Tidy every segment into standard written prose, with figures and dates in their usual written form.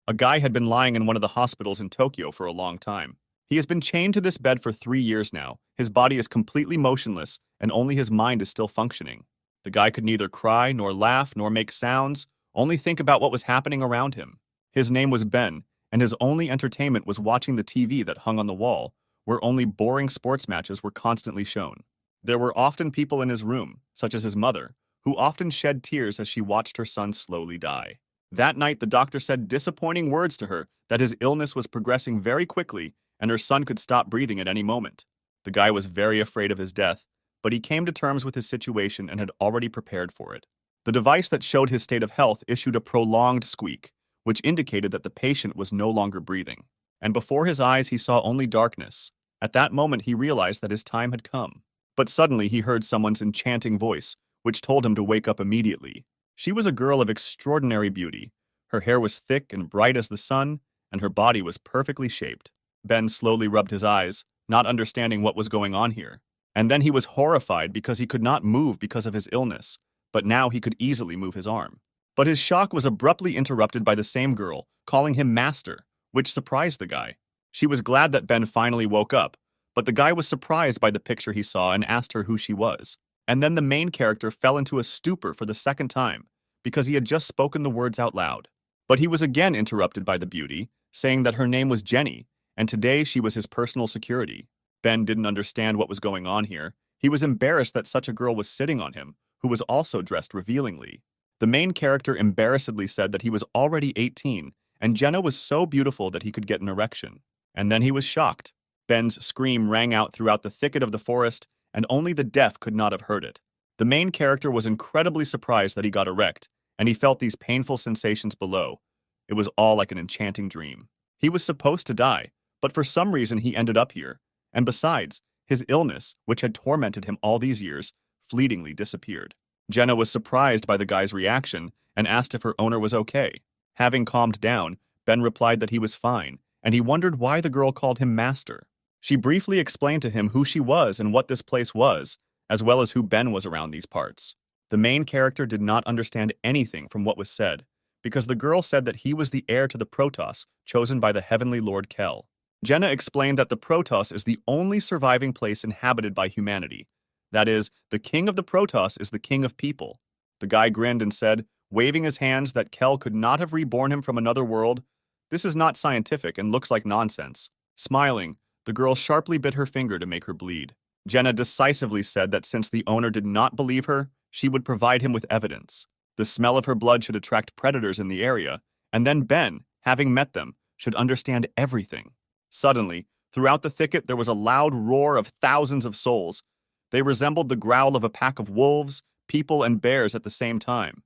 A guy had been lying in one of the hospitals in Tokyo for a long time. He has been chained to this bed for 3 years now. His body is completely motionless, and only his mind is still functioning. The guy could neither cry, nor laugh, nor make sounds, only think about what was happening around him. His name was Ben, and his only entertainment was watching the TV that hung on the wall, where only boring sports matches were constantly shown. There were often people in his room, such as his mother, who often shed tears as she watched her son slowly die. That night, the doctor said disappointing words to her that his illness was progressing very quickly and her son could stop breathing at any moment. The guy was very afraid of his death, but he came to terms with his situation and had already prepared for it. The device that showed his state of health issued a prolonged squeak, which indicated that the patient was no longer breathing. And before his eyes, he saw only darkness. At that moment, he realized that his time had come. But suddenly, he heard someone's enchanting voice, which told him to wake up immediately. She was a girl of extraordinary beauty. Her hair was thick and bright as the sun, and her body was perfectly shaped. Ben slowly rubbed his eyes, not understanding what was going on here. And then he was horrified because he could not move because of his illness, but now he could easily move his arm. But his shock was abruptly interrupted by the same girl, calling him master, which surprised the guy. She was glad that Ben finally woke up, but the guy was surprised by the picture he saw and asked her who she was. And then the main character fell into a stupor for the second time, because he had just spoken the words out loud. But he was again interrupted by the beauty, saying that her name was Jenny, and today she was his personal security. Ben didn't understand what was going on here. He was embarrassed that such a girl was sitting on him, who was also dressed revealingly. The main character embarrassedly said that he was already 18, and Jenna was so beautiful that he could get an erection. And then he was shocked. Ben's scream rang out throughout the thicket of the forest, and only the deaf could not have heard it. The main character was incredibly surprised that he got erect, and he felt these painful sensations below. It was all like an enchanting dream. He was supposed to die, but for some reason he ended up here. And besides, his illness, which had tormented him all these years, fleetingly disappeared. Jenna was surprised by the guy's reaction and asked if her owner was okay. Having calmed down, Ben replied that he was fine, and he wondered why the girl called him master. She briefly explained to him who she was and what this place was, as well as who Ben was around these parts. The main character did not understand anything from what was said, because the girl said that he was the heir to the Protos, chosen by the heavenly Lord Kell. Jenna explained that the Protos is the only surviving place inhabited by humanity. That is, the king of the Protos is the king of people. The guy grinned and said, waving his hands, that Kell could not have reborn him from another world. This is not scientific and looks like nonsense. Smiling, the girl sharply bit her finger to make her bleed. Jenna decisively said that since the owner did not believe her, she would provide him with evidence. The smell of her blood should attract predators in the area, and then Ben, having met them, should understand everything. Suddenly, throughout the thicket there was a loud roar of thousands of souls. They resembled the growl of a pack of wolves, people, and bears at the same time.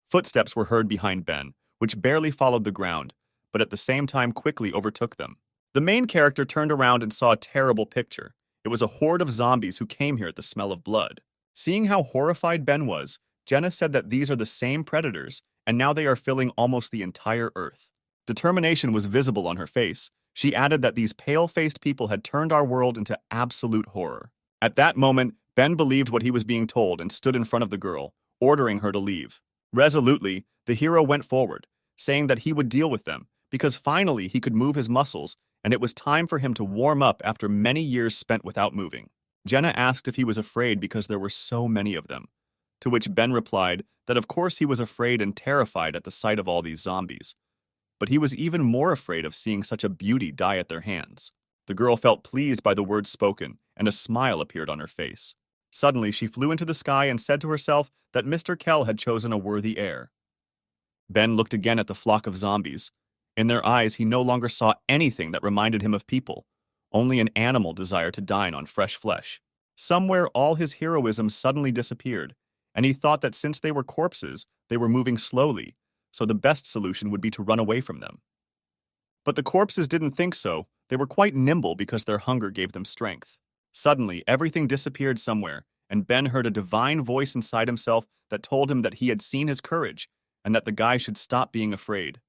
Footsteps were heard behind Ben, which barely followed the ground, but at the same time quickly overtook them. The main character turned around and saw a terrible picture. It was a horde of zombies who came here at the smell of blood. Seeing how horrified Ben was, Jenna said that these are the same predators, and now they are filling almost the entire earth. Determination was visible on her face. She added that these pale-faced people had turned our world into absolute horror. At that moment, Ben believed what he was being told and stood in front of the girl, ordering her to leave. Resolutely, the hero went forward, saying that he would deal with them, because finally he could move his muscles, and it was time for him to warm up after many years spent without moving. Jenna asked if he was afraid because there were so many of them, to which Ben replied that of course he was afraid and terrified at the sight of all these zombies. But he was even more afraid of seeing such a beauty die at their hands. The girl felt pleased by the words spoken, and a smile appeared on her face. Suddenly, she flew into the sky and said to herself that Mr. Kell had chosen a worthy heir. Ben looked again at the flock of zombies. In their eyes, he no longer saw anything that reminded him of people, only an animal desire to dine on fresh flesh. Somewhere, all his heroism suddenly disappeared, and he thought that since they were corpses, they were moving slowly, so the best solution would be to run away from them. But the corpses didn't think so. They were quite nimble because their hunger gave them strength. Suddenly, everything disappeared somewhere, and Ben heard a divine voice inside himself that told him that he had seen his courage, and that the guy should stop being afraid.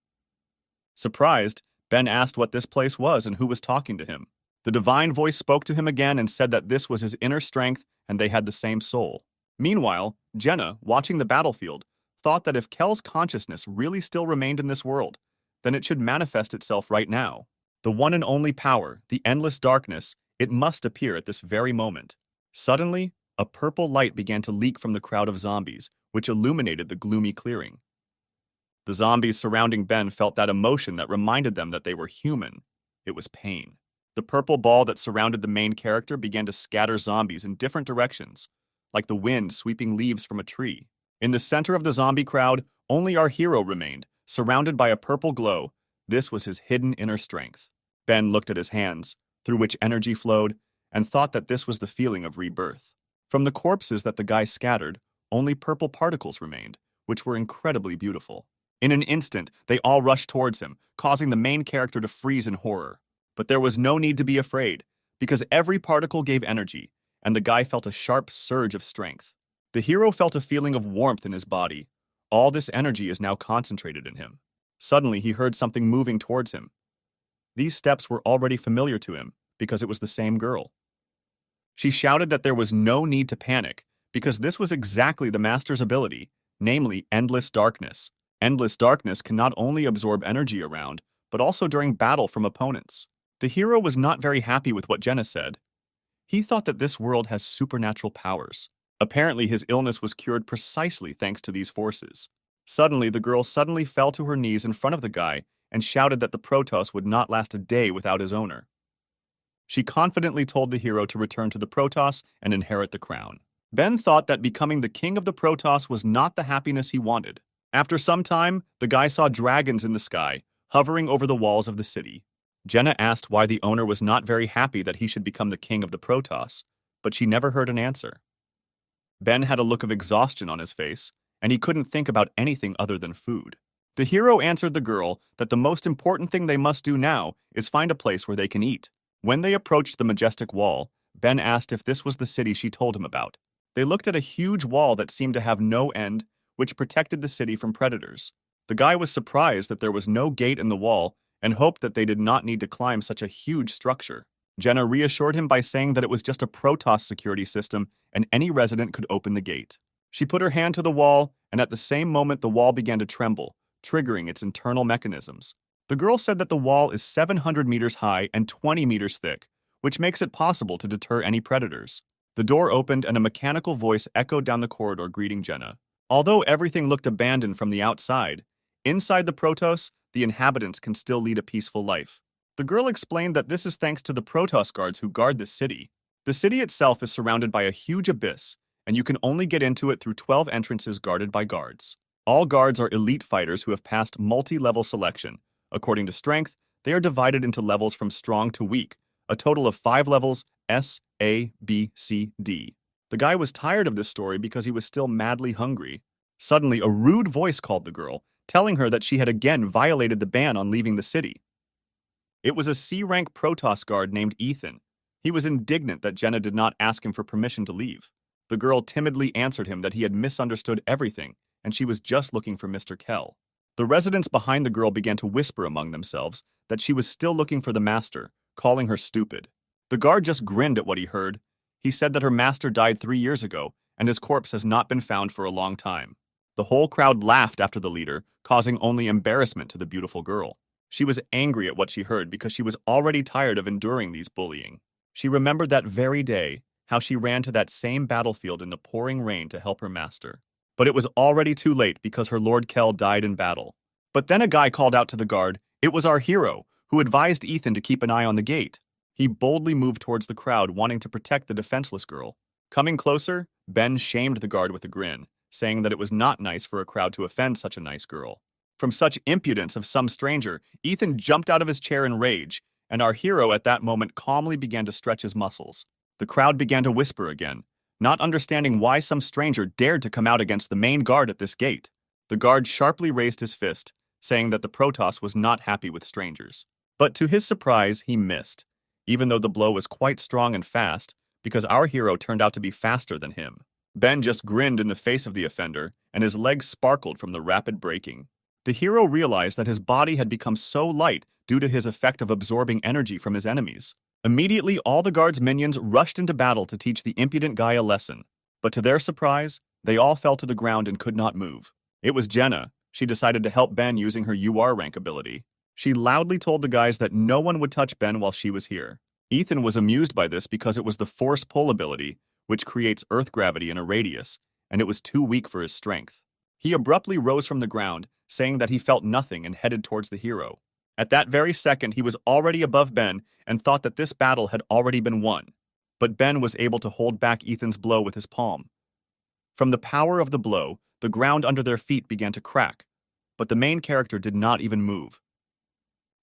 Surprised, Ben asked what this place was and who was talking to him. The divine voice spoke to him again and said that this was his inner strength and they had the same soul. Meanwhile, Jenna, watching the battlefield, thought that if Kell's consciousness really still remained in this world, then it should manifest itself right now. The one and only power, the endless darkness, it must appear at this very moment. Suddenly, a purple light began to leak from the crowd of zombies, which illuminated the gloomy clearing. The zombies surrounding Ben felt that emotion that reminded them that they were human. It was pain. The purple ball that surrounded the main character began to scatter zombies in different directions, like the wind sweeping leaves from a tree. In the center of the zombie crowd, only our hero remained, surrounded by a purple glow. This was his hidden inner strength. Ben looked at his hands, through which energy flowed, and thought that this was the feeling of rebirth. From the corpses that the guy scattered, only purple particles remained, which were incredibly beautiful. In an instant, they all rushed towards him, causing the main character to freeze in horror. But there was no need to be afraid, because every particle gave energy, and the guy felt a sharp surge of strength. The hero felt a feeling of warmth in his body. All this energy is now concentrated in him. Suddenly, he heard something moving towards him. These steps were already familiar to him, because it was the same girl. She shouted that there was no need to panic, because this was exactly the master's ability, namely endless darkness. Endless darkness can not only absorb energy around, but also during battle from opponents. The hero was not very happy with what Jenna said. He thought that this world has supernatural powers. Apparently, his illness was cured precisely thanks to these forces. Suddenly, the girl suddenly fell to her knees in front of the guy and shouted that the Protos would not last a day without his owner. She confidently told the hero to return to the Protos and inherit the crown. Ben thought that becoming the king of the Protos was not the happiness he wanted. After some time, the guy saw dragons in the sky, hovering over the walls of the city. Jenna asked why the owner was not very happy that he should become the king of the Protos, but she never heard an answer. Ben had a look of exhaustion on his face, and he couldn't think about anything other than food. The hero answered the girl that the most important thing they must do now is find a place where they can eat. When they approached the majestic wall, Ben asked if this was the city she told him about. They looked at a huge wall that seemed to have no end, which protected the city from predators. The guy was surprised that there was no gate in the wall and hoped that they did not need to climb such a huge structure. Jenna reassured him by saying that it was just a Protoss security system and any resident could open the gate. She put her hand to the wall, and at the same moment the wall began to tremble, triggering its internal mechanisms. The girl said that the wall is 700 meters high and 20 meters thick, which makes it possible to deter any predators. The door opened and a mechanical voice echoed down the corridor greeting Jenna. Although everything looked abandoned from the outside, inside the Protos, the inhabitants can still lead a peaceful life. The girl explained that this is thanks to the Protoss guards who guard this city. The city itself is surrounded by a huge abyss, and you can only get into it through 12 entrances guarded by guards. All guards are elite fighters who have passed multi-level selection. According to strength, they are divided into levels from strong to weak, a total of 5 levels, S, A, B, C, D. The guy was tired of this story because he was still madly hungry. Suddenly, a rude voice called the girl, telling her that she had again violated the ban on leaving the city. It was a C-rank Protoss guard named Ethan. He was indignant that Jenna did not ask him for permission to leave. The girl timidly answered him that he had misunderstood everything, and she was just looking for Mr. Kell. The residents behind the girl began to whisper among themselves that she was still looking for the master, calling her stupid. The guard just grinned at what he heard. He said that her master died 3 years ago, and his corpse has not been found for a long time. The whole crowd laughed after the leader, causing only embarrassment to the beautiful girl. She was angry at what she heard because she was already tired of enduring these bullying. She remembered that very day, how she ran to that same battlefield in the pouring rain to help her master. But it was already too late because her Lord Kell died in battle. But then a guy called out to the guard. It was our hero, who advised Ethan to keep an eye on the gate. He boldly moved towards the crowd, wanting to protect the defenseless girl. Coming closer, Ben shamed the guard with a grin, saying that it was not nice for a crowd to offend such a nice girl. From such impudence of some stranger, Ethan jumped out of his chair in rage, and our hero at that moment calmly began to stretch his muscles. The crowd began to whisper again, not understanding why some stranger dared to come out against the main guard at this gate. The guard sharply raised his fist, saying that the Protoss was not happy with strangers. But to his surprise, he missed, even though the blow was quite strong and fast, because our hero turned out to be faster than him. Ben just grinned in the face of the offender, and his legs sparkled from the rapid braking. The hero realized that his body had become so light due to his effect of absorbing energy from his enemies. Immediately, all the guards' minions rushed into battle to teach the impudent guy a lesson. But to their surprise, they all fell to the ground and could not move. It was Jenna. She decided to help Ben using her UR rank ability. She loudly told the guys that no one would touch Ben while she was here. Ethan was amused by this because it was the force pull ability, which creates earth gravity in a radius, and it was too weak for his strength. He abruptly rose from the ground, saying that he felt nothing and headed towards the hero. At that very second, he was already above Ben and thought that this battle had already been won. But Ben was able to hold back Ethan's blow with his palm. From the power of the blow, the ground under their feet began to crack, but the main character did not even move.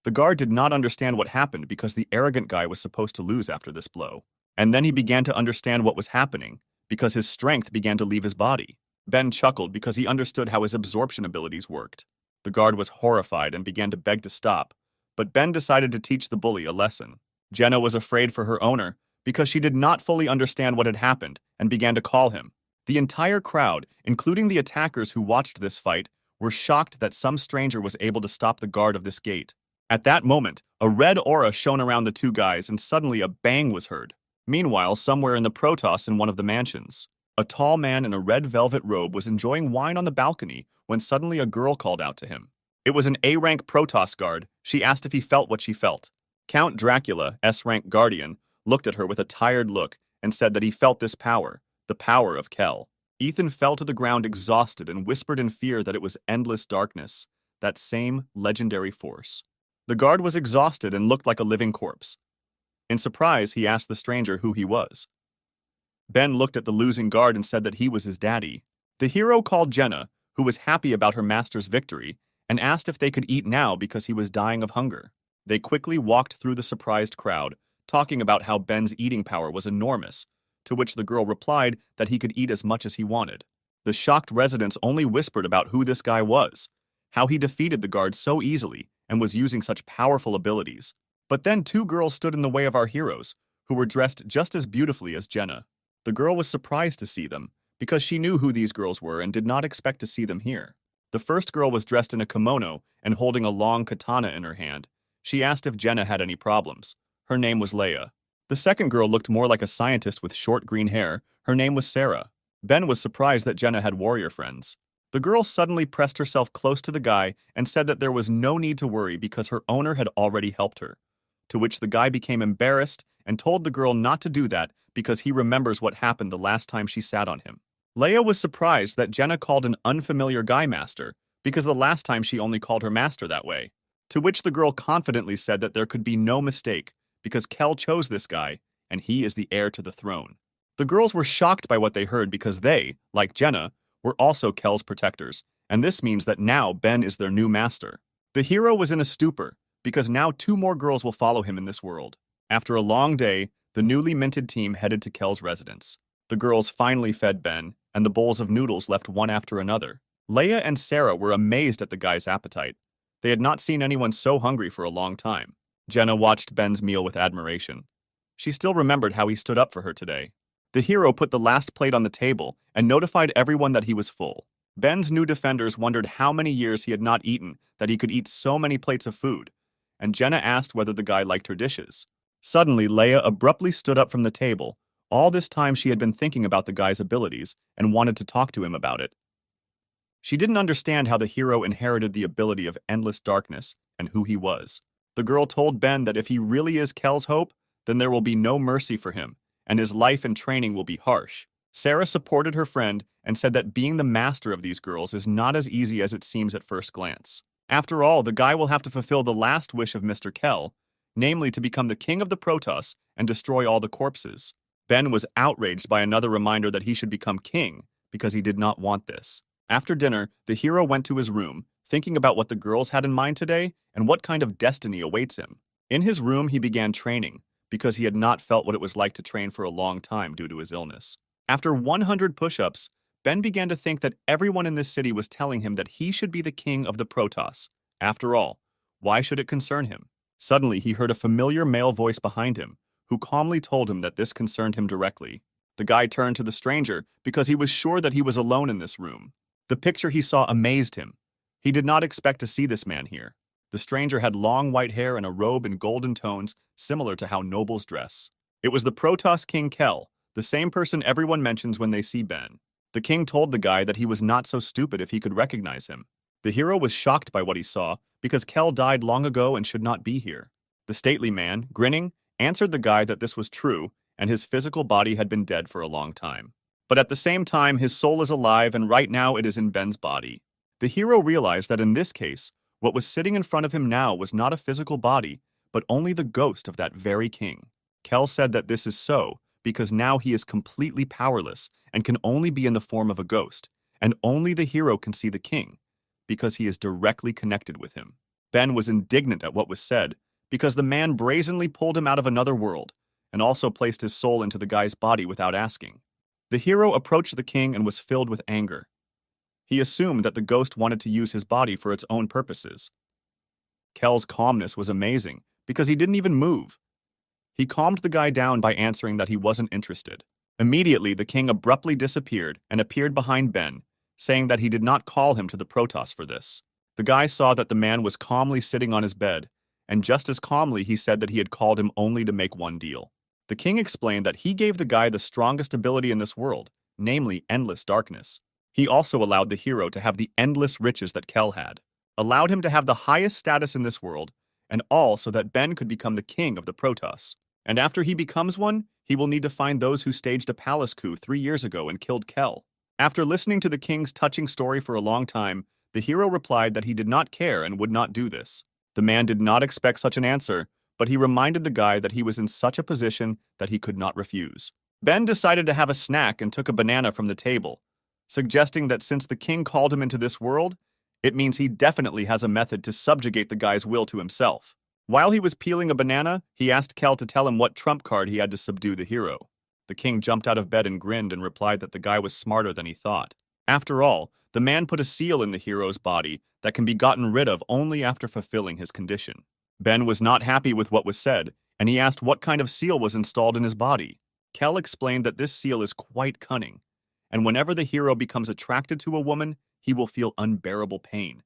The guard did not understand what happened because the arrogant guy was supposed to lose after this blow. And then he began to understand what was happening because his strength began to leave his body. Ben chuckled because he understood how his absorption abilities worked. The guard was horrified and began to beg to stop, but Ben decided to teach the bully a lesson. Jenna was afraid for her owner because she did not fully understand what had happened and began to call him. The entire crowd, including the attackers who watched this fight, were shocked that some stranger was able to stop the guard of this gate. At that moment, a red aura shone around the two guys and suddenly a bang was heard. Meanwhile, somewhere in the Protos in one of the mansions, a tall man in a red velvet robe was enjoying wine on the balcony when suddenly a girl called out to him. It was an A-rank Protos guard. She asked if he felt what she felt. Count Dracula, S-rank guardian, looked at her with a tired look and said that he felt this power, the power of Kell. Ethan fell to the ground exhausted and whispered in fear that it was endless darkness, that same legendary force. The guard was exhausted and looked like a living corpse. In surprise, he asked the stranger who he was. Ben looked at the losing guard and said that he was his daddy. The hero called Jenna, who was happy about her master's victory, and asked if they could eat now because he was dying of hunger. They quickly walked through the surprised crowd, talking about how Ben's eating power was enormous, to which the girl replied that he could eat as much as he wanted. The shocked residents only whispered about who this guy was, how he defeated the guard so easily, and was using such powerful abilities. But then two girls stood in the way of our heroes, who were dressed just as beautifully as Jenna. The girl was surprised to see them, because she knew who these girls were and did not expect to see them here. The first girl was dressed in a kimono and holding a long katana in her hand. She asked if Jenna had any problems. Her name was Leia. The second girl looked more like a scientist with short green hair. Her name was Sarah. Ben was surprised that Jenna had warrior friends. The girl suddenly pressed herself close to the guy and said that there was no need to worry because her owner had already helped her. To which the guy became embarrassed and told the girl not to do that because he remembers what happened the last time she sat on him. Leia was surprised that Jenna called an unfamiliar guy master because the last time she only called her master that way. To which the girl confidently said that there could be no mistake because Kell chose this guy and he is the heir to the throne. The girls were shocked by what they heard because they, like Jenna, were also Kell's protectors, and this means that now Ben is their new master. The hero was in a stupor, because now two more girls will follow him in this world. After a long day, the newly minted team headed to Kell's residence. The girls finally fed Ben, and the bowls of noodles left one after another. Leia and Sarah were amazed at the guy's appetite. They had not seen anyone so hungry for a long time. Jenna watched Ben's meal with admiration. She still remembered how he stood up for her today. The hero put the last plate on the table and notified everyone that he was full. Ben's new defenders wondered how many years he had not eaten that he could eat so many plates of food, and Jenna asked whether the guy liked her dishes. Suddenly, Leia abruptly stood up from the table. All this time she had been thinking about the guy's abilities and wanted to talk to him about it. She didn't understand how the hero inherited the ability of endless darkness and who he was. The girl told Ben that if he really is Kell's hope, then there will be no mercy for him, and his life and training will be harsh. Sarah supported her friend and said that being the master of these girls is not as easy as it seems at first glance. After all, the guy will have to fulfill the last wish of Mr. Kell, namely to become the king of the Protos and destroy all the corpses. Ben was outraged by another reminder that he should become king because he did not want this. After dinner, the hero went to his room, thinking about what the girls had in mind today and what kind of destiny awaits him. In his room, he began training, because he had not felt what it was like to train for a long time due to his illness. After 100 push-ups, Ben began to think that everyone in this city was telling him that he should be the king of the Protos. After all, why should it concern him? Suddenly, he heard a familiar male voice behind him, who calmly told him that this concerned him directly. The guy turned to the stranger because he was sure that he was alone in this room. The picture he saw amazed him. He did not expect to see this man here. The stranger had long white hair and a robe in golden tones, similar to how nobles dress. It was the Protos King Kell, the same person everyone mentions when they see Ben. The king told the guy that he was not so stupid if he could recognize him. The hero was shocked by what he saw because Kell died long ago and should not be here. The stately man, grinning, answered the guy that this was true and his physical body had been dead for a long time. But at the same time, his soul is alive and right now it is in Ben's body. The hero realized that in this case, what was sitting in front of him now was not a physical body, but only the ghost of that very king. Kell said that this is so because now he is completely powerless and can only be in the form of a ghost, and only the hero can see the king, because he is directly connected with him. Ben was indignant at what was said, because the man brazenly pulled him out of another world, and also placed his soul into the guy's body without asking. The hero approached the king and was filled with anger. He assumed that the ghost wanted to use his body for its own purposes. Kell's calmness was amazing, because he didn't even move. He calmed the guy down by answering that he wasn't interested. Immediately, the king abruptly disappeared and appeared behind Ben, saying that he did not call him to the Protos for this. The guy saw that the man was calmly sitting on his bed, and just as calmly he said that he had called him only to make one deal. The king explained that he gave the guy the strongest ability in this world, namely endless darkness. He also allowed the hero to have the endless riches that Kell had, allowed him to have the highest status in this world, and all so that Ben could become the king of the Protos. And after he becomes one, he will need to find those who staged a palace coup 3 years ago and killed Kell. After listening to the king's touching story for a long time, the hero replied that he did not care and would not do this. The man did not expect such an answer, but he reminded the guy that he was in such a position that he could not refuse. Ben decided to have a snack and took a banana from the table, suggesting that since the king called him into this world, it means he definitely has a method to subjugate the guy's will to himself. While he was peeling a banana, he asked Kell to tell him what trump card he had to subdue the hero. The king jumped out of bed and grinned and replied that the guy was smarter than he thought. After all, the man put a seal in the hero's body that can be gotten rid of only after fulfilling his condition. Ben was not happy with what was said, and he asked what kind of seal was installed in his body. Kell explained that this seal is quite cunning, and whenever the hero becomes attracted to a woman, he will feel unbearable pain.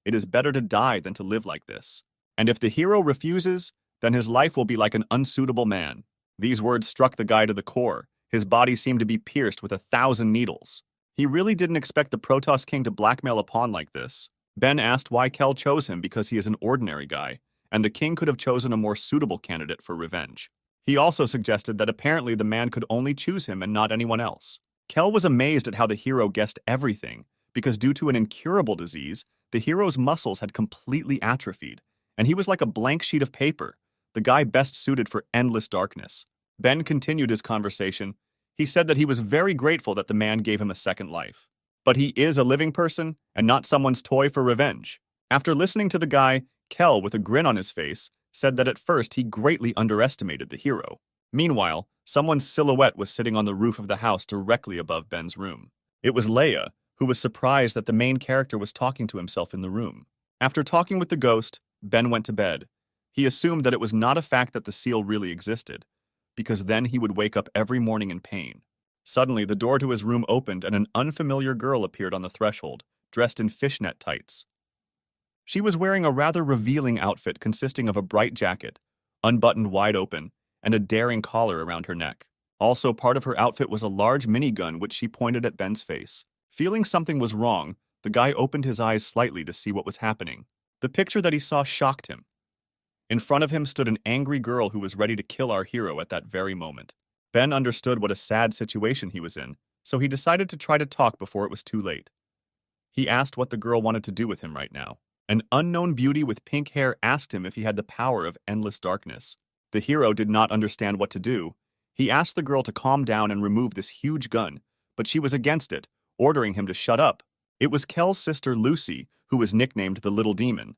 It is better to die than to live like this. And if the hero refuses, then his life will be like an unsuitable man. These words struck the guy to the core. His body seemed to be pierced with 1,000 needles. He really didn't expect the Protos king to blackmail a pawn like this. Ben asked why Kell chose him because he is an ordinary guy, and the king could have chosen a more suitable candidate for revenge. He also suggested that apparently the man could only choose him and not anyone else. Kell was amazed at how the hero guessed everything, because due to an incurable disease, the hero's muscles had completely atrophied, and he was like a blank sheet of paper, the guy best suited for endless darkness. Ben continued his conversation. He said that he was very grateful that the man gave him a second life. But he is a living person and not someone's toy for revenge. After listening to the guy, Kell, with a grin on his face, said that at first he greatly underestimated the hero. Meanwhile, someone's silhouette was sitting on the roof of the house directly above Ben's room. It was Leia, who was surprised that the main character was talking to himself in the room. After talking with the ghost, Ben went to bed. He assumed that it was not a fact that the seal really existed, because then he would wake up every morning in pain. Suddenly, the door to his room opened and an unfamiliar girl appeared on the threshold, dressed in fishnet tights. She was wearing a rather revealing outfit consisting of a bright jacket, unbuttoned wide open, and a daring collar around her neck. Also, part of her outfit was a large minigun which she pointed at Ben's face. Feeling something was wrong, the guy opened his eyes slightly to see what was happening. The picture that he saw shocked him. In front of him stood an angry girl who was ready to kill our hero at that very moment. Ben understood what a sad situation he was in, so he decided to try to talk before it was too late. He asked what the girl wanted to do with him right now. An unknown beauty with pink hair asked him if he had the power of endless darkness. The hero did not understand what to do. He asked the girl to calm down and remove this huge gun, but she was against it, ordering him to shut up. It was Kell's sister Lucy, who was nicknamed the Little Demon.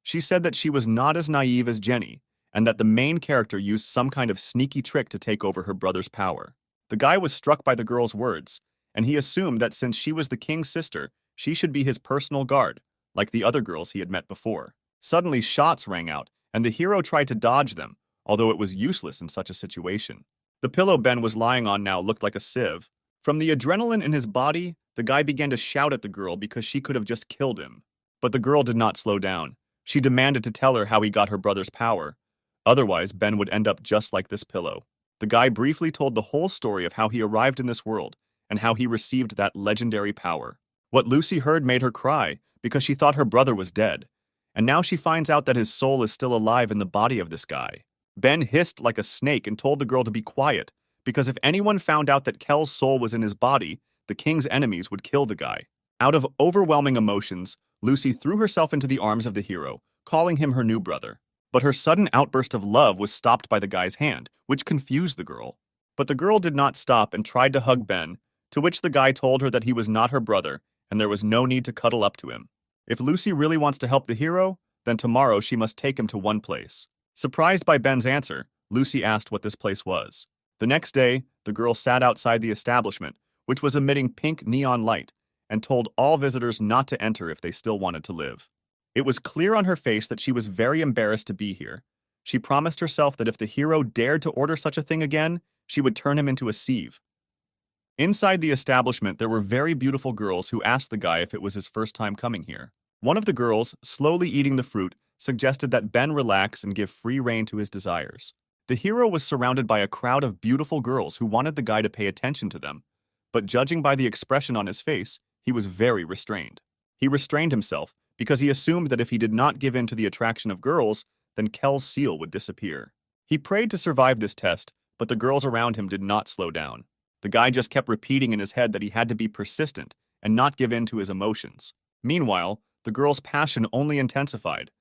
She said that she was not as naive as Jenny, and that the main character used some kind of sneaky trick to take over her brother's power. The guy was struck by the girl's words, and he assumed that since she was the king's sister, she should be his personal guard, like the other girls he had met before. Suddenly, shots rang out, and the hero tried to dodge them, although it was useless in such a situation. The pillow Ben was lying on now looked like a sieve. From the adrenaline in his body, the guy began to shout at the girl because she could have just killed him. But the girl did not slow down. She demanded to tell her how he got her brother's power. Otherwise, Ben would end up just like this pillow. The guy briefly told the whole story of how he arrived in this world and how he received that legendary power. What Lucy heard made her cry because she thought her brother was dead, and now she finds out that his soul is still alive in the body of this guy. Ben hissed like a snake and told the girl to be quiet, because if anyone found out that Kell's soul was in his body, the king's enemies would kill the guy. Out of overwhelming emotions, Lucy threw herself into the arms of the hero, calling him her new brother. But her sudden outburst of love was stopped by the guy's hand, which confused the girl. But the girl did not stop and tried to hug Ben, to which the guy told her that he was not her brother and there was no need to cuddle up to him. If Lucy really wants to help the hero, then tomorrow she must take him to one place. Surprised by Ben's answer, Lucy asked what this place was. The next day, the girl sat outside the establishment, which was emitting pink neon light, and told all visitors not to enter if they still wanted to live. It was clear on her face that she was very embarrassed to be here. She promised herself that if the hero dared to order such a thing again, she would turn him into a sieve. Inside the establishment, there were very beautiful girls who asked the guy if it was his first time coming here. One of the girls, slowly eating the fruit, suggested that Ben relax and give free rein to his desires. The hero was surrounded by a crowd of beautiful girls who wanted the guy to pay attention to them, but judging by the expression on his face, he was very restrained. He restrained himself because he assumed that if he did not give in to the attraction of girls, then Kell's seal would disappear. He prayed to survive this test, but the girls around him did not slow down. The guy just kept repeating in his head that he had to be persistent and not give in to his emotions. Meanwhile, the girl's passion only intensified.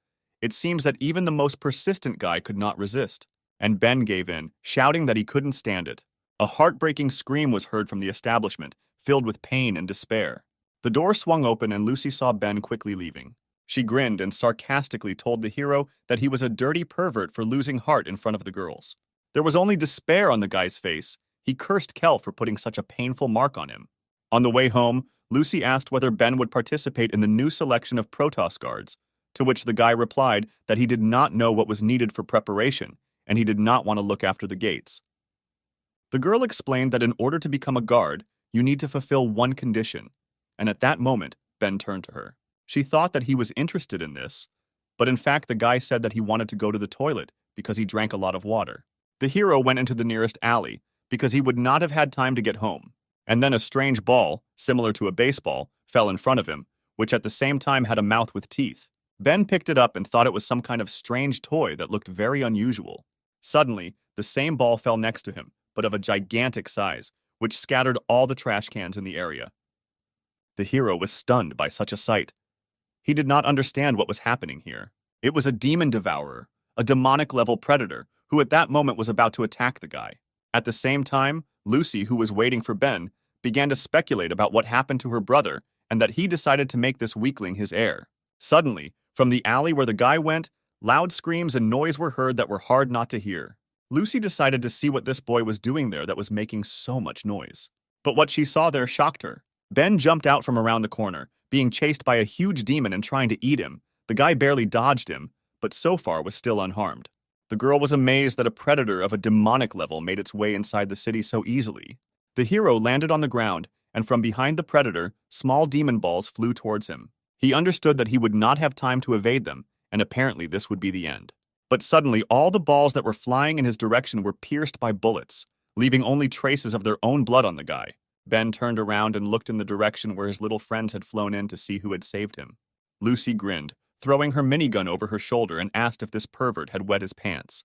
It seems that even the most persistent guy could not resist, and Ben gave in, shouting that he couldn't stand it. A heartbreaking scream was heard from the establishment, filled with pain and despair. The door swung open and Lucy saw Ben quickly leaving. She grinned and sarcastically told the hero that he was a dirty pervert for losing heart in front of the girls. There was only despair on the guy's face. He cursed Kell for putting such a painful mark on him. On the way home, Lucy asked whether Ben would participate in the new selection of Protos guards, to which the guy replied that he did not know what was needed for preparation, and he did not want to look after the gates. The girl explained that in order to become a guard, you need to fulfill one condition, and at that moment, Ben turned to her. She thought that he was interested in this, but in fact the guy said that he wanted to go to the toilet because he drank a lot of water. The hero went into the nearest alley because he would not have had time to get home, and then a strange ball, similar to a baseball, fell in front of him, which at the same time had a mouth with teeth. Ben picked it up and thought it was some kind of strange toy that looked very unusual. Suddenly, the same ball fell next to him, but of a gigantic size, which scattered all the trash cans in the area. The hero was stunned by such a sight. He did not understand what was happening here. It was a demon devourer, a demonic-level predator, who at that moment was about to attack the guy. At the same time, Lucy, who was waiting for Ben, began to speculate about what happened to her brother and that he decided to make this weakling his heir. Suddenly, from the alley where the guy went, loud screams and noise were heard that were hard not to hear. Lucy decided to see what this boy was doing there that was making so much noise. But what she saw there shocked her. Ben jumped out from around the corner, being chased by a huge demon and trying to eat him. The guy barely dodged him, but so far was still unharmed. The girl was amazed that a predator of a demonic level made its way inside the city so easily. The hero landed on the ground, and from behind the predator, small demon balls flew towards him. He understood that he would not have time to evade them, and apparently this would be the end. But suddenly, all the balls that were flying in his direction were pierced by bullets, leaving only traces of their own blood on the guy. Ben turned around and looked in the direction where his little friends had flown in to see who had saved him. Lucy grinned, throwing her minigun over her shoulder, and asked if this pervert had wet his pants.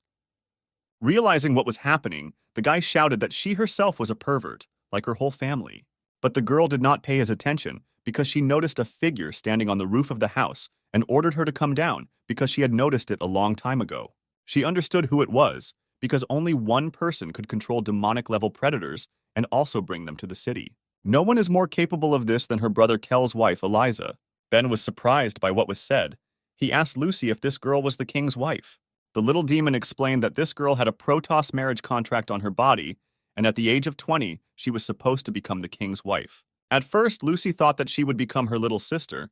Realizing what was happening, the guy shouted that she herself was a pervert, like her whole family. But the girl did not pay his attention because she noticed a figure standing on the roof of the house and ordered her to come down because she had noticed it a long time ago. She understood who it was because only one person could control demonic-level predators and also bring them to the city. No one is more capable of this than her brother Kell's wife, Eliza. Ben was surprised by what was said. He asked Lucy if this girl was the king's wife. The little demon explained that this girl had a Protos marriage contract on her body, and at the age of 20, she was supposed to become the king's wife. At first, Lucy thought that she would become her little sister,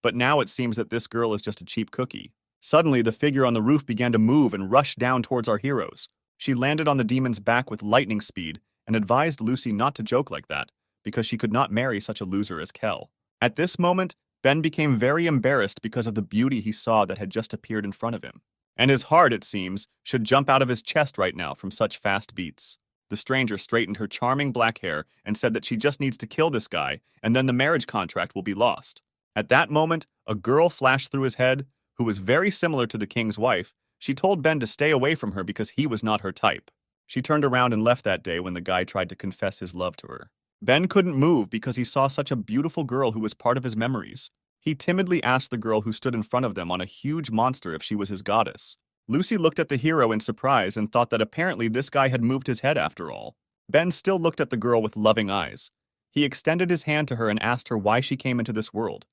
but now it seems that this girl is just a cheap cookie. Suddenly, the figure on the roof began to move and rush down towards our heroes. She landed on the demon's back with lightning speed and advised Lucy not to joke like that, because she could not marry such a loser as Kell. At this moment, Ben became very embarrassed because of the beauty he saw that had just appeared in front of him. And his heart, it seems, should jump out of his chest right now from such fast beats. The stranger straightened her charming black hair and said that she just needs to kill this guy, and then the marriage contract will be lost. At that moment, a girl flashed through his head, who was very similar to the king's wife, she told Ben to stay away from her because he was not her type. She turned around and left that day when the guy tried to confess his love to her. Ben couldn't move because he saw such a beautiful girl who was part of his memories. He timidly asked the girl who stood in front of them on a huge monster if she was his goddess. Lucy looked at the hero in surprise and thought that apparently this guy had moved his head after all. Ben still looked at the girl with loving eyes. He extended his hand to her and asked her why she came into this world.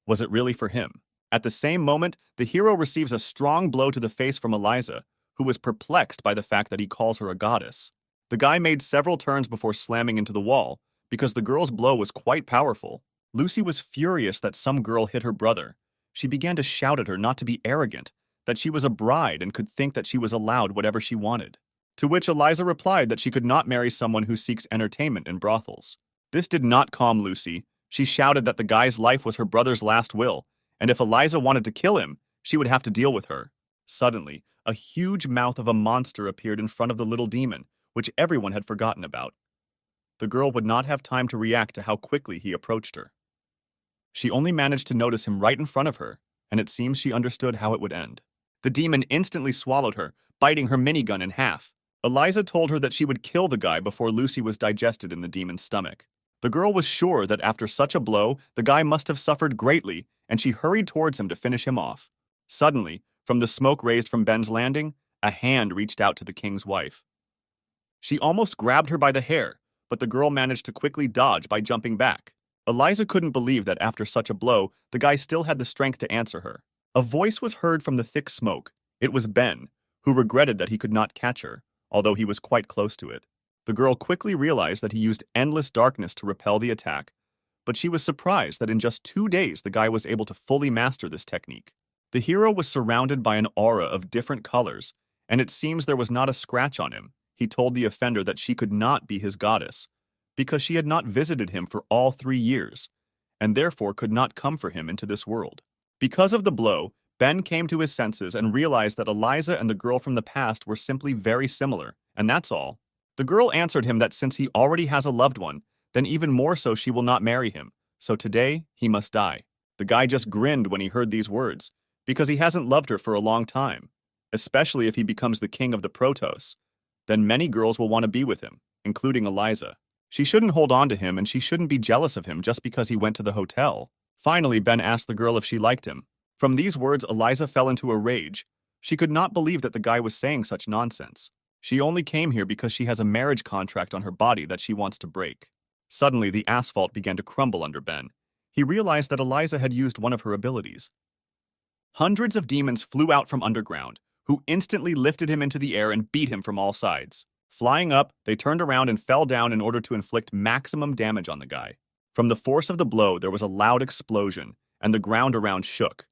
Was it really for him? At the same moment, the hero receives a strong blow to the face from Eliza, who was perplexed by the fact that he calls her a goddess. The guy made several turns before slamming into the wall, because the girl's blow was quite powerful. Lucy was furious that some girl hit her brother. She began to shout at her not to be arrogant, that she was a bride and could think that she was allowed whatever she wanted. To which Eliza replied that she could not marry someone who seeks entertainment in brothels. This did not calm Lucy. She shouted that the guy's life was her brother's last will, and if Eliza wanted to kill him, she would have to deal with her. Suddenly, a huge mouth of a monster appeared in front of the little demon, which everyone had forgotten about. The girl would not have time to react to how quickly he approached her. She only managed to notice him right in front of her, and it seems she understood how it would end. The demon instantly swallowed her, biting her minigun in half. Eliza told her that she would kill the guy before Lucy was digested in the demon's stomach. The girl was sure that after such a blow, the guy must have suffered greatly, and she hurried towards him to finish him off. Suddenly, from the smoke raised from Ben's landing, a hand reached out to the king's wife. She almost grabbed her by the hair, but the girl managed to quickly dodge by jumping back. Eliza couldn't believe that after such a blow, the guy still had the strength to answer her. A voice was heard from the thick smoke. It was Ben, who regretted that he could not catch her, although he was quite close to it. The girl quickly realized that he used endless darkness to repel the attack, but she was surprised that in just 2 days the guy was able to fully master this technique. The hero was surrounded by an aura of different colors, and it seems there was not a scratch on him. He told the offender that she could not be his goddess, because she had not visited him for all 3 years, and therefore could not come for him into this world. Because of the blow, Ben came to his senses and realized that Eliza and the girl from the past were simply very similar, and that's all. The girl answered him that since he already has a loved one, then even more so she will not marry him, so today he must die. The guy just grinned when he heard these words, because he hasn't loved her for a long time, especially if he becomes the king of the Protos. Then many girls will want to be with him, including Eliza. She shouldn't hold on to him and she shouldn't be jealous of him just because he went to the hotel. Finally, Ben asked the girl if she liked him. From these words, Eliza fell into a rage. She could not believe that the guy was saying such nonsense. She only came here because she has a marriage contract on her body that she wants to break. Suddenly, the asphalt began to crumble under Ben. He realized that Eliza had used one of her abilities. Hundreds of demons flew out from underground, who instantly lifted him into the air and beat him from all sides. Flying up, they turned around and fell down in order to inflict maximum damage on the guy. From the force of the blow, there was a loud explosion, and the ground around shook.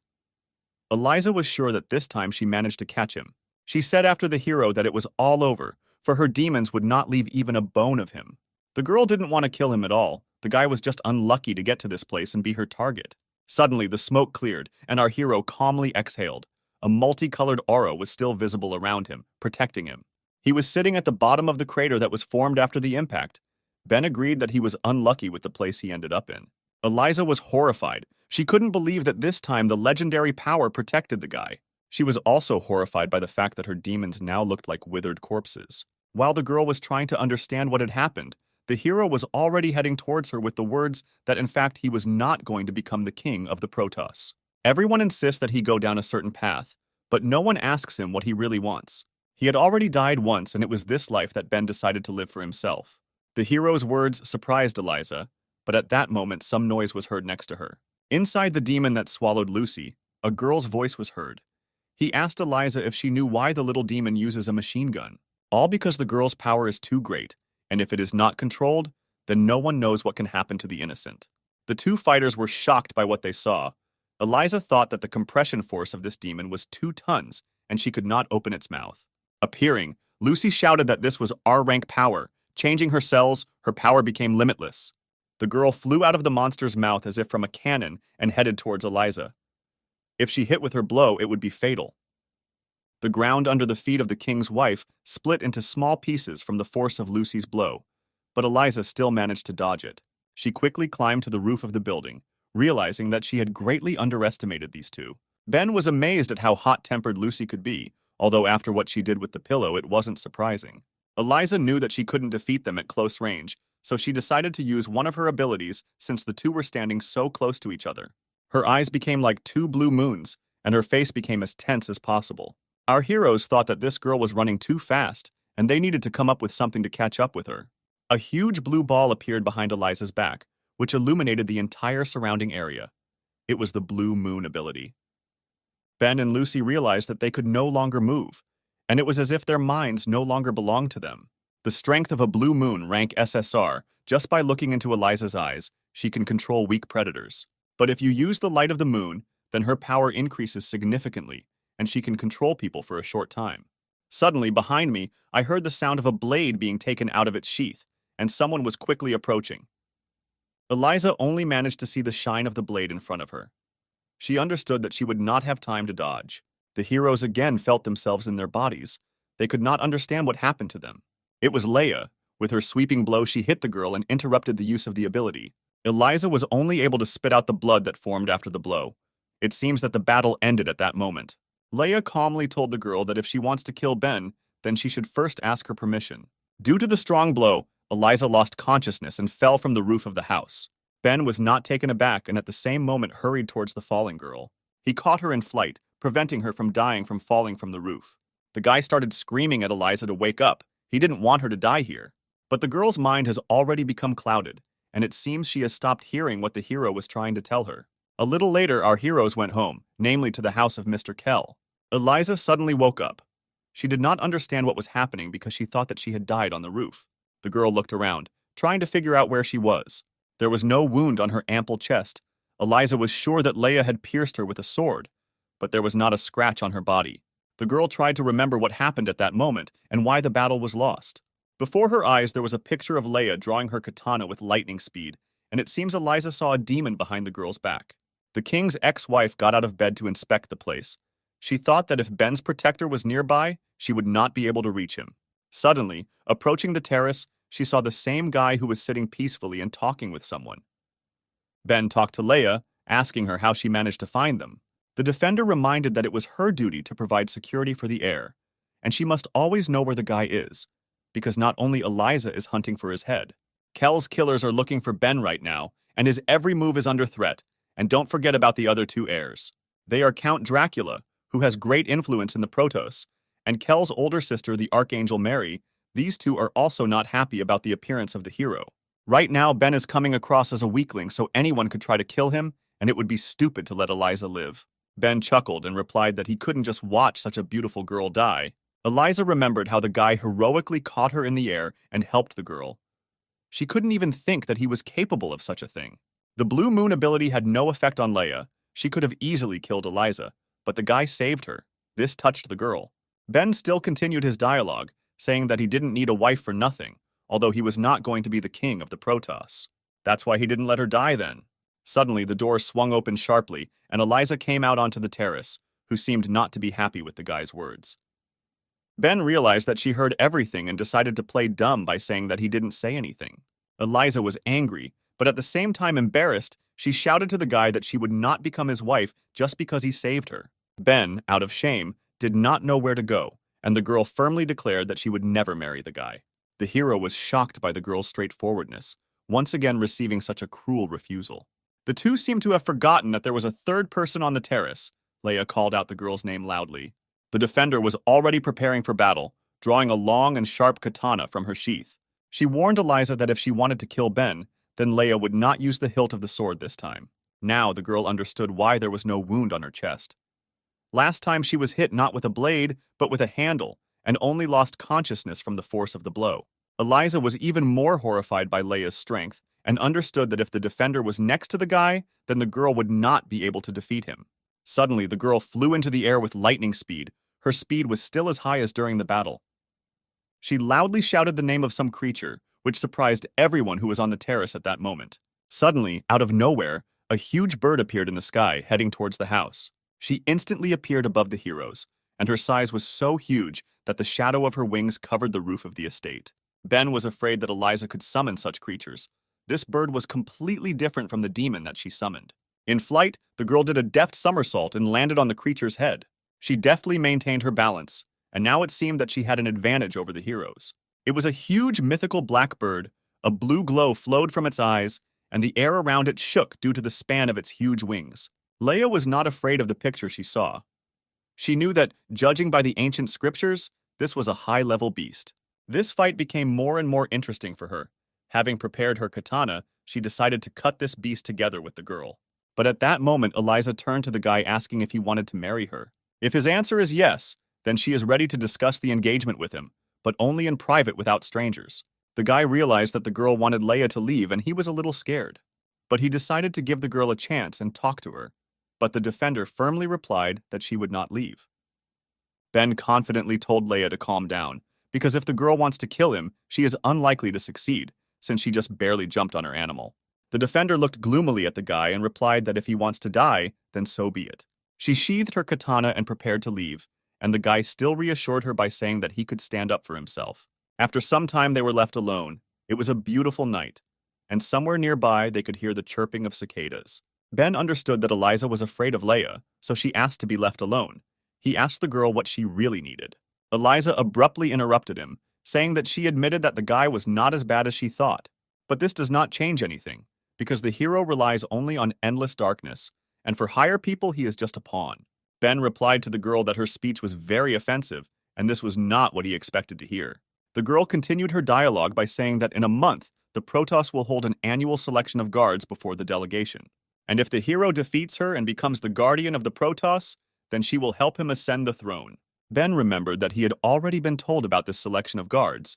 Eliza was sure that this time she managed to catch him. She said after the hero that it was all over, for her demons would not leave even a bone of him. The girl didn't want to kill him at all. The guy was just unlucky to get to this place and be her target. Suddenly, the smoke cleared, and our hero calmly exhaled. A multicolored aura was still visible around him, protecting him. He was sitting at the bottom of the crater that was formed after the impact. Ben agreed that he was unlucky with the place he ended up in. Eliza was horrified. She couldn't believe that this time the legendary power protected the guy. She was also horrified by the fact that her demons now looked like withered corpses. While the girl was trying to understand what had happened, the hero was already heading towards her with the words that in fact he was not going to become the king of the Protos. Everyone insists that he go down a certain path, but no one asks him what he really wants. He had already died once, and it was this life that Ben decided to live for himself. The hero's words surprised Eliza, but at that moment some noise was heard next to her. Inside the demon that swallowed Lucy, a girl's voice was heard. He asked Eliza if she knew why the little demon uses a machine gun. All because the girl's power is too great, and if it is not controlled, then no one knows what can happen to the innocent. The two fighters were shocked by what they saw. Eliza thought that the compression force of this demon was 2 tons, and she could not open its mouth. Appearing, Lucy shouted that this was R-rank power. Changing her cells, her power became limitless. The girl flew out of the monster's mouth as if from a cannon and headed towards Eliza. If she hit with her blow, it would be fatal. The ground under the feet of the king's wife split into small pieces from the force of Lucy's blow, but Eliza still managed to dodge it. She quickly climbed to the roof of the building, realizing that she had greatly underestimated these two. Ben was amazed at how hot-tempered Lucy could be, although after what she did with the pillow, it wasn't surprising. Eliza knew that she couldn't defeat them at close range, so she decided to use one of her abilities since the two were standing so close to each other. Her eyes became like two blue moons, and her face became as tense as possible. Our heroes thought that this girl was running too fast, and they needed to come up with something to catch up with her. A huge blue ball appeared behind Eliza's back, which illuminated the entire surrounding area. It was the Blue Moon ability. Ben and Lucy realized that they could no longer move, and it was as if their minds no longer belonged to them. The strength of a blue moon rank SSR, just by looking into Eliza's eyes, she can control weak predators. But if you use the light of the moon, then her power increases significantly, and she can control people for a short time. Suddenly, behind me, I heard the sound of a blade being taken out of its sheath, and someone was quickly approaching. Eliza only managed to see the shine of the blade in front of her. She understood that she would not have time to dodge. The heroes again felt themselves in their bodies. They could not understand what happened to them. It was Leia. With her sweeping blow, she hit the girl and interrupted the use of the ability. Eliza was only able to spit out the blood that formed after the blow. It seems that the battle ended at that moment. Leia calmly told the girl that if she wants to kill Ben, then she should first ask her permission. Due to the strong blow, Eliza lost consciousness and fell from the roof of the house. Ben was not taken aback and at the same moment hurried towards the falling girl. He caught her in flight, preventing her from dying from falling from the roof. The guy started screaming at Eliza to wake up. He didn't want her to die here. But the girl's mind has already become clouded, and it seems she has stopped hearing what the hero was trying to tell her. A little later, our heroes went home, namely to the house of Mr. Kell. Eliza suddenly woke up. She did not understand what was happening because she thought that she had died on the roof. The girl looked around, trying to figure out where she was. There was no wound on her ample chest. Eliza was sure that Leia had pierced her with a sword, but there was not a scratch on her body. The girl tried to remember what happened at that moment and why the battle was lost. Before her eyes, there was a picture of Leia drawing her katana with lightning speed, and it seems Eliza saw a demon behind the girl's back. The king's ex-wife got out of bed to inspect the place. She thought that if Ben's protector was nearby, she would not be able to reach him. Suddenly, approaching the terrace, she saw the same guy who was sitting peacefully and talking with someone. Ben talked to Leia, asking her how she managed to find them. The defender reminded that it was her duty to provide security for the heir, and she must always know where the guy is, because not only Eliza is hunting for his head. Kell's killers are looking for Ben right now, and his every move is under threat, and don't forget about the other two heirs. They are Count Dracula, who has great influence in the Protos, and Kell's older sister, the Archangel Mary. These two are also not happy about the appearance of the hero. Right now, Ben is coming across as a weakling, so anyone could try to kill him, and it would be stupid to let Eliza live. Ben chuckled and replied that he couldn't just watch such a beautiful girl die. Eliza remembered how the guy heroically caught her in the air and helped the girl. She couldn't even think that he was capable of such a thing. The Blue Moon ability had no effect on Leia. She could have easily killed Eliza, but the guy saved her. This touched the girl. Ben still continued his dialogue, saying that he didn't need a wife for nothing, although he was not going to be the king of the Protoss. That's why he didn't let her die then. Suddenly, the door swung open sharply, and Eliza came out onto the terrace, who seemed not to be happy with the guy's words. Ben realized that she heard everything and decided to play dumb by saying that he didn't say anything. Eliza was angry, but at the same time embarrassed. She shouted to the guy that she would not become his wife just because he saved her. Ben, out of shame, did not know where to go, and the girl firmly declared that she would never marry the guy. The hero was shocked by the girl's straightforwardness, once again receiving such a cruel refusal. The two seemed to have forgotten that there was a third person on the terrace. Leia called out the girl's name loudly. The defender was already preparing for battle, drawing a long and sharp katana from her sheath. She warned Eliza that if she wanted to kill Ben, then Leia would not use the hilt of the sword this time. Now the girl understood why there was no wound on her chest. Last time she was hit not with a blade, but with a handle, and only lost consciousness from the force of the blow. Eliza was even more horrified by Leia's strength, and understood that if the defender was next to the guy, then the girl would not be able to defeat him. Suddenly, the girl flew into the air with lightning speed. Her speed was still as high as during the battle. She loudly shouted the name of some creature, which surprised everyone who was on the terrace at that moment. Suddenly, out of nowhere, a huge bird appeared in the sky, heading towards the house. She instantly appeared above the heroes, and her size was so huge that the shadow of her wings covered the roof of the estate. Ben was afraid that Eliza could summon such creatures. This bird was completely different from the demon that she summoned. In flight, the girl did a deft somersault and landed on the creature's head. She deftly maintained her balance, and now it seemed that she had an advantage over the heroes. It was a huge mythical black bird. A blue glow flowed from its eyes, and the air around it shook due to the span of its huge wings. Leia was not afraid of the picture she saw. She knew that, judging by the ancient scriptures, this was a high-level beast. This fight became more and more interesting for her. Having prepared her katana, she decided to cut this beast together with the girl. But at that moment, Eliza turned to the guy asking if he wanted to marry her. If his answer is yes, then she is ready to discuss the engagement with him, but only in private without strangers. The guy realized that the girl wanted Leia to leave and he was a little scared. But he decided to give the girl a chance and talk to her. But the defender firmly replied that she would not leave. Ben confidently told Leia to calm down, because if the girl wants to kill him, she is unlikely to succeed, since she just barely jumped on her animal. The defender looked gloomily at the guy and replied that if he wants to die, then so be it. She sheathed her katana and prepared to leave, and the guy still reassured her by saying that he could stand up for himself. After some time they were left alone. It was a beautiful night, and somewhere nearby they could hear the chirping of cicadas. Ben understood that Eliza was afraid of Leia, so she asked to be left alone. He asked the girl what she really needed. Eliza abruptly interrupted him, saying that she admitted that the guy was not as bad as she thought. But this does not change anything, because the hero relies only on endless darkness, and for higher people he is just a pawn. Ben replied to the girl that her speech was very offensive, and this was not what he expected to hear. The girl continued her dialogue by saying that in a month, the Protos will hold an annual selection of guards before the delegation. And if the hero defeats her and becomes the guardian of the Protos, then she will help him ascend the throne. Ben remembered that he had already been told about this selection of guards,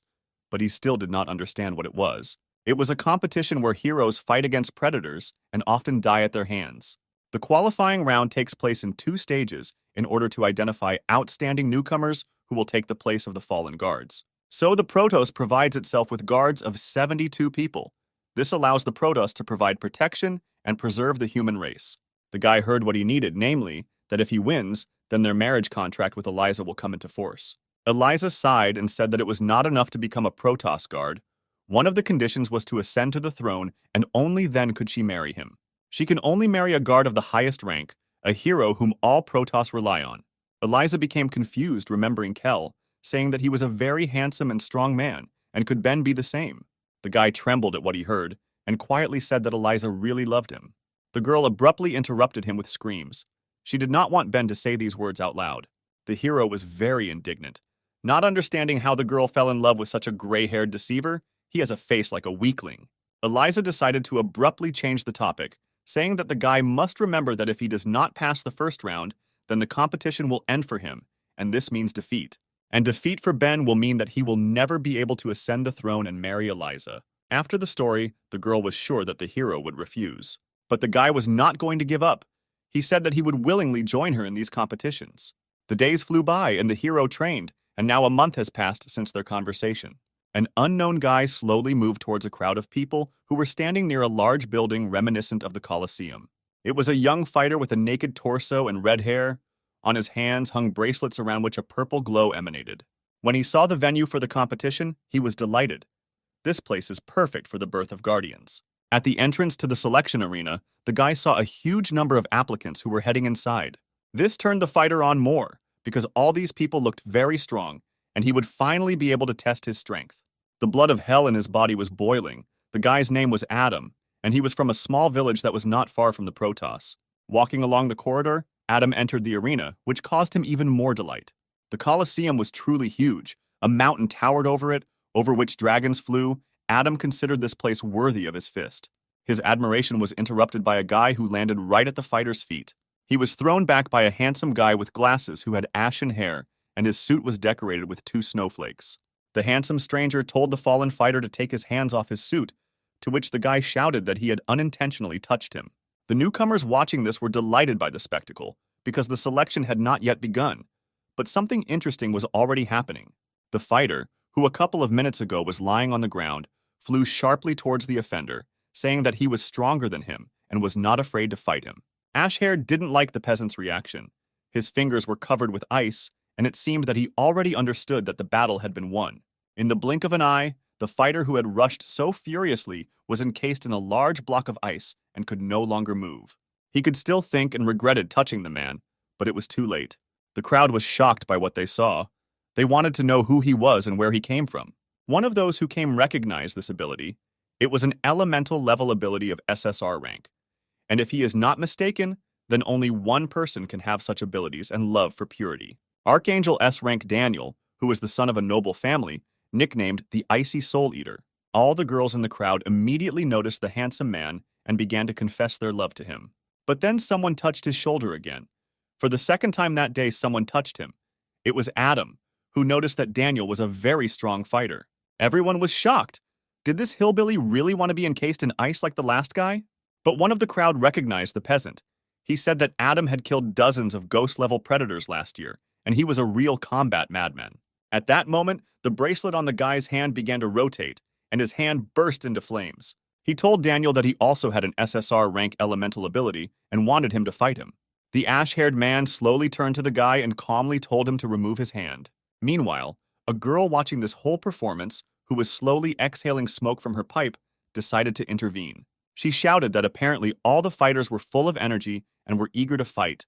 but he still did not understand what it was. It was a competition where heroes fight against predators and often die at their hands. The qualifying round takes place in 2 stages in order to identify outstanding newcomers who will take the place of the fallen guards. So the Protos provides itself with guards of 72 people. This allows the Protos to provide protection and preserve the human race. The guy heard what he needed, namely, that if he wins, then their marriage contract with Eliza will come into force. Eliza sighed and said that it was not enough to become a Protoss guard. One of the conditions was to ascend to the throne, and only then could she marry him. She can only marry a guard of the highest rank, a hero whom all Protoss rely on. Eliza became confused remembering Kell, saying that he was a very handsome and strong man, and could Ben be the same? The guy trembled at what he heard, and quietly said that Eliza really loved him. The girl abruptly interrupted him with screams. She did not want Ben to say these words out loud. The hero was very indignant. Not understanding how the girl fell in love with such a gray-haired deceiver, he has a face like a weakling. Eliza decided to abruptly change the topic, saying that the guy must remember that if he does not pass the first round, then the competition will end for him, and this means defeat. And defeat for Ben will mean that he will never be able to ascend the throne and marry Eliza. After the story, the girl was sure that the hero would refuse. But the guy was not going to give up. He said that he would willingly join her in these competitions. The days flew by and the hero trained, and now a month has passed since their conversation. An unknown guy slowly moved towards a crowd of people who were standing near a large building reminiscent of the Colosseum. It was a young fighter with a naked torso and red hair. On his hands hung bracelets around which a purple glow emanated. When he saw the venue for the competition, he was delighted. This place is perfect for the birth of guardians. At the entrance to the selection arena, the guy saw a huge number of applicants who were heading inside. This turned the fighter on more, because all these people looked very strong, and he would finally be able to test his strength. The blood of hell in his body was boiling. The guy's name was Adam, and he was from a small village that was not far from the Protoss. Walking along the corridor, Adam entered the arena, which caused him even more delight. The Colosseum was truly huge. A mountain towered over it, over which dragons flew. Adam considered this place worthy of his fist. His admiration was interrupted by a guy who landed right at the fighter's feet. He was thrown back by a handsome guy with glasses who had ashen hair, and his suit was decorated with 2 snowflakes. The handsome stranger told the fallen fighter to take his hands off his suit, to which the guy shouted that he had unintentionally touched him. The newcomers watching this were delighted by the spectacle, because the selection had not yet begun. But something interesting was already happening. The fighter, who a couple of minutes ago was lying on the ground, flew sharply towards the offender, saying that he was stronger than him and was not afraid to fight him. Ashhair didn't like the peasant's reaction. His fingers were covered with ice, and it seemed that he already understood that the battle had been won. In the blink of an eye, the fighter who had rushed so furiously was encased in a large block of ice and could no longer move. He could still think and regretted touching the man, but it was too late. The crowd was shocked by what they saw. They wanted to know who he was and where he came from. One of those who came recognized this ability. It was an elemental level ability of SSR rank. And if he is not mistaken, then only one person can have such abilities and love for purity. Archangel S rank Daniel, who was the son of a noble family, nicknamed the Icy Soul Eater. All the girls in the crowd immediately noticed the handsome man and began to confess their love to him. But then someone touched his shoulder again. For the second time that day, someone touched him. It was Adam, who noticed that Daniel was a very strong fighter. Everyone was shocked. Did this hillbilly really want to be encased in ice like the last guy? But one of the crowd recognized the peasant. He said that Adam had killed dozens of ghost-level predators last year, and he was a real combat madman. At that moment, the bracelet on the guy's hand began to rotate, and his hand burst into flames. He told Daniel that he also had an SSR rank elemental ability and wanted him to fight him. The ash-haired man slowly turned to the guy and calmly told him to remove his hand. Meanwhile, a girl watching this whole performance, who was slowly exhaling smoke from her pipe, decided to intervene. She shouted that apparently all the fighters were full of energy and were eager to fight,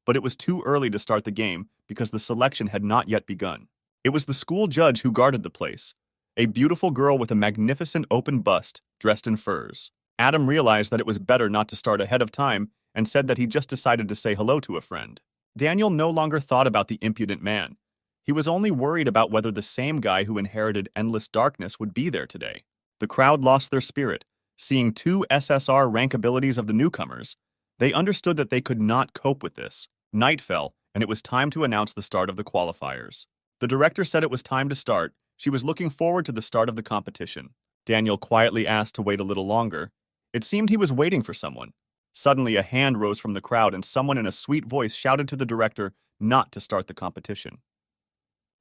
but it was too early to start the game because the selection had not yet begun. It was the school judge who guarded the place, a beautiful girl with a magnificent open bust dressed in furs. Adam realized that it was better not to start ahead of time and said that he just decided to say hello to a friend. Daniel no longer thought about the impudent man. He was only worried about whether the same guy who inherited endless darkness would be there today. The crowd lost their spirit. Seeing two SSR rank abilities of the newcomers, they understood that they could not cope with this. Night fell, and it was time to announce the start of the qualifiers. The director said it was time to start. She was looking forward to the start of the competition. Daniel quietly asked to wait a little longer. It seemed he was waiting for someone. Suddenly, a hand rose from the crowd, and someone in a sweet voice shouted to the director not to start the competition.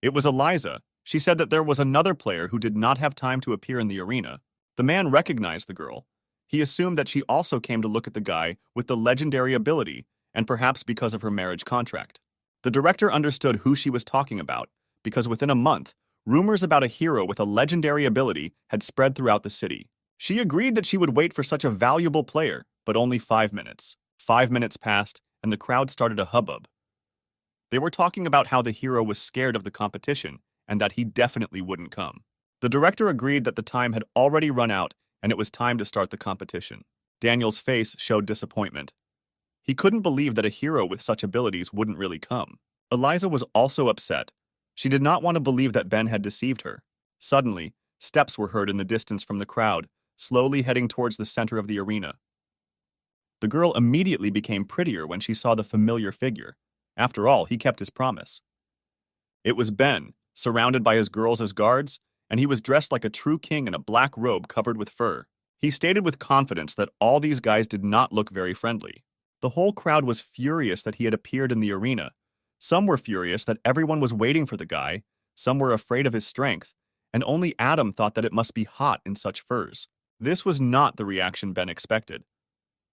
It was Eliza. She said that there was another player who did not have time to appear in the arena. The man recognized the girl. He assumed that she also came to look at the guy with the legendary ability, and perhaps because of her marriage contract. The director understood who she was talking about, because within a month, rumors about a hero with a legendary ability had spread throughout the city. She agreed that she would wait for such a valuable player, but only 5 minutes. 5 minutes passed, and the crowd started a hubbub. They were talking about how the hero was scared of the competition, and that he definitely wouldn't come. The director agreed that the time had already run out, and it was time to start the competition. Daniel's face showed disappointment. He couldn't believe that a hero with such abilities wouldn't really come. Eliza was also upset. She did not want to believe that Ben had deceived her. Suddenly, steps were heard in the distance from the crowd, slowly heading towards the center of the arena. The girl immediately became prettier when she saw the familiar figure. After all, he kept his promise. It was Ben, surrounded by his girls as guards, and he was dressed like a true king in a black robe covered with fur. He stated with confidence that all these guys did not look very friendly. The whole crowd was furious that he had appeared in the arena. Some were furious that everyone was waiting for the guy, some were afraid of his strength, and only Adam thought that it must be hot in such furs. This was not the reaction Ben expected.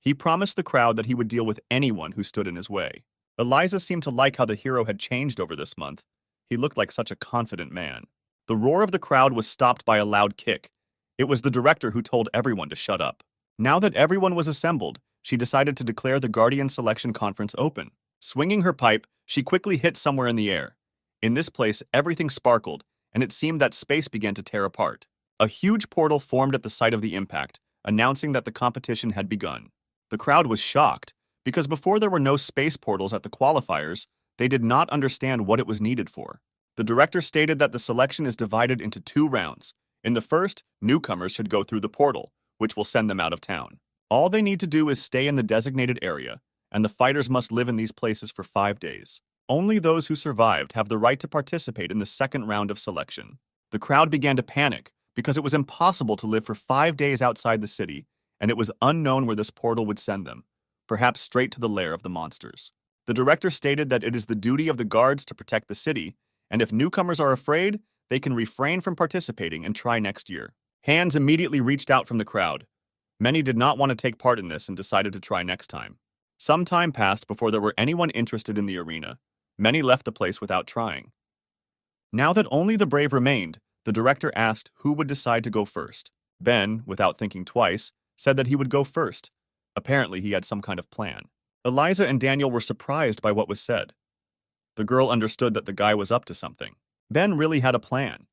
He promised the crowd that he would deal with anyone who stood in his way. Eliza seemed to like how the hero had changed over this month. He looked like such a confident man. The roar of the crowd was stopped by a loud kick. It was the director who told everyone to shut up. Now that everyone was assembled, she decided to declare the Guardian Selection Conference open. Swinging her pipe, she quickly hit somewhere in the air. In this place, everything sparkled, and it seemed that space began to tear apart. A huge portal formed at the site of the impact, announcing that the competition had begun. The crowd was shocked, because before there were no space portals at the qualifiers, they did not understand what it was needed for. The director stated that the selection is divided into 2 rounds. In the first, newcomers should go through the portal, which will send them out of town. All they need to do is stay in the designated area, and the fighters must live in these places for 5 days. Only those who survived have the right to participate in the second round of selection. The crowd began to panic because it was impossible to live for 5 days outside the city, and it was unknown where this portal would send them, perhaps straight to the lair of the monsters. The director stated that it is the duty of the guards to protect the city, and if newcomers are afraid, they can refrain from participating and try next year. Hands immediately reached out from the crowd. Many did not want to take part in this and decided to try next time. Some time passed before there were anyone interested in the arena. Many left the place without trying. Now that only the brave remained, the director asked who would decide to go first. Ben, without thinking twice, said that he would go first. Apparently, he had some kind of plan. Eliza and Daniel were surprised by what was said. The girl understood that the guy was up to something. Ben really had a plan.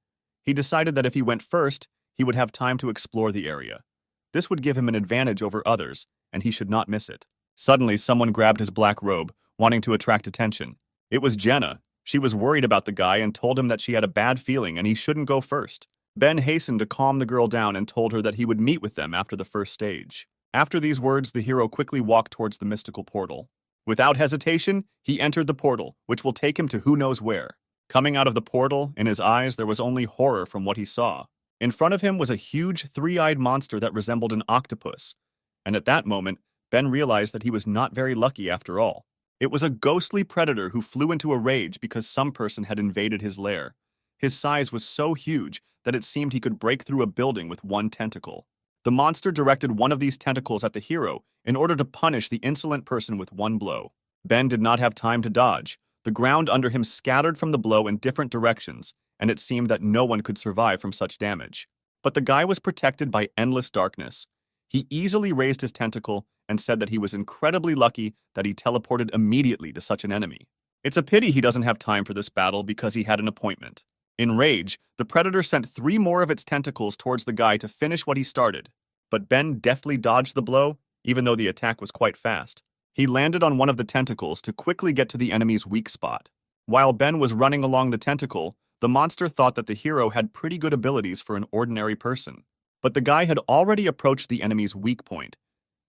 He decided that if he went first, he would have time to explore the area. This would give him an advantage over others, and he should not miss it. Suddenly, someone grabbed his black robe, wanting to attract attention. It was Jenna. She was worried about the guy and told him that she had a bad feeling and he shouldn't go first. Ben hastened to calm the girl down and told her that he would meet with them after the first stage. After these words, the hero quickly walked towards the mystical portal. Without hesitation, he entered the portal, which will take him to who knows where. Coming out of the portal, in his eyes there was only horror from what he saw. In front of him was a huge, three-eyed monster that resembled an octopus. And at that moment, Ben realized that he was not very lucky after all. It was a ghostly predator who flew into a rage because some person had invaded his lair. His size was so huge that it seemed he could break through a building with one tentacle. The monster directed one of these tentacles at the hero in order to punish the insolent person with one blow. Ben did not have time to dodge. The ground under him scattered from the blow in different directions, and it seemed that no one could survive from such damage. But the guy was protected by endless darkness. He easily raised his tentacle and said that he was incredibly lucky that he teleported immediately to such an enemy. It's a pity he doesn't have time for this battle because he had an appointment. In rage, the predator sent 3 more of its tentacles towards the guy to finish what he started. But Ben deftly dodged the blow, even though the attack was quite fast. He landed on one of the tentacles to quickly get to the enemy's weak spot. While Ben was running along the tentacle, the monster thought that the hero had pretty good abilities for an ordinary person. But the guy had already approached the enemy's weak point.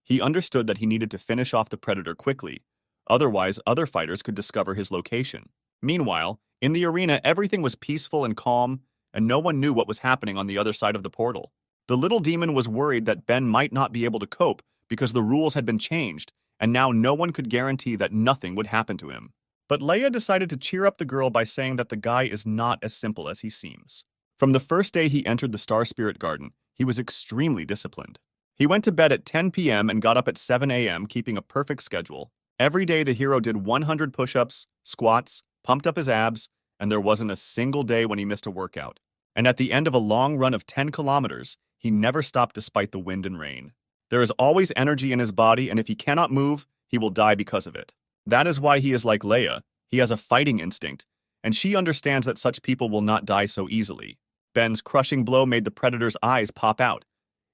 He understood that he needed to finish off the predator quickly, otherwise other fighters could discover his location. Meanwhile, in the arena everything was peaceful and calm, and no one knew what was happening on the other side of the portal. The little demon was worried that Ben might not be able to cope because the rules had been changed, and now no one could guarantee that nothing would happen to him. But Leia decided to cheer up the girl by saying that the guy is not as simple as he seems. From the first day he entered the Star Spirit Garden, he was extremely disciplined. He went to bed at 10 p.m. and got up at 7 a.m., keeping a perfect schedule. Every day the hero did 100 push-ups, squats, pumped up his abs, and there wasn't a single day when he missed a workout. And at the end of a long run of 10 kilometers, he never stopped despite the wind and rain. There is always energy in his body, and if he cannot move, he will die because of it. That is why he is like Leia. He has a fighting instinct, and she understands that such people will not die so easily. Ben's crushing blow made the predator's eyes pop out.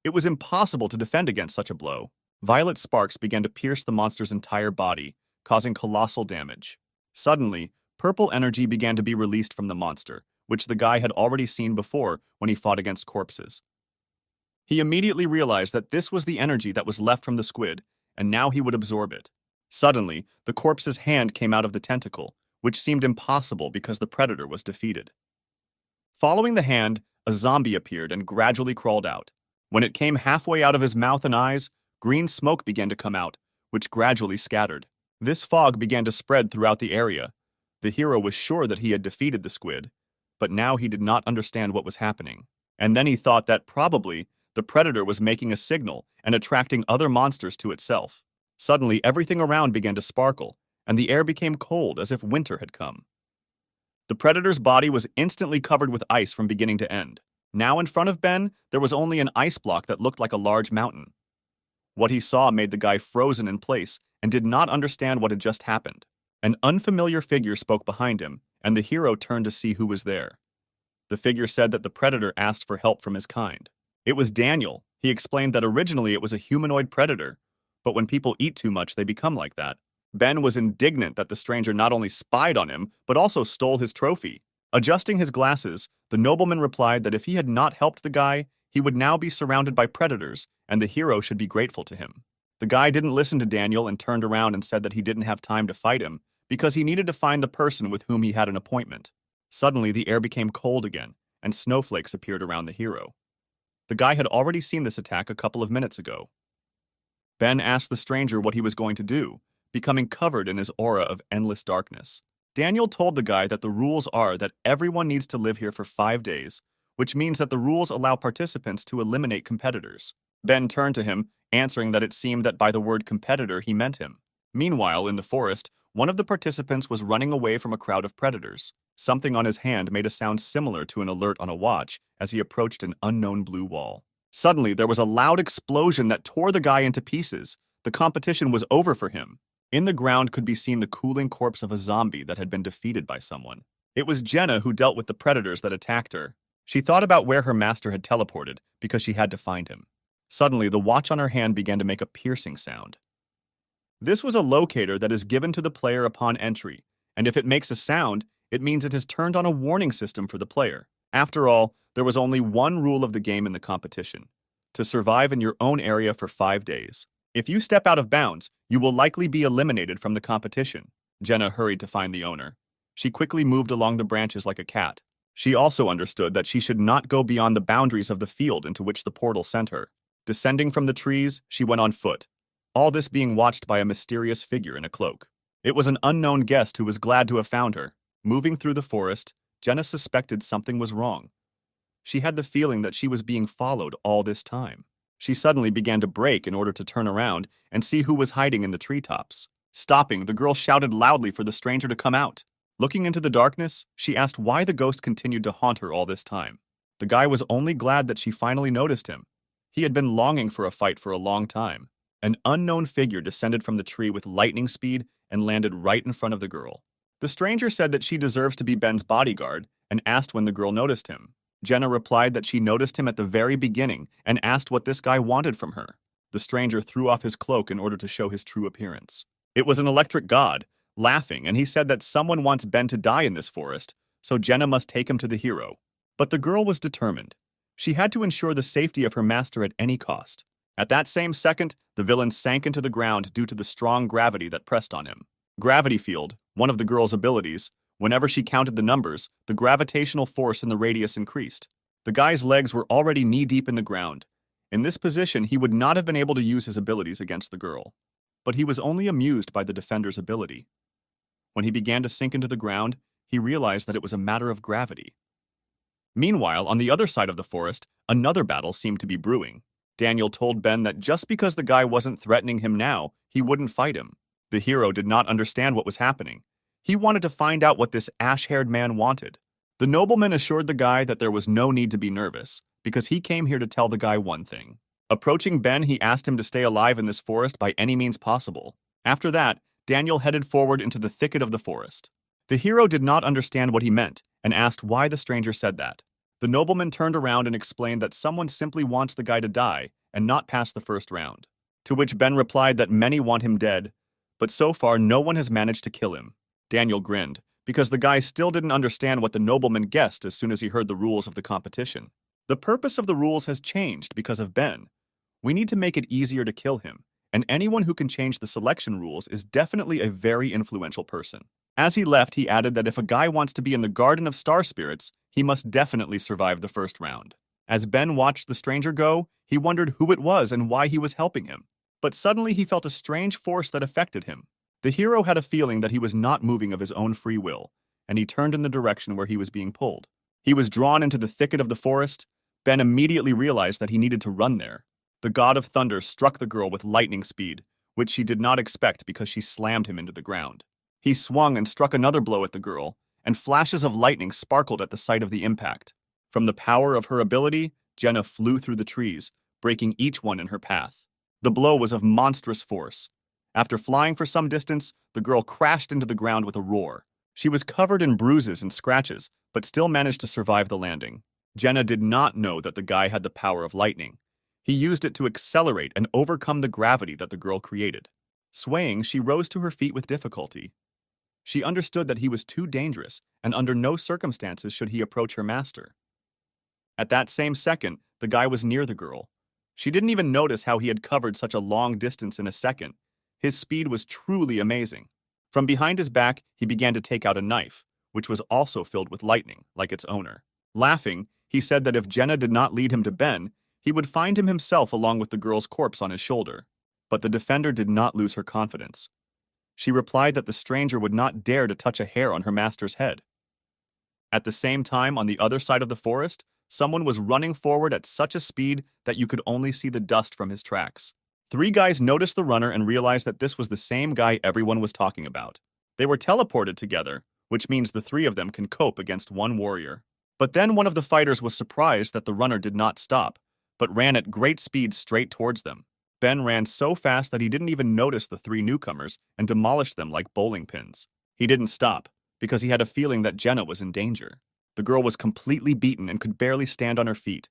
It was impossible to defend against such a blow. Violet sparks began to pierce the monster's entire body, causing colossal damage. Suddenly, purple energy began to be released from the monster, which the guy had already seen before when he fought against corpses. He immediately realized that this was the energy that was left from the squid, and now he would absorb it. Suddenly, the corpse's hand came out of the tentacle, which seemed impossible because the predator was defeated. Following the hand, a zombie appeared and gradually crawled out. When it came halfway out of his mouth and eyes, green smoke began to come out, which gradually scattered. This fog began to spread throughout the area. The hero was sure that he had defeated the squid, but now he did not understand what was happening. And then he thought that probably the predator was making a signal and attracting other monsters to itself. Suddenly, everything around began to sparkle, and the air became cold as if winter had come. The predator's body was instantly covered with ice from beginning to end. Now in front of Ben, there was only an ice block that looked like a large mountain. What he saw made the guy frozen in place and did not understand what had just happened. An unfamiliar figure spoke behind him, and the hero turned to see who was there. The figure said that the predator asked for help from his kind. It was Daniel. He explained that originally it was a humanoid predator, but when people eat too much, they become like that. Ben was indignant that the stranger not only spied on him, but also stole his trophy. Adjusting his glasses, the nobleman replied that if he had not helped the guy, he would now be surrounded by predators, and the hero should be grateful to him. The guy didn't listen to Daniel and turned around and said that he didn't have time to fight him because he needed to find the person with whom he had an appointment. Suddenly, the air became cold again, and snowflakes appeared around the hero. The guy had already seen this attack a couple of minutes ago. Ben asked the stranger what he was going to do, becoming covered in his aura of endless darkness. Daniel told the guy that the rules are that everyone needs to live here for 5 days, which means that the rules allow participants to eliminate competitors. Ben turned to him, answering that it seemed that by the word competitor he meant him. Meanwhile, in the forest, one of the participants was running away from a crowd of predators. Something on his hand made a sound similar to an alert on a watch as he approached an unknown blue wall. Suddenly, there was a loud explosion that tore the guy into pieces. The competition was over for him. In the ground could be seen the cooling corpse of a zombie that had been defeated by someone. It was Jenna who dealt with the predators that attacked her. She thought about where her master had teleported because she had to find him. Suddenly, the watch on her hand began to make a piercing sound. This was a locator that is given to the player upon entry, and if it makes a sound, it means it has turned on a warning system for the player. After all, there was only one rule of the game in the competition: to survive in your own area for 5 days. If you step out of bounds, you will likely be eliminated from the competition. Jenna hurried to find the owner. She quickly moved along the branches like a cat. She also understood that she should not go beyond the boundaries of the field into which the portal sent her. Descending from the trees, she went on foot, all this being watched by a mysterious figure in a cloak. It was an unknown guest who was glad to have found her. Moving through the forest, Jenna suspected something was wrong. She had the feeling that she was being followed all this time. She suddenly began to brake in order to turn around and see who was hiding in the treetops. Stopping, the girl shouted loudly for the stranger to come out. Looking into the darkness, she asked why the ghost continued to haunt her all this time. The guy was only glad that she finally noticed him. He had been longing for a fight for a long time. An unknown figure descended from the tree with lightning speed and landed right in front of the girl. The stranger said that she deserves to be Ben's bodyguard and asked when the girl noticed him. Jenna replied that she noticed him at the very beginning and asked what this guy wanted from her. The stranger threw off his cloak in order to show his true appearance. It was an electric god, laughing, and he said that someone wants Ben to die in this forest, so Jenna must take him to the hero. But the girl was determined. She had to ensure the safety of her master at any cost. At that same second, the villain sank into the ground due to the strong gravity that pressed on him. Gravity field, one of the girl's abilities, whenever she counted the numbers, the gravitational force in the radius increased. The guy's legs were already knee-deep in the ground. In this position, he would not have been able to use his abilities against the girl. But he was only amused by the defender's ability. When he began to sink into the ground, he realized that it was a matter of gravity. Meanwhile, on the other side of the forest, another battle seemed to be brewing. Daniel told Ben that just because the guy wasn't threatening him now, he wouldn't fight him. The hero did not understand what was happening. He wanted to find out what this ash-haired man wanted. The nobleman assured the guy that there was no need to be nervous, because he came here to tell the guy one thing. Approaching Ben, he asked him to stay alive in this forest by any means possible. After that, Daniel headed forward into the thicket of the forest. The hero did not understand what he meant and asked why the stranger said that. The nobleman turned around and explained that someone simply wants the guy to die and not pass the first round. To which Ben replied that many want him dead, but so far no one has managed to kill him. Daniel grinned, because the guy still didn't understand what the nobleman guessed as soon as he heard the rules of the competition. The purpose of the rules has changed because of Ben. We need to make it easier to kill him, and anyone who can change the selection rules is definitely a very influential person. As he left, he added that if a guy wants to be in the Garden of Star Spirits, he must definitely survive the first round. As Ben watched the stranger go, he wondered who it was and why he was helping him. But suddenly he felt a strange force that affected him. The hero had a feeling that he was not moving of his own free will, and he turned in the direction where he was being pulled. He was drawn into the thicket of the forest. Ben immediately realized that he needed to run there. The god of thunder struck the girl with lightning speed, which she did not expect because she slammed him into the ground. He swung and struck another blow at the girl, and flashes of lightning sparkled at the sight of the impact. From the power of her ability, Jenna flew through the trees, breaking each one in her path. The blow was of monstrous force. After flying for some distance, the girl crashed into the ground with a roar. She was covered in bruises and scratches, but still managed to survive the landing. Jenna did not know that the guy had the power of lightning. He used it to accelerate and overcome the gravity that the girl created. Swaying, she rose to her feet with difficulty. She understood that he was too dangerous, and under no circumstances should he approach her master. At that same second, the guy was near the girl. She didn't even notice how he had covered such a long distance in a second. His speed was truly amazing. From behind his back, he began to take out a knife, which was also filled with lightning, like its owner. Laughing, he said that if Jenna did not lead him to Ben, he would find him himself along with the girl's corpse on his shoulder. But the defender did not lose her confidence. She replied that the stranger would not dare to touch a hair on her master's head. At the same time, on the other side of the forest, someone was running forward at such a speed that you could only see the dust from his tracks. 3 guys noticed the runner and realized that this was the same guy everyone was talking about. They were teleported together, which means the 3 of them can cope against one warrior. But then one of the fighters was surprised that the runner did not stop, but ran at great speed straight towards them. Ben ran so fast that he didn't even notice the three newcomers and demolished them like bowling pins. He didn't stop, because he had a feeling that Jenna was in danger. The girl was completely beaten and could barely stand on her feet.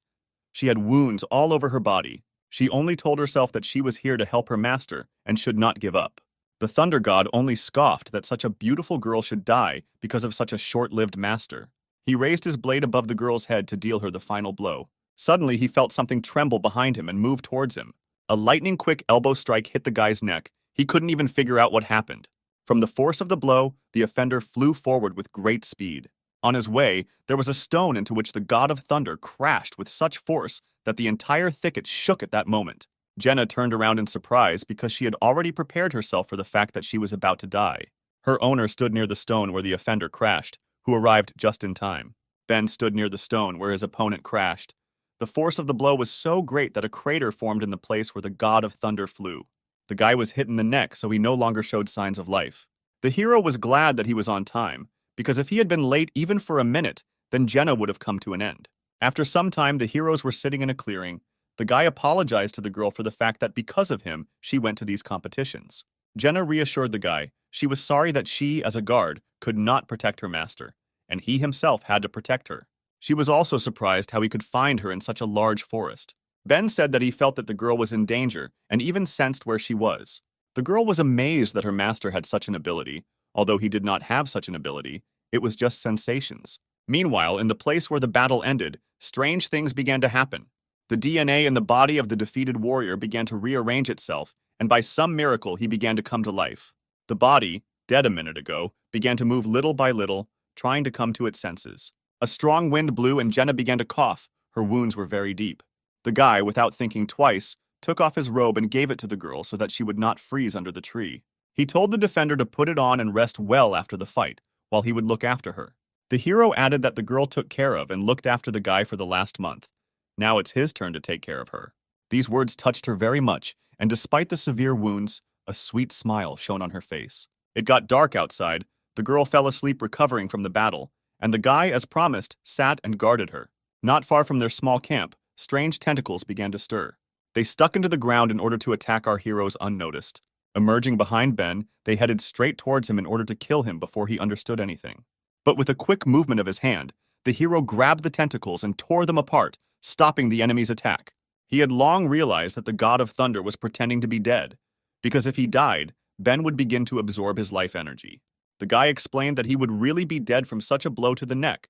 She had wounds all over her body. She only told herself that she was here to help her master and should not give up. The Thunder God only scoffed that such a beautiful girl should die because of such a short-lived master. He raised his blade above the girl's head to deal her the final blow. Suddenly, he felt something tremble behind him and move towards him. A lightning-quick elbow strike hit the guy's neck. He couldn't even figure out what happened. From the force of the blow, the offender flew forward with great speed. On his way, there was a stone into which the God of Thunder crashed with such force that the entire thicket shook at that moment. Jenna turned around in surprise because she had already prepared herself for the fact that she was about to die. Her owner stood near the stone where the offender crashed, who arrived just in time. Ben stood near the stone where his opponent crashed. The force of the blow was so great that a crater formed in the place where the God of Thunder flew. The guy was hit in the neck, so he no longer showed signs of life. The hero was glad that he was on time, because if he had been late even for a minute, then Jenna would have come to an end. After some time, the heroes were sitting in a clearing. The guy apologized to the girl for the fact that because of him, she went to these competitions. Jenna reassured the guy she was sorry that she, as a guard, could not protect her master, and he himself had to protect her. She was also surprised how he could find her in such a large forest. Ben said that he felt that the girl was in danger and even sensed where she was. The girl was amazed that her master had such an ability. Although he did not have such an ability, it was just sensations. Meanwhile, in the place where the battle ended, strange things began to happen. The DNA in the body of the defeated warrior began to rearrange itself, and by some miracle he began to come to life. The body, dead a minute ago, began to move little by little, trying to come to its senses. A strong wind blew and Jenna began to cough. Her wounds were very deep. The guy, without thinking twice, took off his robe and gave it to the girl so that she would not freeze under the tree. He told the defender to put it on and rest well after the fight, while he would look after her. The hero added that the girl took care of and looked after the guy for the last month. Now it's his turn to take care of her. These words touched her very much, and despite the severe wounds, a sweet smile shone on her face. It got dark outside. The girl fell asleep recovering from the battle, and the guy, as promised, sat and guarded her. Not far from their small camp, strange tentacles began to stir. They stuck into the ground in order to attack our heroes unnoticed. Emerging behind Ben, they headed straight towards him in order to kill him before he understood anything. But with a quick movement of his hand, the hero grabbed the tentacles and tore them apart, stopping the enemy's attack. He had long realized that the God of Thunder was pretending to be dead, because if he died, Ben would begin to absorb his life energy. The guy explained that he would really be dead from such a blow to the neck,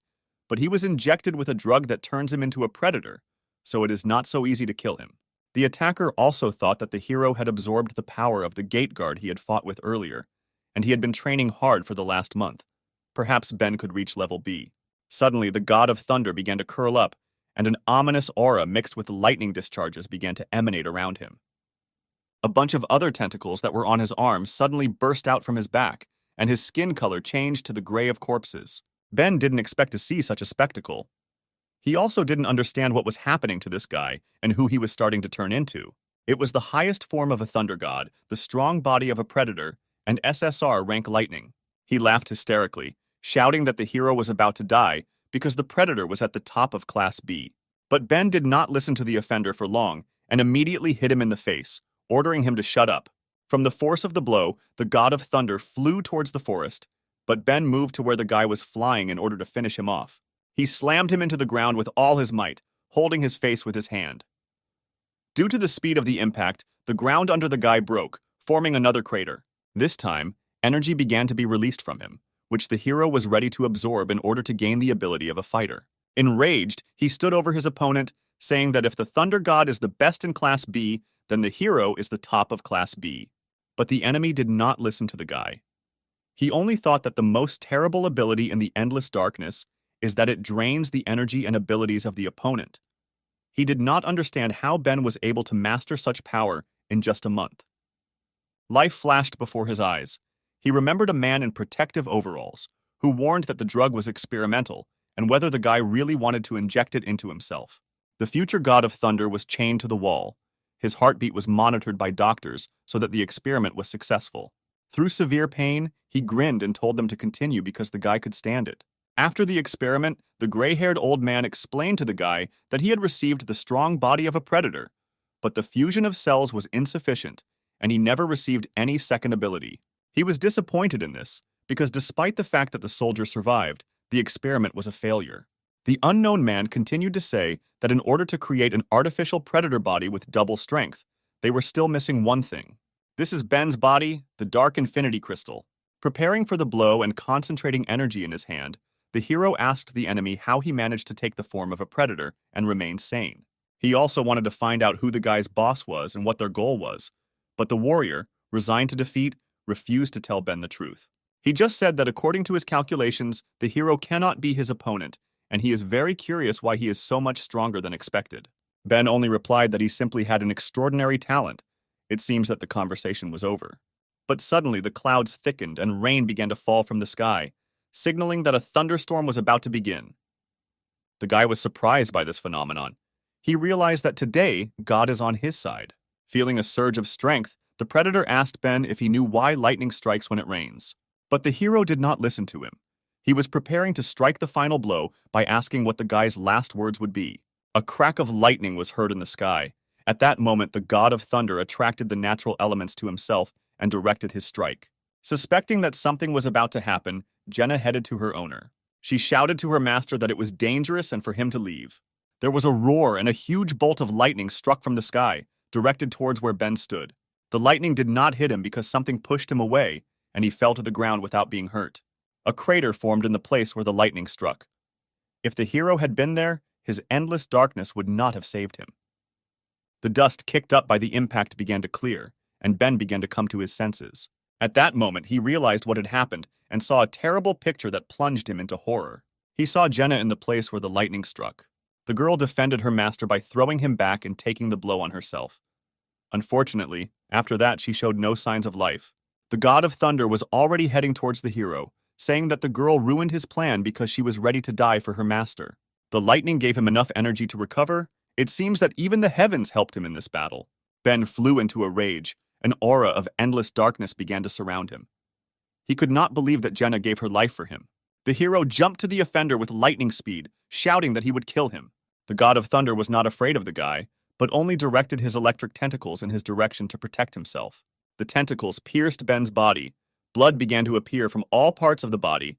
but he was injected with a drug that turns him into a predator, so it is not so easy to kill him. The attacker also thought that the hero had absorbed the power of the gate guard he had fought with earlier, and he had been training hard for the last month. Perhaps Ben could reach level B. Suddenly, the God of Thunder began to curl up, and an ominous aura mixed with lightning discharges began to emanate around him. A bunch of other tentacles that were on his arms suddenly burst out from his back, and his skin color changed to the gray of corpses. Ben didn't expect to see such a spectacle. He also didn't understand what was happening to this guy and who he was starting to turn into. It was the highest form of a thunder god, the strong body of a predator, and SSR rank lightning. He laughed hysterically, shouting that the hero was about to die because the predator was at the top of Class B. But Ben did not listen to the offender for long and immediately hit him in the face, ordering him to shut up. From the force of the blow, the God of Thunder flew towards the forest, but Ben moved to where the guy was flying in order to finish him off. He slammed him into the ground with all his might, holding his face with his hand. Due to the speed of the impact, the ground under the guy broke, forming another crater. This time, energy began to be released from him, which the hero was ready to absorb in order to gain the ability of a fighter. Enraged, he stood over his opponent, saying that if the Thunder God is the best in Class B, then the hero is the top of Class B. But the enemy did not listen to the guy. He only thought that the most terrible ability in the endless darkness is that it drains the energy and abilities of the opponent. He did not understand how Ben was able to master such power in just a month. Life flashed before his eyes. He remembered a man in protective overalls who warned that the drug was experimental and whether the guy really wanted to inject it into himself. The future God of Thunder was chained to the wall. His heartbeat was monitored by doctors so that the experiment was successful. Through severe pain, he grinned and told them to continue because the guy could stand it. After the experiment, the gray-haired old man explained to the guy that he had received the strong body of a predator, but the fusion of cells was insufficient, and he never received any second ability. He was disappointed in this, because despite the fact that the soldier survived, the experiment was a failure. The unknown man continued to say that in order to create an artificial predator body with double strength, they were still missing one thing. This is Ben's body, the Dark Infinity Crystal. Preparing for the blow and concentrating energy in his hand, the hero asked the enemy how he managed to take the form of a predator and remain sane. He also wanted to find out who the guy's boss was and what their goal was, but the warrior, resigned to defeat, refused to tell Ben the truth. He just said that according to his calculations, the hero cannot be his opponent, and he is very curious why he is so much stronger than expected. Ben only replied that he simply had an extraordinary talent. It seems that the conversation was over. But suddenly the clouds thickened and rain began to fall from the sky, signaling that a thunderstorm was about to begin. The guy was surprised by this phenomenon. He realized that today, God is on his side. Feeling a surge of strength, the predator asked Ben if he knew why lightning strikes when it rains. But the hero did not listen to him. He was preparing to strike the final blow by asking what the guy's last words would be. A crack of lightning was heard in the sky. At that moment, the god of thunder attracted the natural elements to himself and directed his strike. Suspecting that something was about to happen, Jenna headed to her owner. She shouted to her master that it was dangerous and for him to leave. There was a roar and a huge bolt of lightning struck from the sky, directed towards where Ben stood. The lightning did not hit him because something pushed him away, and he fell to the ground without being hurt. A crater formed in the place where the lightning struck. If the hero had been there, his endless darkness would not have saved him. The dust kicked up by the impact began to clear, and Ben began to come to his senses. At that moment, he realized what had happened and saw a terrible picture that plunged him into horror. He saw Jenna in the place where the lightning struck. The girl defended her master by throwing him back and taking the blow on herself. Unfortunately, after that, she showed no signs of life. The god of thunder was already heading towards the hero, saying that the girl ruined his plan because she was ready to die for her master. The lightning gave him enough energy to recover. It seems that even the heavens helped him in this battle. Ben flew into a rage. An aura of endless darkness began to surround him. He could not believe that Jenna gave her life for him. The hero jumped to the offender with lightning speed, shouting that he would kill him. The god of thunder was not afraid of the guy, but only directed his electric tentacles in his direction to protect himself. The tentacles pierced Ben's body. Blood began to appear from all parts of the body,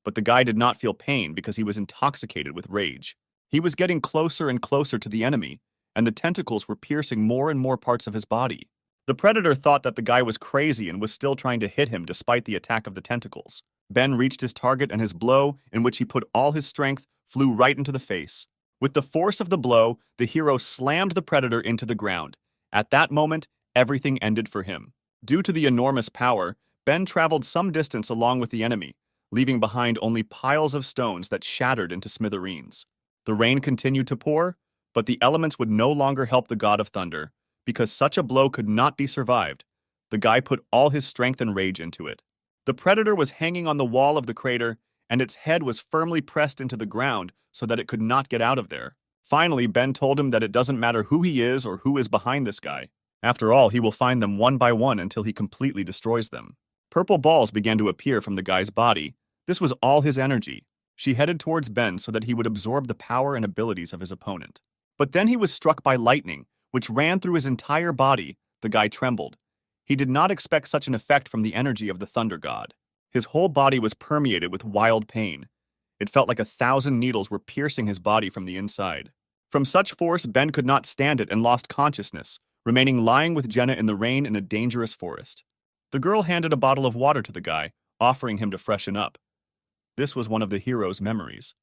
but the guy did not feel pain because he was intoxicated with rage. He was getting closer and closer to the enemy, and the tentacles were piercing more and more parts of his body. The predator thought that the guy was crazy and was still trying to hit him despite the attack of the tentacles. Ben reached his target and his blow, in which he put all his strength, flew right into the face. With the force of the blow, the hero slammed the predator into the ground. At that moment, everything ended for him. Due to the enormous power, Ben traveled some distance along with the enemy, leaving behind only piles of stones that shattered into smithereens. The rain continued to pour, but the elements would no longer help the god of thunder. Because such a blow could not be survived, the guy put all his strength and rage into it. The predator was hanging on the wall of the crater, and its head was firmly pressed into the ground so that it could not get out of there. Finally, Ben told him that it doesn't matter who he is or who is behind this guy. After all, he will find them one by one until he completely destroys them. Purple balls began to appear from the guy's body. This was all his energy. She headed towards Ben so that he would absorb the power and abilities of his opponent. But then he was struck by lightning, which ran through his entire body. The guy trembled. He did not expect such an effect from the energy of the thunder god. His whole body was permeated with wild pain. It felt like 1,000 needles were piercing his body from the inside. From such force, Ben could not stand it and lost consciousness, remaining lying with Jenna in the rain in a dangerous forest. The girl handed a bottle of water to the guy, offering him to freshen up. This was one of the hero's memories.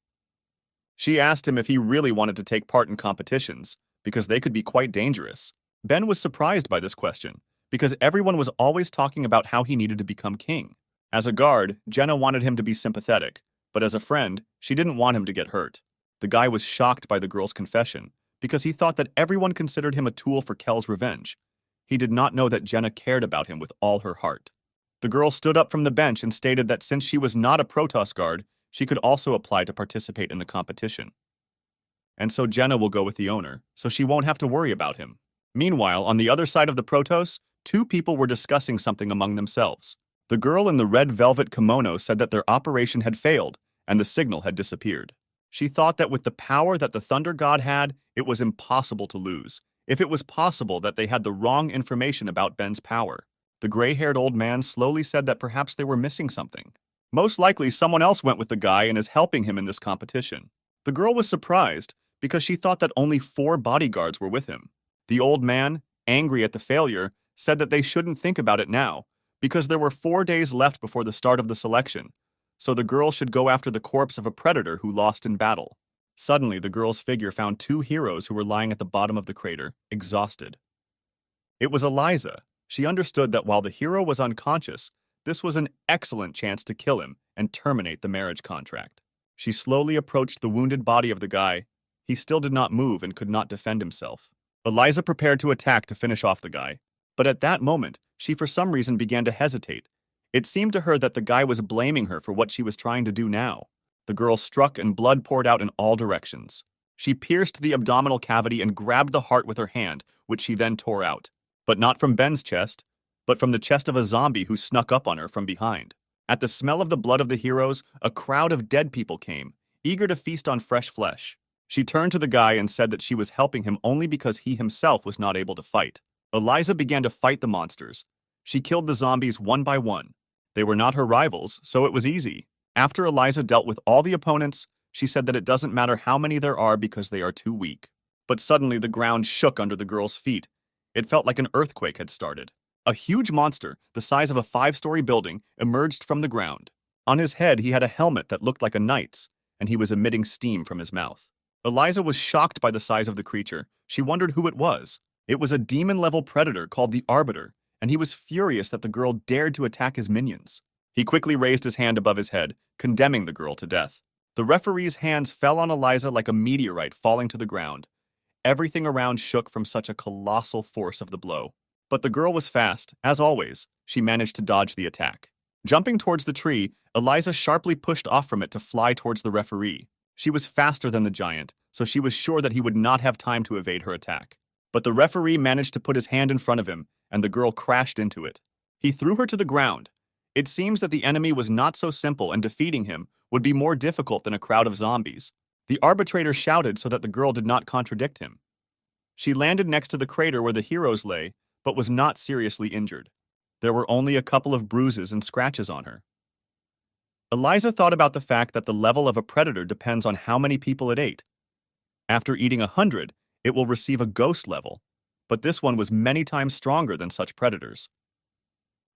She asked him if he really wanted to take part in competitions, because they could be quite dangerous. Ben was surprised by this question, because everyone was always talking about how he needed to become king. As a guard, Jenna wanted him to be sympathetic, but as a friend, she didn't want him to get hurt. The guy was shocked by the girl's confession, because he thought that everyone considered him a tool for Kell's revenge. He did not know that Jenna cared about him with all her heart. The girl stood up from the bench and stated that since she was not a Protos guard, she could also apply to participate in the competition. And so Jenna will go with the owner, so she won't have to worry about him. Meanwhile, on the other side of the Protos, two people were discussing something among themselves. The girl in the red velvet kimono said that their operation had failed, and the signal had disappeared. She thought that with the power that the thunder god had, it was impossible to lose. if it was possible that they had the wrong information about Ben's power. The gray-haired old man slowly said that perhaps they were missing something. Most likely someone else went with the guy and is helping him in this competition. The girl was surprised because she thought that only 4 bodyguards were with him. The old man, angry at the failure, said that they shouldn't think about it now because there were 4 days left before the start of the selection, so the girl should go after the corpse of a predator who lost in battle. Suddenly, the girl's figure found 2 heroes who were lying at the bottom of the crater, exhausted. It was Eliza. She understood that while the hero was unconscious, this was an excellent chance to kill him and terminate the marriage contract. She slowly approached the wounded body of the guy. He still did not move and could not defend himself. Eliza prepared to attack to finish off the guy, but at that moment, she for some reason began to hesitate. It seemed to her that the guy was blaming her for what she was trying to do now. The girl struck and blood poured out in all directions. She pierced the abdominal cavity and grabbed the heart with her hand, which she then tore out. But not from Ben's chest, but from the chest of a zombie who snuck up on her from behind. At the smell of the blood of the heroes, a crowd of dead people came, eager to feast on fresh flesh. She turned to the guy and said that she was helping him only because he himself was not able to fight. Eliza began to fight the monsters. She killed the zombies one by one. They were not her rivals, so it was easy. After Eliza dealt with all the opponents, she said that it doesn't matter how many there are because they are too weak. But suddenly the ground shook under the girl's feet. It felt like an earthquake had started. A huge monster, the size of a 5-story building, emerged from the ground. On his head, he had a helmet that looked like a knight's, and he was emitting steam from his mouth. Eliza was shocked by the size of the creature. She wondered who it was. It was a demon-level predator called the Arbiter, and he was furious that the girl dared to attack his minions. He quickly raised his hand above his head, condemning the girl to death. The referee's hands fell on Eliza like a meteorite falling to the ground. Everything around shook from such a colossal force of the blow. But the girl was fast. As always, she managed to dodge the attack. Jumping towards the tree, Eliza sharply pushed off from it to fly towards the referee. She was faster than the giant, so she was sure that he would not have time to evade her attack. But the referee managed to put his hand in front of him, and the girl crashed into it. He threw her to the ground. It seems that the enemy was not so simple, and defeating him would be more difficult than a crowd of zombies. The arbitrator shouted so that the girl did not contradict him. She landed next to the crater where the heroes lay, but was not seriously injured. There were only a couple of bruises and scratches on her. Eliza thought about the fact that the level of a predator depends on how many people it ate. After eating 100, it will receive a ghost level, but this one was many times stronger than such predators.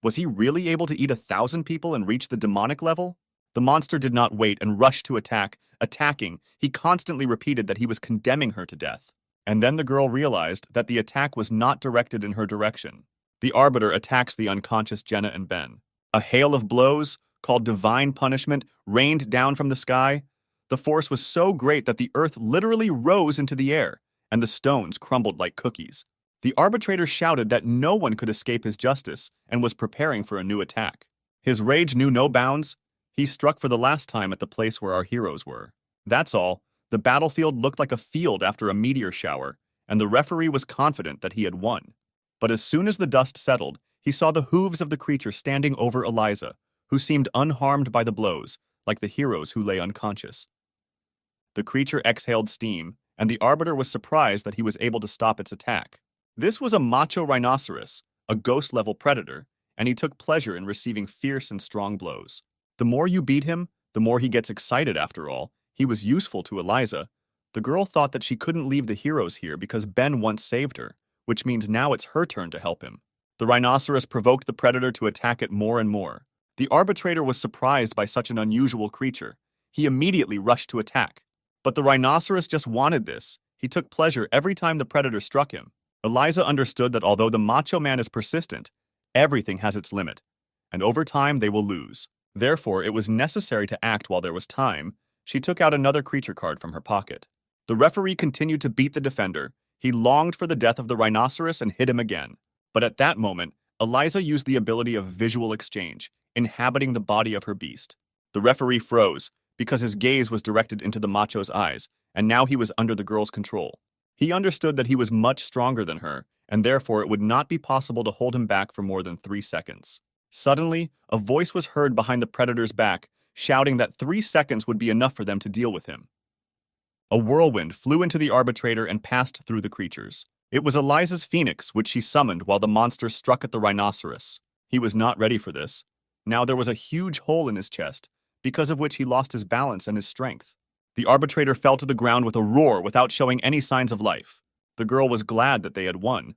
Was he really able to eat 1,000 people and reach the demonic level? The monster did not wait and rushed to attack. Attacking, he constantly repeated that he was condemning her to death. And then the girl realized that the attack was not directed in her direction. The Arbiter attacks the unconscious Jenna and Ben. A hail of blows, called divine punishment, rained down from the sky. The force was so great that the earth literally rose into the air, and the stones crumbled like cookies. The arbitrator shouted that no one could escape his justice and was preparing for a new attack. His rage knew no bounds. He struck for the last time at the place where our heroes were. That's all. The battlefield looked like a field after a meteor shower, and the referee was confident that he had won. But as soon as the dust settled, he saw the hooves of the creature standing over Eliza, who seemed unharmed by the blows, like the heroes who lay unconscious. The creature exhaled steam, and the Arbiter was surprised that he was able to stop its attack. This was a macho rhinoceros, a ghost-level predator, and he took pleasure in receiving fierce and strong blows. The more you beat him, the more he gets excited after all. He was useful to Eliza. The girl thought that she couldn't leave the heroes here because Ben once saved her, which means now it's her turn to help him. The rhinoceros provoked the predator to attack it more and more. The arbitrator was surprised by such an unusual creature. He immediately rushed to attack. But the rhinoceros just wanted this. He took pleasure every time the predator struck him. Eliza understood that although the macho man is persistent, everything has its limit, and over time they will lose. Therefore, it was necessary to act while there was time. She took out another creature card from her pocket. The referee continued to beat the defender. He longed for the death of the rhinoceros and hit him again. But at that moment, Eliza used the ability of visual exchange, inhabiting the body of her beast. The referee froze, because his gaze was directed into the macho's eyes, and now he was under the girl's control. He understood that he was much stronger than her, and therefore it would not be possible to hold him back for more than 3 seconds. Suddenly, a voice was heard behind the predator's back, shouting that 3 seconds would be enough for them to deal with him. A whirlwind flew into the arbitrator and passed through the creatures. It was Eliza's phoenix, which she summoned while the monster struck at the rhinoceros. He was not ready for this. Now there was a huge hole in his chest, because of which he lost his balance and his strength. The arbitrator fell to the ground with a roar without showing any signs of life. The girl was glad that they had won.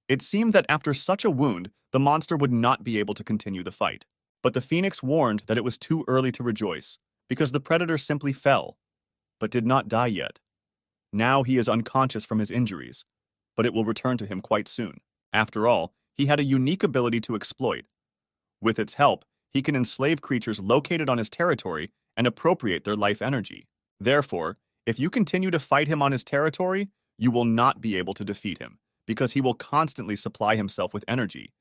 It seemed that after such a wound, the monster would not be able to continue the fight. But the phoenix warned that it was too early to rejoice, because the predator simply fell, but did not die yet. Now he is unconscious from his injuries, but it will return to him quite soon. After all, he had a unique ability to exploit. With its help, he can enslave creatures located on his territory and appropriate their life energy. Therefore, if you continue to fight him on his territory, you will not be able to defeat him, because he will constantly supply himself with energy.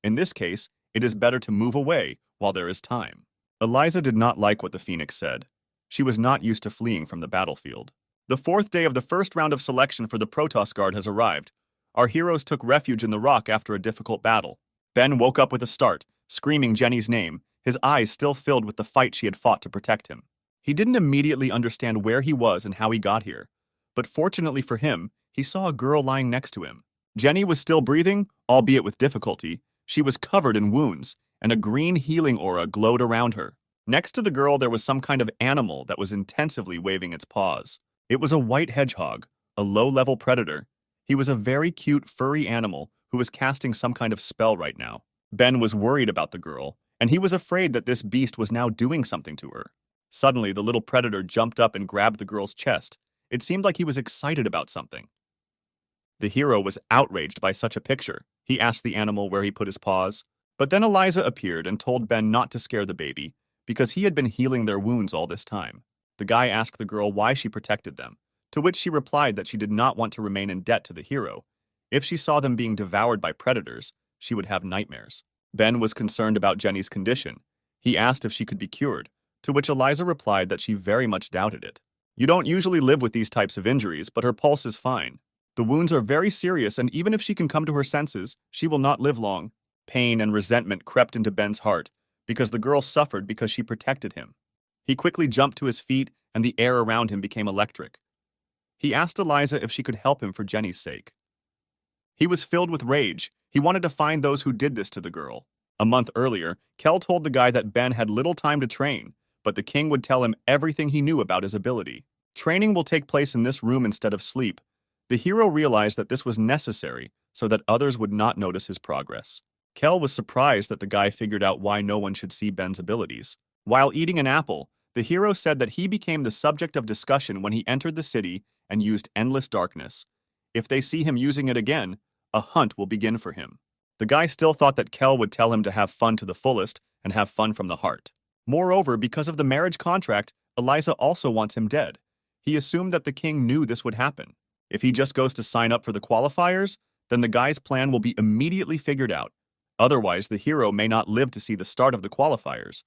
In this case, it is better to move away while there is time. Eliza did not like what the phoenix said. She was not used to fleeing from the battlefield. The fourth day of the first round of selection for the Protos Guard has arrived. Our heroes took refuge in the rock after a difficult battle. Ben woke up with a start, screaming Jenny's name, his eyes still filled with the fight she had fought to protect him. He didn't immediately understand where he was and how he got here, but fortunately for him, he saw a girl lying next to him. Jenny was still breathing, albeit with difficulty. She was covered in wounds, and a green healing aura glowed around her. Next to the girl, there was some kind of animal that was intensively waving its paws. It was a white hedgehog, a low-level predator. He was a very cute, furry animal who was casting some kind of spell right now. Ben was worried about the girl, and he was afraid that this beast was now doing something to her. Suddenly, the little predator jumped up and grabbed the girl's chest. It seemed like he was excited about something. The hero was outraged by such a picture. He asked the animal where he put his paws. But then Eliza appeared and told Ben not to scare the baby, because he had been healing their wounds all this time. The guy asked the girl why she protected them, to which she replied that she did not want to remain in debt to the hero. If she saw them being devoured by predators, she would have nightmares. Ben was concerned about Jenny's condition. He asked if she could be cured, to which Eliza replied that she very much doubted it. You don't usually live with these types of injuries, but her pulse is fine. The wounds are very serious, and even if she can come to her senses, she will not live long. Pain and resentment crept into Ben's heart, because the girl suffered because she protected him. He quickly jumped to his feet, and the air around him became electric. He asked Eliza if she could help him for Jenny's sake. He was filled with rage. He wanted to find those who did this to the girl. A month earlier, Kell told the guy that Ben had little time to train, but the king would tell him everything he knew about his ability. Training will take place in this room instead of sleep. The hero realized that this was necessary so that others would not notice his progress. Kell was surprised that the guy figured out why no one should see Ben's abilities. While eating an apple, the hero said that he became the subject of discussion when he entered the city and used endless darkness. If they see him using it again, a hunt will begin for him. The guy still thought that Kell would tell him to have fun to the fullest and have fun from the heart. Moreover, because of the marriage contract, Eliza also wants him dead. He assumed that the king knew this would happen. If he just goes to sign up for the qualifiers, then the guy's plan will be immediately figured out. Otherwise, the hero may not live to see the start of the qualifiers.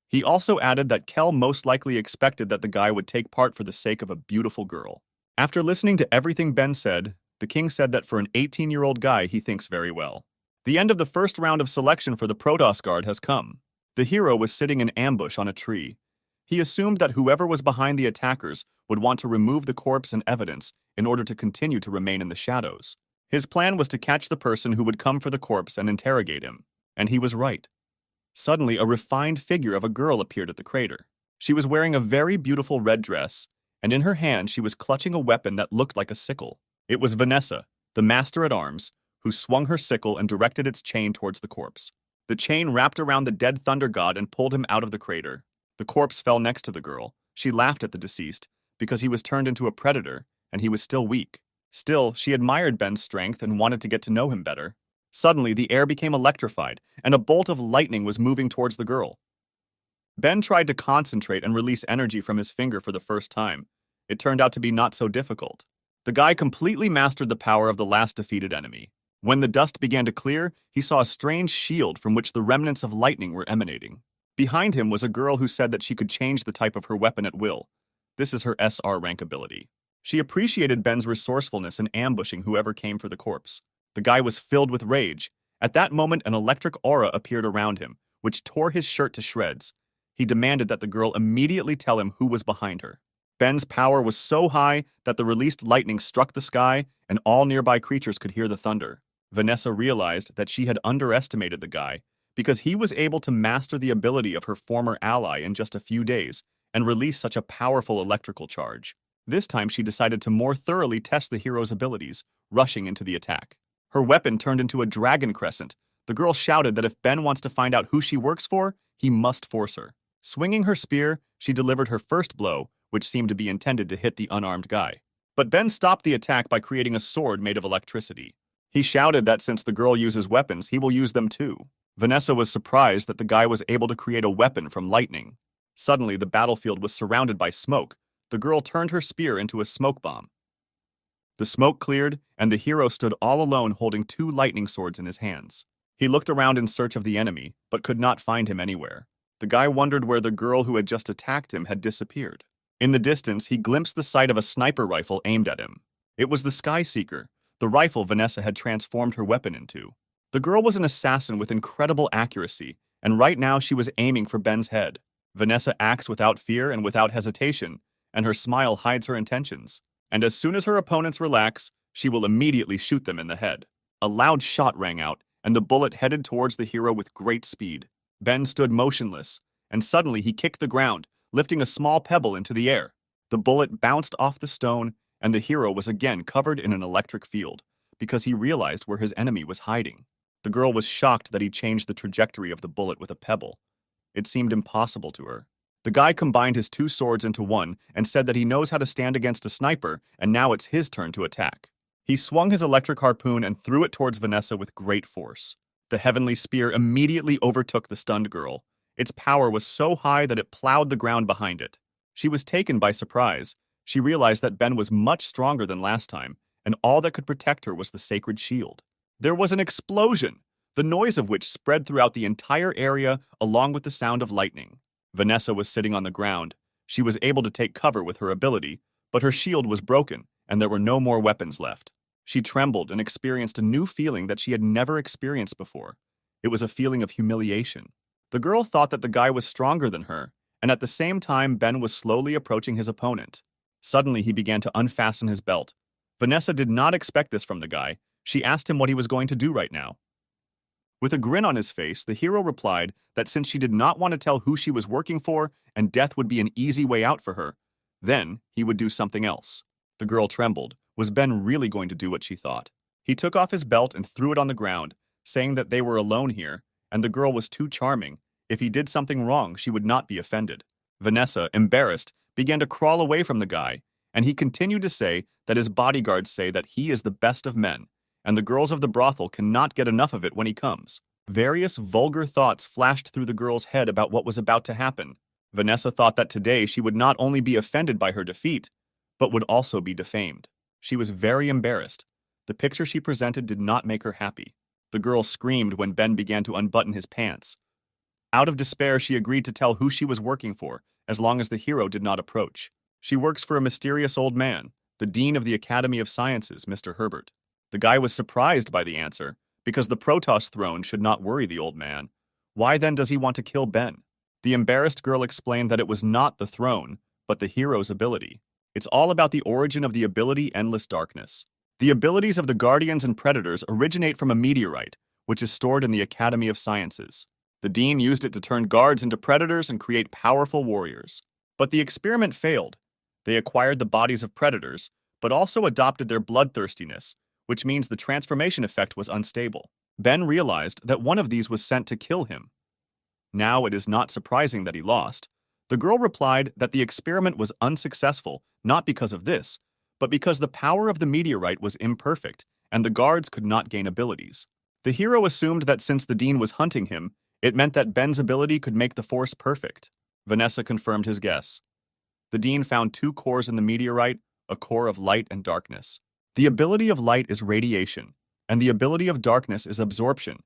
He also added that Kell most likely expected that the guy would take part for the sake of a beautiful girl. After listening to everything Ben said, the king said that for an 18-year-old guy, he thinks very well. The end of the first round of selection for the Protos Guard has come. The hero was sitting in ambush on a tree. He assumed that whoever was behind the attackers would want to remove the corpse and evidence in order to continue to remain in the shadows. His plan was to catch the person who would come for the corpse and interrogate him. And he was right. Suddenly, a refined figure of a girl appeared at the crater. She was wearing a very beautiful red dress, and in her hand she was clutching a weapon that looked like a sickle. It was Vanessa, the master-at-arms, who swung her sickle and directed its chain towards the corpse. The chain wrapped around the dead thunder god and pulled him out of the crater. The corpse fell next to the girl. She laughed at the deceased, because he was turned into a predator, and he was still weak. Still, she admired Ben's strength and wanted to get to know him better. Suddenly, the air became electrified, and a bolt of lightning was moving towards the girl. Ben tried to concentrate and release energy from his finger for the first time. It turned out to be not so difficult. The guy completely mastered the power of the last defeated enemy. When the dust began to clear, he saw a strange shield from which the remnants of lightning were emanating. Behind him was a girl who said that she could change the type of her weapon at will. This is her SR rank ability. She appreciated Ben's resourcefulness in ambushing whoever came for the corpse. The guy was filled with rage. At that moment, an electric aura appeared around him, which tore his shirt to shreds. He demanded that the girl immediately tell him who was behind her. Ben's power was so high that the released lightning struck the sky and all nearby creatures could hear the thunder. Vanessa realized that she had underestimated the guy because he was able to master the ability of her former ally in just a few days and release such a powerful electrical charge. This time she decided to more thoroughly test the hero's abilities, rushing into the attack. Her weapon turned into a dragon crescent. The girl shouted that if Ben wants to find out who she works for, he must force her. Swinging her spear, she delivered her first blow, which seemed to be intended to hit the unarmed guy. But Ben stopped the attack by creating a sword made of electricity. He shouted that since the girl uses weapons, he will use them too. Vanessa was surprised that the guy was able to create a weapon from lightning. Suddenly, the battlefield was surrounded by smoke. The girl turned her spear into a smoke bomb. The smoke cleared, and the hero stood all alone holding two lightning swords in his hands. He looked around in search of the enemy, but could not find him anywhere. The guy wondered where the girl who had just attacked him had disappeared. In the distance, he glimpsed the sight of a sniper rifle aimed at him. It was the Sky Seeker, the rifle Vanessa had transformed her weapon into. The girl was an assassin with incredible accuracy, and right now she was aiming for Ben's head. Vanessa acts without fear and without hesitation, and her smile hides her intentions. And as soon as her opponents relax, she will immediately shoot them in the head. A loud shot rang out, and the bullet headed towards the hero with great speed. Ben stood motionless, and suddenly he kicked the ground, lifting a small pebble into the air. The bullet bounced off the stone, and the hero was again covered in an electric field, because he realized where his enemy was hiding. The girl was shocked that he changed the trajectory of the bullet with a pebble. It seemed impossible to her. The guy combined his two swords into one and said that he knows how to stand against a sniper, and now it's his turn to attack. He swung his electric harpoon and threw it towards Vanessa with great force. The heavenly spear immediately overtook the stunned girl. Its power was so high that it plowed the ground behind it. She was taken by surprise. She realized that Ben was much stronger than last time, and all that could protect her was the sacred shield. There was an explosion, the noise of which spread throughout the entire area along with the sound of lightning. Vanessa was sitting on the ground. She was able to take cover with her ability, but her shield was broken, and there were no more weapons left. She trembled and experienced a new feeling that she had never experienced before. It was a feeling of humiliation. The girl thought that the guy was stronger than her, and at the same time Ben was slowly approaching his opponent. Suddenly he began to unfasten his belt. Vanessa did not expect this from the guy. She asked him what he was going to do right now. With a grin on his face, the hero replied that since she did not want to tell who she was working for and death would be an easy way out for her, then he would do something else. The girl trembled. Was Ben really going to do what she thought? He took off his belt and threw it on the ground, saying that they were alone here, and the girl was too charming. If he did something wrong, she would not be offended. Vanessa, embarrassed, began to crawl away from the guy, and he continued to say that his bodyguards say that he is the best of men, and the girls of the brothel cannot get enough of it when he comes. Various vulgar thoughts flashed through the girl's head about what was about to happen. Vanessa thought that today she would not only be offended by her defeat, but would also be defamed. She was very embarrassed. The picture she presented did not make her happy. The girl screamed when Ben began to unbutton his pants. Out of despair, she agreed to tell who she was working for, as long as the hero did not approach. She works for a mysterious old man, the Dean of the Academy of Sciences, Mr. Herbert. The guy was surprised by the answer, because the Protos throne should not worry the old man. Why then does he want to kill Ben? The embarrassed girl explained that it was not the throne, but the hero's ability. It's all about the origin of the ability Endless Darkness. The abilities of the Guardians and Predators originate from a meteorite, which is stored in the Academy of Sciences. The Dean used it to turn guards into predators and create powerful warriors. But the experiment failed. They acquired the bodies of predators, but also adopted their bloodthirstiness, which means the transformation effect was unstable. Ben realized that one of these was sent to kill him. Now it is not surprising that he lost. The girl replied that the experiment was unsuccessful, not because of this, but because the power of the meteorite was imperfect, and the guards could not gain abilities. The hero assumed that since the Dean was hunting him, it meant that Ben's ability could make the force perfect. Vanessa confirmed his guess. The Dean found two cores in the meteorite, a core of light and darkness. The ability of light is radiation, and the ability of darkness is absorption,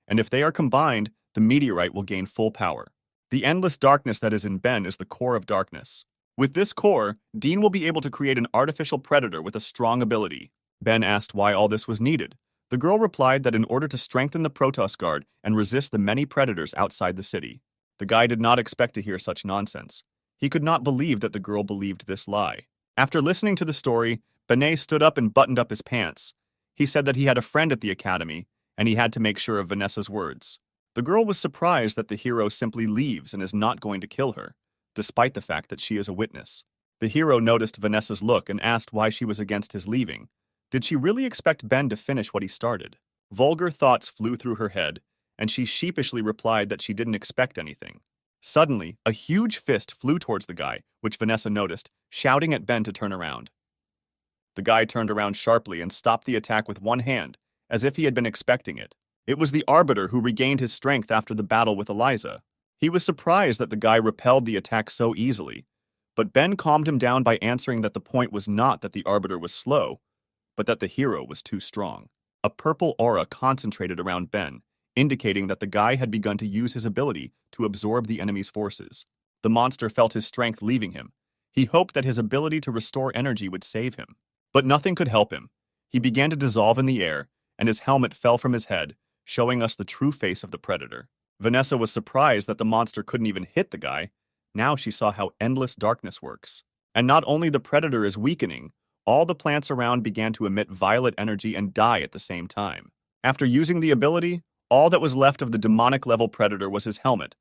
and if they are combined, the meteorite will gain full power. The endless darkness that is in Ben is the core of darkness. With this core, Dean will be able to create an artificial predator with a strong ability. Ben asked why all this was needed. The girl replied that in order to strengthen the Protos Guard and resist the many predators outside the city. The guy did not expect to hear such nonsense. He could not believe that the girl believed this lie. After listening to the story, Benet stood up and buttoned up his pants. He said that he had a friend at the academy, and he had to make sure of Vanessa's words. The girl was surprised that the hero simply leaves and is not going to kill her, despite the fact that she is a witness. The hero noticed Vanessa's look and asked why she was against his leaving. Did she really expect Ben to finish what he started? Vulgar thoughts flew through her head, and she sheepishly replied that she didn't expect anything. Suddenly, a huge fist flew towards the guy, which Vanessa noticed, shouting at Ben to turn around. The guy turned around sharply and stopped the attack with one hand, as if he had been expecting it. It was the Arbiter who regained his strength after the battle with Eliza. He was surprised that the guy repelled the attack so easily, but Ben calmed him down by answering that the point was not that the Arbiter was slow, but that the hero was too strong. A purple aura concentrated around Ben, indicating that the guy had begun to use his ability to absorb the enemy's forces. The monster felt his strength leaving him. He hoped that his ability to restore energy would save him. But nothing could help him. He began to dissolve in the air, and his helmet fell from his head, showing us the true face of the predator. Vanessa was surprised that the monster couldn't even hit the guy. Now she saw how endless darkness works. And not only the predator is weakening, all the plants around began to emit violet energy and die at the same time. After using the ability, all that was left of the demonic-level predator was his helmet,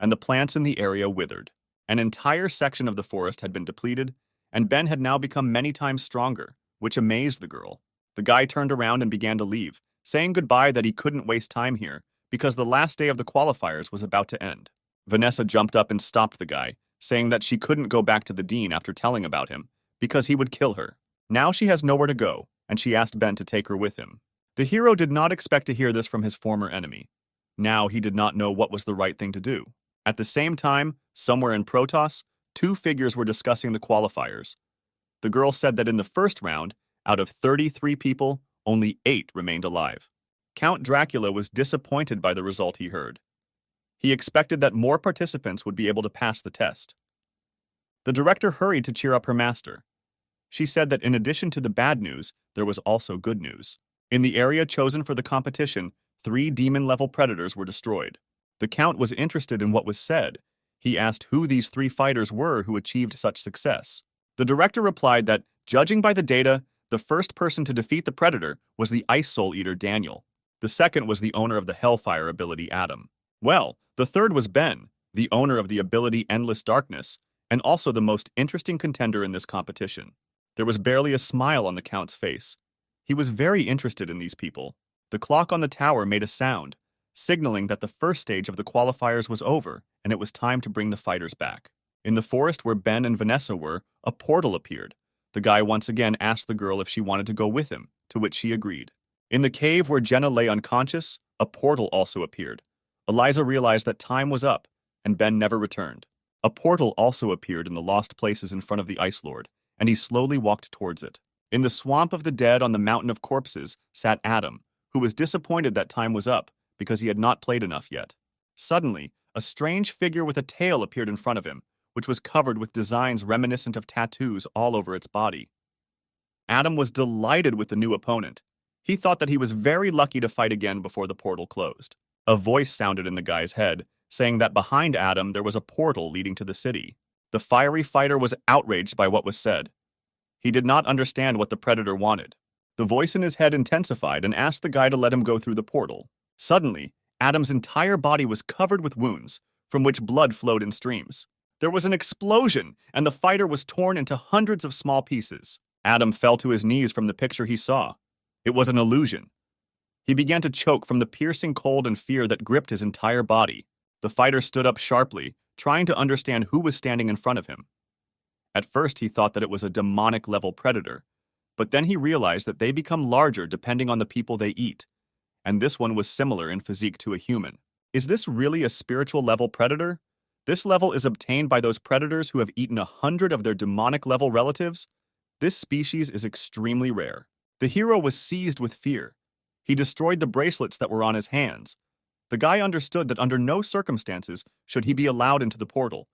and the plants in the area withered. An entire section of the forest had been depleted, and Ben had now become many times stronger, which amazed the girl. The guy turned around and began to leave, saying goodbye that he couldn't waste time here because the last day of the qualifiers was about to end. Vanessa jumped up and stopped the guy, saying that she couldn't go back to the dean after telling about him because he would kill her. Now she has nowhere to go, and she asked Ben to take her with him. The hero did not expect to hear this from his former enemy. Now he did not know what was the right thing to do. At the same time, somewhere in Protos, two figures were discussing the qualifiers. The girl said that in the first round, out of 33 people, only 8 remained alive. Count Dracula was disappointed by the result he heard. He expected that more participants would be able to pass the test. The director hurried to cheer up her master. She said that in addition to the bad news, there was also good news. In the area chosen for the competition, 3 demon-level predators were destroyed. The Count was interested in what was said. He asked who these 3 fighters were who achieved such success. The director replied that, judging by the data, the first person to defeat the predator was the Ice Soul Eater Daniel. The second was the owner of the Hellfire ability Adam. Well, the third was Ben, the owner of the ability Endless Darkness, and also the most interesting contender in this competition. There was barely a smile on the Count's face. He was very interested in these people. The clock on the tower made a sound, signaling that the first stage of the qualifiers was over and it was time to bring the fighters back. In the forest where Ben and Vanessa were, a portal appeared. The guy once again asked the girl if she wanted to go with him, to which she agreed. In the cave where Jenna lay unconscious, a portal also appeared. Eliza realized that time was up, and Ben never returned. A portal also appeared in the lost places in front of the Ice Lord, and he slowly walked towards it. In the swamp of the dead on the mountain of corpses sat Adam, who was disappointed that time was up because he had not played enough yet. Suddenly, a strange figure with a tail appeared in front of him, which was covered with designs reminiscent of tattoos all over its body. Adam was delighted with the new opponent. He thought that he was very lucky to fight again before the portal closed. A voice sounded in the guy's head, saying that behind Adam there was a portal leading to the city. The fiery fighter was outraged by what was said. He did not understand what the predator wanted. The voice in his head intensified and asked the guy to let him go through the portal. Suddenly, Adam's entire body was covered with wounds, from which blood flowed in streams. There was an explosion, and the fighter was torn into hundreds of small pieces. Adam fell to his knees from the picture he saw. It was an illusion. He began to choke from the piercing cold and fear that gripped his entire body. The fighter stood up sharply, trying to understand who was standing in front of him. At first, he thought that it was a demonic-level predator, but then he realized that they become larger depending on the people they eat, and this one was similar in physique to a human. Is this really a spiritual-level predator? This level is obtained by those predators who have eaten 100 of their demonic-level relatives. This species is extremely rare. The hero was seized with fear. He destroyed the bracelets that were on his hands. The guy understood that under no circumstances should he be allowed into the portal.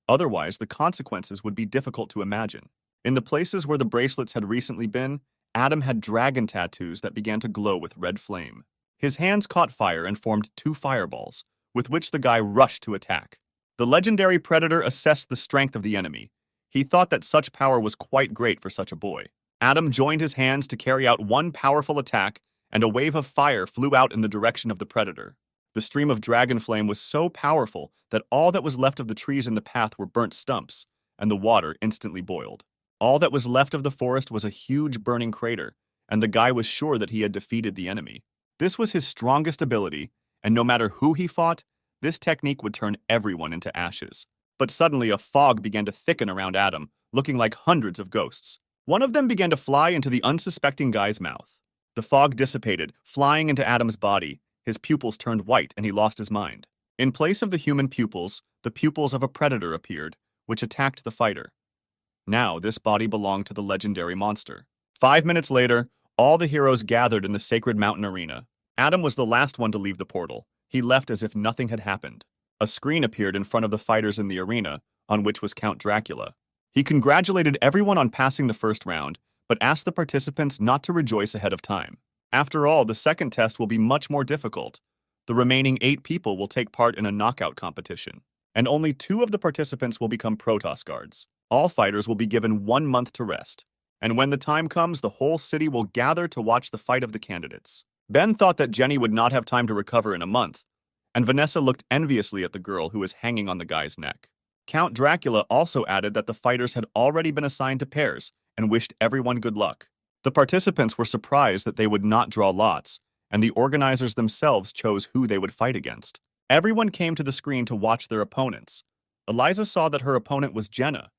Otherwise, the consequences would be difficult to imagine. In the places where the bracelets had recently been, Adam had dragon tattoos that began to glow with red flame. His hands caught fire and formed 2 fireballs, with which the guy rushed to attack. The legendary predator assessed the strength of the enemy. He thought that such power was quite great for such a boy. Adam joined his hands to carry out one powerful attack, and a wave of fire flew out in the direction of the predator. The stream of dragon flame was so powerful that all that was left of the trees in the path were burnt stumps, and the water instantly boiled. All that was left of the forest was a huge burning crater, and the guy was sure that he had defeated the enemy. This was his strongest ability, and no matter who he fought, this technique would turn everyone into ashes. But suddenly a fog began to thicken around Adam, looking like hundreds of ghosts. One of them began to fly into the unsuspecting guy's mouth. The fog dissipated, flying into Adam's body. His pupils turned white and he lost his mind. In place of the human pupils, the pupils of a predator appeared, which attacked the fighter. Now this body belonged to the legendary monster. 5 minutes later, all the heroes gathered in the sacred mountain arena. Adam was the last one to leave the portal. He left as if nothing had happened. A screen appeared in front of the fighters in the arena, on which was Count Dracula. He congratulated everyone on passing the first round, but asked the participants not to rejoice ahead of time. After all, the second test will be much more difficult. The remaining 8 people will take part in a knockout competition, and only 2 of the participants will become Protos guards. All fighters will be given 1 month to rest, and when the time comes, the whole city will gather to watch the fight of the candidates. Ben thought that Jenny would not have time to recover in a month, and Vanessa looked enviously at the girl who was hanging on the guy's neck. Count Dracula also added that the fighters had already been assigned to pairs and wished everyone good luck. The participants were surprised that they would not draw lots, and the organizers themselves chose who they would fight against. Everyone came to the screen to watch their opponents. Eliza saw that her opponent was Jenna.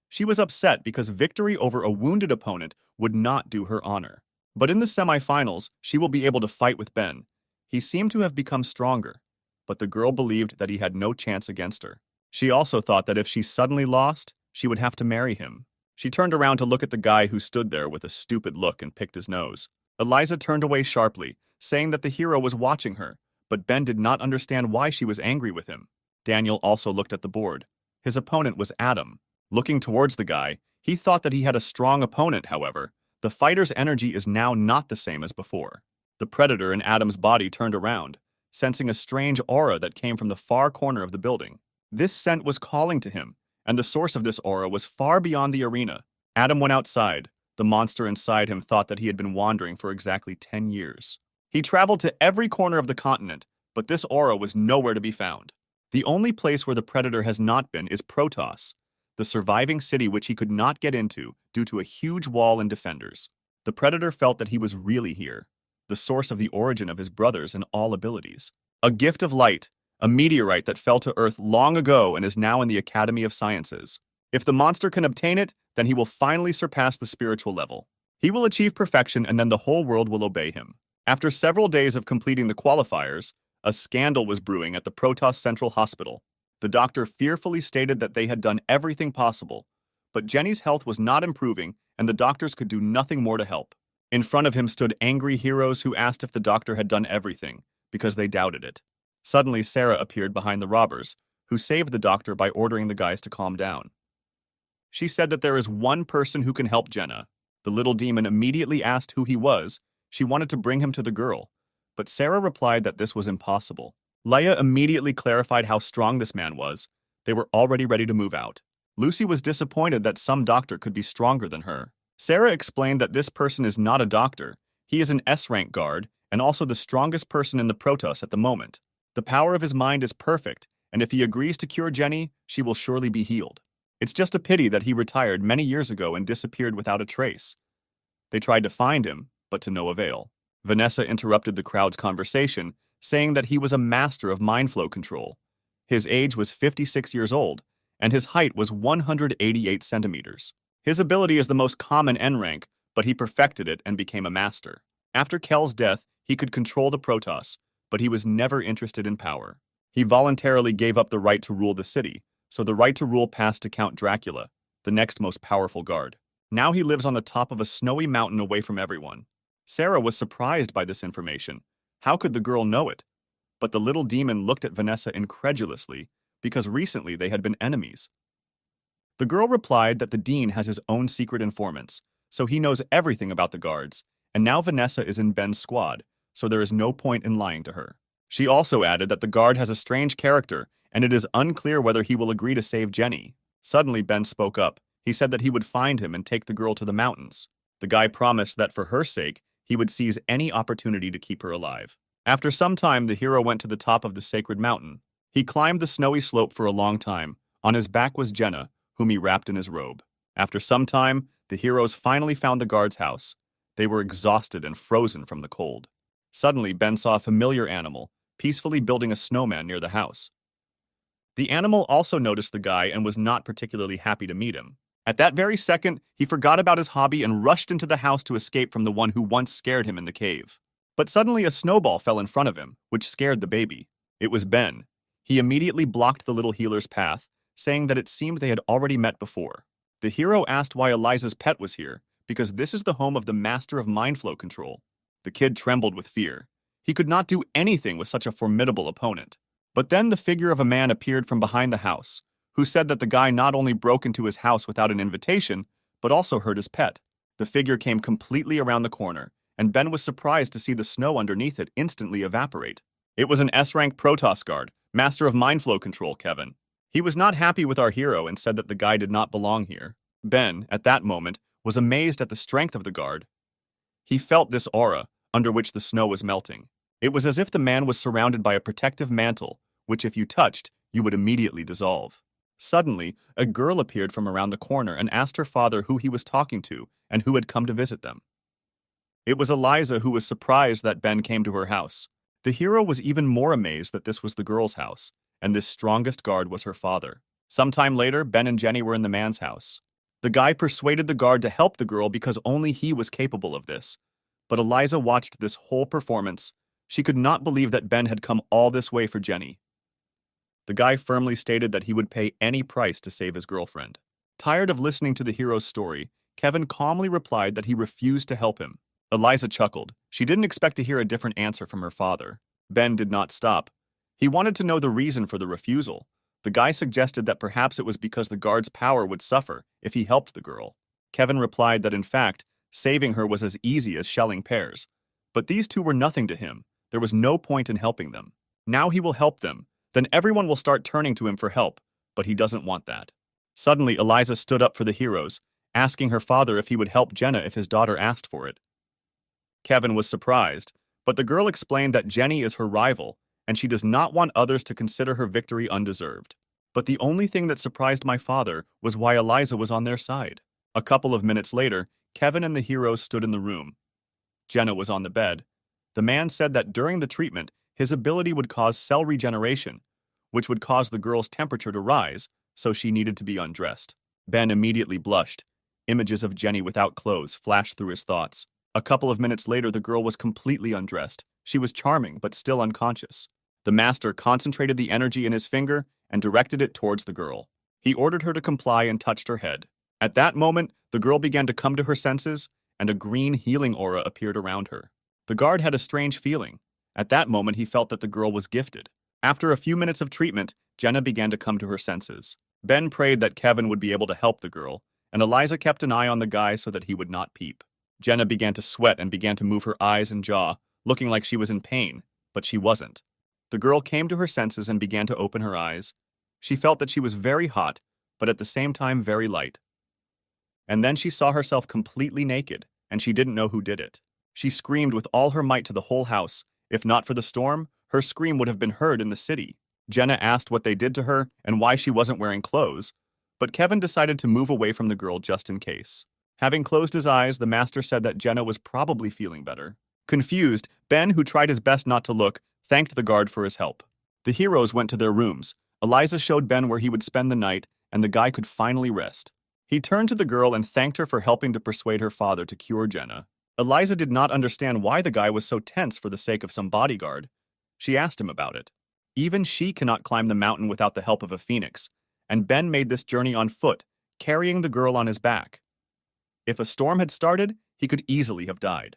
She was upset because victory over a wounded opponent would not do her honor. But in the semifinals, she will be able to fight with Ben. He seemed to have become stronger, but the girl believed that he had no chance against her. She also thought that if she suddenly lost, she would have to marry him. She turned around to look at the guy who stood there with a stupid look and picked his nose. Eliza turned away sharply, saying that the hero was watching her, but Ben did not understand why she was angry with him. Daniel also looked at the board. His opponent was Adam. Looking towards the guy, he thought that he had a strong opponent, however. The fighter's energy is now not the same as before. The predator in Adam's body turned around, sensing a strange aura that came from the far corner of the building. This scent was calling to him, and the source of this aura was far beyond the arena. Adam went outside. The monster inside him thought that he had been wandering for exactly 10 years. He traveled to every corner of the continent, but this aura was nowhere to be found. The only place where the predator has not been is Protos, the surviving city which he could not get into due to a huge wall and defenders. The predator felt that he was really here, the source of the origin of his brothers and all abilities. A gift of light, a meteorite that fell to Earth long ago and is now in the Academy of Sciences. If the monster can obtain it, then he will finally surpass the spiritual level. He will achieve perfection and then the whole world will obey him. After several days of completing the qualifiers, a scandal was brewing at the Protos Central Hospital. The doctor fearfully stated that they had done everything possible, but Jenny's health was not improving and the doctors could do nothing more to help. In front of him stood angry heroes who asked if the doctor had done everything, because they doubted it. Suddenly, Sarah appeared behind the robbers, who saved the doctor by ordering the guys to calm down. She said that there is one person who can help Jenna. The little demon immediately asked who he was. She wanted to bring him to the girl, but Sarah replied that this was impossible. Leia immediately clarified how strong this man was. They were already ready to move out. Lucy was disappointed that some doctor could be stronger than her. Sarah explained that this person is not a doctor. He is an S-rank guard and also the strongest person in the Protos at the moment. The power of his mind is perfect, and if he agrees to cure Jenny, she will surely be healed. It's just a pity that he retired many years ago and disappeared without a trace. They tried to find him, but to no avail. Vanessa interrupted the crowd's conversation, saying that he was a master of mind flow control. His age was 56 years old, and his height was 188 centimeters. His ability is the most common N rank, but he perfected it and became a master. After Kell's death, he could control the Protos, but he was never interested in power. He voluntarily gave up the right to rule the city, so the right to rule passed to Count Dracula, the next most powerful guard. Now he lives on the top of a snowy mountain away from everyone. Sarah was surprised by this information. How could the girl know it? But the little demon looked at Vanessa incredulously, because recently they had been enemies. The girl replied that the dean has his own secret informants, so he knows everything about the guards, and now Vanessa is in Ben's squad, so there is no point in lying to her. She also added that the guard has a strange character and it is unclear whether he will agree to save Jenny. Suddenly, Ben spoke up. He said that he would find him and take the girl to the mountains. The guy promised that for her sake, he would seize any opportunity to keep her alive. After some time, the hero went to the top of the sacred mountain. He climbed the snowy slope for a long time. On his back was Jenna, whom he wrapped in his robe. After some time, the heroes finally found the guard's house. They were exhausted and frozen from the cold. Suddenly, Ben saw a familiar animal, peacefully building a snowman near the house. The animal also noticed the guy and was not particularly happy to meet him. At that very second, he forgot about his hobby and rushed into the house to escape from the one who once scared him in the cave. But suddenly a snowball fell in front of him, which scared the baby. It was Ben. He immediately blocked the little healer's path, saying that it seemed they had already met before. The hero asked why Eliza's pet was here, because this is the home of the master of mind flow control. The kid trembled with fear. He could not do anything with such a formidable opponent. But then the figure of a man appeared from behind the house, who said that the guy not only broke into his house without an invitation, but also hurt his pet. The figure came completely around the corner, and Ben was surprised to see the snow underneath it instantly evaporate. It was an S-rank Protos guard, master of mind flow control, Kevin. He was not happy with our hero and said that the guy did not belong here. Ben, at that moment, was amazed at the strength of the guard. He felt this aura, under which the snow was melting. It was as if the man was surrounded by a protective mantle, which if you touched, you would immediately dissolve. Suddenly, a girl appeared from around the corner and asked her father who he was talking to and who had come to visit them. It was Eliza, who was surprised that Ben came to her house. The hero was even more amazed that this was the girl's house, and this strongest guard was her father. Sometime later, Ben and Jenny were in the man's house. The guy persuaded the guard to help the girl because only he was capable of this. But Eliza watched this whole performance. She could not believe that Ben had come all this way for Jenny. The guy firmly stated that he would pay any price to save his girlfriend. Tired of listening to the hero's story, Kevin calmly replied that he refused to help him. Eliza chuckled. She didn't expect to hear a different answer from her father. Ben did not stop. He wanted to know the reason for the refusal. The guy suggested that perhaps it was because the guard's power would suffer if he helped the girl. Kevin replied that in fact, saving her was as easy as shelling pears. But these two were nothing to him. There was no point in helping them. Now he will help them. Then everyone will start turning to him for help, but he doesn't want that. Suddenly, Eliza stood up for the heroes, asking her father if he would help Jenna if his daughter asked for it. Kevin was surprised, but the girl explained that Jenny is her rival, and she does not want others to consider her victory undeserved. But the only thing that surprised my father was why Eliza was on their side. A couple of minutes later, Kevin and the heroes stood in the room. Jenna was on the bed. The man said that during the treatment, his ability would cause cell regeneration, which would cause the girl's temperature to rise, so she needed to be undressed. Ben immediately blushed. Images of Jenny without clothes flashed through his thoughts. A couple of minutes later, the girl was completely undressed. She was charming, but still unconscious. The master concentrated the energy in his finger and directed it towards the girl. He ordered her to comply and touched her head. At that moment, the girl began to come to her senses, and a green healing aura appeared around her. The guard had a strange feeling. At that moment, he felt that the girl was gifted. After a few minutes of treatment, Jenna began to come to her senses. Ben prayed that Kevin would be able to help the girl, and Eliza kept an eye on the guy so that he would not peep. Jenna began to sweat and began to move her eyes and jaw, looking like she was in pain, but she wasn't. The girl came to her senses and began to open her eyes. She felt that she was very hot, but at the same time very light. And then she saw herself completely naked, and she didn't know who did it. She screamed with all her might to the whole house. If not for the storm, her scream would have been heard in the city. Jenna asked what they did to her and why she wasn't wearing clothes, but Kevin decided to move away from the girl just in case. Having closed his eyes, the master said that Jenna was probably feeling better. Confused, Ben, who tried his best not to look, thanked the guard for his help. The heroes went to their rooms. Eliza showed Ben where he would spend the night, and the guy could finally rest. He turned to the girl and thanked her for helping to persuade her father to cure Jenna. Eliza did not understand why the guy was so tense for the sake of some bodyguard. She asked him about it. Even she cannot climb the mountain without the help of a phoenix, and Ben made this journey on foot, carrying the girl on his back. If a storm had started, he could easily have died.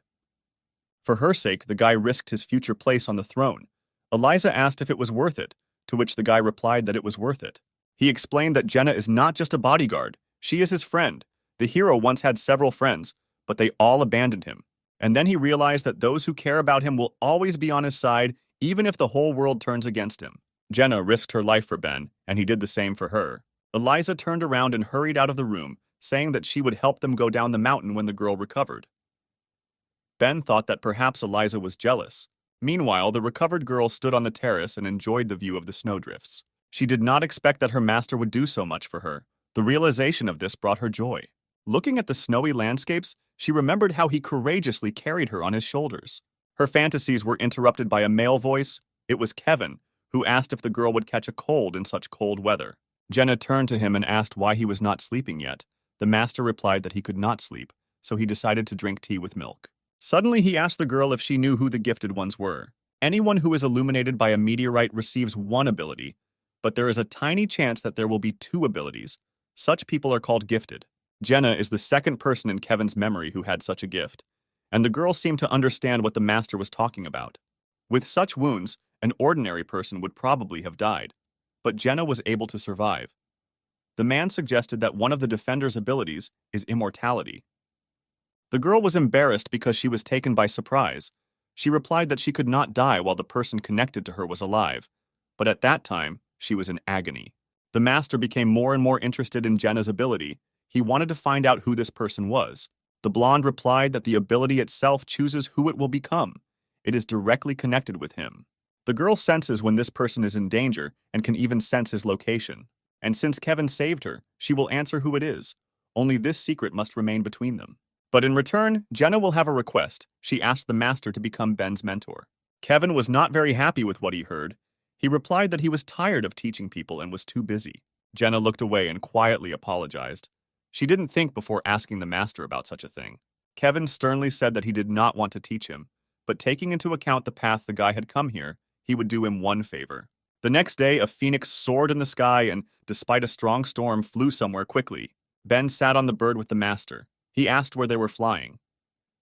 For her sake, the guy risked his future place on the throne. Eliza asked if it was worth it, to which the guy replied that it was worth it. He explained that Jenna is not just a bodyguard, she is his friend. The hero once had several friends, but they all abandoned him. And then he realized that those who care about him will always be on his side, even if the whole world turns against him. Jenna risked her life for Ben, and he did the same for her. Eliza turned around and hurried out of the room, saying that she would help them go down the mountain when the girl recovered. Ben thought that perhaps Eliza was jealous. Meanwhile, the recovered girl stood on the terrace and enjoyed the view of the snowdrifts. She did not expect that her master would do so much for her. The realization of this brought her joy. Looking at the snowy landscapes, she remembered how he courageously carried her on his shoulders. Her fantasies were interrupted by a male voice. It was Kevin, who asked if the girl would catch a cold in such cold weather. Jenna turned to him and asked why he was not sleeping yet. The master replied that he could not sleep, so he decided to drink tea with milk. Suddenly, he asked the girl if she knew who the gifted ones were. Anyone who is illuminated by a meteorite receives one ability, but there is a tiny chance that there will be two abilities. Such people are called gifted. Jenna is the second person in Kevin's memory who had such a gift, and the girl seemed to understand what the master was talking about. With such wounds, an ordinary person would probably have died, but Jenna was able to survive. The man suggested that one of the defender's abilities is immortality. The girl was embarrassed because she was taken by surprise. She replied that she could not die while the person connected to her was alive, but at that time, she was in agony. The master became more and more interested in Jenna's ability. He wanted to find out who this person was. The blonde replied that the ability itself chooses who it will become. It is directly connected with him. The girl senses when this person is in danger and can even sense his location. And since Kevin saved her, she will answer who it is. Only this secret must remain between them. But in return, Jenna will have a request. She asked the master to become Ben's mentor. Kevin was not very happy with what he heard. He replied that he was tired of teaching people and was too busy. Jenna looked away and quietly apologized. She didn't think before asking the master about such a thing. Kevin sternly said that he did not want to teach him, but taking into account the path the guy had come here, he would do him one favor. The next day, a phoenix soared in the sky and, despite a strong storm, flew somewhere quickly. Ben sat on the bird with the master. He asked where they were flying.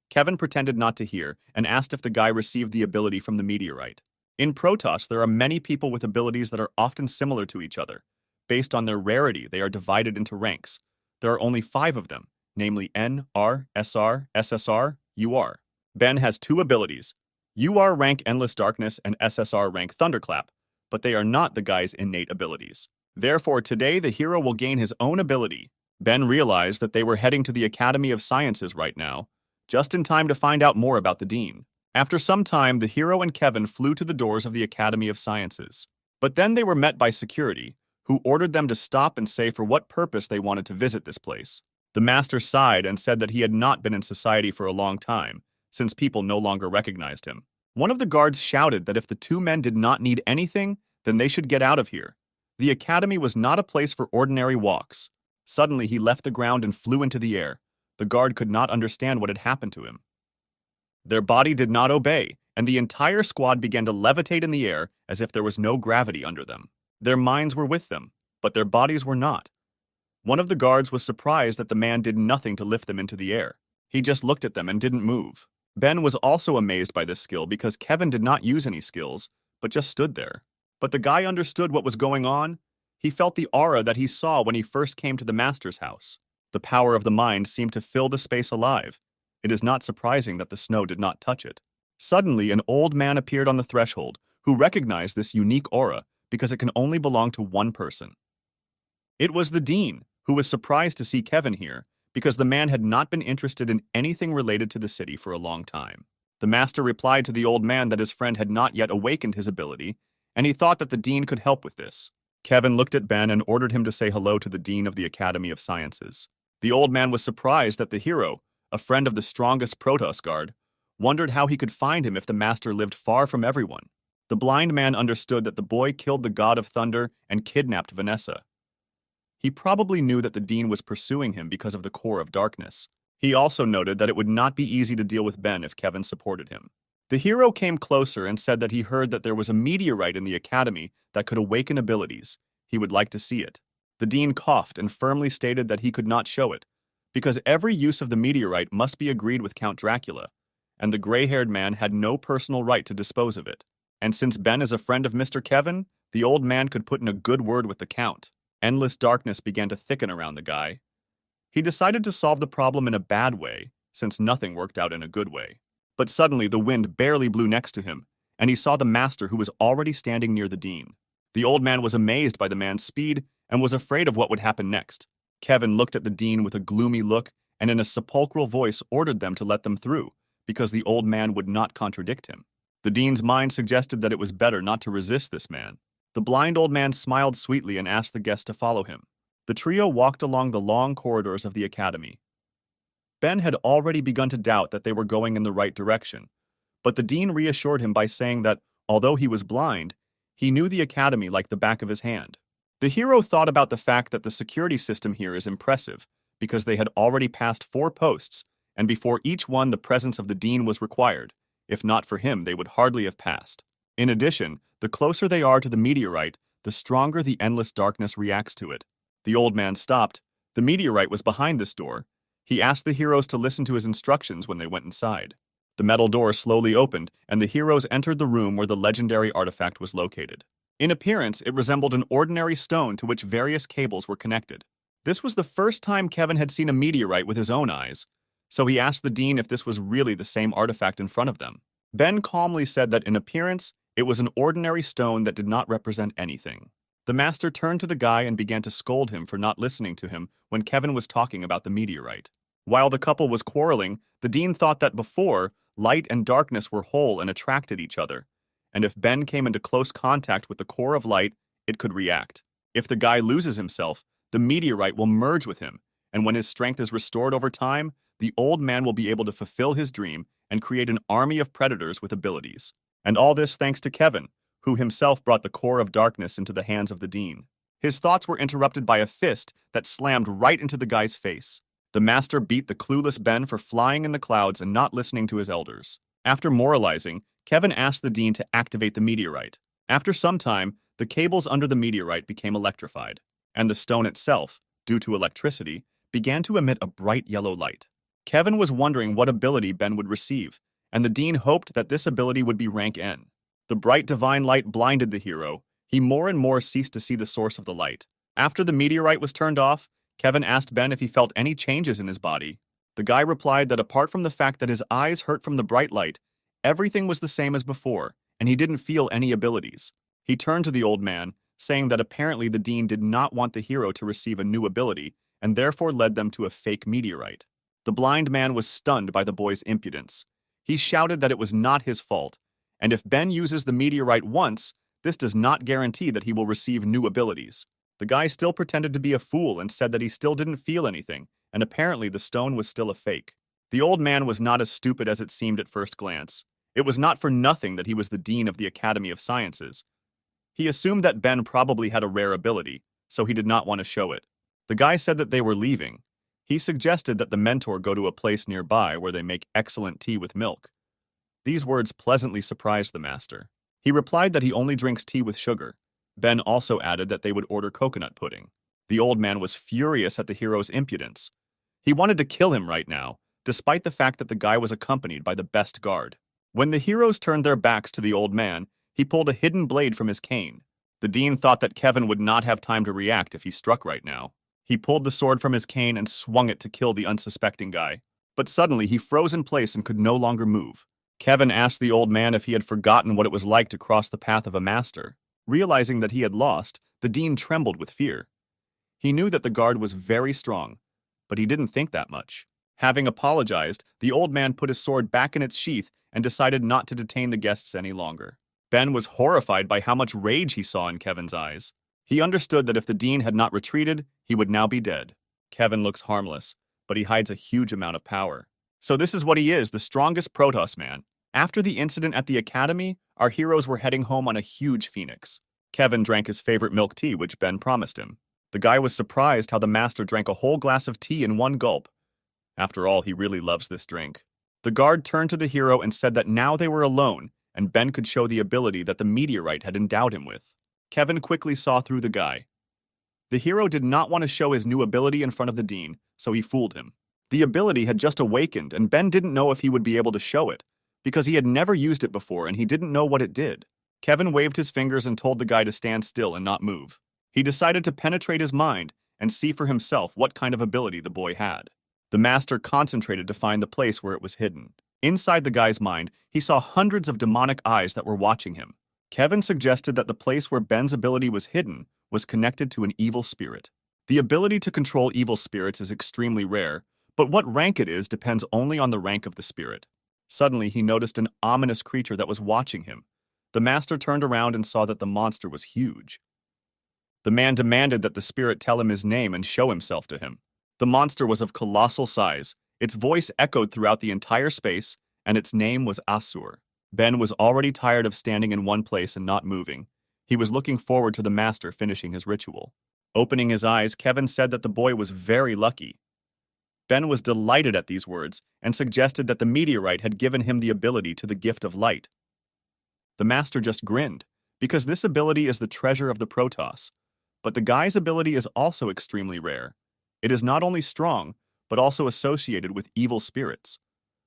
Kevin pretended not to hear and asked if the guy received the ability from the meteorite. In Protos, there are many people with abilities that are often similar to each other. Based on their rarity, they are divided into ranks. There are only 5 of them, namely N, R, SR, SSR, UR. Ben has 2 abilities. UR rank Endless Darkness and SSR rank Thunderclap, but they are not the guy's innate abilities. Therefore, today the hero will gain his own ability. Ben realized that they were heading to the Academy of Sciences right now, just in time to find out more about the Dean. After some time, the hero and Kevin flew to the doors of the Academy of Sciences. But then they were met by security, who ordered them to stop and say for what purpose they wanted to visit this place. The master sighed and said that he had not been in society for a long time, since people no longer recognized him. One of the guards shouted that if the 2 men did not need anything, then they should get out of here. The academy was not a place for ordinary walks. Suddenly, he left the ground and flew into the air. The guard could not understand what had happened to him. Their body did not obey, and the entire squad began to levitate in the air as if there was no gravity under them. Their minds were with them, but their bodies were not. One of the guards was surprised that the man did nothing to lift them into the air. He just looked at them and didn't move. Ben was also amazed by this skill because Kevin did not use any skills, but just stood there. But the guy understood what was going on. He felt the aura that he saw when he first came to the master's house. The power of the mind seemed to fill the space alive. It is not surprising that the snow did not touch it. Suddenly, an old man appeared on the threshold who recognized this unique aura because it can only belong to one person. It was the Dean, who was surprised to see Kevin here because the man had not been interested in anything related to the city for a long time. The master replied to the old man that his friend had not yet awakened his ability, and he thought that the Dean could help with this. Kevin looked at Ben and ordered him to say hello to the Dean of the Academy of Sciences. The old man was surprised that the hero, a friend of the strongest Protos guard, wondered how he could find him if the master lived far from everyone. The blind man understood that the boy killed the god of thunder and kidnapped Vanessa. He probably knew that the Dean was pursuing him because of the core of darkness. He also noted that it would not be easy to deal with Ben if Kevin supported him. The hero came closer and said that he heard that there was a meteorite in the academy that could awaken abilities. He would like to see it. The Dean coughed and firmly stated that he could not show it, because every use of the meteorite must be agreed with Count Dracula, and the gray-haired man had no personal right to dispose of it. And since Ben is a friend of Mr. Kevin, the old man could put in a good word with the Count. Endless darkness began to thicken around the guy. He decided to solve the problem in a bad way, since nothing worked out in a good way. But suddenly the wind barely blew next to him, and he saw the master who was already standing near the Dean. The old man was amazed by the man's speed and was afraid of what would happen next. Kevin looked at the dean with a gloomy look and in a sepulchral voice ordered them to let them through, because the old man would not contradict him. The dean's mind suggested that it was better not to resist this man. The blind old man smiled sweetly and asked the guests to follow him. The trio walked along the long corridors of the academy. Ben had already begun to doubt that they were going in the right direction, but the dean reassured him by saying that, although he was blind, he knew the academy like the back of his hand. The hero thought about the fact that the security system here is impressive, because they had already passed 4 posts, and before each one the presence of the dean was required. If not for him, they would hardly have passed. In addition, the closer they are to the meteorite, the stronger the endless darkness reacts to it. The old man stopped. The meteorite was behind this door. He asked the heroes to listen to his instructions when they went inside. The metal door slowly opened, and the heroes entered the room where the legendary artifact was located. In appearance, it resembled an ordinary stone to which various cables were connected. This was the first time Kevin had seen a meteorite with his own eyes, so he asked the dean if this was really the same artifact in front of them. Ben calmly said that in appearance, it was an ordinary stone that did not represent anything. The master turned to the guy and began to scold him for not listening to him when Kevin was talking about the meteorite. While the couple was quarreling, the dean thought that before, light and darkness were whole and attracted each other, and if Ben came into close contact with the core of light, it could react. If the guy loses himself, the meteorite will merge with him, and when his strength is restored over time, the old man will be able to fulfill his dream and create an army of predators with abilities. And all this thanks to Kevin, who himself brought the core of darkness into the hands of the dean. His thoughts were interrupted by a fist that slammed right into the guy's face. The master beat the clueless Ben for flying in the clouds and not listening to his elders. After moralizing, Kevin asked the dean to activate the meteorite. After some time, the cables under the meteorite became electrified, and the stone itself, due to electricity, began to emit a bright yellow light. Kevin was wondering what ability Ben would receive, and the dean hoped that this ability would be rank N. The bright divine light blinded the hero. He more and more ceased to see the source of the light. After the meteorite was turned off, Kevin asked Ben if he felt any changes in his body. The guy replied that apart from the fact that his eyes hurt from the bright light, everything was the same as before, and he didn't feel any abilities. He turned to the old man, saying that apparently the dean did not want the hero to receive a new ability, and therefore led them to a fake meteorite. The blind man was stunned by the boy's impudence. He shouted that it was not his fault, and if Ben uses the meteorite once, this does not guarantee that he will receive new abilities. The guy still pretended to be a fool and said that he still didn't feel anything, and apparently the stone was still a fake. The old man was not as stupid as it seemed at first glance. It was not for nothing that he was the dean of the Academy of Sciences. He assumed that Ben probably had a rare ability, so he did not want to show it. The guy said that they were leaving. He suggested that the mentor go to a place nearby where they make excellent tea with milk. These words pleasantly surprised the master. He replied that he only drinks tea with sugar. Ben also added that they would order coconut pudding. The old man was furious at the hero's impudence. He wanted to kill him right now, despite the fact that the guy was accompanied by the best guard. When the heroes turned their backs to the old man, he pulled a hidden blade from his cane. The dean thought that Kevin would not have time to react if he struck right now. He pulled the sword from his cane and swung it to kill the unsuspecting guy. But suddenly he froze in place and could no longer move. Kevin asked the old man if he had forgotten what it was like to cross the path of a master. Realizing that he had lost, the dean trembled with fear. He knew that the guard was very strong, but he didn't think that much. Having apologized, the old man put his sword back in its sheath and decided not to detain the guests any longer. Ben was horrified by how much rage he saw in Kevin's eyes. He understood that if the dean had not retreated, he would now be dead. Kevin looks harmless, but he hides a huge amount of power. So this is what he is, the strongest Protos man. After the incident at the academy, our heroes were heading home on a huge phoenix. Kevin drank his favorite milk tea, which Ben promised him. The guy was surprised how the master drank a whole glass of tea in one gulp. After all, he really loves this drink. The guard turned to the hero and said that now they were alone, and Ben could show the ability that the meteorite had endowed him with. Kevin quickly saw through the guy. The hero did not want to show his new ability in front of the dean, so he fooled him. The ability had just awakened, and Ben didn't know if he would be able to show it, because he had never used it before and he didn't know what it did. Kevin waved his fingers and told the guy to stand still and not move. He decided to penetrate his mind and see for himself what kind of ability the boy had. The master concentrated to find the place where it was hidden. Inside the guy's mind, he saw hundreds of demonic eyes that were watching him. Kevin suggested that the place where Ben's ability was hidden was connected to an evil spirit. The ability to control evil spirits is extremely rare, but what rank it is depends only on the rank of the spirit. Suddenly, he noticed an ominous creature that was watching him. The master turned around and saw that the monster was huge. The man demanded that the spirit tell him his name and show himself to him. The monster was of colossal size. Its voice echoed throughout the entire space, and its name was Asur. Ben was already tired of standing in one place and not moving. He was looking forward to the master finishing his ritual. Opening his eyes, Kevin said that the boy was very lucky. Ben was delighted at these words and suggested that the meteorite had given him the ability to the gift of light. The master just grinned, because this ability is the treasure of the Protos. But the guy's ability is also extremely rare. It is not only strong, but also associated with evil spirits.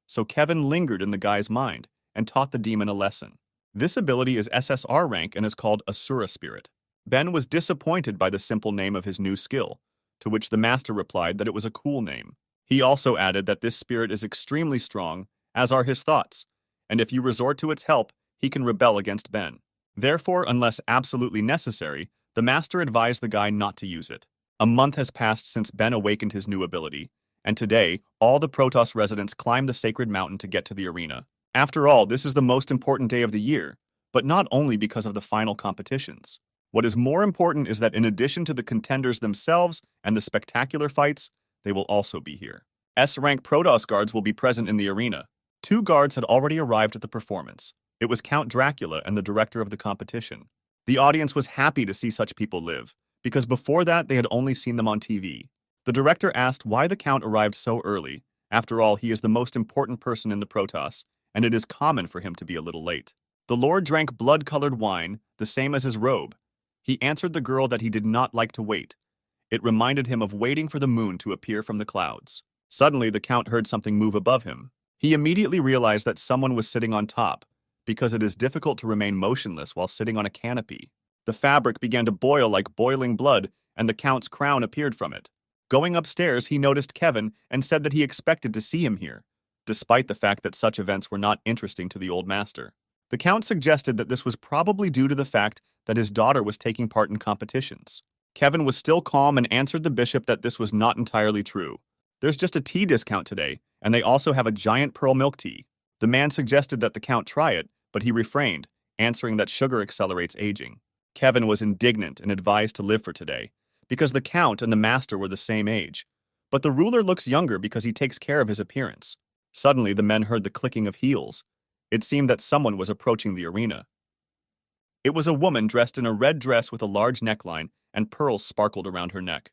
So Kevin lingered in the guy's mind and taught the demon a lesson. This ability is SSR rank and is called Asura Spirit. Ben was disappointed by the simple name of his new skill, to which the master replied that it was a cool name. He also added that this spirit is extremely strong, as are his thoughts, and if you resort to its help, he can rebel against Ben. Therefore, unless absolutely necessary, the master advised the guy not to use it. A month has passed since Ben awakened his new ability, and today, all the Protos residents climb the sacred mountain to get to the arena. After all, this is the most important day of the year, but not only because of the final competitions. What is more important is that in addition to the contenders themselves and the spectacular fights, they will also be here. S-rank Protos guards will be present in the arena. 2 guards had already arrived at the performance. It was Count Dracula and the director of the competition. The audience was happy to see such people live, because before that they had only seen them on TV. The director asked why the Count arrived so early. After all, he is the most important person in the Protos, and it is common for him to be a little late. The Lord drank blood-colored wine, the same as his robe. He answered the girl that he did not like to wait. It reminded him of waiting for the moon to appear from the clouds. Suddenly, the Count heard something move above him. He immediately realized that someone was sitting on top, because it is difficult to remain motionless while sitting on a canopy. The fabric began to boil like boiling blood, and the Count's crown appeared from it. Going upstairs, he noticed Kevin and said that he expected to see him here, despite the fact that such events were not interesting to the old master. The Count suggested that this was probably due to the fact that his daughter was taking part in competitions. Kevin was still calm and answered the bishop that this was not entirely true. There's just a tea discount today, and they also have a giant pearl milk tea. The man suggested that the Count try it, but he refrained, answering that sugar accelerates aging. Kevin was indignant and advised to live for today, because the Count and the master were the same age. But the ruler looks younger because he takes care of his appearance. Suddenly, the men heard the clicking of heels. It seemed that someone was approaching the arena. It was a woman dressed in a red dress with a large neckline, and pearls sparkled around her neck.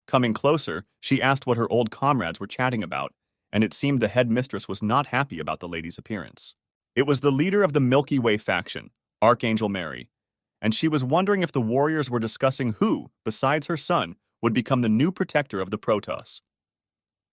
Coming closer, she asked what her old comrades were chatting about, and it seemed the headmistress was not happy about the lady's appearance. It was the leader of the Milky Way faction, Archangel Mary, and she was wondering if the warriors were discussing who, besides her son, would become the new protector of the Protos.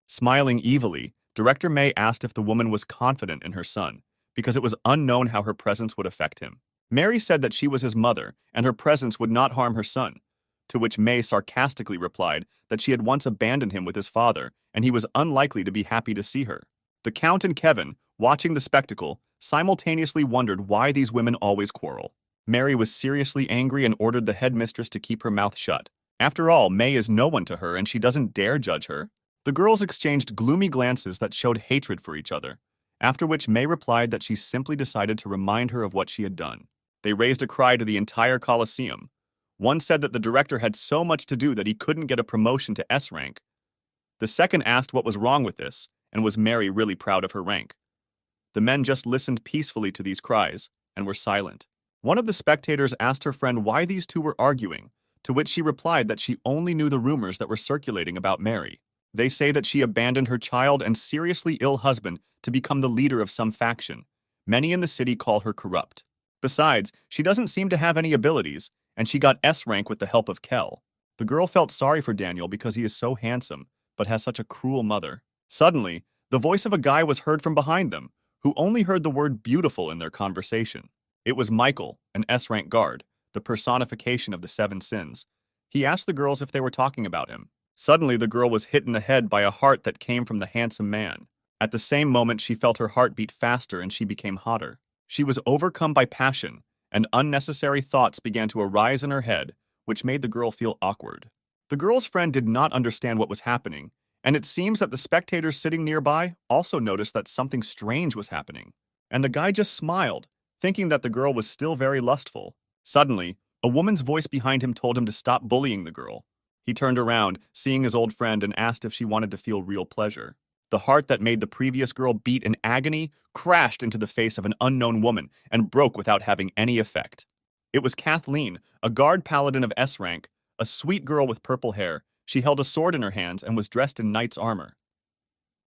Smiling evilly, Director May asked if the woman was confident in her son, because it was unknown how her presence would affect him. Mary said that she was his mother, and her presence would not harm her son, to which May sarcastically replied that she had once abandoned him with his father, and he was unlikely to be happy to see her. The Count and Kevin, watching the spectacle, simultaneously wondered why these women always quarrel. Mary was seriously angry and ordered the headmistress to keep her mouth shut. After all, May is no one to her, and she doesn't dare judge her. The girls exchanged gloomy glances that showed hatred for each other, after which May replied that she simply decided to remind her of what she had done. They raised a cry to the entire Colosseum. One said that the director had so much to do that he couldn't get a promotion to S rank. The second asked what was wrong with this, and was Mary really proud of her rank. The men just listened peacefully to these cries, and were silent. One of the spectators asked her friend why these two were arguing, to which she replied that she only knew the rumors that were circulating about Mary. They say that she abandoned her child and seriously ill husband to become the leader of some faction. Many in the city call her corrupt. Besides, she doesn't seem to have any abilities, and she got S rank with the help of Kell. The girl felt sorry for Daniel because he is so handsome, but has such a cruel mother. Suddenly, the voice of a guy was heard from behind them, who only heard the word beautiful in their conversation. It was Michael, an S rank guard, the personification of the 7 sins. He asked the girls if they were talking about him. Suddenly, the girl was hit in the head by a heart that came from the handsome man. At the same moment, she felt her heart beat faster and she became hotter. She was overcome by passion, and unnecessary thoughts began to arise in her head, which made the girl feel awkward. The girl's friend did not understand what was happening, and it seems that the spectators sitting nearby also noticed that something strange was happening. And the guy just smiled, thinking that the girl was still very lustful. Suddenly, a woman's voice behind him told him to stop bullying the girl. He turned around, seeing his old friend, and asked if she wanted to feel real pleasure. The heart that made the previous girl beat in agony crashed into the face of an unknown woman and broke without having any effect. It was Kathleen, a guard paladin of S rank, a sweet girl with purple hair. She held a sword in her hands and was dressed in knight's armor.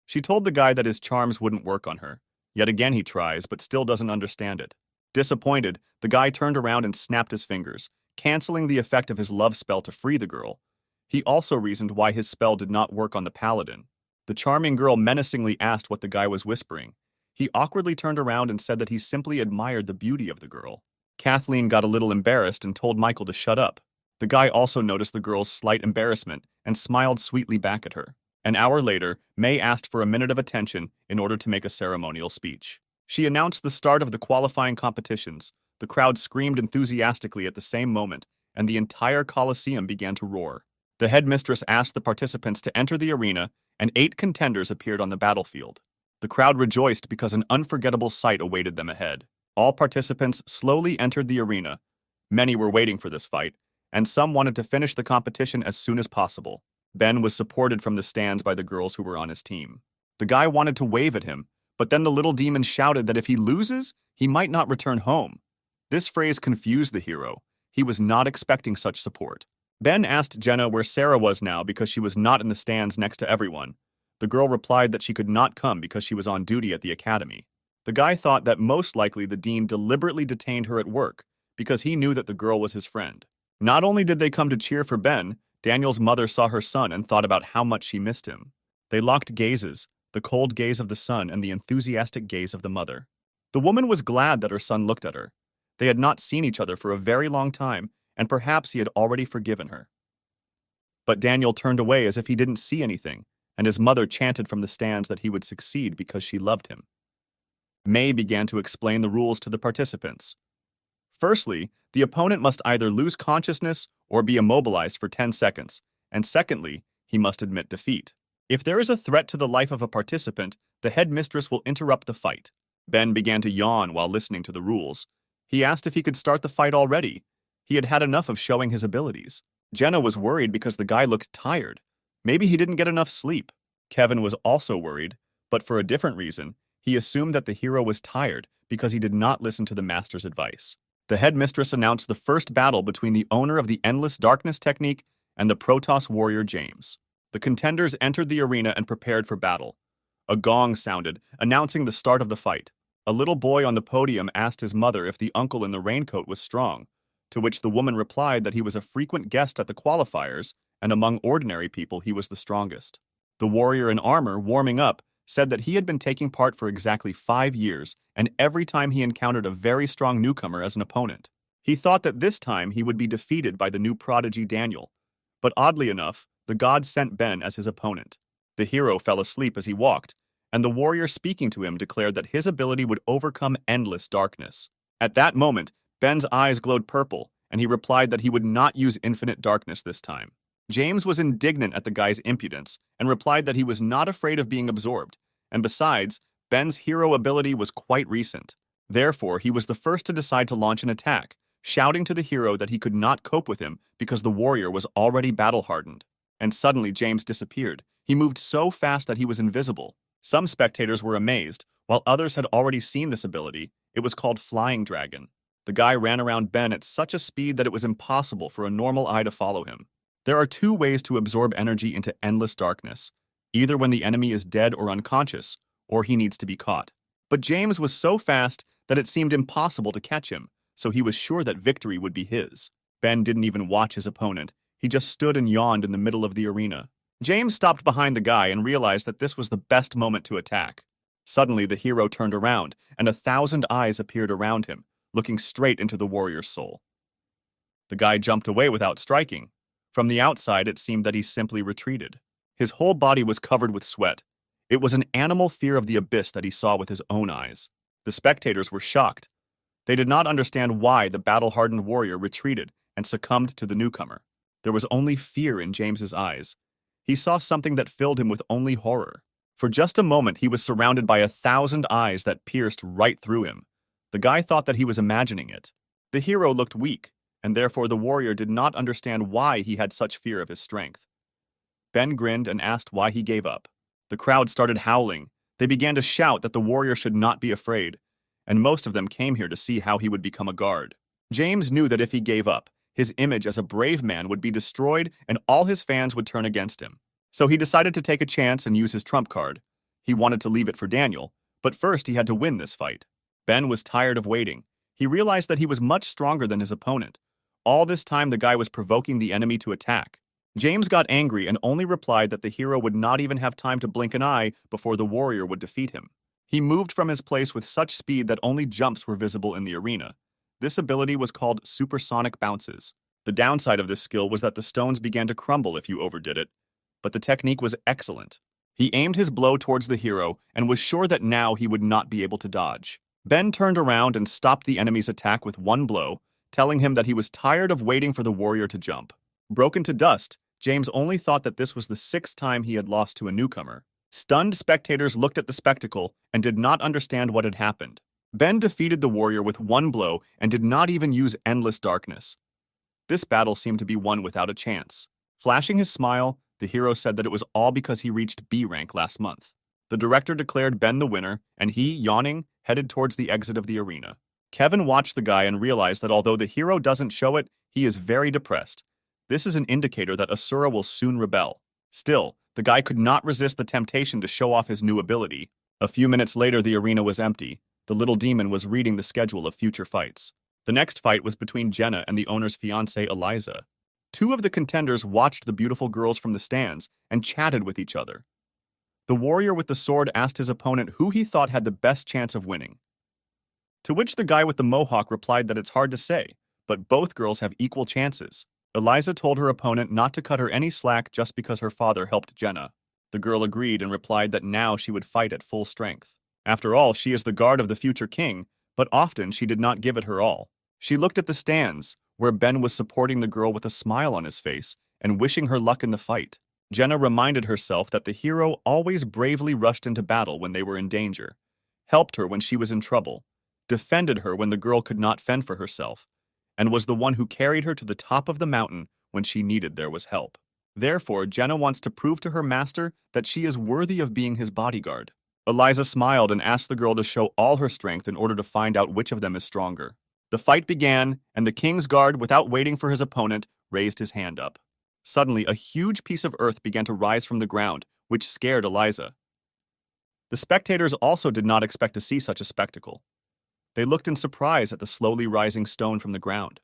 She told the guy that his charms wouldn't work on her. Yet again he tries, but still doesn't understand it. Disappointed, the guy turned around and snapped his fingers, canceling the effect of his love spell to free the girl. He also reasoned why his spell did not work on the paladin. The charming girl menacingly asked what the guy was whispering. He awkwardly turned around and said that he simply admired the beauty of the girl. Kathleen got a little embarrassed and told Michael to shut up. The guy also noticed the girl's slight embarrassment and smiled sweetly back at her. An hour later, May asked for a minute of attention in order to make a ceremonial speech. She announced the start of the qualifying competitions. The crowd screamed enthusiastically at the same moment, and the entire Colosseum began to roar. The headmistress asked the participants to enter the arena, and 8 contenders appeared on the battlefield. The crowd rejoiced because an unforgettable sight awaited them ahead. All participants slowly entered the arena. Many were waiting for this fight, and some wanted to finish the competition as soon as possible. Ben was supported from the stands by the girls who were on his team. The guy wanted to wave at him, but then the little demon shouted that if he loses, he might not return home. This phrase confused the hero. He was not expecting such support. Ben asked Jenna where Sarah was now because she was not in the stands next to everyone. The girl replied that she could not come because she was on duty at the academy. The guy thought that most likely the dean deliberately detained her at work because he knew that the girl was his friend. Not only did they come to cheer for Ben, Daniel's mother saw her son and thought about how much she missed him. They locked gazes, the cold gaze of the son and the enthusiastic gaze of the mother. The woman was glad that her son looked at her. They had not seen each other for a very long time, and perhaps he had already forgiven her. But Daniel turned away as if he didn't see anything, and his mother chanted from the stands that he would succeed because she loved him. May began to explain the rules to the participants. Firstly, the opponent must either lose consciousness or be immobilized for 10 seconds, and secondly, he must admit defeat. If there is a threat to the life of a participant, the headmistress will interrupt the fight. Ben began to yawn while listening to the rules. He asked if he could start the fight already. He had had enough of showing his abilities. Jenna was worried because the guy looked tired. Maybe he didn't get enough sleep. Kevin was also worried, but for a different reason. He assumed that the hero was tired because he did not listen to the master's advice. The headmistress announced the first battle between the owner of the Endless Darkness technique and the Protos warrior James. The contenders entered the arena and prepared for battle. A gong sounded, announcing the start of the fight. A little boy on the podium asked his mother if the uncle in the raincoat was strong, to which the woman replied that he was a frequent guest at the qualifiers, and among ordinary people he was the strongest. The warrior in armor, warming up, said that he had been taking part for exactly 5 years, and every time he encountered a very strong newcomer as an opponent. He thought that this time he would be defeated by the new prodigy Daniel, but oddly enough, the god sent Ben as his opponent. The hero fell asleep as he walked, and the warrior speaking to him declared that his ability would overcome endless darkness. At that moment, Ben's eyes glowed purple, and he replied that he would not use infinite darkness this time. James was indignant at the guy's impudence and replied that he was not afraid of being absorbed, and besides, Ben's hero ability was quite recent. Therefore, he was the first to decide to launch an attack, shouting to the hero that he could not cope with him because the warrior was already battle-hardened. And suddenly James disappeared. He moved so fast that he was invisible. Some spectators were amazed, while others had already seen this ability. It was called Flying Dragon. The guy ran around Ben at such a speed that it was impossible for a normal eye to follow him. There are 2 ways to absorb energy into endless darkness, either when the enemy is dead or unconscious, or he needs to be caught. But James was so fast that it seemed impossible to catch him, so he was sure that victory would be his. Ben didn't even watch his opponent. He just stood and yawned in the middle of the arena. James stopped behind the guy and realized that this was the best moment to attack. Suddenly, the hero turned around, and 1,000 eyes appeared around him, looking straight into the warrior's soul. The guy jumped away without striking. From the outside, it seemed that he simply retreated. His whole body was covered with sweat. It was an animal fear of the abyss that he saw with his own eyes. The spectators were shocked. They did not understand why the battle-hardened warrior retreated and succumbed to the newcomer. There was only fear in James's eyes. He saw something that filled him with only horror. For just a moment, he was surrounded by 1,000 eyes that pierced right through him. The guy thought that he was imagining it. The hero looked weak, and therefore the warrior did not understand why he had such fear of his strength. Ben grinned and asked why he gave up. The crowd started howling. They began to shout that the warrior should not be afraid, and most of them came here to see how he would become a guard. James knew that if he gave up, his image as a brave man would be destroyed and all his fans would turn against him. So he decided to take a chance and use his trump card. He wanted to leave it for Daniel, but first he had to win this fight. Ben was tired of waiting. He realized that he was much stronger than his opponent. All this time the guy was provoking the enemy to attack. James got angry and only replied that the hero would not even have time to blink an eye before the warrior would defeat him. He moved from his place with such speed that only jumps were visible in the arena. This ability was called supersonic bounces. The downside of this skill was that the stones began to crumble if you overdid it, but the technique was excellent. He aimed his blow towards the hero and was sure that now he would not be able to dodge. Ben turned around and stopped the enemy's attack with one blow, telling him that he was tired of waiting for the warrior to jump. Broken to dust, James only thought that this was the 6th time he had lost to a newcomer. Stunned spectators looked at the spectacle and did not understand what had happened. Ben defeated the warrior with one blow and did not even use endless darkness. This battle seemed to be won without a chance. Flashing his smile, the hero said that it was all because he reached B rank last month. The director declared Ben the winner, and he, yawning, headed towards the exit of the arena. Kevin watched the guy and realized that although the hero doesn't show it, he is very depressed. This is an indicator that Asura will soon rebel. Still, the guy could not resist the temptation to show off his new ability. A few minutes later, the arena was empty. The little demon was reading the schedule of future fights. The next fight was between Jenna and the owner's fiancée, Eliza. Two of the contenders watched the beautiful girls from the stands and chatted with each other. The warrior with the sword asked his opponent who he thought had the best chance of winning. To which the guy with the mohawk replied that it's hard to say, but both girls have equal chances. Eliza told her opponent not to cut her any slack just because her father helped Jenna. The girl agreed and replied that now she would fight at full strength. After all, she is the guard of the future king, but often she did not give it her all. She looked at the stands, where Ben was supporting the girl with a smile on his face and wishing her luck in the fight. Jenna reminded herself that the hero always bravely rushed into battle when they were in danger, helped her when she was in trouble, defended her when the girl could not fend for herself, and was the one who carried her to the top of the mountain when she needed there was help. Therefore, Jenna wants to prove to her master that she is worthy of being his bodyguard. Eliza smiled and asked the girl to show all her strength in order to find out which of them is stronger. The fight began, and the king's guard, without waiting for his opponent, raised his hand up. Suddenly, a huge piece of earth began to rise from the ground, which scared Eliza. The spectators also did not expect to see such a spectacle. They looked in surprise at the slowly rising stone from the ground.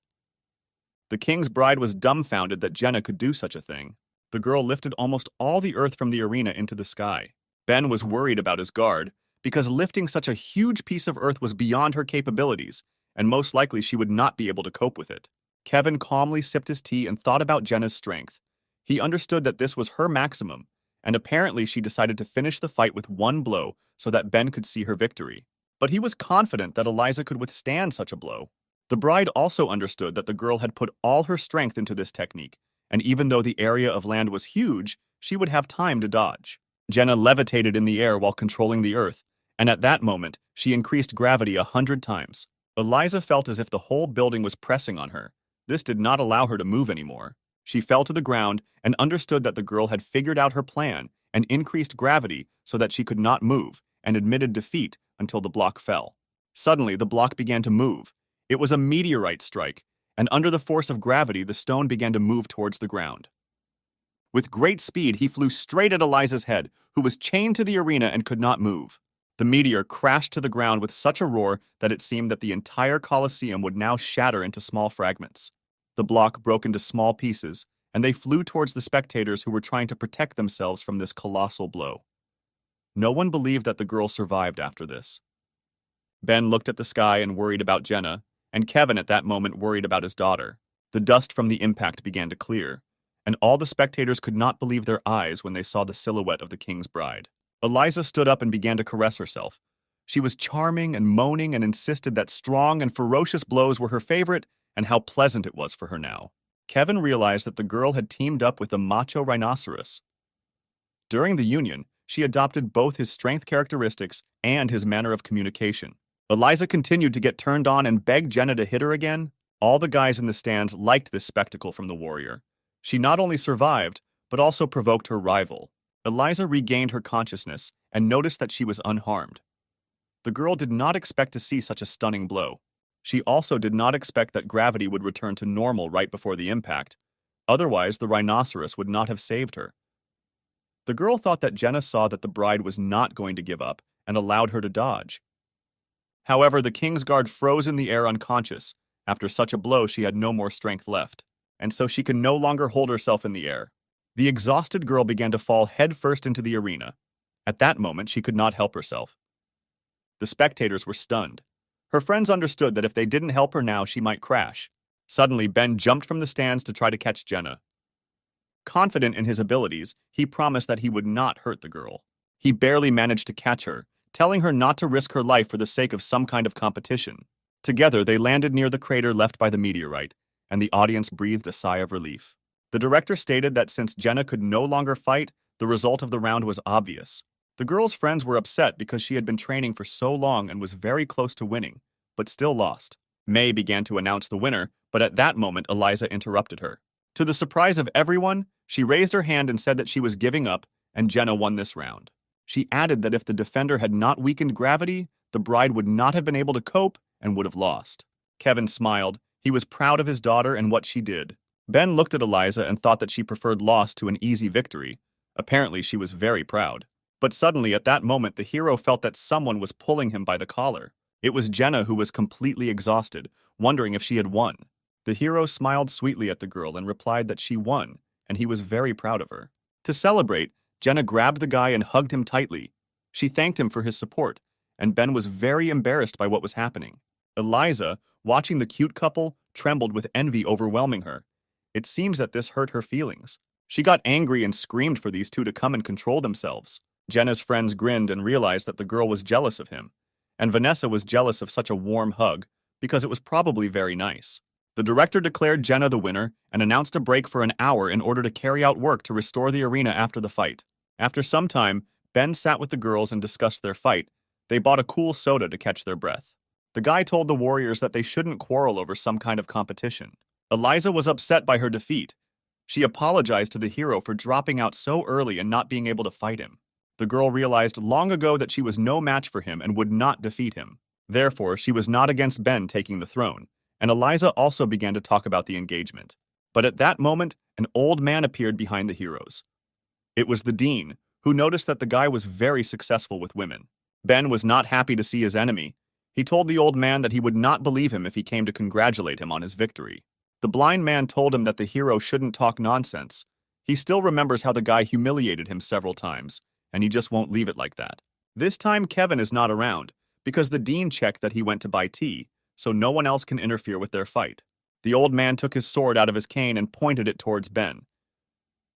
The king's bride was dumbfounded that Jenna could do such a thing. The girl lifted almost all the earth from the arena into the sky. Ben was worried about his guard, because lifting such a huge piece of earth was beyond her capabilities, and most likely she would not be able to cope with it. Kevin calmly sipped his tea and thought about Jenna's strength. He understood that this was her maximum, and apparently she decided to finish the fight with one blow so that Ben could see her victory. But he was confident that Eliza could withstand such a blow. The bride also understood that the girl had put all her strength into this technique, and even though the area of land was huge, she would have time to dodge. Jenna levitated in the air while controlling the earth, and at that moment, she increased gravity 100 times. Eliza felt as if the whole building was pressing on her. This did not allow her to move anymore. She fell to the ground and understood that the girl had figured out her plan and increased gravity so that she could not move, and admitted defeat until the block fell. Suddenly, the block began to move. It was a meteorite strike, and under the force of gravity, the stone began to move towards the ground. With great speed, he flew straight at Eliza's head, who was chained to the arena and could not move. The meteor crashed to the ground with such a roar that it seemed that the entire Colosseum would now shatter into small fragments. The block broke into small pieces, and they flew towards the spectators who were trying to protect themselves from this colossal blow. No one believed that the girl survived after this. Ben looked at the sky and worried about Jenna, and Kevin at that moment worried about his daughter. The dust from the impact began to clear, and all the spectators could not believe their eyes when they saw the silhouette of the king's bride. Eliza stood up and began to caress herself. She was charming and moaning and insisted that strong and ferocious blows were her favorite and how pleasant it was for her now. Kevin realized that the girl had teamed up with the macho rhinoceros. During the union, she adopted both his strength characteristics and his manner of communication. Eliza continued to get turned on and begged Jenna to hit her again. All the guys in the stands liked this spectacle from the warrior. She not only survived, but also provoked her rival. Eliza regained her consciousness and noticed that she was unharmed. The girl did not expect to see such a stunning blow. She also did not expect that gravity would return to normal right before the impact. Otherwise, the rhinoceros would not have saved her. The girl thought that Jenna saw that the bride was not going to give up and allowed her to dodge. However, the King's Guard froze in the air unconscious. After such a blow, she had no more strength left, and so she could no longer hold herself in the air. The exhausted girl began to fall headfirst into the arena. At that moment, she could not help herself. The spectators were stunned. Her friends understood that if they didn't help her now, she might crash. Suddenly, Ben jumped from the stands to try to catch Jenna. Confident in his abilities, he promised that he would not hurt the girl. He barely managed to catch her, telling her not to risk her life for the sake of some kind of competition. Together, they landed near the crater left by the meteorite, and the audience breathed a sigh of relief. The director stated that since Jenna could no longer fight, the result of the round was obvious. The girl's friends were upset because she had been training for so long and was very close to winning, but still lost. May began to announce the winner, but at that moment Eliza interrupted her. To the surprise of everyone, she raised her hand and said that she was giving up, and Jenna won this round. She added that if the defender had not weakened gravity, the bride would not have been able to cope and would have lost. Kevin smiled. He was proud of his daughter and what she did. Ben looked at Eliza and thought that she preferred loss to an easy victory. Apparently, she was very proud. But suddenly, at that moment, the hero felt that someone was pulling him by the collar. It was Jenna, who was completely exhausted, wondering if she had won. The hero smiled sweetly at the girl and replied that she won, and he was very proud of her. To celebrate, Jenna grabbed the guy and hugged him tightly. She thanked him for his support, and Ben was very embarrassed by what was happening. Eliza, watching the cute couple, trembled with envy overwhelming her. It seems that this hurt her feelings. She got angry and screamed for these two to come and control themselves. Jenna's friends grinned and realized that the girl was jealous of him, and Vanessa was jealous of such a warm hug because it was probably very nice. The director declared Jenna the winner and announced a break for an hour in order to carry out work to restore the arena after the fight. After some time, Ben sat with the girls and discussed their fight. They bought a cool soda to catch their breath. The guy told the warriors that they shouldn't quarrel over some kind of competition. Eliza was upset by her defeat. She apologized to the hero for dropping out so early and not being able to fight him. The girl realized long ago that she was no match for him and would not defeat him. Therefore, she was not against Ben taking the throne, and Eliza also began to talk about the engagement. But at that moment, an old man appeared behind the heroes. It was the Dean, who noticed that the guy was very successful with women. Ben was not happy to see his enemy. He told the old man that he would not believe him if he came to congratulate him on his victory. The blind man told him that the hero shouldn't talk nonsense. He still remembers how the guy humiliated him several times, and he just won't leave it like that. This time Kevin is not around, because the Dean checked that he went to buy tea, so no one else can interfere with their fight. The old man took his sword out of his cane and pointed it towards Ben.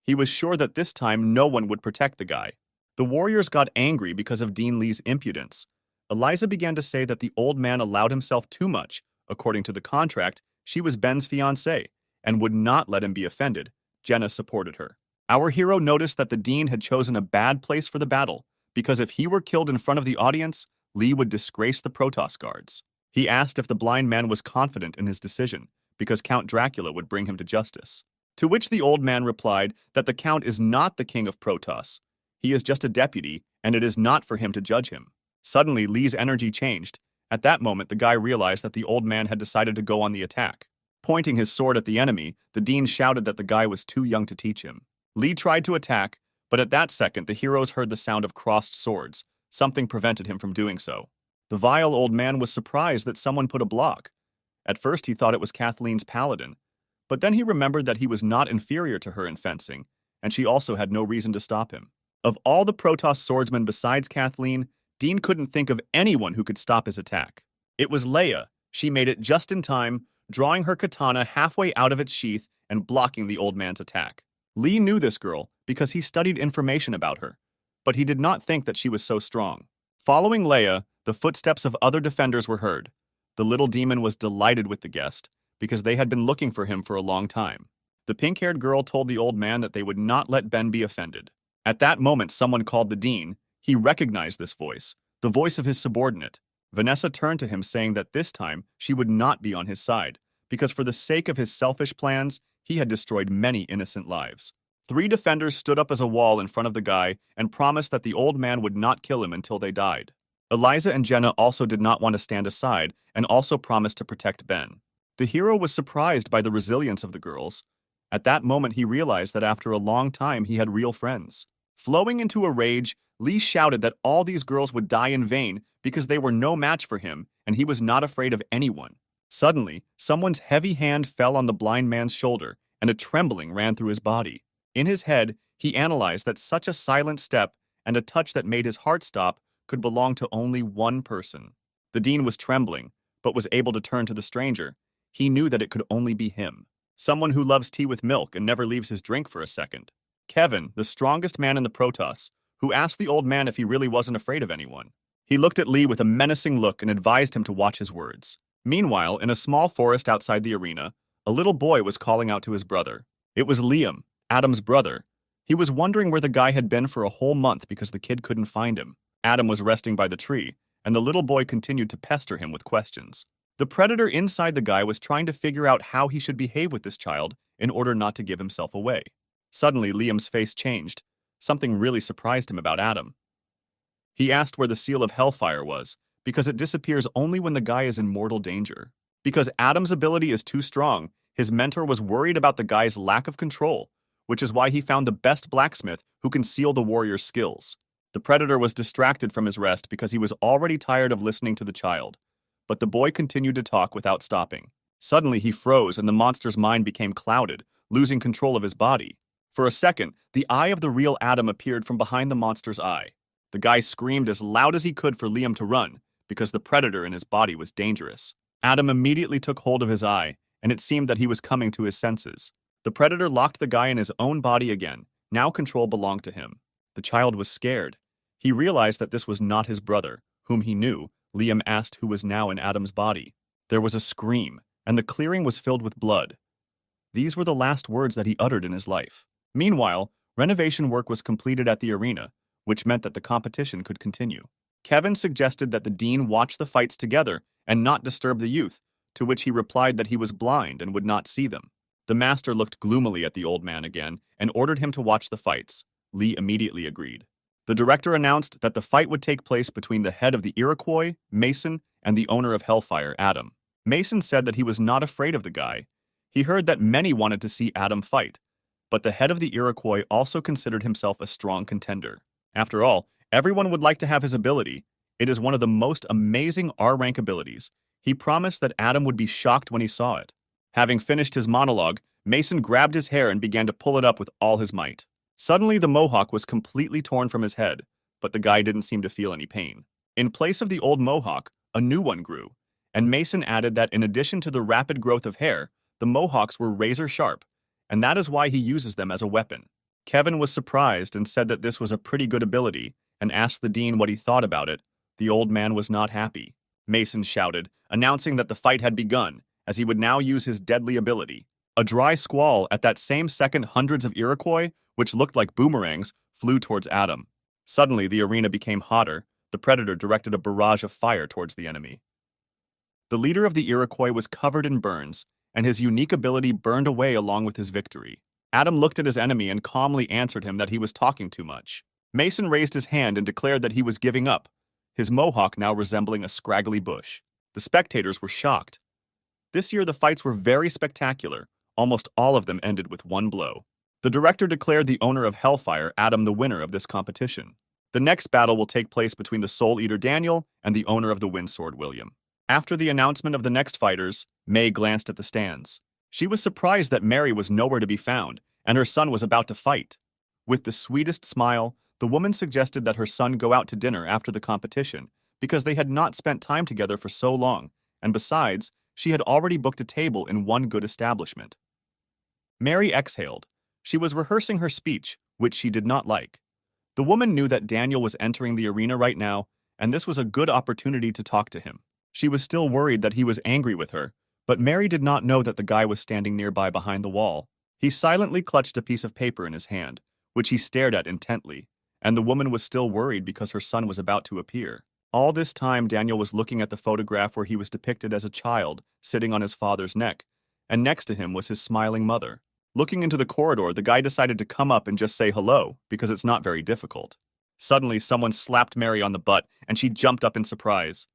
He was sure that this time no one would protect the guy. The warriors got angry because of Dean Lee's impudence. Eliza began to say that the old man allowed himself too much. According to the contract, she was Ben's fiancée and would not let him be offended. Jenna supported her. Our hero noticed that the Dean had chosen a bad place for the battle, because if he were killed in front of the audience, Lee would disgrace the Protos guards. He asked if the blind man was confident in his decision, because Count Dracula would bring him to justice. To which the old man replied that the Count is not the king of Protos. He is just a deputy, and it is not for him to judge him. Suddenly, Lee's energy changed. At that moment, the guy realized that the old man had decided to go on the attack. Pointing his sword at the enemy, the Dean shouted that the guy was too young to teach him. Lee tried to attack, but at that second, the heroes heard the sound of crossed swords. Something prevented him from doing so. The vile old man was surprised that someone put a block. At first, he thought it was Kathleen's paladin, but then he remembered that he was not inferior to her in fencing, and she also had no reason to stop him. Of all the Protoss swordsmen besides Kathleen, Dean couldn't think of anyone who could stop his attack. It was Leia. She made it just in time, drawing her katana halfway out of its sheath and blocking the old man's attack. Lee knew this girl because he studied information about her, but he did not think that she was so strong. Following Leia, The footsteps of other defenders were heard. The little demon was delighted with the guest, because they had been looking for him for a long time. The pink-haired girl told the old man that they would not let Ben be offended. At that moment, someone called the dean. He recognized this voice, the voice of his subordinate. Vanessa turned to him saying that this time she would not be on his side, because for the sake of his selfish plans, he had destroyed many innocent lives. 3 defenders stood up as a wall in front of the guy and promised that the old man would not kill him until they died. Eliza and Jenna also did not want to stand aside and also promised to protect Ben. The hero was surprised by the resilience of the girls. At that moment, he realized that after a long time, he had real friends. Flowing into a rage, Lee shouted that all these girls would die in vain because they were no match for him and he was not afraid of anyone. Suddenly, someone's heavy hand fell on the blind man's shoulder and a trembling ran through his body. In his head, he analyzed that such a silent step and a touch that made his heart stop could belong to only one person. The dean was trembling, but was able to turn to the stranger. He knew that it could only be him. Someone who loves tea with milk and never leaves his drink for a second. Kevin, the strongest man in the Protos, who asked the old man if he really wasn't afraid of anyone. He looked at Lee with a menacing look and advised him to watch his words. Meanwhile, in a small forest outside the arena, a little boy was calling out to his brother. It was Liam, Adam's brother. He was wondering where the guy had been for a whole month because the kid couldn't find him. Adam was resting by the tree, and the little boy continued to pester him with questions. The predator inside the guy was trying to figure out how he should behave with this child in order not to give himself away. Suddenly, Liam's face changed. Something really surprised him about Adam. He asked where the seal of Hellfire was, because it disappears only when the guy is in mortal danger. Because Adam's ability is too strong, his mentor was worried about the guy's lack of control, which is why he found the best blacksmith who can seal the warrior's skills. The predator was distracted from his rest because he was already tired of listening to the child. But the boy continued to talk without stopping. Suddenly he froze and the monster's mind became clouded, losing control of his body. For a second, the eye of the real Adam appeared from behind the monster's eye. The guy screamed as loud as he could for Liam to run, because the predator in his body was dangerous. Adam immediately took hold of his eye, and it seemed that he was coming to his senses. The predator locked the guy in his own body again. Now control belonged to him. The child was scared. He realized that this was not his brother, whom he knew. Liam asked who was now in Adam's body. There was a scream, and the clearing was filled with blood. These were the last words that he uttered in his life. Meanwhile, renovation work was completed at the arena, which meant that the competition could continue. Kevin suggested that the dean watch the fights together and not disturb the youth, to which he replied that he was blind and would not see them. The master looked gloomily at the old man again and ordered him to watch the fights. Lee immediately agreed. The director announced that the fight would take place between the head of the Iroquois, Mason, and the owner of Hellfire, Adam. Mason said that he was not afraid of the guy. He heard that many wanted to see Adam fight, but the head of the Iroquois also considered himself a strong contender. After all, everyone would like to have his ability. It is one of the most amazing R-rank abilities. He promised that Adam would be shocked when he saw it. Having finished his monologue, Mason grabbed his hair and began to pull it up with all his might. Suddenly, the mohawk was completely torn from his head, but the guy didn't seem to feel any pain. In place of the old mohawk, a new one grew, and Mason added that in addition to the rapid growth of hair, the mohawks were razor sharp, and that is why he uses them as a weapon. Kevin was surprised and said that this was a pretty good ability, and asked the dean what he thought about it. The old man was not happy. Mason shouted, announcing that the fight had begun, as he would now use his deadly ability. A dry squall at that same second, hundreds of Iroquois, which looked like boomerangs, flew towards Adam. Suddenly, the arena became hotter. The predator directed a barrage of fire towards the enemy. The leader of the Iroquois was covered in burns, and his unique ability burned away along with his victory. Adam looked at his enemy and calmly answered him that he was talking too much. Mason raised his hand and declared that he was giving up, his mohawk now resembling a scraggly bush. The spectators were shocked. This year the fights were very spectacular. Almost all of them ended with one blow. The director declared the owner of Hellfire, Adam, the winner of this competition. The next battle will take place between the Soul Eater Daniel and the owner of the Windsword William. After the announcement of the next fighters, May glanced at the stands. She was surprised that Mary was nowhere to be found, and her son was about to fight. With the sweetest smile, the woman suggested that her son go out to dinner after the competition, because they had not spent time together for so long, and besides, she had already booked a table in one good establishment. Mary exhaled. She was rehearsing her speech, which she did not like. The woman knew that Daniel was entering the arena right now, and this was a good opportunity to talk to him. She was still worried that he was angry with her, but Mary did not know that the guy was standing nearby behind the wall. He silently clutched a piece of paper in his hand, which he stared at intently, and the woman was still worried because her son was about to appear. All this time, Daniel was looking at the photograph where he was depicted as a child, sitting on his father's neck, and next to him was his smiling mother. Looking into the corridor, the guy decided to come up and just say hello, because it's not very difficult. Suddenly, someone slapped Mary on the butt, and she jumped up in surprise.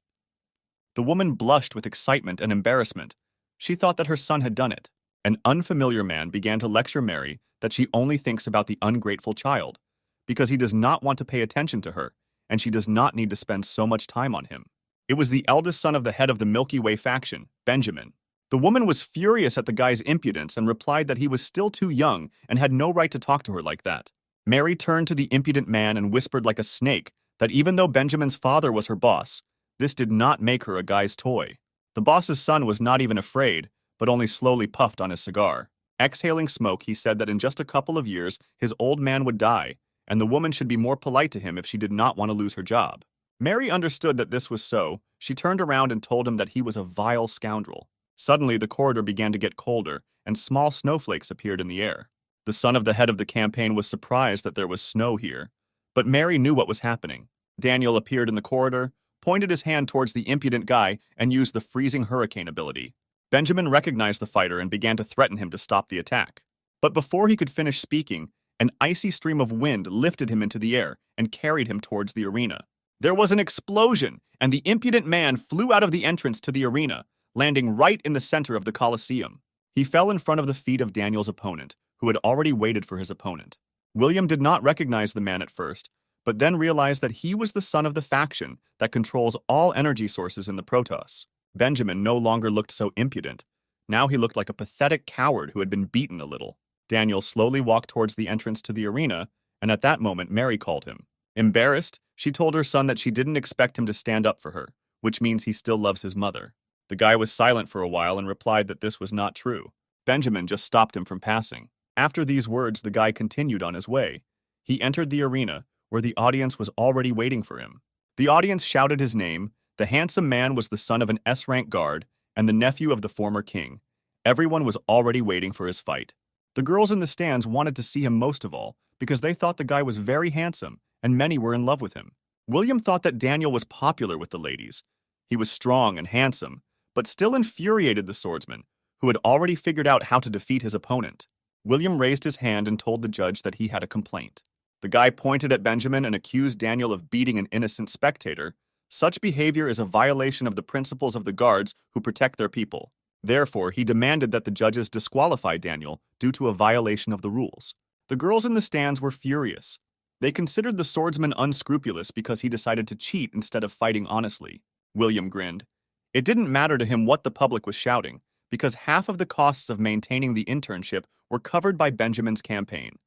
The woman blushed with excitement and embarrassment. She thought that her son had done it. An unfamiliar man began to lecture Mary that she only thinks about the ungrateful child, because he does not want to pay attention to her, and she does not need to spend so much time on him. It was the eldest son of the head of the Milky Way faction, Benjamin. The woman was furious at the guy's impudence and replied that he was still too young and had no right to talk to her like that. Mary turned to the impudent man and whispered like a snake that even though Benjamin's father was her boss, this did not make her a guy's toy. The boss's son was not even afraid, but only slowly puffed on his cigar. Exhaling smoke, he said that in just a couple of years, his old man would die, and the woman should be more polite to him if she did not want to lose her job. Mary understood that this was so. She turned around and told him that he was a vile scoundrel. Suddenly, the corridor began to get colder, and small snowflakes appeared in the air. The son of the head of the campaign was surprised that there was snow here, but Mary knew what was happening. Daniel appeared in the corridor, pointed his hand towards the impudent guy, and used the freezing hurricane ability. Benjamin recognized the fighter and began to threaten him to stop the attack. But before he could finish speaking, an icy stream of wind lifted him into the air and carried him towards the arena. There was an explosion, and the impudent man flew out of the entrance to the arena, landing right in the center of the Colosseum. He fell in front of the feet of Daniel's opponent, who had already waited for his opponent. William did not recognize the man at first, but then realized that he was the son of the faction that controls all energy sources in the Protos. Benjamin no longer looked so impudent. Now he looked like a pathetic coward who had been beaten a little. Daniel slowly walked towards the entrance to the arena, and at that moment Mary called him. Embarrassed, she told her son that she didn't expect him to stand up for her, which means he still loves his mother. The guy was silent for a while and replied that this was not true. Benjamin just stopped him from passing. After these words, the guy continued on his way. He entered the arena, where the audience was already waiting for him. The audience shouted his name. The handsome man was the son of an S-rank guard and the nephew of the former king. Everyone was already waiting for his fight. The girls in the stands wanted to see him most of all because they thought the guy was very handsome and many were in love with him. William thought that Daniel was popular with the ladies. He was strong and handsome, but still infuriated the swordsman, who had already figured out how to defeat his opponent. William raised his hand and told the judge that he had a complaint. The guy pointed at Benjamin and accused Daniel of beating an innocent spectator. Such behavior is a violation of the principles of the guards who protect their people. Therefore, he demanded that the judges disqualify Daniel due to a violation of the rules. The girls in the stands were furious. They considered the swordsman unscrupulous because he decided to cheat instead of fighting honestly. William grinned. It didn't matter to him what the public was shouting, because half of the costs of maintaining the internship were covered by Benjamin's campaign.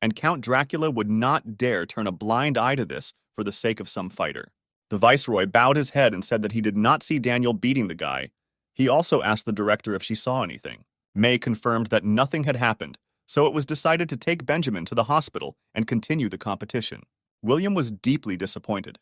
And Count Dracula would not dare turn a blind eye to this for the sake of some fighter. The viceroy bowed his head and said that he did not see Daniel beating the guy. He also asked the director if she saw anything. May confirmed that nothing had happened, so it was decided to take Benjamin to the hospital and continue the competition. William was deeply disappointed.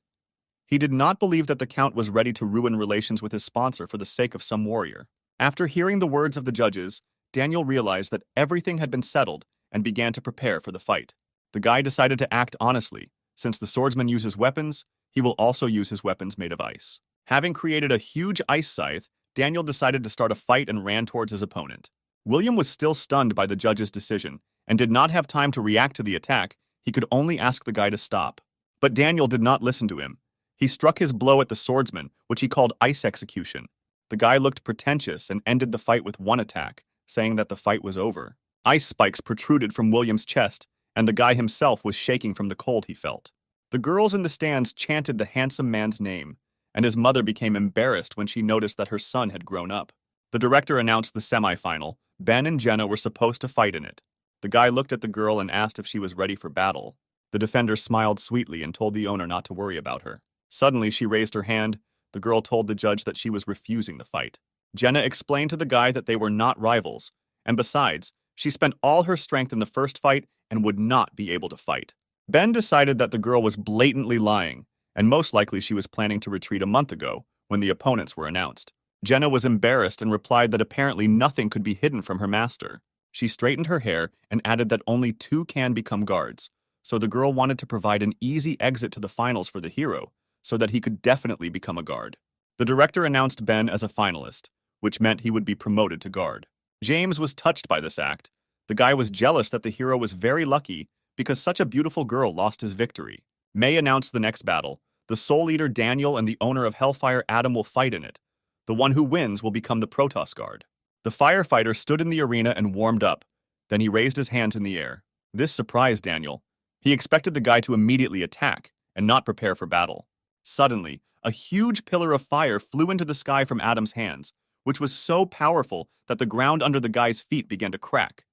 He did not believe that the Count was ready to ruin relations with his sponsor for the sake of some warrior. After hearing the words of the judges, Daniel realized that everything had been settled and began to prepare for the fight. The guy decided to act honestly. Since the swordsman uses weapons, he will also use his weapons made of ice. Having created a huge ice scythe, Daniel decided to start a fight and ran towards his opponent. William was still stunned by the judge's decision and did not have time to react to the attack. He could only ask the guy to stop. But Daniel did not listen to him. He struck his blow at the swordsman, which he called ice execution. The guy looked pretentious and ended the fight with one attack, saying that the fight was over. Ice spikes protruded from William's chest, and the guy himself was shaking from the cold he felt. The girls in the stands chanted the handsome man's name, and his mother became embarrassed when she noticed that her son had grown up. The director announced the semifinal. Ben and Jenna were supposed to fight in it. The guy looked at the girl and asked if she was ready for battle. The defender smiled sweetly and told the owner not to worry about her. Suddenly, she raised her hand. The girl told the judge that she was refusing the fight. Jenna explained to the guy that they were not rivals, and besides, she spent all her strength in the first fight and would not be able to fight. Ben decided that the girl was blatantly lying, and most likely she was planning to retreat a month ago when the opponents were announced. Jenna was embarrassed and replied that apparently nothing could be hidden from her master. She straightened her hair and added that only two can become guards, so the girl wanted to provide an easy exit to the finals for the hero so that he could definitely become a guard. The director announced Ben as a finalist, which meant he would be promoted to guard. James was touched by this act. The guy was jealous that the hero was very lucky because such a beautiful girl lost his victory. May announced the next battle. The Soul Eater Daniel and the owner of Hellfire Adam will fight in it. The one who wins will become the Protos guard. The firefighter stood in the arena and warmed up. Then he raised his hands in the air. This surprised Daniel. He expected the guy to immediately attack and not prepare for battle. Suddenly, a huge pillar of fire flew into the sky from Adam's hands, which was so powerful that the ground under the guy's feet began to crack.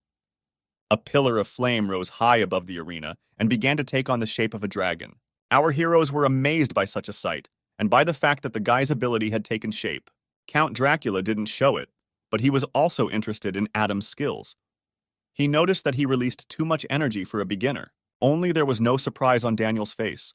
A pillar of flame rose high above the arena and began to take on the shape of a dragon. Our heroes were amazed by such a sight, and by the fact that the guy's ability had taken shape. Count Dracula didn't show it, but he was also interested in Adam's skills. He noticed that he released too much energy for a beginner. Only there was no surprise on Daniel's face.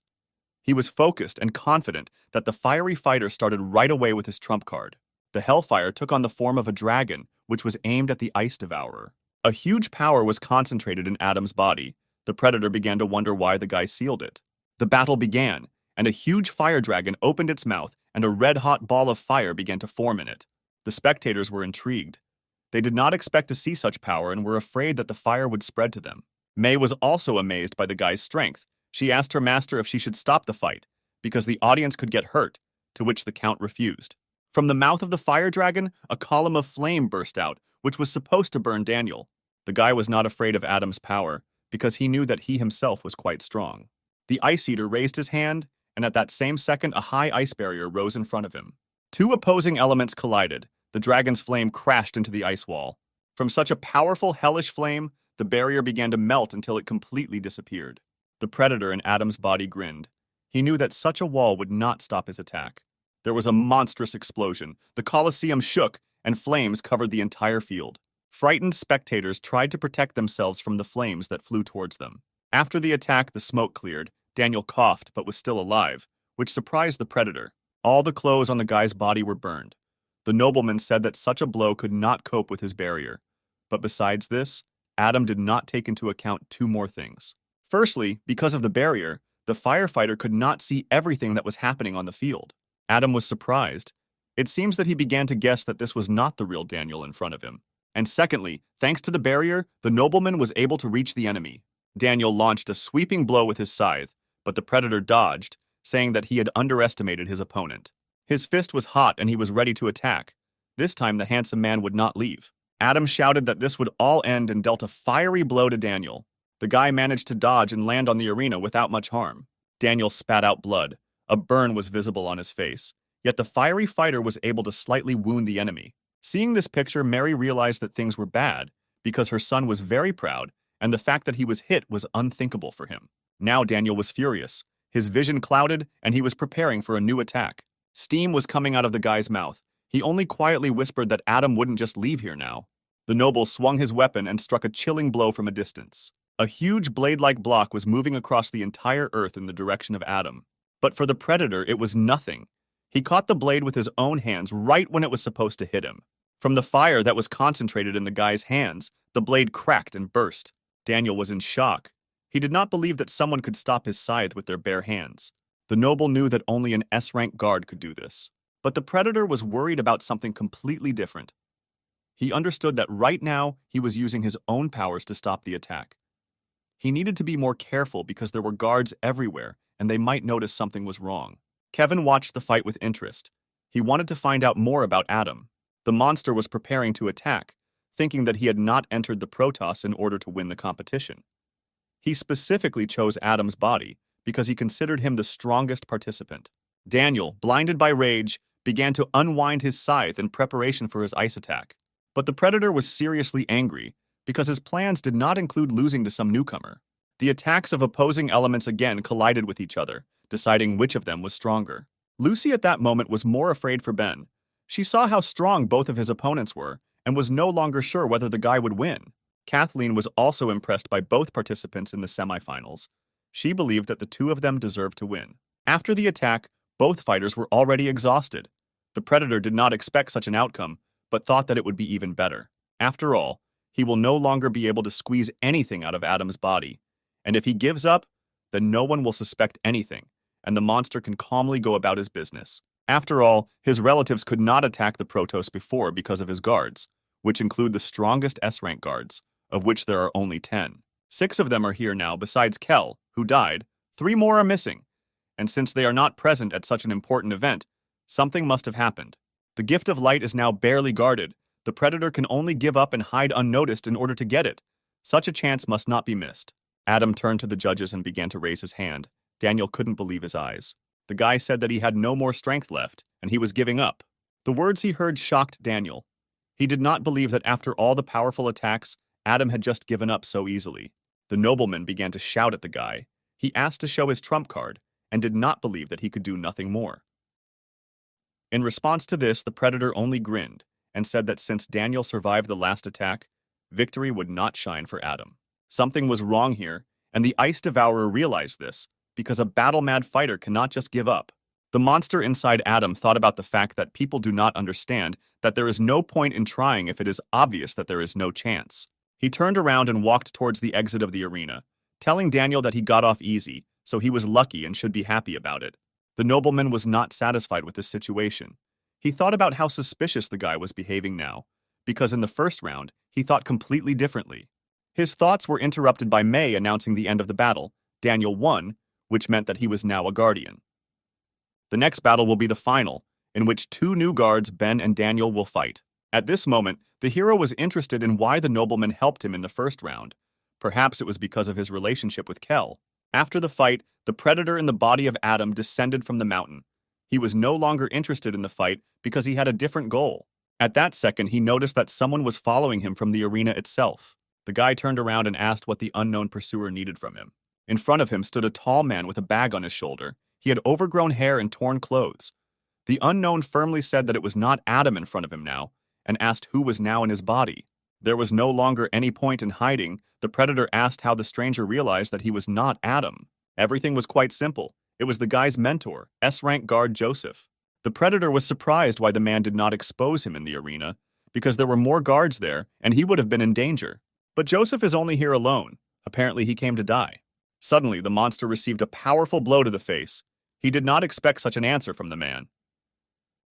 He was focused and confident that the fiery fighter started right away with his trump card. The Hellfire took on the form of a dragon, which was aimed at the Ice Devourer. A huge power was concentrated in Adam's body. The Predator began to wonder why the guy sealed it. The battle began, and a huge fire dragon opened its mouth and a red-hot ball of fire began to form in it. The spectators were intrigued. They did not expect to see such power and were afraid that the fire would spread to them. May was also amazed by the guy's strength. She asked her master if she should stop the fight, because the audience could get hurt, to which the Count refused. From the mouth of the fire dragon, a column of flame burst out, which was supposed to burn Daniel. The guy was not afraid of Adam's power, because he knew that he himself was quite strong. The Ice Eater raised his hand, and at that same second a high ice barrier rose in front of him. Two opposing elements collided. The dragon's flame crashed into the ice wall. From such a powerful, hellish flame, the barrier began to melt until it completely disappeared. The Predator in Adam's body grinned. He knew that such a wall would not stop his attack. There was a monstrous explosion. The Colosseum shook, and flames covered the entire field. Frightened spectators tried to protect themselves from the flames that flew towards them. After the attack, the smoke cleared. Daniel coughed, but was still alive, which surprised the Predator. All the clothes on the guy's body were burned. The nobleman said that such a blow could not cope with his barrier. But besides this, Adam did not take into account two more things. Firstly, because of the barrier, the firefighter could not see everything that was happening on the field. Adam was surprised. It seems that he began to guess that this was not the real Daniel in front of him. And secondly, thanks to the barrier, the nobleman was able to reach the enemy. Daniel launched a sweeping blow with his scythe, but the Predator dodged, saying that he had underestimated his opponent. His fist was hot and he was ready to attack. This time the handsome man would not leave. Adam shouted that this would all end and dealt a fiery blow to Daniel. The guy managed to dodge and land on the arena without much harm. Daniel spat out blood. A burn was visible on his face, yet the fiery fighter was able to slightly wound the enemy. Seeing this picture, Mary realized that things were bad because her son was very proud and the fact that he was hit was unthinkable for him. Now Daniel was furious. His vision clouded and he was preparing for a new attack. Steam was coming out of the guy's mouth. He only quietly whispered that Adam wouldn't just leave here now. The noble swung his weapon and struck a chilling blow from a distance. A huge blade-like block was moving across the entire earth in the direction of Adam. But for the Predator, it was nothing. He caught the blade with his own hands right when it was supposed to hit him. From the fire that was concentrated in the guy's hands, the blade cracked and burst. Daniel was in shock. He did not believe that someone could stop his scythe with their bare hands. The noble knew that only an S-rank guard could do this. But the Predator was worried about something completely different. He understood that right now he was using his own powers to stop the attack. He needed to be more careful because there were guards everywhere and they might notice something was wrong. Kevin watched the fight with interest. He wanted to find out more about Adam. The monster was preparing to attack, thinking that he had not entered the Protos in order to win the competition. He specifically chose Adam's body because he considered him the strongest participant. Daniel, blinded by rage, began to unwind his scythe in preparation for his ice attack. But the Predator was seriously angry because his plans did not include losing to some newcomer. The attacks of opposing elements again collided with each other, deciding which of them was stronger. Lucy at that moment was more afraid for Ben. She saw how strong both of his opponents were and was no longer sure whether the guy would win. Kathleen was also impressed by both participants in the semifinals. She believed that the two of them deserved to win. After the attack, both fighters were already exhausted. The Predator did not expect such an outcome, but thought that it would be even better. After all, he will no longer be able to squeeze anything out of Adam's body. And if he gives up, then no one will suspect anything, and the monster can calmly go about his business. After all, his relatives could not attack the Protos before because of his guards, which include the strongest S-rank guards, of which there are only 10. 6 of them are here now besides Kell, who died. 3 more are missing. And since they are not present at such an important event, something must have happened. The gift of light is now barely guarded. The Predator can only give up and hide unnoticed in order to get it. Such a chance must not be missed. Adam turned to the judges and began to raise his hand. Daniel couldn't believe his eyes. The guy said that he had no more strength left, and he was giving up. The words he heard shocked Daniel. He did not believe that after all the powerful attacks, Adam had just given up so easily. The nobleman began to shout at the guy. He asked to show his trump card, and did not believe that he could do nothing more. In response to this, the Predator only grinned, and said that since Daniel survived the last attack, victory would not shine for Adam. Something was wrong here, and the Ice Devourer realized this, because a battle-mad fighter cannot just give up. The monster inside Adam thought about the fact that people do not understand that there is no point in trying if it is obvious that there is no chance. He turned around and walked towards the exit of the arena, telling Daniel that he got off easy, so he was lucky and should be happy about it. The nobleman was not satisfied with this situation. He thought about how suspicious the guy was behaving now, because in the first round, he thought completely differently. His thoughts were interrupted by May announcing the end of the battle. Daniel won, which meant that he was now a guardian. The next battle will be the final, in which 2 new guards, Ben and Daniel, will fight. At this moment, the hero was interested in why the nobleman helped him in the first round. Perhaps it was because of his relationship with Kell. After the fight, the Predator in the body of Adam descended from the mountain. He was no longer interested in the fight because he had a different goal. At that second, he noticed that someone was following him from the arena itself. The guy turned around and asked what the unknown pursuer needed from him. In front of him stood a tall man with a bag on his shoulder. He had overgrown hair and torn clothes. The unknown firmly said that it was not Adam in front of him now, and asked who was now in his body. There was no longer any point in hiding. The Predator asked how the stranger realized that he was not Adam. Everything was quite simple. It was the guy's mentor, S-rank guard Joseph. The Predator was surprised why the man did not expose him in the arena, because there were more guards there, and he would have been in danger. But Joseph is only here alone. Apparently he came to die. Suddenly, the monster received a powerful blow to the face. He did not expect such an answer from the man.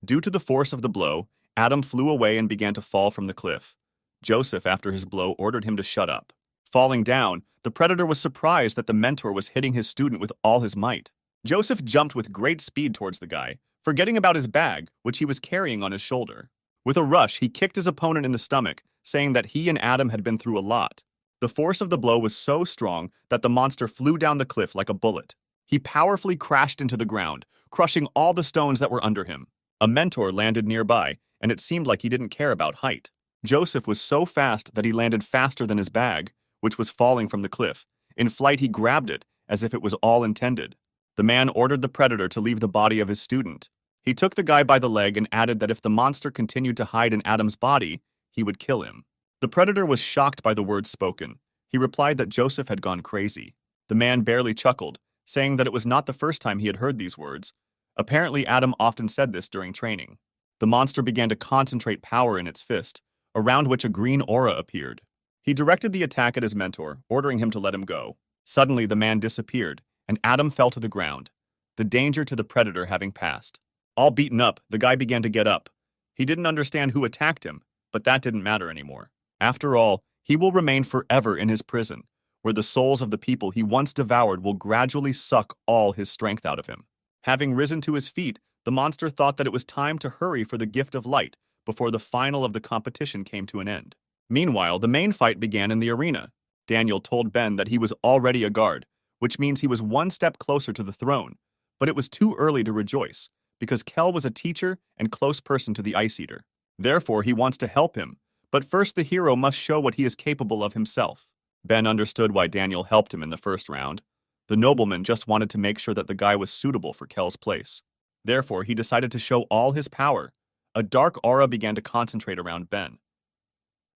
Due to the force of the blow, Adam flew away and began to fall from the cliff. Joseph, after his blow, ordered him to shut up. Falling down, the Predator was surprised that the mentor was hitting his student with all his might. Joseph jumped with great speed towards the guy, forgetting about his bag, which he was carrying on his shoulder. With a rush, he kicked his opponent in the stomach, saying that he and Adam had been through a lot. The force of the blow was so strong that the monster flew down the cliff like a bullet. He powerfully crashed into the ground, crushing all the stones that were under him. A mentor landed nearby, and it seemed like he didn't care about height. Joseph was so fast that he landed faster than his bag, which was falling from the cliff. In flight, he grabbed it, as if it was all intended. The man ordered the Predator to leave the body of his student. He took the guy by the leg and added that if the monster continued to hide in Adam's body, he would kill him. The Predator was shocked by the words spoken. He replied that Joseph had gone crazy. The man barely chuckled, saying that it was not the first time he had heard these words. Apparently, Adam often said this during training. The monster began to concentrate power in its fist, around which a green aura appeared. He directed the attack at his mentor, ordering him to let him go. Suddenly, the man disappeared, and Adam fell to the ground, the danger to the Predator having passed. All beaten up, the guy began to get up. He didn't understand who attacked him, but that didn't matter anymore. After all, he will remain forever in his prison, where the souls of the people he once devoured will gradually suck all his strength out of him. Having risen to his feet, the monster thought that it was time to hurry for the gift of light before the final of the competition came to an end. Meanwhile, the main fight began in the arena. Daniel told Ben that he was already a guard, which means he was one step closer to the throne, but it was too early to rejoice, because Kell was a teacher and close person to the Ice Eater. Therefore, he wants to help him, but first the hero must show what he is capable of himself. Ben understood why Daniel helped him in the first round. The nobleman just wanted to make sure that the guy was suitable for Kell's place. Therefore, he decided to show all his power. A dark aura began to concentrate around Ben.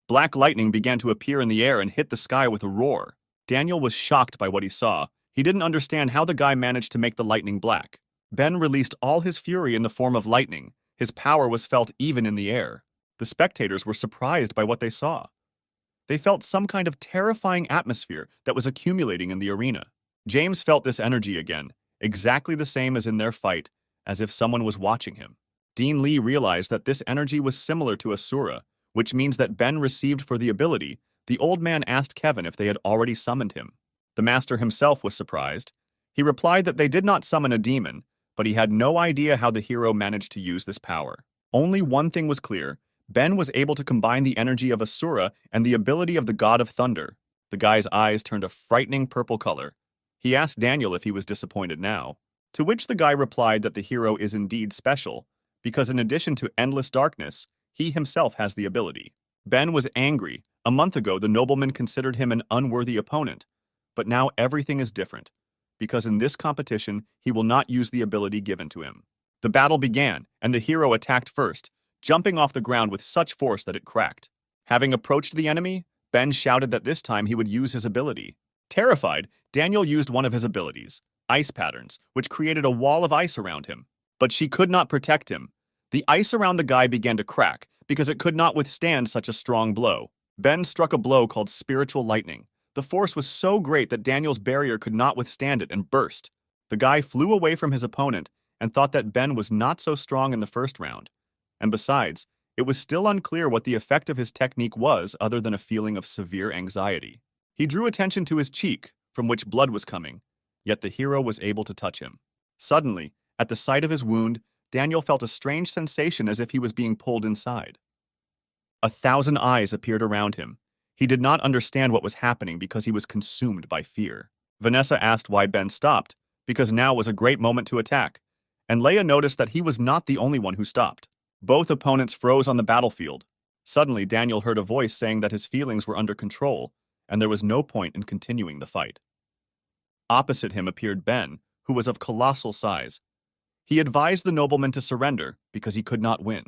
Black lightning began to appear in the air and hit the sky with a roar. Daniel was shocked by what he saw. He didn't understand how the guy managed to make the lightning black. Ben released all his fury in the form of lightning. His power was felt even in the air. The spectators were surprised by what they saw. They felt some kind of terrifying atmosphere that was accumulating in the arena. James felt this energy again, exactly the same as in their fight, as if someone was watching him. Dean Lee realized that this energy was similar to Asura, which means that Ben received for the ability. The old man asked Kevin if they had already summoned him. The master himself was surprised. He replied that they did not summon a demon, but he had no idea how the hero managed to use this power. Only one thing was clear. Ben was able to combine the energy of Asura and the ability of the god of thunder. The guy's eyes turned a frightening purple color. He asked Daniel if he was disappointed now, to which the guy replied that the hero is indeed special, because in addition to endless darkness, he himself has the ability. Ben was angry. A month ago, the nobleman considered him an unworthy opponent, but now everything is different, because in this competition, he will not use the ability given to him. The battle began, and the hero attacked first, jumping off the ground with such force that it cracked. Having approached the enemy, Ben shouted that this time he would use his ability. Terrified, Daniel used one of his abilities, ice patterns, which created a wall of ice around him. But she could not protect him. The ice around the guy began to crack because it could not withstand such a strong blow. Ben struck a blow called spiritual lightning. The force was so great that Daniel's barrier could not withstand it and burst. The guy flew away from his opponent and thought that Ben was not so strong in the first round. And besides, it was still unclear what the effect of his technique was other than a feeling of severe anxiety. He drew attention to his cheek, from which blood was coming, yet the hero was able to touch him. Suddenly, at the sight of his wound, Daniel felt a strange sensation as if he was being pulled inside. 1,000 eyes appeared around him. He did not understand what was happening because he was consumed by fear. Vanessa asked why Ben stopped, because now was a great moment to attack, and Leia noticed that he was not the only one who stopped. Both opponents froze on the battlefield. Suddenly, Daniel heard a voice saying that his feelings were under control, and there was no point in continuing the fight. Opposite him appeared Ben, who was of colossal size. He advised the nobleman to surrender because he could not win.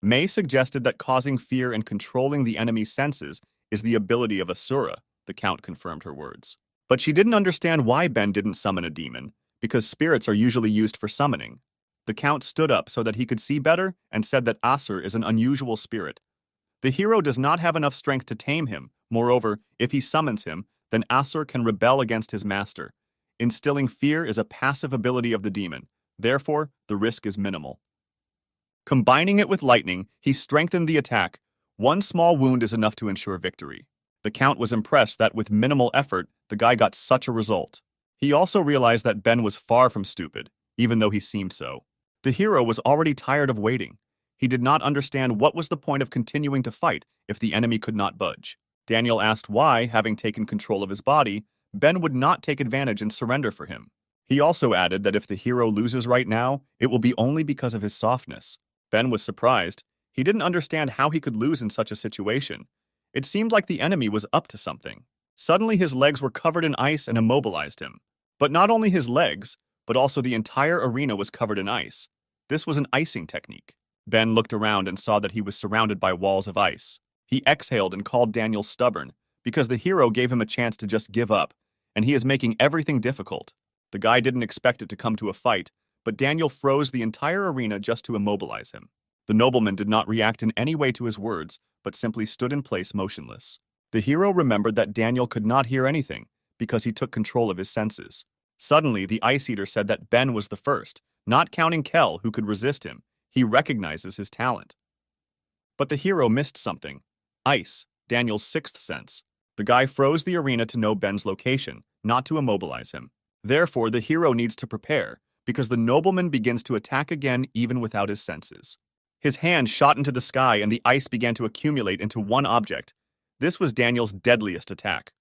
May suggested that causing fear and controlling the enemy's senses is the ability of Asura, the Count confirmed her words. But she didn't understand why Ben didn't summon a demon, because spirits are usually used for summoning. The Count stood up so that he could see better and said that Asur is an unusual spirit. The hero does not have enough strength to tame him. Moreover, if he summons him, then Asur can rebel against his master. Instilling fear is a passive ability of the demon. Therefore, the risk is minimal. Combining it with lightning, he strengthened the attack. One small wound is enough to ensure victory. The Count was impressed that with minimal effort, the guy got such a result. He also realized that Ben was far from stupid, even though he seemed so. The hero was already tired of waiting. He did not understand what was the point of continuing to fight if the enemy could not budge. Daniel asked why, having taken control of his body, Ben would not take advantage and surrender for him. He also added that if the hero loses right now, it will be only because of his softness. Ben was surprised. He didn't understand how he could lose in such a situation. It seemed like the enemy was up to something. Suddenly his legs were covered in ice and immobilized him. But not only his legs, but also the entire arena was covered in ice. This was an icing technique. Ben looked around and saw that he was surrounded by walls of ice. He exhaled and called Daniel stubborn, because the hero gave him a chance to just give up, and he is making everything difficult. The guy didn't expect it to come to a fight, but Daniel froze the entire arena just to immobilize him. The nobleman did not react in any way to his words, but simply stood in place motionless. The hero remembered that Daniel could not hear anything, because he took control of his senses. Suddenly, the Ice Eater said that Ben was the first, not counting Kell, who could resist him. He recognizes his talent. But the hero missed something. Ice, Daniel's sixth sense. The guy froze the arena to know Ben's location, not to immobilize him. Therefore, the hero needs to prepare, because the nobleman begins to attack again even without his senses. His hand shot into the sky and the ice began to accumulate into one object. This was Daniel's deadliest attack.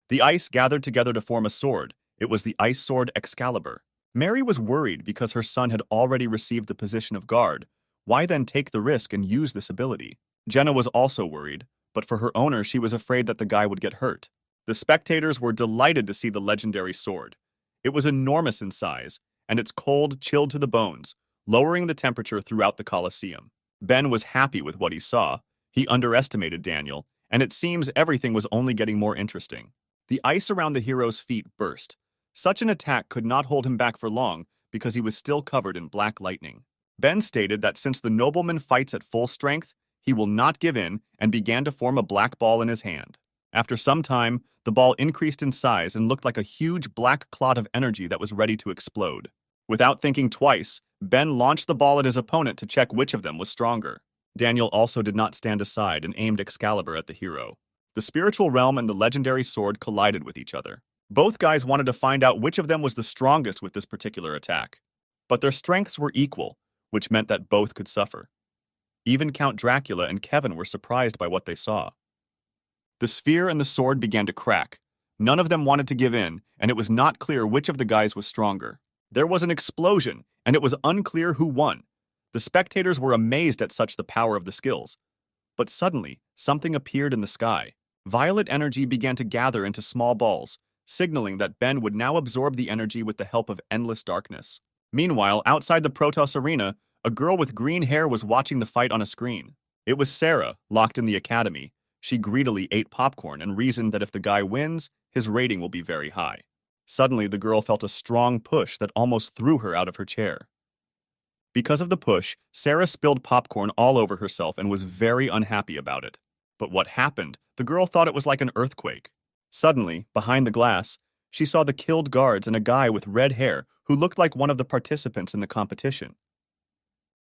The ice gathered together to form a sword. It was the ice sword Excalibur. Mary was worried because her son had already received the position of guard. Why then take the risk and use this ability? Jenna was also worried, but for her owner she was afraid that the guy would get hurt. The spectators were delighted to see the legendary sword. It was enormous in size, and its cold chilled to the bones, lowering the temperature throughout the Colosseum. Ben was happy with what he saw. He underestimated Daniel, and it seems everything was only getting more interesting. The ice around the hero's feet burst. Such an attack could not hold him back for long, because he was still covered in black lightning. Ben stated that since the nobleman fights at full strength, he will not give in and began to form a black ball in his hand. After some time, the ball increased in size and looked like a huge black clot of energy that was ready to explode. Without thinking twice, Ben launched the ball at his opponent to check which of them was stronger. Daniel also did not stand aside and aimed Excalibur at the hero. The spiritual realm and the legendary sword collided with each other. Both guys wanted to find out which of them was the strongest with this particular attack. But their strengths were equal, which meant that both could suffer. Even Count Dracula and Kevin were surprised by what they saw. The sphere and the sword began to crack. None of them wanted to give in, and it was not clear which of the guys was stronger. There was an explosion, and it was unclear who won. The spectators were amazed at the power of the skills. But suddenly, something appeared in the sky. Violet energy began to gather into small balls, signaling that Ben would now absorb the energy with the help of endless darkness. Meanwhile, outside the Protos arena, a girl with green hair was watching the fight on a screen. It was Sarah, locked in the academy. She greedily ate popcorn and reasoned that if the guy wins, his rating will be very high. Suddenly, the girl felt a strong push that almost threw her out of her chair. Because of the push, Sarah spilled popcorn all over herself and was very unhappy about it. But what happened? The girl thought it was like an earthquake. Suddenly, behind the glass, she saw the killed guards and a guy with red hair who looked like one of the participants in the competition.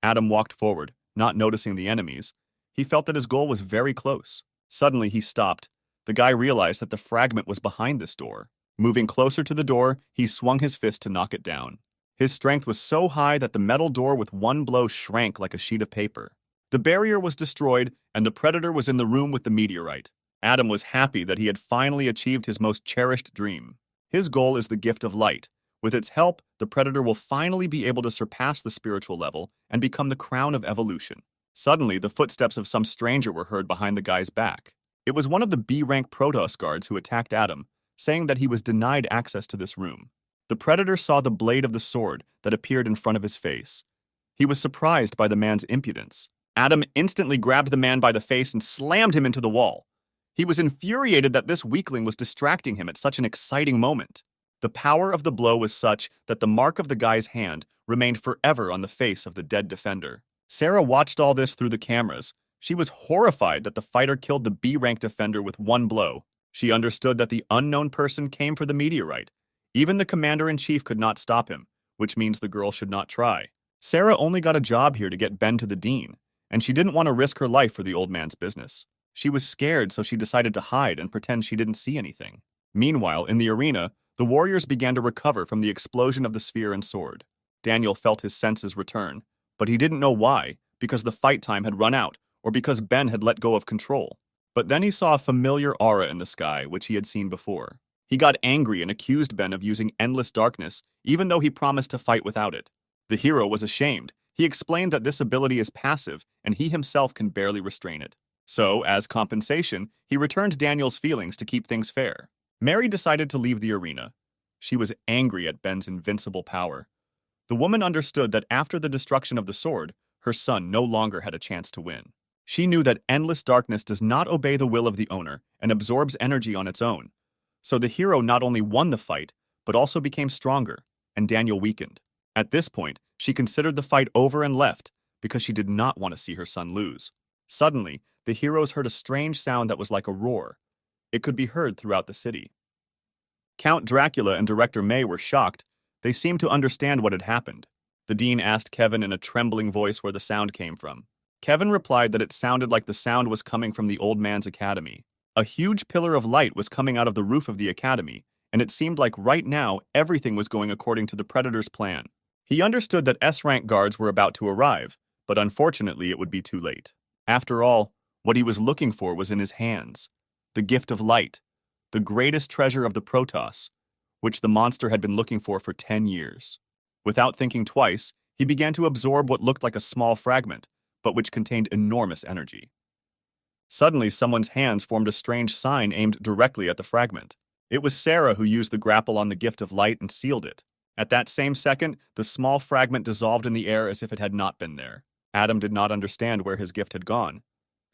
Adam walked forward, not noticing the enemies. He felt that his goal was very close. Suddenly, he stopped. The guy realized that the fragment was behind this door. Moving closer to the door, he swung his fist to knock it down. His strength was so high that the metal door with one blow shrank like a sheet of paper. The barrier was destroyed, and the Predator was in the room with the meteorite. Adam was happy that he had finally achieved his most cherished dream. His goal is the gift of light. With its help, the Predator will finally be able to surpass the spiritual level and become the crown of evolution. Suddenly, the footsteps of some stranger were heard behind the guy's back. It was one of the B-rank Protos guards who attacked Adam, saying that he was denied access to this room. The Predator saw the blade of the sword that appeared in front of his face. He was surprised by the man's impudence. Adam instantly grabbed the man by the face and slammed him into the wall. He was infuriated that this weakling was distracting him at such an exciting moment. The power of the blow was such that the mark of the guy's hand remained forever on the face of the dead defender. Sarah watched all this through the cameras. She was horrified that the fighter killed the B-rank defender with one blow. She understood that the unknown person came for the meteorite. Even the commander-in-chief could not stop him, which means the girl should not try. Sarah only got a job here to get Ben to the dean, and she didn't want to risk her life for the old man's business. She was scared, so she decided to hide and pretend she didn't see anything. Meanwhile, in the arena, the warriors began to recover from the explosion of the sphere and sword. Daniel felt his senses return, but he didn't know why, because the fight time had run out, or because Ben had let go of control. But then he saw a familiar aura in the sky, which he had seen before. He got angry and accused Ben of using endless darkness, even though he promised to fight without it. The hero was ashamed. He explained that this ability is passive, and he himself can barely restrain it. So, as compensation, he returned Daniel's feelings to keep things fair. Mary decided to leave the arena. She was angry at Ben's invincible power. The woman understood that after the destruction of the sword, her son no longer had a chance to win. She knew that endless darkness does not obey the will of the owner and absorbs energy on its own. So the hero not only won the fight, but also became stronger, and Daniel weakened. At this point, she considered the fight over and left because she did not want to see her son lose. Suddenly, the heroes heard a strange sound that was like a roar. It could be heard throughout the city. Count Dracula and Director May were shocked. They seemed to understand what had happened. The dean asked Kevin in a trembling voice where the sound came from. Kevin replied that it sounded like the sound was coming from the old man's academy. A huge pillar of light was coming out of the roof of the academy, and it seemed like right now everything was going according to the Predator's plan. He understood that S-rank guards were about to arrive, but unfortunately it would be too late. After all, what he was looking for was in his hands. The gift of light, the greatest treasure of the Protos, which the monster had been looking for 10 years. Without thinking twice, he began to absorb what looked like a small fragment, but which contained enormous energy. Suddenly, someone's hands formed a strange sign aimed directly at the fragment. It was Sarah who used the grapple on the gift of light and sealed it. At that same second, the small fragment dissolved in the air as if it had not been there. Adam did not understand where his gift had gone.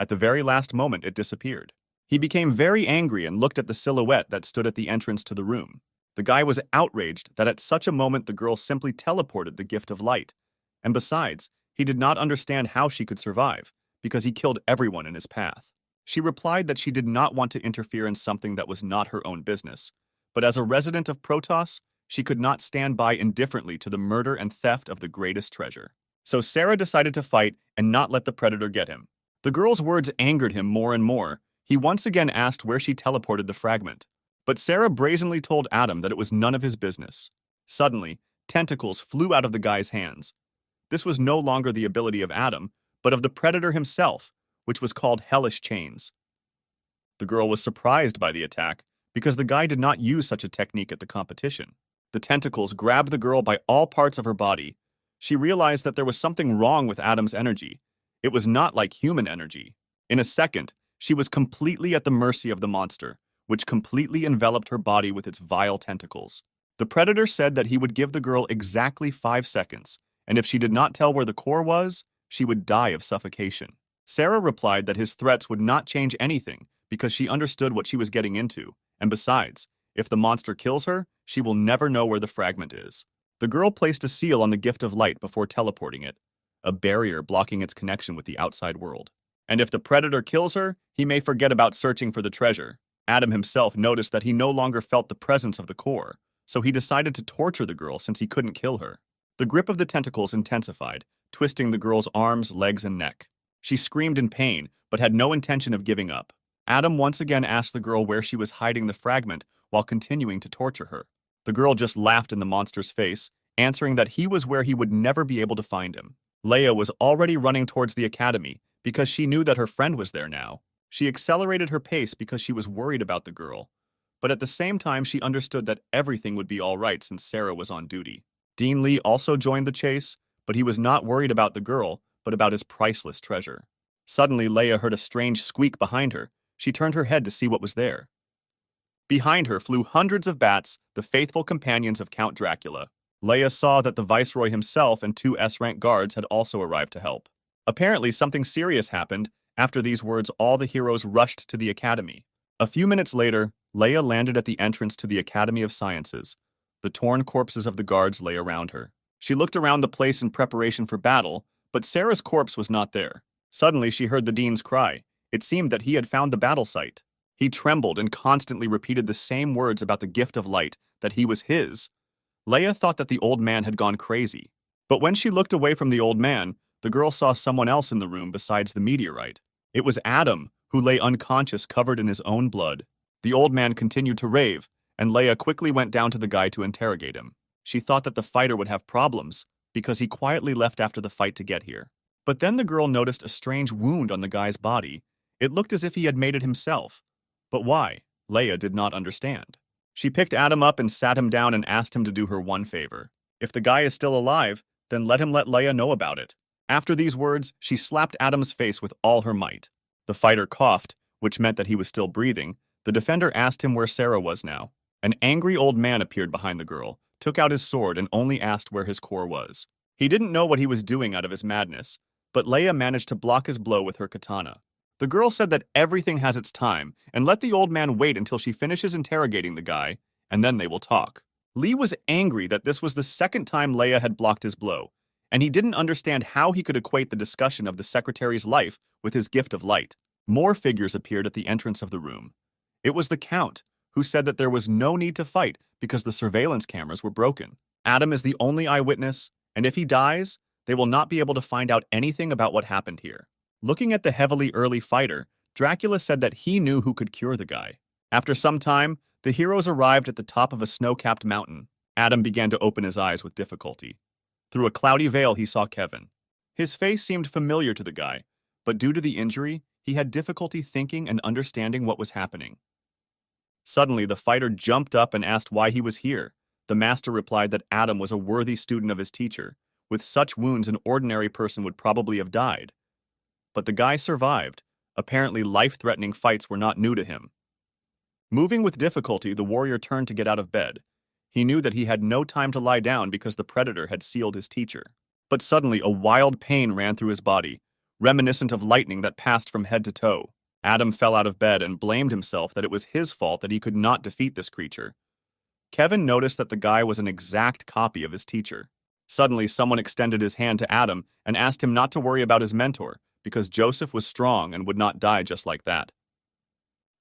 At the very last moment, it disappeared. He became very angry and looked at the silhouette that stood at the entrance to the room. The guy was outraged that at such a moment the girl simply teleported the gift of light. And besides, he did not understand how she could survive, because he killed everyone in his path. She replied that she did not want to interfere in something that was not her own business, but as a resident of Protos, she could not stand by indifferently to the murder and theft of the greatest treasure. So Sarah decided to fight and not let the predator get him. The girl's words angered him more and more. He once again asked where she teleported the fragment, but Sarah brazenly told Adam that it was none of his business. Suddenly, tentacles flew out of the guy's hands. This was no longer the ability of Adam, but of the predator himself, which was called hellish chains. The girl was surprised by the attack because the guy did not use such a technique at the competition. The tentacles grabbed the girl by all parts of her body. She realized that there was something wrong with Adam's energy. It was not like human energy. In a second, she was completely at the mercy of the monster, which completely enveloped her body with its vile tentacles. The predator said that he would give the girl exactly 5 seconds, and if she did not tell where the core was, she would die of suffocation. Sarah replied that his threats would not change anything because she understood what she was getting into, and besides, if the monster kills her, she will never know where the fragment is. The girl placed a seal on the gift of light before teleporting it, a barrier blocking its connection with the outside world. And if the predator kills her, he may forget about searching for the treasure. Adam himself noticed that he no longer felt the presence of the core, so he decided to torture the girl since he couldn't kill her. The grip of the tentacles intensified, twisting the girl's arms, legs, and neck. She screamed in pain, but had no intention of giving up. Adam once again asked the girl where she was hiding the fragment while continuing to torture her. The girl just laughed in the monster's face, answering that he was where he would never be able to find him. Leia was already running towards the academy because she knew that her friend was there now. She accelerated her pace because she was worried about the girl, but at the same time she understood that everything would be all right since Sarah was on duty. Dean Lee also joined the chase, but he was not worried about the girl, but about his priceless treasure. Suddenly, Leia heard a strange squeak behind her. She turned her head to see what was there. Behind her flew hundreds of bats, the faithful companions of Count Dracula. Leia saw that the Viceroy himself and 2 S-rank guards had also arrived to help. Apparently, something serious happened. After these words, all the heroes rushed to the academy. A few minutes later, Leia landed at the entrance to the Academy of Sciences. The torn corpses of the guards lay around her. She looked around the place in preparation for battle, but Sarah's corpse was not there. Suddenly, she heard the dean's cry. It seemed that he had found the battle site. He trembled and constantly repeated the same words about the gift of light, that he was his. Leia thought that the old man had gone crazy. But when she looked away from the old man, the girl saw someone else in the room besides the meteorite. It was Adam, who lay unconscious covered in his own blood. The old man continued to rave, and Leia quickly went down to the guy to interrogate him. She thought that the fighter would have problems, because he quietly left after the fight to get here. But then the girl noticed a strange wound on the guy's body. It looked as if he had made it himself. But why? Leia did not understand. She picked Adam up and sat him down and asked him to do her one favor. If the guy is still alive, then let him let Leia know about it. After these words, she slapped Adam's face with all her might. The fighter coughed, which meant that he was still breathing. The defender asked him where Sarah was now. An angry old man appeared behind the girl, took out his sword, and only asked where his core was. He didn't know what he was doing out of his madness, but Leia managed to block his blow with her katana. The girl said that everything has its time, and let the old man wait until she finishes interrogating the guy, and then they will talk. Lee was angry that this was the second time Leia had blocked his blow, and he didn't understand how he could equate the discussion of the secretary's life with his gift of light. More figures appeared at the entrance of the room. It was the Count, who said that there was no need to fight because the surveillance cameras were broken. Adam is the only eyewitness, and if he dies, they will not be able to find out anything about what happened here. Looking at the heavily early fighter, Dracula said that he knew who could cure the guy. After some time, the heroes arrived at the top of a snow-capped mountain. Adam began to open his eyes with difficulty. Through a cloudy veil, he saw Kevin. His face seemed familiar to the guy, but due to the injury, he had difficulty thinking and understanding what was happening. Suddenly, the fighter jumped up and asked why he was here. The master replied that Adam was a worthy student of his teacher. With such wounds, an ordinary person would probably have died. But the guy survived. Apparently, life-threatening fights were not new to him. Moving with difficulty, the warrior turned to get out of bed. He knew that he had no time to lie down because the predator had sealed his teacher. But suddenly, a wild pain ran through his body, reminiscent of lightning that passed from head to toe. Adam fell out of bed and blamed himself that it was his fault that he could not defeat this creature. Kevin noticed that the guy was an exact copy of his teacher. Suddenly, someone extended his hand to Adam and asked him not to worry about his mentor, because Joseph was strong and would not die just like that.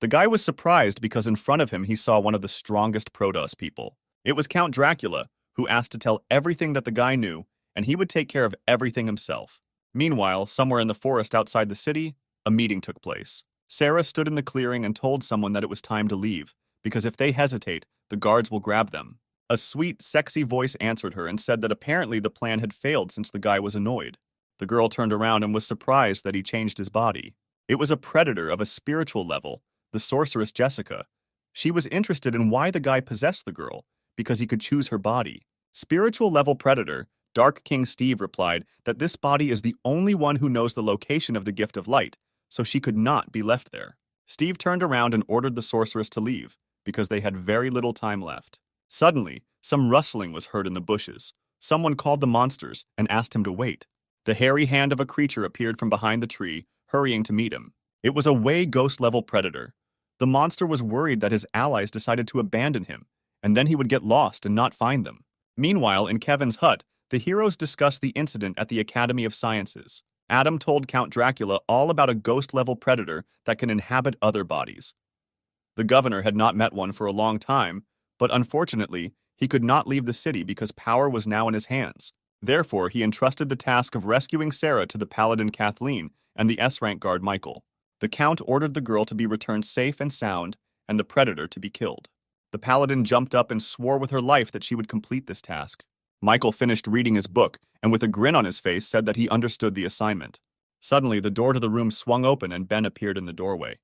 The guy was surprised because in front of him he saw one of the strongest Protos people. It was Count Dracula, who asked to tell everything that the guy knew, and he would take care of everything himself. Meanwhile, somewhere in the forest outside the city, a meeting took place. Sarah stood in the clearing and told someone that it was time to leave, because if they hesitate, the guards will grab them. A sweet, sexy voice answered her and said that apparently the plan had failed since the guy was annoyed. The girl turned around and was surprised that he changed his body. It was a predator of a spiritual level, the sorceress Jessica. She was interested in why the guy possessed the girl, because he could choose her body. Spiritual level predator, Dark King Steve replied that this body is the only one who knows the location of the gift of light, so she could not be left there. Steve turned around and ordered the sorceress to leave, because they had very little time left. Suddenly, some rustling was heard in the bushes. Someone called the monsters and asked him to wait. The hairy hand of a creature appeared from behind the tree, hurrying to meet him. It was a way ghost-level predator. The monster was worried that his allies decided to abandon him, and then he would get lost and not find them. Meanwhile, in Kevin's hut, the heroes discussed the incident at the Academy of Sciences. Adam told Count Dracula all about a ghost-level predator that can inhabit other bodies. The governor had not met one for a long time, but unfortunately, he could not leave the city because power was now in his hands. Therefore, he entrusted the task of rescuing Sarah to the paladin Kathleen and the S-rank guard Michael. The count ordered the girl to be returned safe and sound, and the predator to be killed. The paladin jumped up and swore with her life that she would complete this task. Michael finished reading his book, and with a grin on his face said that he understood the assignment. Suddenly, the door to the room swung open and Ben appeared in the doorway.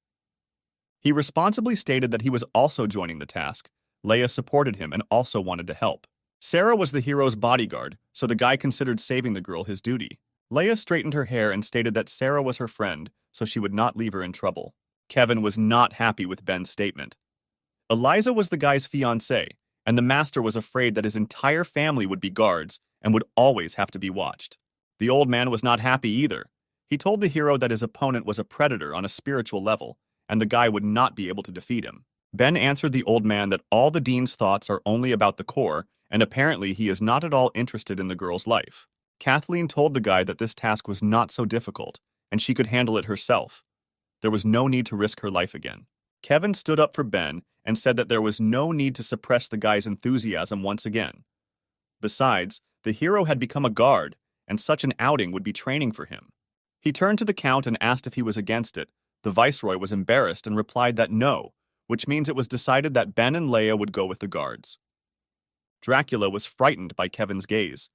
He responsibly stated that he was also joining the task. Leia supported him and also wanted to help. Sarah was the hero's bodyguard, so the guy considered saving the girl his duty. Leia straightened her hair and stated that Sarah was her friend, so she would not leave her in trouble. Kevin was not happy with Ben's statement. Eliza was the guy's fiancée, and the master was afraid that his entire family would be guards and would always have to be watched. The old man was not happy either. He told the hero that his opponent was a predator on a spiritual level, and the guy would not be able to defeat him. Ben answered the old man that all the dean's thoughts are only about the core, and apparently he is not at all interested in the girl's life. Kathleen told the guy that this task was not so difficult, and she could handle it herself. There was no need to risk her life again. Kevin stood up for Ben and said that there was no need to suppress the guy's enthusiasm once again. Besides, the hero had become a guard, and such an outing would be training for him. He turned to the count and asked if he was against it. The viceroy was embarrassed and replied that no, which means it was decided that Ben and Leia would go with the guards. Dracula was frightened by Kevin's gaze.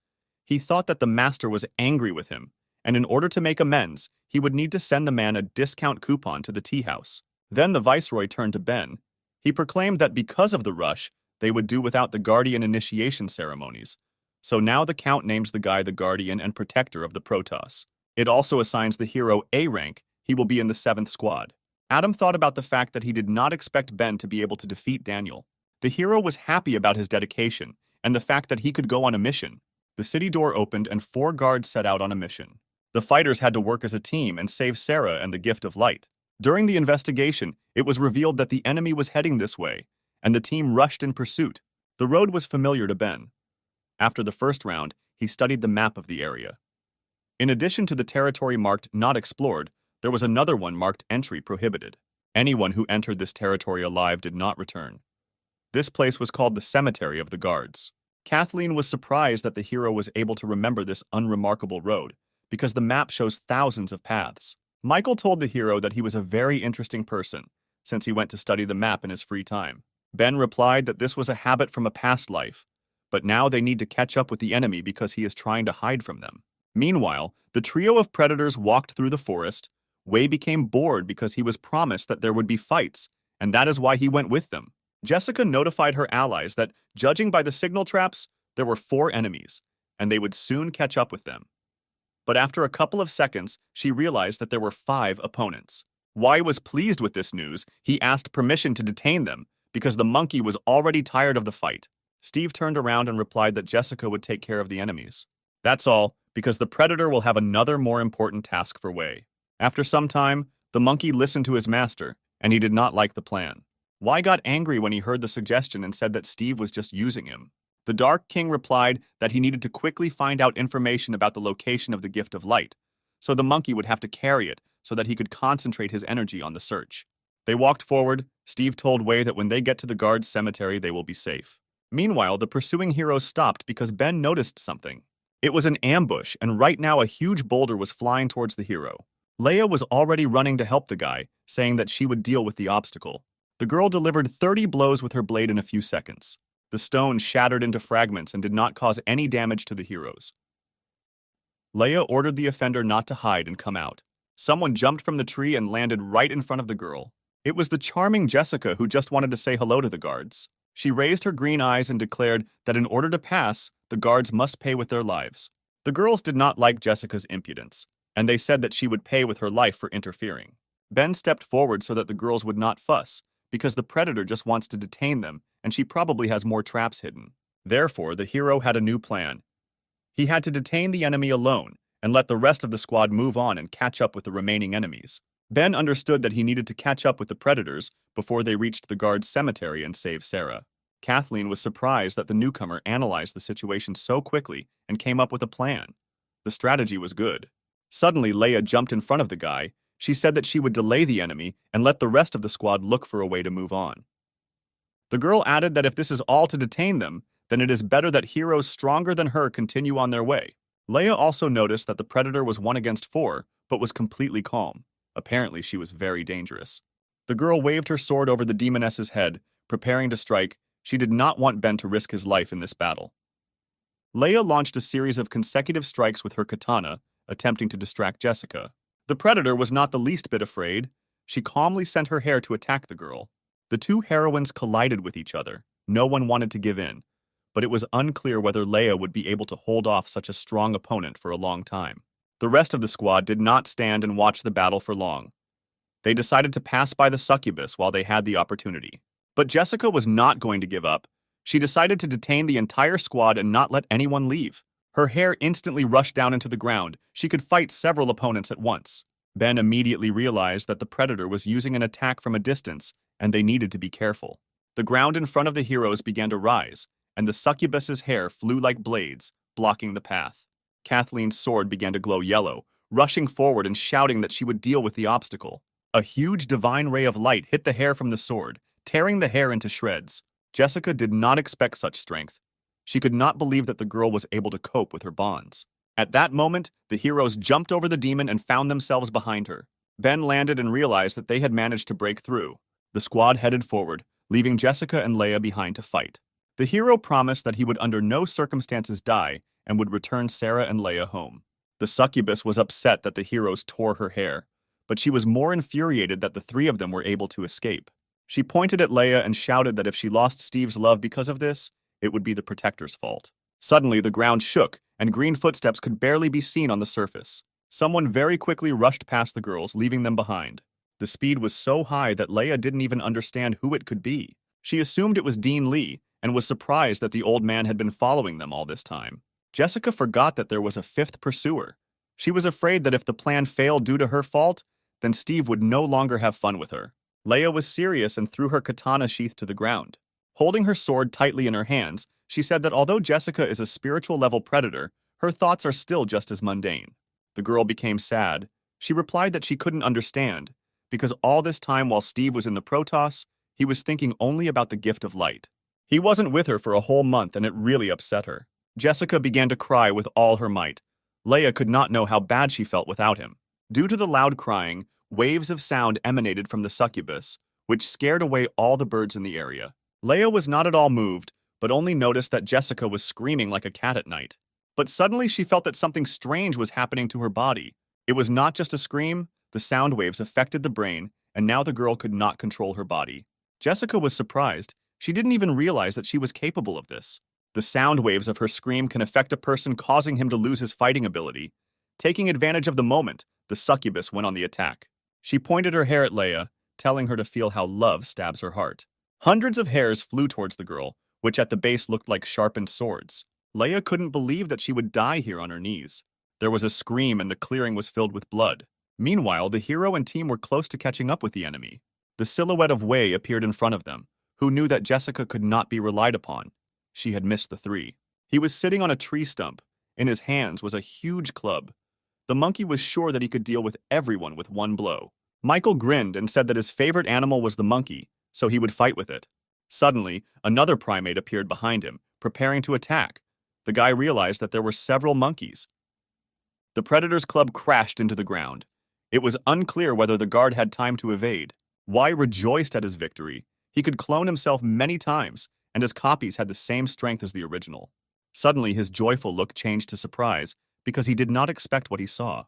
He thought that the master was angry with him, and in order to make amends, he would need to send the man a discount coupon to the tea house. Then the viceroy turned to Ben. He proclaimed that because of the rush, they would do without the guardian initiation ceremonies. So now the count names the guy the guardian and protector of the Protos. It also assigns the hero A rank. He will be in the 7th squad. Adam thought about the fact that he did not expect Ben to be able to defeat Daniel. The hero was happy about his dedication and the fact that he could go on a mission. The city door opened and 4 guards set out on a mission. The fighters had to work as a team and save Sarah and the gift of light. During the investigation, it was revealed that the enemy was heading this way, and the team rushed in pursuit. The road was familiar to Ben. After the first round, he studied the map of the area. In addition to the territory marked Not Explored, there was another one marked Entry Prohibited. Anyone who entered this territory alive did not return. This place was called the Cemetery of the Guards. Kathleen was surprised that the hero was able to remember this unremarkable road, because the map shows thousands of paths. Michael told the hero that he was a very interesting person, since he went to study the map in his free time. Ben replied that this was a habit from a past life, but now they need to catch up with the enemy because he is trying to hide from them. Meanwhile, the trio of predators walked through the forest. Wei became bored because he was promised that there would be fights, and that is why he went with them. Jessica notified her allies that, judging by the signal traps, there were 4 enemies, and they would soon catch up with them. But after a couple of seconds, she realized that there were 5 opponents. Wei was pleased with this news. He asked permission to detain them, because the monkey was already tired of the fight. Steve turned around and replied that Jessica would take care of the enemies. That's all, because the predator will have another more important task for Wei. After some time, the monkey listened to his master, and he did not like the plan. Y got angry when he heard the suggestion and said that Steve was just using him. The Dark King replied that he needed to quickly find out information about the location of the Gift of Light, so the monkey would have to carry it so that he could concentrate his energy on the search. They walked forward. Steve told Wei that when they get to the guard's cemetery, they will be safe. Meanwhile, the pursuing heroes stopped because Ben noticed something. It was an ambush, and right now a huge boulder was flying towards the hero. Leia was already running to help the guy, saying that she would deal with the obstacle. The girl delivered 30 blows with her blade in a few seconds. The stone shattered into fragments and did not cause any damage to the heroes. Leia ordered the offender not to hide and come out. Someone jumped from the tree and landed right in front of the girl. It was the charming Jessica who just wanted to say hello to the guards. She raised her green eyes and declared that in order to pass, the guards must pay with their lives. The girls did not like Jessica's impudence, and they said that she would pay with her life for interfering. Ben stepped forward so that the girls would not fuss, because the predator just wants to detain them, and she probably has more traps hidden. Therefore, the hero had a new plan. He had to detain the enemy alone, and let the rest of the squad move on and catch up with the remaining enemies. Ben understood that he needed to catch up with the predators before they reached the guard's cemetery and save Sarah. Kathleen was surprised that the newcomer analyzed the situation so quickly and came up with a plan. The strategy was good. Suddenly, Leia jumped in front of the guy. She said that she would delay the enemy and let the rest of the squad look for a way to move on. The girl added that if this is all to detain them, then it is better that heroes stronger than her continue on their way. Leia also noticed that the predator was 1 against 4, but was completely calm. Apparently, she was very dangerous. The girl waved her sword over the demoness's head, preparing to strike. She did not want Ben to risk his life in this battle. Leia launched a series of consecutive strikes with her katana, attempting to distract Jessica. The predator was not the least bit afraid. She calmly sent her hair to attack the girl. The two heroines collided with each other. No one wanted to give in, but it was unclear whether Leia would be able to hold off such a strong opponent for a long time. The rest of the squad did not stand and watch the battle for long. They decided to pass by the succubus while they had the opportunity. But Jessica was not going to give up. She decided to detain the entire squad and not let anyone leave. Her hair instantly rushed down into the ground. She could fight several opponents at once. Ben immediately realized that the predator was using an attack from a distance, and they needed to be careful. The ground in front of the heroes began to rise, and the succubus's hair flew like blades, blocking the path. Kathleen's sword began to glow yellow, rushing forward and shouting that she would deal with the obstacle. A huge divine ray of light hit the hair from the sword, tearing the hair into shreds. Jessica did not expect such strength. She could not believe that the girl was able to cope with her bonds. At that moment, the heroes jumped over the demon and found themselves behind her. Ben landed and realized that they had managed to break through. The squad headed forward, leaving Jessica and Leia behind to fight. The hero promised that he would under no circumstances die and would return Sarah and Leia home. The succubus was upset that the heroes tore her hair, but she was more infuriated that the 3 of them were able to escape. She pointed at Leia and shouted that if she lost Steve's love because of this, it would be the Protector's fault. Suddenly, the ground shook, and green footsteps could barely be seen on the surface. Someone very quickly rushed past the girls, leaving them behind. The speed was so high that Leia didn't even understand who it could be. She assumed it was Dean Lee, and was surprised that the old man had been following them all this time. Jessica forgot that there was a 5th pursuer. She was afraid that if the plan failed due to her fault, then Steve would no longer have fun with her. Leia was serious and threw her katana sheath to the ground. Holding her sword tightly in her hands, she said that although Jessica is a spiritual-level predator, her thoughts are still just as mundane. The girl became sad. She replied that she couldn't understand, because all this time while Steve was in the Protos, he was thinking only about the gift of light. He wasn't with her for a whole month, and it really upset her. Jessica began to cry with all her might. Leia could not know how bad she felt without him. Due to the loud crying, waves of sound emanated from the succubus, which scared away all the birds in the area. Leia was not at all moved, but only noticed that Jessica was screaming like a cat at night. But suddenly she felt that something strange was happening to her body. It was not just a scream, the sound waves affected the brain, and now the girl could not control her body. Jessica was surprised. She didn't even realize that she was capable of this. The sound waves of her scream can affect a person, causing him to lose his fighting ability. Taking advantage of the moment, the succubus went on the attack. She pointed her hair at Leia, telling her to feel how love stabs her heart. Hundreds of hairs flew towards the girl, which at the base looked like sharpened swords. Leia couldn't believe that she would die here on her knees. There was a scream and the clearing was filled with blood. Meanwhile, the hero and team were close to catching up with the enemy. The silhouette of Wei appeared in front of them, who knew that Jessica could not be relied upon. She had missed the three. He was sitting on a tree stump. In his hands was a huge club. The monkey was sure that he could deal with everyone with one blow. Michael grinned and said that his favorite animal was the monkey, so he would fight with it. Suddenly, another primate appeared behind him, preparing to attack. The guy realized that there were several monkeys. The predator's club crashed into the ground. It was unclear whether the guard had time to evade. Wei rejoiced at his victory. He could clone himself many times, and his copies had the same strength as the original. Suddenly, his joyful look changed to surprise, because he did not expect what he saw.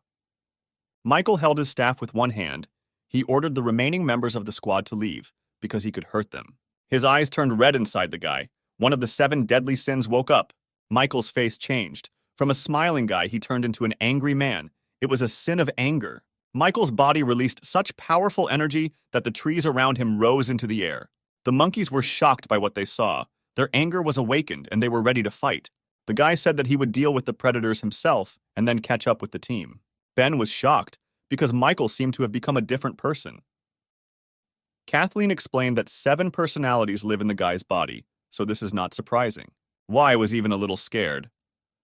Michael held his staff with one hand. He ordered the remaining members of the squad to leave, because he could hurt them. His eyes turned red inside the guy. One of the 7 deadly sins woke up. Michael's face changed. From a smiling guy, he turned into an angry man. It was a sin of anger. Michael's body released such powerful energy that the trees around him rose into the air. The monkeys were shocked by what they saw. Their anger was awakened, and they were ready to fight. The guy said that he would deal with the predators himself and then catch up with the team. Ben was shocked, because Michael seemed to have become a different person. Kathleen explained that 7 personalities live in the guy's body, so this is not surprising. Wei was even a little scared.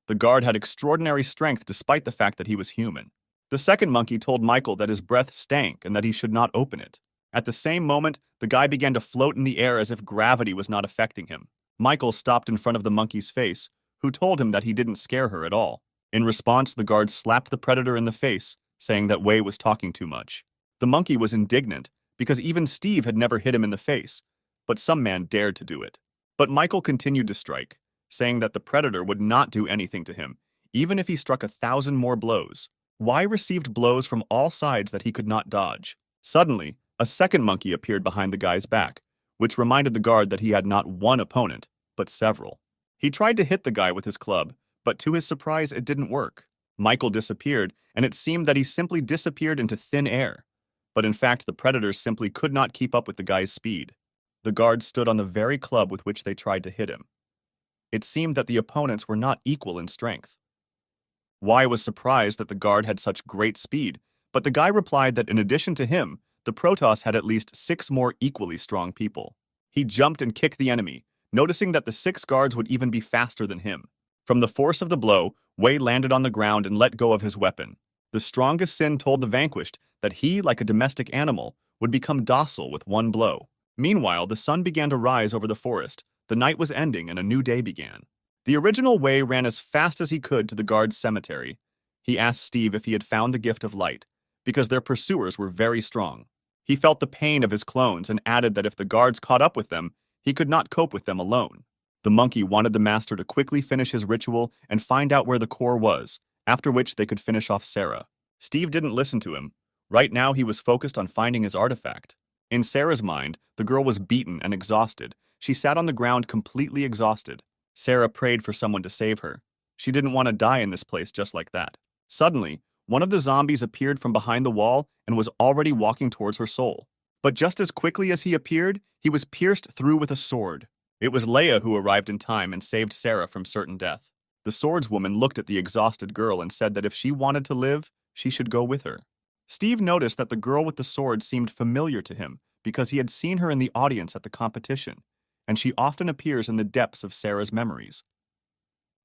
The guard had extraordinary strength despite the fact that he was human. The second monkey told Michael that his breath stank and that he should not open it. At the same moment, the guy began to float in the air as if gravity was not affecting him. Michael stopped in front of the monkey's face, who told him that he didn't scare her at all. In response, the guard slapped the predator in the face, saying that Wei was talking too much. The monkey was indignant, because even Steve had never hit him in the face, but some man dared to do it. But Michael continued to strike, saying that the predator would not do anything to him, even if he struck 1,000 more blows. Wei received blows from all sides that he could not dodge. Suddenly, a second monkey appeared behind the guy's back, which reminded the guard that he had not one opponent, but several. He tried to hit the guy with his club, but to his surprise, it didn't work. Michael disappeared, and it seemed that he simply disappeared into thin air. But in fact, the predators simply could not keep up with the guy's speed. The guard stood on the very club with which they tried to hit him. It seemed that the opponents were not equal in strength. Wei was surprised that the guard had such great speed, but the guy replied that in addition to him, the Protos had at least 6 more equally strong people. He jumped and kicked the enemy, noticing that the 6 guards would even be faster than him. From the force of the blow, Wei landed on the ground and let go of his weapon. The strongest sin told the vanquished that he, like a domestic animal, would become docile with one blow. Meanwhile, the sun began to rise over the forest. The night was ending and a new day began. The original Wei ran as fast as he could to the guard's cemetery. He asked Steve if he had found the gift of light, because their pursuers were very strong. He felt the pain of his clones and added that if the guards caught up with them, he could not cope with them alone. The monkey wanted the master to quickly finish his ritual and find out where the core was, after which they could finish off Sarah. Steve didn't listen to him. Right now, he was focused on finding his artifact. In Sarah's mind, the girl was beaten and exhausted. She sat on the ground completely exhausted. Sarah prayed for someone to save her. She didn't want to die in this place just like that. Suddenly, one of the zombies appeared from behind the wall and was already walking towards her soul. But just as quickly as he appeared, he was pierced through with a sword. It was Leia who arrived in time and saved Sarah from certain death. The swordswoman looked at the exhausted girl and said that if she wanted to live, she should go with her. Steve noticed that the girl with the sword seemed familiar to him because he had seen her in the audience at the competition, and she often appears in the depths of Sarah's memories.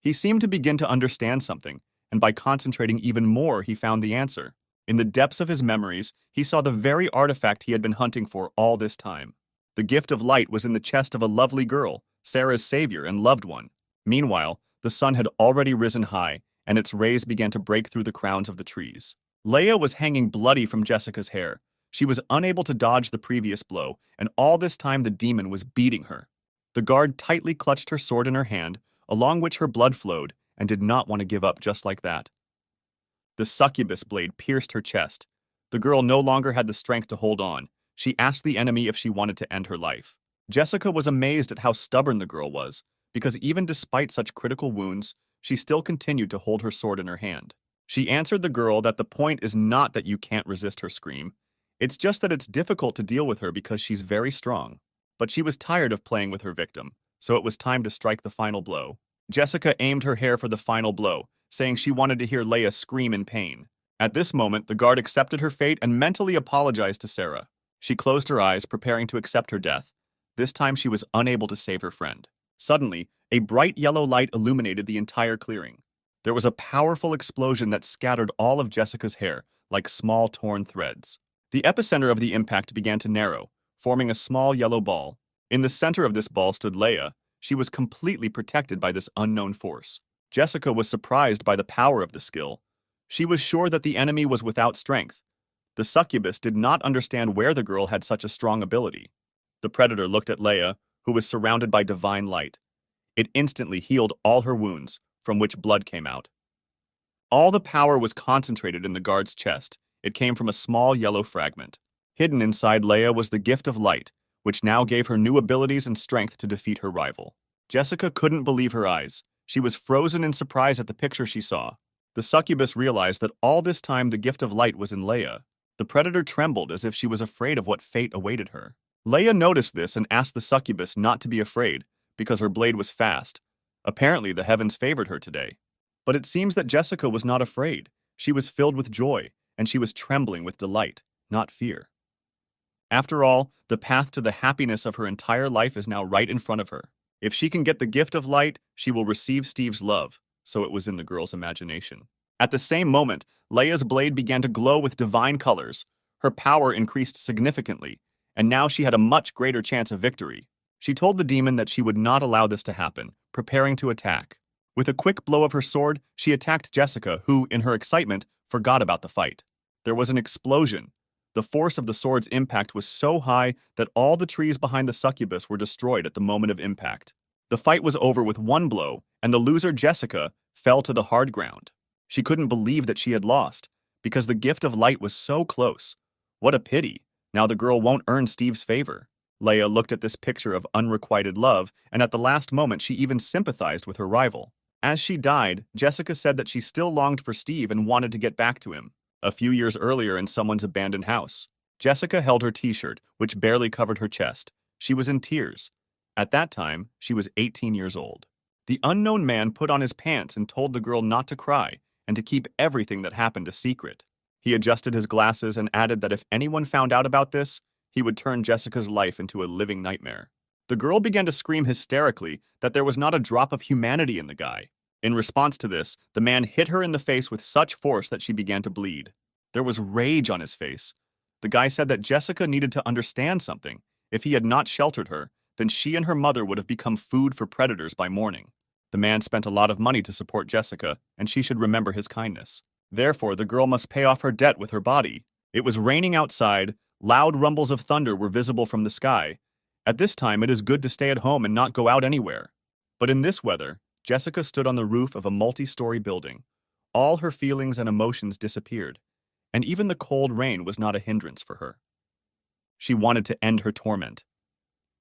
He seemed to begin to understand something, and by concentrating even more, he found the answer. In the depths of his memories, he saw the very artifact he had been hunting for all this time. The gift of light was in the chest of a lovely girl, Sarah's savior and loved one. Meanwhile, the sun had already risen high, and its rays began to break through the crowns of the trees. Leia was hanging bloody from Jessica's hair. She was unable to dodge the previous blow, and all this time the demon was beating her. The guard tightly clutched her sword in her hand, along which her blood flowed, and did not want to give up just like that. The succubus blade pierced her chest. The girl no longer had the strength to hold on. She asked the enemy if she wanted to end her life. Jessica was amazed at how stubborn the girl was, because even despite such critical wounds, she still continued to hold her sword in her hand. She answered the girl that the point is not that you can't resist her scream. It's just that it's difficult to deal with her because she's very strong. But she was tired of playing with her victim, so it was time to strike the final blow. Jessica aimed her hair for the final blow, saying she wanted to hear Leia scream in pain. At this moment, the guard accepted her fate and mentally apologized to Sarah. She closed her eyes, preparing to accept her death. This time she was unable to save her friend. Suddenly, a bright yellow light illuminated the entire clearing. There was a powerful explosion that scattered all of Jessica's hair like small torn threads. The epicenter of the impact began to narrow, forming a small yellow ball. In the center of this ball stood Leia. She was completely protected by this unknown force. Jessica was surprised by the power of the skill. She was sure that the enemy was without strength. The succubus did not understand where the girl had such a strong ability. The predator looked at Leia, who was surrounded by divine light. It instantly healed all her wounds, from which blood came out. All the power was concentrated in the guard's chest. It came from a small yellow fragment. Hidden inside Leia was the gift of light, which now gave her new abilities and strength to defeat her rival. Jessica couldn't believe her eyes. She was frozen in surprise at the picture she saw. The succubus realized that all this time the gift of light was in Leia. The predator trembled as if she was afraid of what fate awaited her. Leia noticed this and asked the succubus not to be afraid, because her blade was fast. Apparently, the heavens favored her today. But it seems that Jessica was not afraid. She was filled with joy, and she was trembling with delight, not fear. After all, the path to the happiness of her entire life is now right in front of her. If she can get the gift of light, she will receive Steve's love, so it was in the girl's imagination. At the same moment, Leia's blade began to glow with divine colors. Her power increased significantly, and now she had a much greater chance of victory. She told the demon that she would not allow this to happen, preparing to attack. With a quick blow of her sword, she attacked Jessica, who, in her excitement, forgot about the fight. There was an explosion. The force of the sword's impact was so high that all the trees behind the succubus were destroyed at the moment of impact. The fight was over with one blow, and the loser, Jessica, fell to the hard ground. She couldn't believe that she had lost, because the gift of light was so close. What a pity. Now the girl won't earn Steve's favor. Leia looked at this picture of unrequited love, and at the last moment she even sympathized with her rival. As she died, Jessica said that she still longed for Steve and wanted to get back to him. A few years earlier in someone's abandoned house, Jessica held her t-shirt, which barely covered her chest. She was in tears. At that time, she was 18 years old. The unknown man put on his pants and told the girl not to cry and to keep everything that happened a secret. He adjusted his glasses and added that if anyone found out about this, he would turn Jessica's life into a living nightmare. The girl began to scream hysterically that there was not a drop of humanity in the guy. In response to this, the man hit her in the face with such force that she began to bleed. There was rage on his face. The guy said that Jessica needed to understand something. If he had not sheltered her, then she and her mother would have become food for predators by morning. The man spent a lot of money to support Jessica, and she should remember his kindness. Therefore, the girl must pay off her debt with her body. It was raining outside. Loud rumbles of thunder were visible from the sky. At this time, it is good to stay at home and not go out anywhere. But in this weather, Jessica stood on the roof of a multi-story building. All her feelings and emotions disappeared, and even the cold rain was not a hindrance for her. She wanted to end her torment.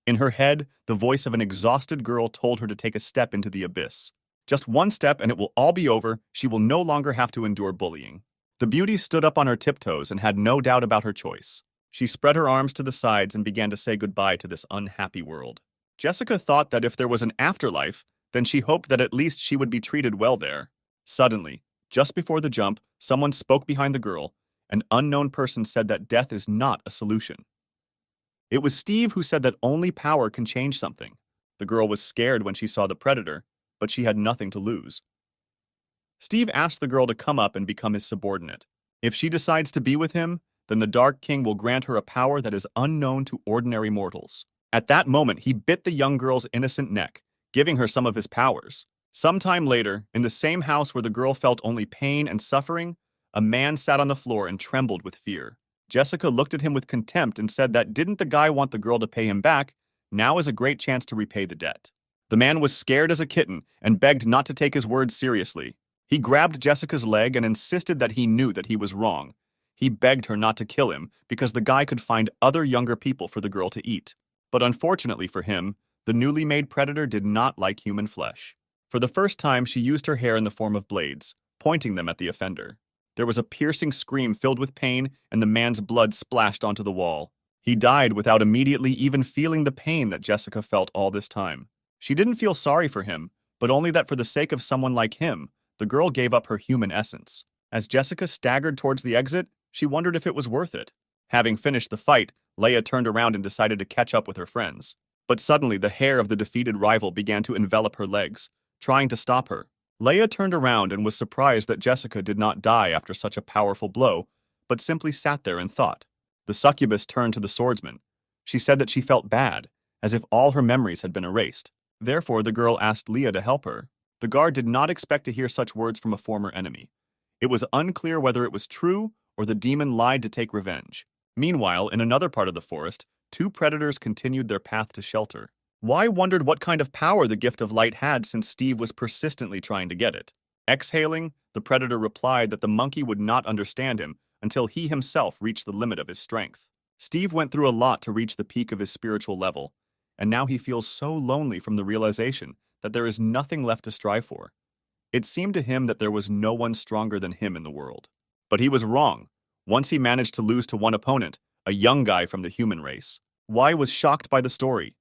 In her head, the voice of an exhausted girl told her to take a step into the abyss. Just one step and it will all be over. She will no longer have to endure bullying. The beauty stood up on her tiptoes and had no doubt about her choice. She spread her arms to the sides and began to say goodbye to this unhappy world. Jessica thought that if there was an afterlife, then she hoped that at least she would be treated well there. Suddenly, just before the jump, someone spoke behind the girl. An unknown person said that death is not a solution. It was Steve who said that only power can change something. The girl was scared when she saw the predator, but she had nothing to lose. Steve asked the girl to come up and become his subordinate. If she decides to be with him, then the Dark King will grant her a power that is unknown to ordinary mortals. At that moment, he bit the young girl's innocent neck, giving her some of his powers. Sometime later, in the same house where the girl felt only pain and suffering, a man sat on the floor and trembled with fear. Jessica looked at him with contempt and said that didn't the guy want the girl to pay him back? Now is a great chance to repay the debt. The man was scared as a kitten and begged not to take his words seriously. He grabbed Jessica's leg and insisted that he knew that he was wrong. He begged her not to kill him because the guy could find other younger people for the girl to eat. But unfortunately for him, the newly made predator did not like human flesh. For the first time, she used her hair in the form of blades, pointing them at the offender. There was a piercing scream filled with pain, and the man's blood splashed onto the wall. He died without immediately even feeling the pain that Jessica felt all this time. She didn't feel sorry for him, but only that for the sake of someone like him, the girl gave up her human essence. As Jessica staggered towards the exit, she wondered if it was worth it. Having finished the fight, Leia turned around and decided to catch up with her friends. But suddenly, the hair of the defeated rival began to envelop her legs, trying to stop her. Leia turned around and was surprised that Jessica did not die after such a powerful blow, but simply sat there and thought. The succubus turned to the swordsman. She said that she felt bad, as if all her memories had been erased. Therefore, the girl asked Leia to help her. The guard did not expect to hear such words from a former enemy. It was unclear whether it was true or the demon lied to take revenge. Meanwhile, in another part of the forest, two predators continued their path to shelter. Y wondered what kind of power the gift of light had since Steve was persistently trying to get it. Exhaling, the predator replied that the monkey would not understand him until he himself reached the limit of his strength. Steve went through a lot to reach the peak of his spiritual level, and now he feels so lonely from the realization that there is nothing left to strive for. It seemed to him that there was no one stronger than him in the world. But he was wrong. Once he managed to lose to one opponent, a young guy from the human race. Y was shocked by the story.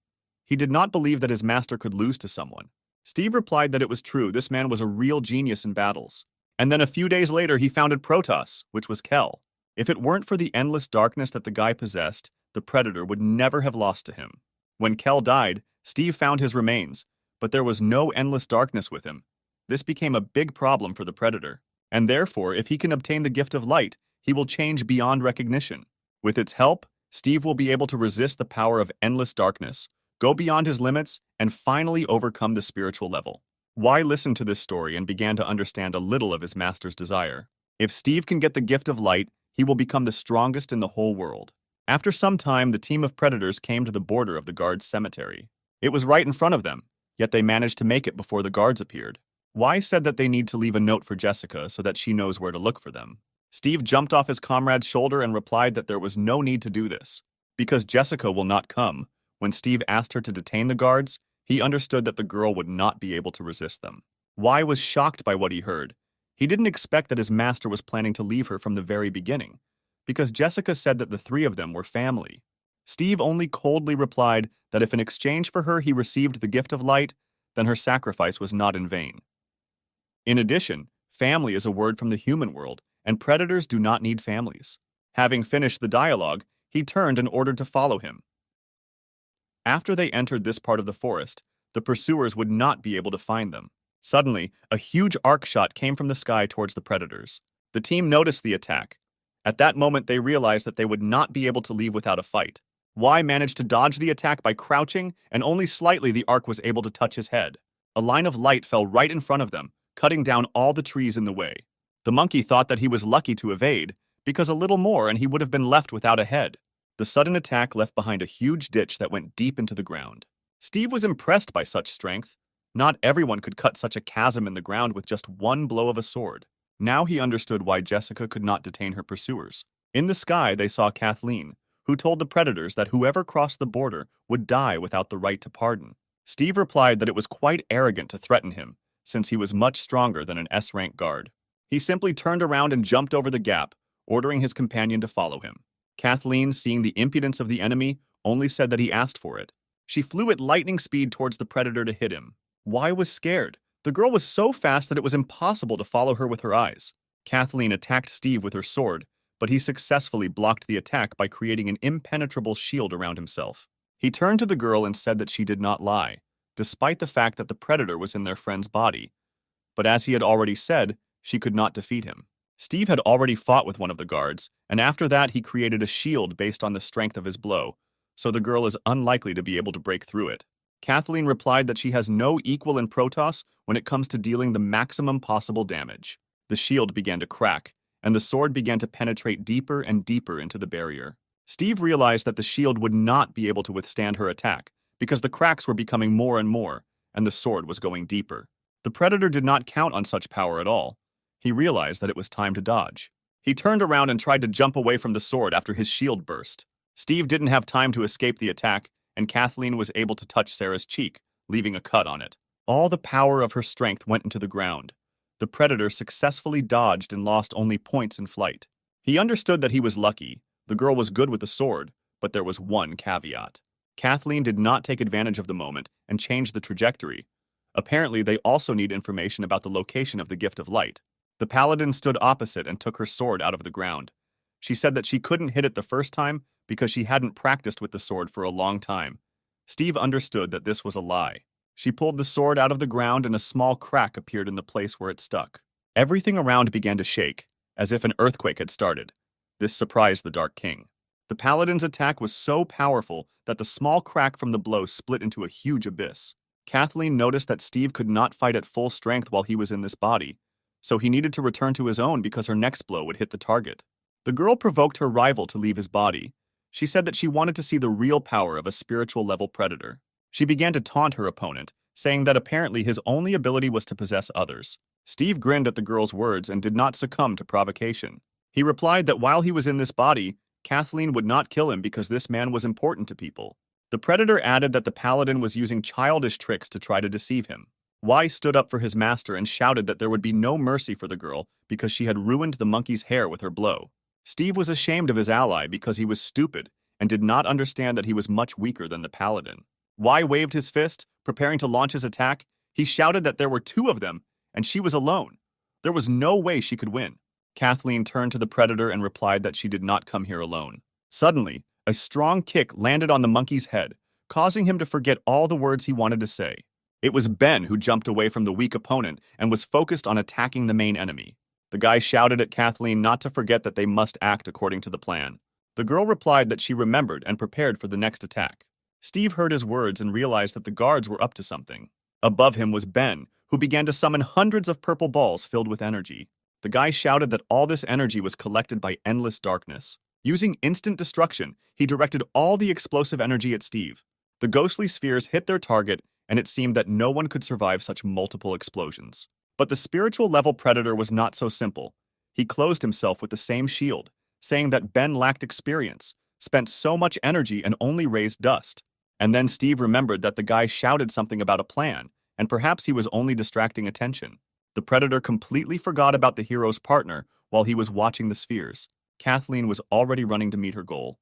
He did not believe that his master could lose to someone. Steve replied that it was true, this man was a real genius in battles. And then a few days later he founded Protos, which was Kell. If it weren't for the endless darkness that the guy possessed, the predator would never have lost to him. When Kell died, Steve found his remains, but there was no endless darkness with him. This became a big problem for the predator, and therefore, if he can obtain the gift of light, he will change beyond recognition. With its help, Steve will be able to resist the power of endless darkness, go beyond his limits, and finally overcome the spiritual level. Y listened to this story and began to understand a little of his master's desire. If Steve can get the gift of light, he will become the strongest in the whole world. After some time, the team of predators came to the border of the guards' cemetery. It was right in front of them, yet they managed to make it before the guards appeared. Y said that they need to leave a note for Jessica so that she knows where to look for them. Steve jumped off his comrade's shoulder and replied that there was no need to do this, because Jessica will not come. When Steve asked her to detain the guards, he understood that the girl would not be able to resist them. Y was shocked by what he heard. He didn't expect that his master was planning to leave her from the very beginning, because Jessica said that the three of them were family. Steve only coldly replied that if in exchange for her he received the gift of light, then her sacrifice was not in vain. In addition, family is a word from the human world, and predators do not need families. Having finished the dialogue, he turned and ordered to follow him. After they entered this part of the forest, the pursuers would not be able to find them. Suddenly, a huge arc shot came from the sky towards the predators. The team noticed the attack. At that moment, they realized that they would not be able to leave without a fight. Y managed to dodge the attack by crouching, and only slightly the arc was able to touch his head. A line of light fell right in front of them, cutting down all the trees in the way. The monkey thought that he was lucky to evade, because a little more and he would have been left without a head. The sudden attack left behind a huge ditch that went deep into the ground. Steve was impressed by such strength. Not everyone could cut such a chasm in the ground with just one blow of a sword. Now he understood why Jessica could not detain her pursuers. In the sky, they saw Kathleen, who told the predators that whoever crossed the border would die without the right to pardon. Steve replied that it was quite arrogant to threaten him, since he was much stronger than an S-rank guard. He simply turned around and jumped over the gap, ordering his companion to follow him. Kathleen, seeing the impudence of the enemy, only said that he asked for it. She flew at lightning speed towards the predator to hit him. Y was scared. The girl was so fast that it was impossible to follow her with her eyes. Kathleen attacked Steve with her sword, but he successfully blocked the attack by creating an impenetrable shield around himself. He turned to the girl and said that she did not lie, despite the fact that the predator was in their friend's body. But as he had already said, she could not defeat him. Steve had already fought with one of the guards, and after that he created a shield based on the strength of his blow, so the girl is unlikely to be able to break through it. Kathleen replied that she has no equal in Protos when it comes to dealing the maximum possible damage. The shield began to crack, and the sword began to penetrate deeper and deeper into the barrier. Steve realized that the shield would not be able to withstand her attack, because the cracks were becoming more and more, and the sword was going deeper. The predator did not count on such power at all. He realized that it was time to dodge. He turned around and tried to jump away from the sword after his shield burst. Steve didn't have time to escape the attack, and Kathleen was able to touch Sarah's cheek, leaving a cut on it. All the power of her strength went into the ground. The predator successfully dodged and lost only points in flight. He understood that he was lucky. The girl was good with the sword, but there was one caveat. Kathleen did not take advantage of the moment and change the trajectory. Apparently, they also need information about the location of the gift of light. The paladin stood opposite and took her sword out of the ground. She said that she couldn't hit it the first time because she hadn't practiced with the sword for a long time. Steve understood that this was a lie. She pulled the sword out of the ground and a small crack appeared in the place where it stuck. Everything around began to shake, as if an earthquake had started. This surprised the Dark King. The paladin's attack was so powerful that the small crack from the blow split into a huge abyss. Kathleen noticed that Steve could not fight at full strength while he was in this body, so he needed to return to his own because her next blow would hit the target. The girl provoked her rival to leave his body. She said that she wanted to see the real power of a spiritual level predator. She began to taunt her opponent, saying that apparently his only ability was to possess others. Steve grinned at the girl's words and did not succumb to provocation. He replied that while he was in this body, Kathleen would not kill him because this man was important to people. The predator added that the paladin was using childish tricks to try to deceive him. Y stood up for his master and shouted that there would be no mercy for the girl because she had ruined the monkey's hair with her blow. Steve was ashamed of his ally because he was stupid and did not understand that he was much weaker than the paladin. Y waved his fist, preparing to launch his attack. He shouted that there were two of them, and she was alone. There was no way she could win. Kathleen turned to the predator and replied that she did not come here alone. Suddenly, a strong kick landed on the monkey's head, causing him to forget all the words he wanted to say. It was Ben who jumped away from the weak opponent and was focused on attacking the main enemy. The guy shouted at Kathleen not to forget that they must act according to the plan. The girl replied that she remembered and prepared for the next attack. Steve heard his words and realized that the guards were up to something. Above him was Ben, who began to summon hundreds of purple balls filled with energy. The guy shouted that all this energy was collected by endless darkness. Using instant destruction, he directed all the explosive energy at Steve. The ghostly spheres hit their target, and it seemed that no one could survive such multiple explosions. But the spiritual level predator was not so simple. He closed himself with the same shield, saying that Ben lacked experience, spent so much energy and only raised dust. And then Steve remembered that the guy shouted something about a plan, and perhaps he was only distracting attention. The predator completely forgot about the hero's partner while he was watching the spheres. Kathleen was already running to meet her goal.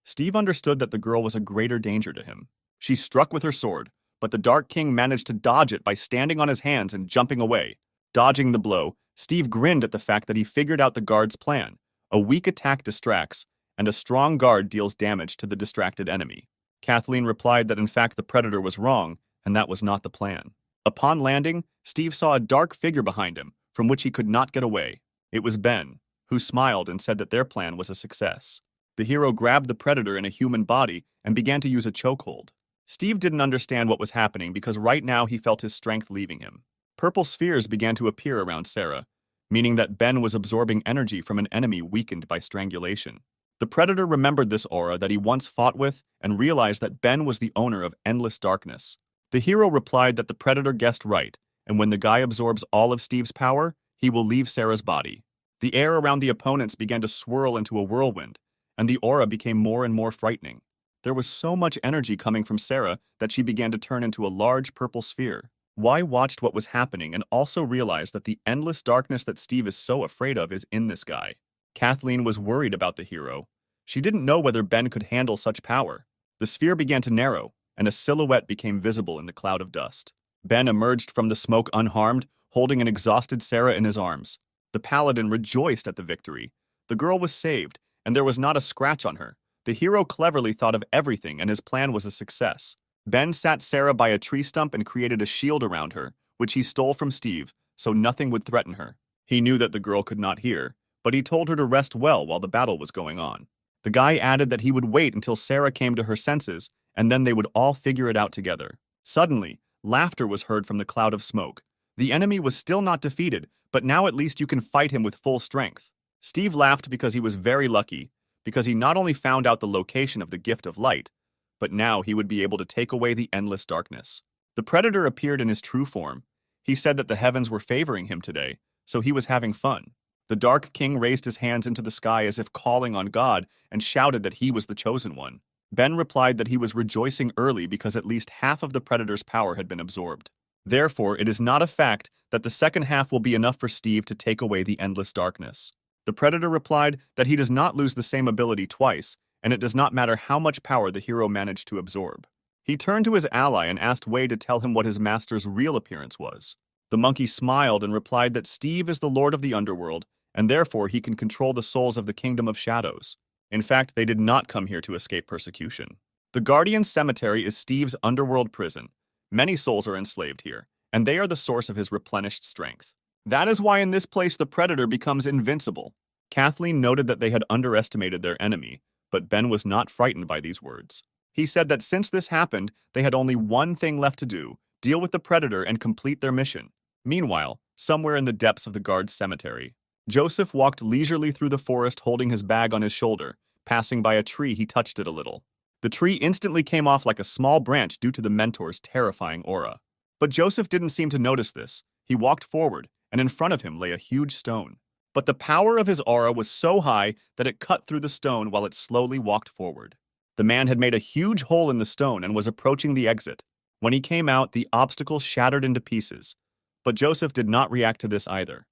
Steve understood that the girl was a greater danger to him. She struck with her sword, but the Dark King managed to dodge it by standing on his hands and jumping away. Dodging the blow, Steve grinned at the fact that he figured out the guard's plan. A weak attack distracts, and a strong guard deals damage to the distracted enemy. Kathleen replied that in fact the predator was wrong, and that was not the plan. Upon landing, Steve saw a dark figure behind him, from which he could not get away. It was Ben, who smiled and said that their plan was a success. The hero grabbed the predator in a human body and began to use a chokehold. Steve didn't understand what was happening because right now he felt his strength leaving him. Purple spheres began to appear around Sarah, meaning that Ben was absorbing energy from an enemy weakened by strangulation. The predator remembered this aura that he once fought with and realized that Ben was the owner of endless darkness. The hero replied that the predator guessed right, and when the guy absorbs all of Steve's power, he will leave Sarah's body. The air around the opponents began to swirl into a whirlwind, and the aura became more and more frightening. There was so much energy coming from Sarah that she began to turn into a large purple sphere. Y watched what was happening and also realized that the endless darkness that Steve is so afraid of is in this guy. Kathleen was worried about the hero. She didn't know whether Ben could handle such power. The sphere began to narrow, and a silhouette became visible in the cloud of dust. Ben emerged from the smoke unharmed, holding an exhausted Sarah in his arms. The paladin rejoiced at the victory. The girl was saved, and there was not a scratch on her. The hero cleverly thought of everything, and his plan was a success. Ben sat Sarah by a tree stump and created a shield around her, which he stole from Steve, so nothing would threaten her. He knew that the girl could not hear, but he told her to rest well while the battle was going on. The guy added that he would wait until Sarah came to her senses, and then they would all figure it out together. Suddenly, laughter was heard from the cloud of smoke. The enemy was still not defeated, but now at least you can fight him with full strength. Steve laughed because he was very lucky, because he not only found out the location of the gift of light, but now he would be able to take away the endless darkness. The predator appeared in his true form. He said that the heavens were favoring him today, so he was having fun. The Dark King raised his hands into the sky as if calling on God and shouted that he was the chosen one. Ben replied that he was rejoicing early because at least half of the predator's power had been absorbed. Therefore, it is not a fact that the second half will be enough for Steve to take away the endless darkness. The predator replied that he does not lose the same ability twice, and it does not matter how much power the hero managed to absorb. He turned to his ally and asked Wei to tell him what his master's real appearance was. The monkey smiled and replied that Steve is the lord of the underworld, and therefore he can control the souls of the Kingdom of Shadows. In fact, they did not come here to escape persecution. The Guardian's cemetery is Steve's underworld prison. Many souls are enslaved here, and they are the source of his replenished strength. That is why in this place the Predator becomes invincible. Kathleen noted that they had underestimated their enemy, but Ben was not frightened by these words. He said that since this happened, they had only one thing left to do: deal with the Predator and complete their mission. Meanwhile, somewhere in the depths of the guard's cemetery, Joseph walked leisurely through the forest holding his bag on his shoulder. Passing by a tree, he touched it a little. The tree instantly came off like a small branch due to the mentor's terrifying aura. But Joseph didn't seem to notice this. He walked forward, and in front of him lay a huge stone. But the power of his aura was so high that it cut through the stone while it slowly walked forward. The man had made a huge hole in the stone and was approaching the exit. When he came out, the obstacle shattered into pieces. But Joseph did not react to this either.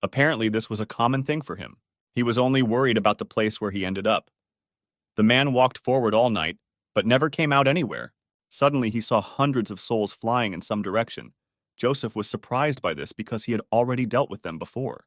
Apparently, this was a common thing for him. He was only worried about the place where he ended up. The man walked forward all night, but never came out anywhere. Suddenly, he saw hundreds of souls flying in some direction. Joseph was surprised by this because he had already dealt with them before.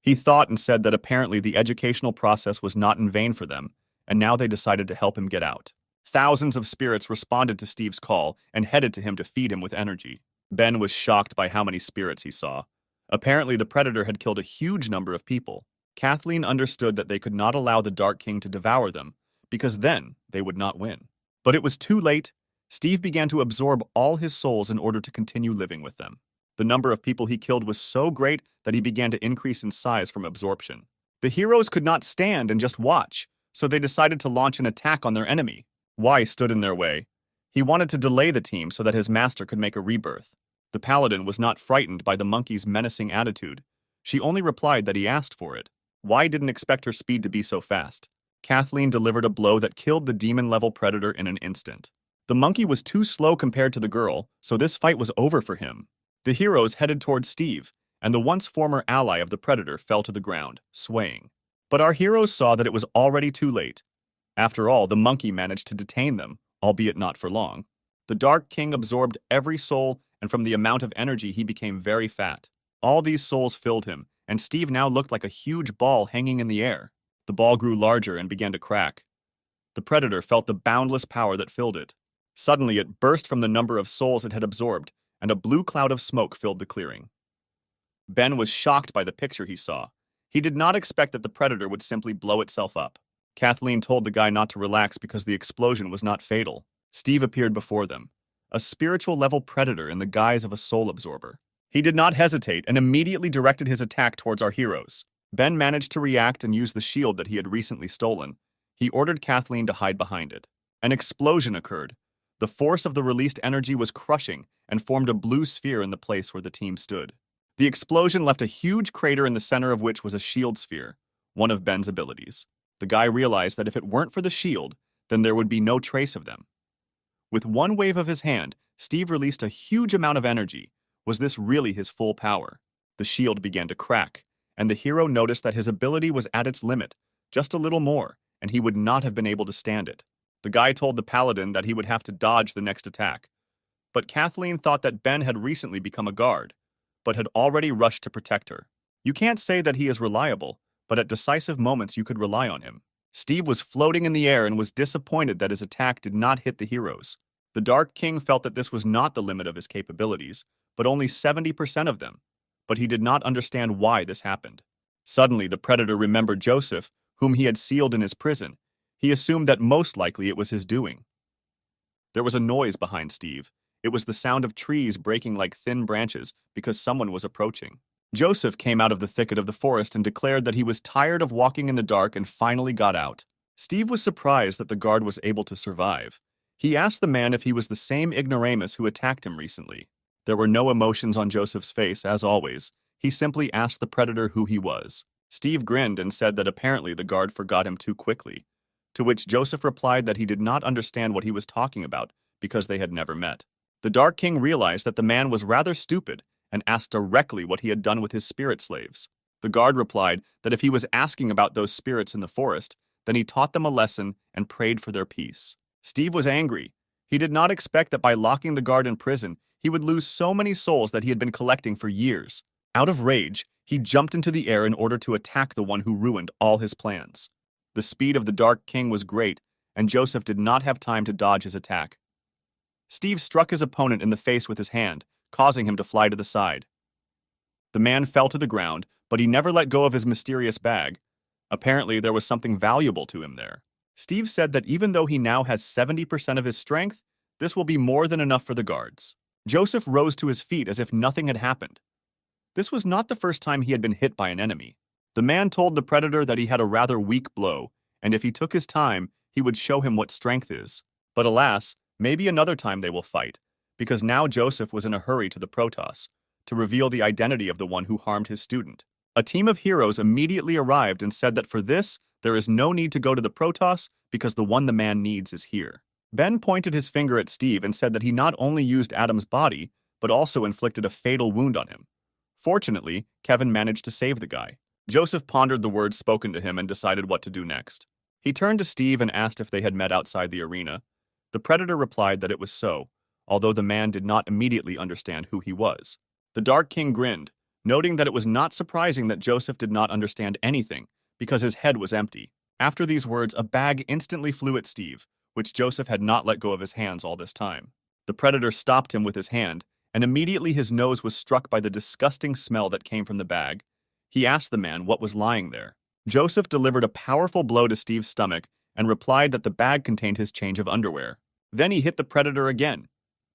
He thought and said that apparently the educational process was not in vain for them, and now they decided to help him get out. Thousands of spirits responded to Steve's call and headed to him to feed him with energy. Ben was shocked by how many spirits he saw. Apparently, the Predator had killed a huge number of people. Kathleen understood that they could not allow the Dark King to devour them, because then they would not win. But it was too late. Steve began to absorb all his souls in order to continue living with them. The number of people he killed was so great that he began to increase in size from absorption. The heroes could not stand and just watch, so they decided to launch an attack on their enemy. Y stood in their way. He wanted to delay the team so that his master could make a rebirth. The paladin was not frightened by the monkey's menacing attitude. She only replied that he asked for it. Y didn't expect her speed to be so fast. Kathleen delivered a blow that killed the demon-level Predator in an instant. The monkey was too slow compared to the girl, so this fight was over for him. The heroes headed towards Steve, and the once former ally of the Predator fell to the ground, swaying. But our heroes saw that it was already too late. After all, the monkey managed to detain them, albeit not for long. The Dark King absorbed every soul, and from the amount of energy he became very fat. All these souls filled him, and Steve now looked like a huge ball hanging in the air. The ball grew larger and began to crack. The Predator felt the boundless power that filled it. Suddenly, it burst from the number of souls it had absorbed, and a blue cloud of smoke filled the clearing. Ben was shocked by the picture he saw. He did not expect that the Predator would simply blow itself up. Kathleen told the guy not to relax because the explosion was not fatal. Steve appeared before them, a spiritual-level Predator in the guise of a soul absorber. He did not hesitate and immediately directed his attack towards our heroes. Ben managed to react and use the shield that he had recently stolen. He ordered Kathleen to hide behind it. An explosion occurred. The force of the released energy was crushing and formed a blue sphere in the place where the team stood. The explosion left a huge crater in the center of which was a shield sphere, one of Ben's abilities. The guy realized that if it weren't for the shield, then there would be no trace of them. With one wave of his hand, Steve released a huge amount of energy. Was this really his full power? The shield began to crack, and the hero noticed that his ability was at its limit, just a little more, and he would not have been able to stand it. The guy told the paladin that he would have to dodge the next attack. But Kathleen thought that Ben had recently become a guard, but had already rushed to protect her. You can't say that he is reliable, but at decisive moments you could rely on him. Steve was floating in the air and was disappointed that his attack did not hit the heroes. The Dark King felt that this was not the limit of his capabilities, but only 70% of them. But he did not understand why this happened. Suddenly, the Predator remembered Joseph, whom he had sealed in his prison. He assumed that most likely it was his doing. There was a noise behind Steve. It was the sound of trees breaking like thin branches because someone was approaching. Joseph came out of the thicket of the forest and declared that he was tired of walking in the dark and finally got out. Steve was surprised that the guard was able to survive. He asked the man if he was the same ignoramus who attacked him recently. There were no emotions on Joseph's face, as always. He simply asked the Predator who he was. Steve grinned and said that apparently the guard forgot him too quickly, to which Joseph replied that he did not understand what he was talking about because they had never met. The Dark King realized that the man was rather stupid and asked directly what he had done with his spirit slaves. The guard replied that if he was asking about those spirits in the forest, then he taught them a lesson and prayed for their peace. Steve was angry. He did not expect that by locking the guard in prison, he would lose so many souls that he had been collecting for years. Out of rage, he jumped into the air in order to attack the one who ruined all his plans. The speed of the Dark King was great, and Joseph did not have time to dodge his attack. Steve struck his opponent in the face with his hand, causing him to fly to the side. The man fell to the ground, but he never let go of his mysterious bag. Apparently, there was something valuable to him there. Steve said that even though he now has 70% of his strength, this will be more than enough for the guards. Joseph rose to his feet as if nothing had happened. This was not the first time he had been hit by an enemy. The man told the predator that he had a rather weak blow, and if he took his time, he would show him what strength is. But alas, maybe another time they will fight, because now Joseph was in a hurry to the Protos to reveal the identity of the one who harmed his student. A team of heroes immediately arrived and said that for this, there is no need to go to the Protos because the one the man needs is here. Ben pointed his finger at Steve and said that he not only used Adam's body, but also inflicted a fatal wound on him. Fortunately, Kevin managed to save the guy. Joseph pondered the words spoken to him and decided what to do next. He turned to Steve and asked if they had met outside the arena. The predator replied that it was so, although the man did not immediately understand who he was. The Dark King grinned, noting that it was not surprising that Joseph did not understand anything, because his head was empty. After these words, a bag instantly flew at Steve, which Joseph had not let go of his hands all this time. The predator stopped him with his hand, and immediately his nose was struck by the disgusting smell that came from the bag. He asked the man what was lying there. Joseph delivered a powerful blow to Steve's stomach and replied that the bag contained his change of underwear. Then he hit the predator again,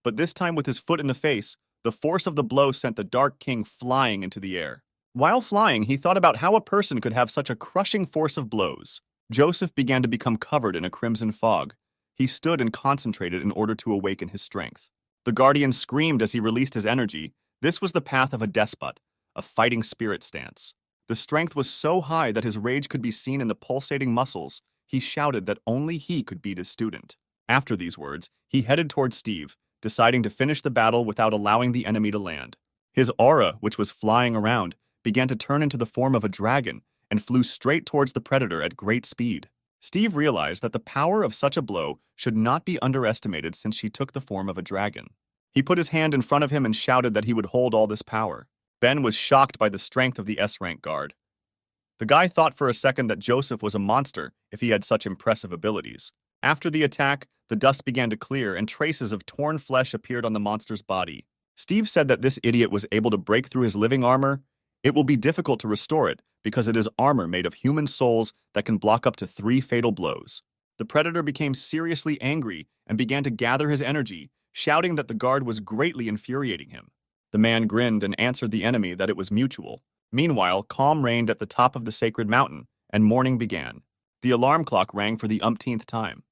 but this time with his foot in the face. The force of the blow sent the Dark King flying into the air. While flying, he thought about how a person could have such a crushing force of blows. Joseph began to become covered in a crimson fog. He stood and concentrated in order to awaken his strength. The Guardian screamed as he released his energy. This was the path of a despot, a fighting spirit stance. The strength was so high that his rage could be seen in the pulsating muscles. He shouted that only he could beat his student. After these words, he headed towards Steve, deciding to finish the battle without allowing the enemy to land. His aura, which was flying around, began to turn into the form of a dragon and flew straight towards the predator at great speed. Steve realized that the power of such a blow should not be underestimated since she took the form of a dragon. He put his hand in front of him and shouted that he would hold all this power. Ben was shocked by the strength of the S-rank guard. The guy thought for a second that Joseph was a monster if he had such impressive abilities. After the attack, the dust began to clear and traces of torn flesh appeared on the monster's body. Steve said that this idiot was able to break through his living armor. It will be difficult to restore it because it is armor made of human souls that can block up to 3 fatal blows. The predator became seriously angry and began to gather his energy, shouting that the guard was greatly infuriating him. The man grinned and answered the enemy that it was mutual. Meanwhile, calm reigned at the top of the sacred mountain, and morning began. The alarm clock rang for the umpteenth time.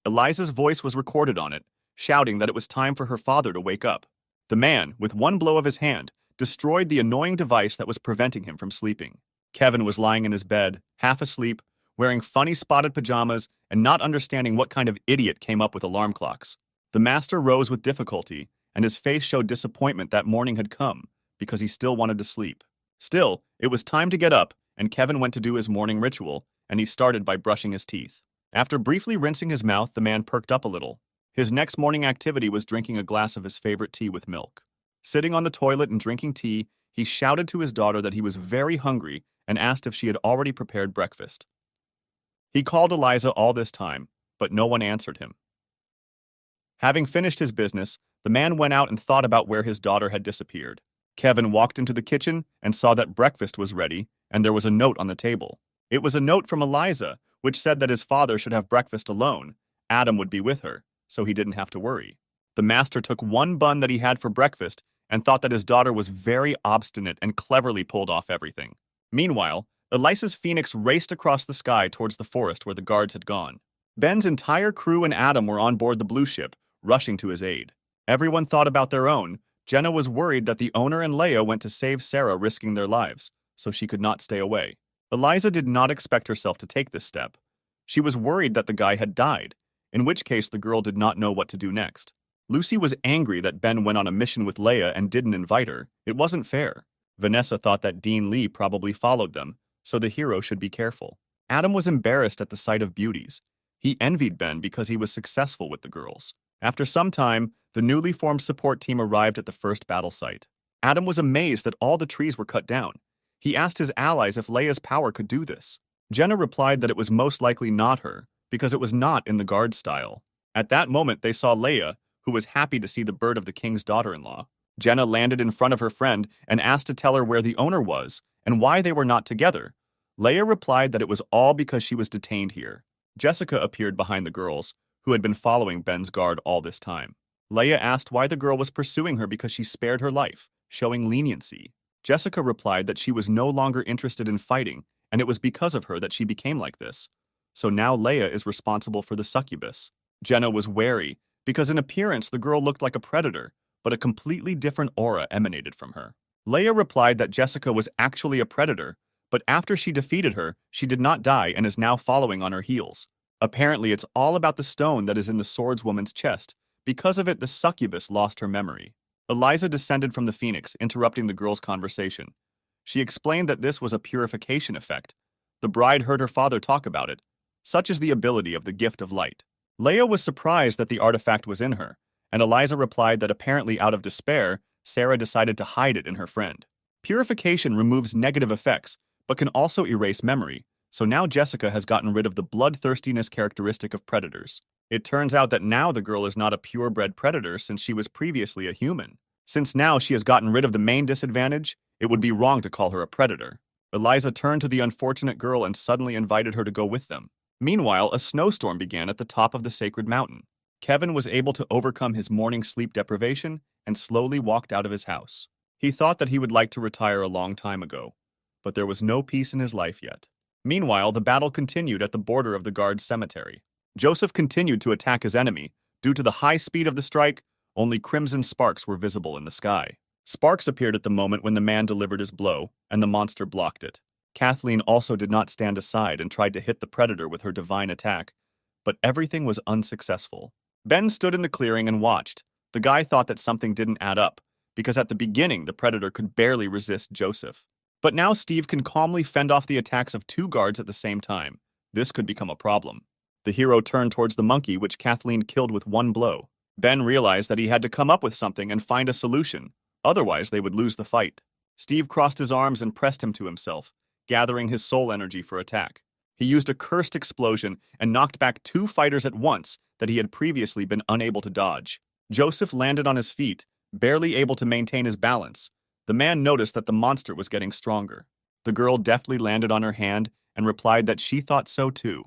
Eliza's voice was recorded on it, shouting that it was time for her father to wake up. The man, with one blow of his hand, destroyed the annoying device that was preventing him from sleeping. Kevin was lying in his bed, half asleep, wearing funny spotted pajamas and not understanding what kind of idiot came up with alarm clocks. The master rose with difficulty, and his face showed disappointment that morning had come, because he still wanted to sleep. Still, it was time to get up, and Kevin went to do his morning ritual, and he started by brushing his teeth. After briefly rinsing his mouth, the man perked up a little. His next morning activity was drinking a glass of his favorite tea with milk. Sitting on the toilet and drinking tea, he shouted to his daughter that he was very hungry and asked if she had already prepared breakfast. He called Eliza all this time, but no one answered him. Having finished his business, the man went out and thought about where his daughter had disappeared. Kevin walked into the kitchen and saw that breakfast was ready, and there was a note on the table. It was a note from Eliza, which said that his father should have breakfast alone. Adam would be with her, so he didn't have to worry. The master took one bun that he had for breakfast and thought that his daughter was very obstinate and cleverly pulled off everything. Meanwhile, Eliza's phoenix raced across the sky towards the forest where the guards had gone. Ben's entire crew and Adam were on board the blue ship, rushing to his aid. Everyone thought about their own. Jenna was worried that the owner and Leia went to save Sarah, risking their lives, so she could not stay away. Eliza did not expect herself to take this step. She was worried that the guy had died, in which case the girl did not know what to do next. Lucy was angry that Ben went on a mission with Leia and didn't invite her. It wasn't fair. Vanessa thought that Dean Lee probably followed them, so the hero should be careful. Adam was embarrassed at the sight of beauties. He envied Ben because he was successful with the girls. After some time, the newly formed support team arrived at the first battle site. Adam was amazed that all the trees were cut down. He asked his allies if Leia's power could do this. Jenna replied that it was most likely not her, because it was not in the guard style. At that moment, they saw Leia, who was happy to see the bird of the king's daughter-in-law. Jenna landed in front of her friend and asked to tell her where the owner was and why they were not together. Leia replied that it was all because she was detained here. Jessica appeared behind the girls, who had been following Ben's guard all this time. Leia asked why the girl was pursuing her because she spared her life, showing leniency. Jessica replied that she was no longer interested in fighting, and it was because of her that she became like this. So now Leia is responsible for the succubus. Jenna was wary, because in appearance the girl looked like a predator, but a completely different aura emanated from her. Leia replied that Jessica was actually a predator, but after she defeated her, she did not die and is now following on her heels. Apparently, it's all about the stone that is in the swordswoman's chest. Because of it, the succubus lost her memory. Eliza descended from the phoenix, interrupting the girls' conversation. She explained that this was a purification effect. The bride heard her father talk about it. Such is the ability of the gift of light. Leia was surprised that the artifact was in her, and Eliza replied that apparently out of despair, Sarah decided to hide it in her friend. Purification removes negative effects, but can also erase memory, so now Jessica has gotten rid of the bloodthirstiness characteristic of predators. It turns out that now the girl is not a purebred predator since she was previously a human. Since now she has gotten rid of the main disadvantage, it would be wrong to call her a predator. Eliza turned to the unfortunate girl and suddenly invited her to go with them. Meanwhile, a snowstorm began at the top of the sacred mountain. Kevin was able to overcome his morning sleep deprivation and slowly walked out of his house. He thought that he would like to retire a long time ago, but there was no peace in his life yet. Meanwhile, the battle continued at the border of the guard's cemetery. Joseph continued to attack his enemy. Due to the high speed of the strike, only crimson sparks were visible in the sky. Sparks appeared at the moment when the man delivered his blow, and the monster blocked it. Kathleen also did not stand aside and tried to hit the predator with her divine attack, but everything was unsuccessful. Ben stood in the clearing and watched. The guy thought that something didn't add up, because at the beginning the predator could barely resist Joseph. But now Steve can calmly fend off the attacks of two guards at the same time. This could become a problem. The hero turned towards the monkey, which Kathleen killed with one blow. Ben realized that he had to come up with something and find a solution, otherwise they would lose the fight. Steve crossed his arms and pressed him to himself, gathering his soul energy for attack. He used a cursed explosion and knocked back two fighters at once that he had previously been unable to dodge. Joseph landed on his feet, barely able to maintain his balance. The man noticed that the monster was getting stronger. The girl deftly landed on her hand and replied that she thought so too.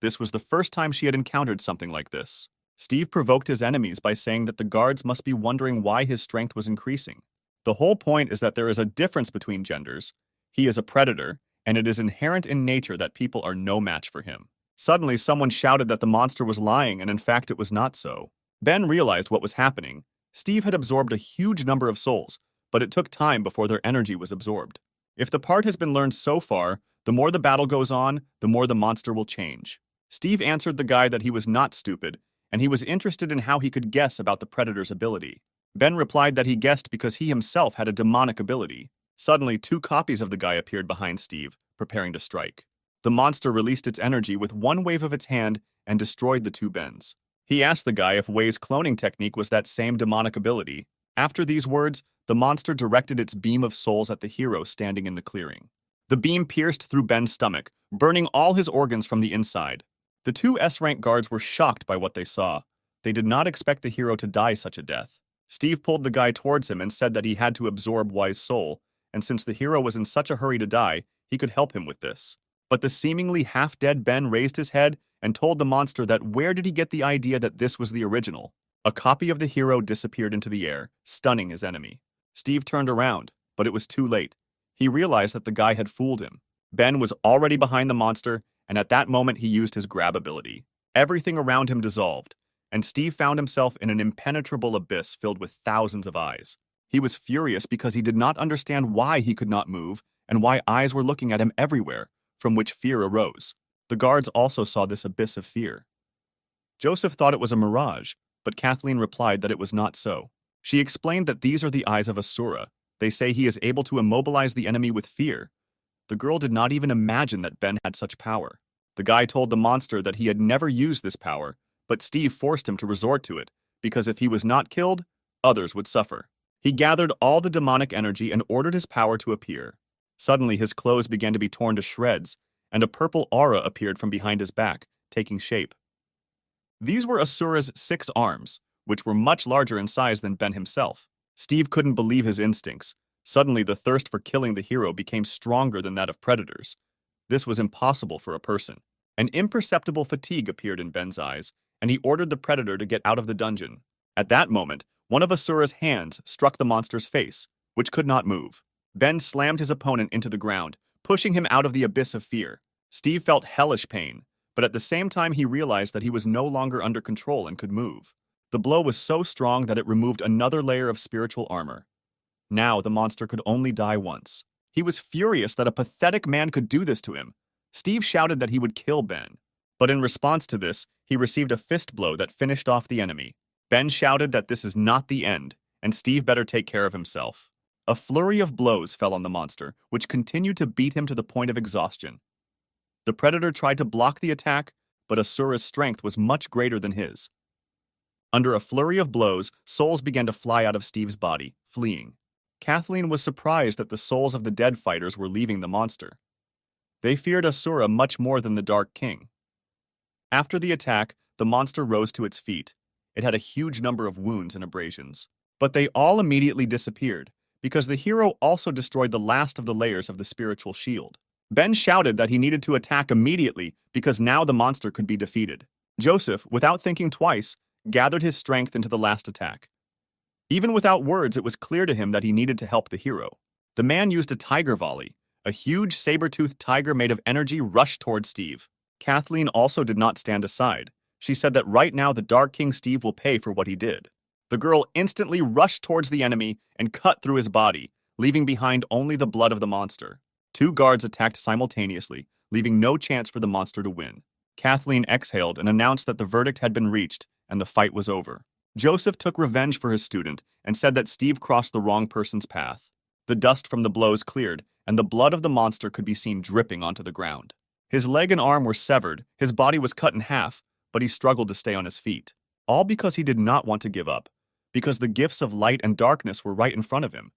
This was the first time she had encountered something like this. Steve provoked his enemies by saying that the guards must be wondering why his strength was increasing. The whole point is that there is a difference between genders. He is a predator, and it is inherent in nature that people are no match for him. Suddenly, someone shouted that the monster was lying, and in fact it was not so. Ben realized what was happening. Steve had absorbed a huge number of souls, but it took time before their energy was absorbed. If the part has been learned so far, the more the battle goes on, the more the monster will change. Steve answered the guy that he was not stupid, and he was interested in how he could guess about the predator's ability. Ben replied that he guessed because he himself had a demonic ability. Suddenly, two copies of the guy appeared behind Steve, preparing to strike. The monster released its energy with one wave of its hand and destroyed the two Bens. He asked the guy if Wei's cloning technique was that same demonic ability. After these words, the monster directed its beam of souls at the hero standing in the clearing. The beam pierced through Ben's stomach, burning all his organs from the inside. The two S-rank guards were shocked by what they saw. They did not expect the hero to die such a death. Steve pulled the guy towards him and said that he had to absorb Wei's soul, and since the hero was in such a hurry to die, he could help him with this. But the seemingly half-dead Ben raised his head and told the monster that where did he get the idea that this was the original? A copy of the hero disappeared into the air, stunning his enemy. Steve turned around, but it was too late. He realized that the guy had fooled him. Ben was already behind the monster, and at that moment he used his grab ability. Everything around him dissolved, and Steve found himself in an impenetrable abyss filled with thousands of eyes. He was furious because he did not understand why he could not move and why eyes were looking at him everywhere, from which fear arose. The guards also saw this abyss of fear. Joseph thought it was a mirage, but Kathleen replied that it was not so. She explained that these are the eyes of Asura. They say he is able to immobilize the enemy with fear. The girl did not even imagine that Ben had such power. The guy told the monster that he had never used this power, but Steve forced him to resort to it, because if he was not killed, others would suffer. He gathered all the demonic energy and ordered his power to appear. Suddenly, his clothes began to be torn to shreds, and a purple aura appeared from behind his back, taking shape. These were Asura's 6 arms, which were much larger in size than Ben himself. Steve couldn't believe his instincts. Suddenly, the thirst for killing the hero became stronger than that of predators. This was impossible for a person. An imperceptible fatigue appeared in Ben's eyes, and he ordered the predator to get out of the dungeon. At that moment, one of Asura's hands struck the monster's face, which could not move. Ben slammed his opponent into the ground, pushing him out of the abyss of fear. Steve felt hellish pain, but at the same time he realized that he was no longer under control and could move. The blow was so strong that it removed another layer of spiritual armor. Now the monster could only die once. He was furious that a pathetic man could do this to him. Steve shouted that he would kill Ben. But in response to this, he received a fist blow that finished off the enemy. Ben shouted that this is not the end, and Steve better take care of himself. A flurry of blows fell on the monster, which continued to beat him to the point of exhaustion. The predator tried to block the attack, but Asura's strength was much greater than his. Under a flurry of blows, souls began to fly out of Steve's body, fleeing. Kathleen was surprised that the souls of the dead fighters were leaving the monster. They feared Asura much more than the Dark King. After the attack, the monster rose to its feet. It had a huge number of wounds and abrasions. But they all immediately disappeared, because the hero also destroyed the last of the layers of the spiritual shield. Ben shouted that he needed to attack immediately because now the monster could be defeated. Joseph, without thinking twice, gathered his strength into the last attack. Even without words, it was clear to him that he needed to help the hero. The man used a tiger volley. A huge saber-toothed tiger made of energy rushed towards Steve. Kathleen also did not stand aside. She said that right now the Dark King Steve will pay for what he did. The girl instantly rushed towards the enemy and cut through his body, leaving behind only the blood of the monster. 2 guards attacked simultaneously, leaving no chance for the monster to win. Kathleen exhaled and announced that the verdict had been reached and the fight was over. Joseph took revenge for his student and said that Steve crossed the wrong person's path. The dust from the blows cleared, and the blood of the monster could be seen dripping onto the ground. His leg and arm were severed, his body was cut in half, but he struggled to stay on his feet. All because he did not want to give up, because the gifts of light and darkness were right in front of him.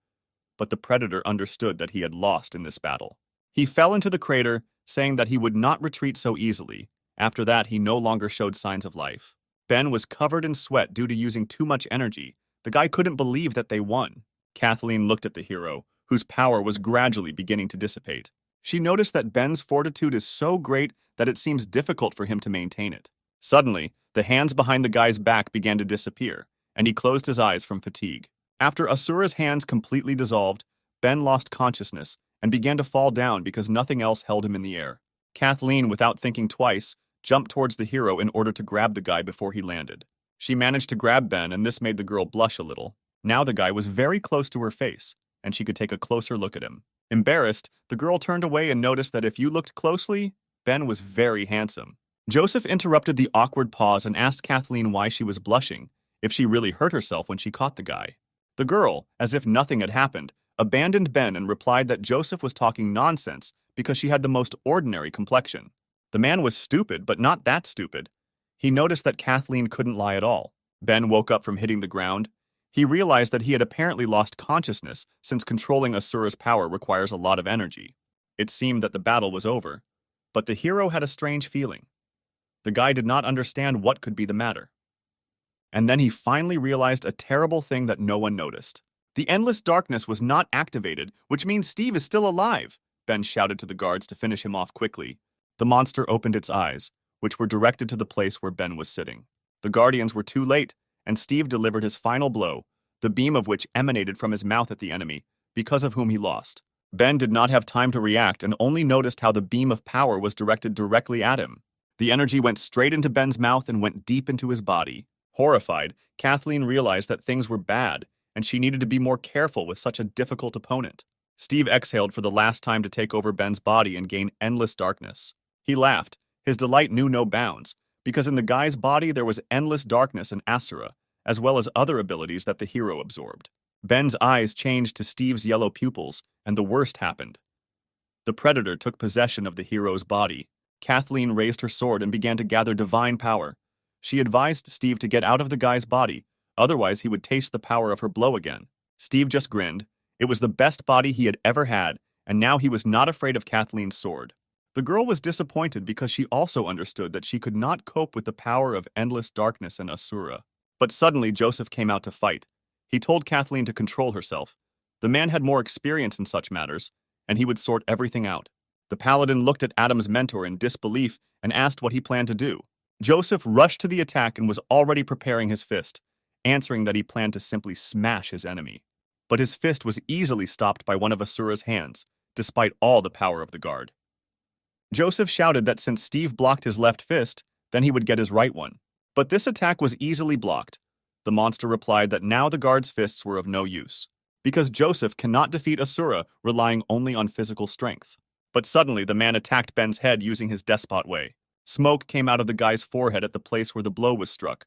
But the predator understood that he had lost in this battle. He fell into the crater, saying that he would not retreat so easily. After that, he no longer showed signs of life. Ben was covered in sweat due to using too much energy. The guy couldn't believe that they won. Kathleen looked at the hero, whose power was gradually beginning to dissipate. She noticed that Ben's fortitude is so great that it seems difficult for him to maintain it. Suddenly, the hands behind the guy's back began to disappear, and he closed his eyes from fatigue. After Asura's hands completely dissolved, Ben lost consciousness and began to fall down because nothing else held him in the air. Kathleen, without thinking twice, jumped towards the hero in order to grab the guy before he landed. She managed to grab Ben, and this made the girl blush a little. Now the guy was very close to her face, and she could take a closer look at him. Embarrassed, the girl turned away and noticed that if you looked closely, Ben was very handsome. Joseph interrupted the awkward pause and asked Kathleen why she was blushing, if she really hurt herself when she caught the guy. The girl, as if nothing had happened, abandoned Ben and replied that Joseph was talking nonsense because she had the most ordinary complexion. The man was stupid, but not that stupid. He noticed that Kathleen couldn't lie at all. Ben woke up from hitting the ground. He realized that he had apparently lost consciousness since controlling Asura's power requires a lot of energy. It seemed that the battle was over, but the hero had a strange feeling. The guy did not understand what could be the matter. And then he finally realized a terrible thing that no one noticed. The endless darkness was not activated, which means Steve is still alive, Ben shouted to the guards to finish him off quickly. The monster opened its eyes, which were directed to the place where Ben was sitting. The guardians were too late, and Steve delivered his final blow, the beam of which emanated from his mouth at the enemy, because of whom he lost. Ben did not have time to react and only noticed how the beam of power was directed directly at him. The energy went straight into Ben's mouth and went deep into his body. Horrified, Kathleen realized that things were bad, and she needed to be more careful with such a difficult opponent. Steve exhaled for the last time to take over Ben's body and gain endless darkness. He laughed. His delight knew no bounds, because in the guy's body there was endless darkness and Asura, as well as other abilities that the hero absorbed. Ben's eyes changed to Steve's yellow pupils, and the worst happened. The predator took possession of the hero's body. Kathleen raised her sword and began to gather divine power. She advised Steve to get out of the guy's body, otherwise he would taste the power of her blow again. Steve just grinned. It was the best body he had ever had, and now he was not afraid of Kathleen's sword. The girl was disappointed because she also understood that she could not cope with the power of endless darkness and Asura. But suddenly Joseph came out to fight. He told Kathleen to control herself. The man had more experience in such matters, and he would sort everything out. The paladin looked at Adam's mentor in disbelief and asked what he planned to do. Joseph rushed to the attack and was already preparing his fist, answering that he planned to simply smash his enemy. But his fist was easily stopped by one of Asura's hands, despite all the power of the guard. Joseph shouted that since Steve blocked his left fist, then he would get his right one. But this attack was easily blocked. The monster replied that now the guard's fists were of no use, because Joseph cannot defeat Asura relying only on physical strength. But suddenly the man attacked Ben's head using his despot way. Smoke came out of the guy's forehead at the place where the blow was struck.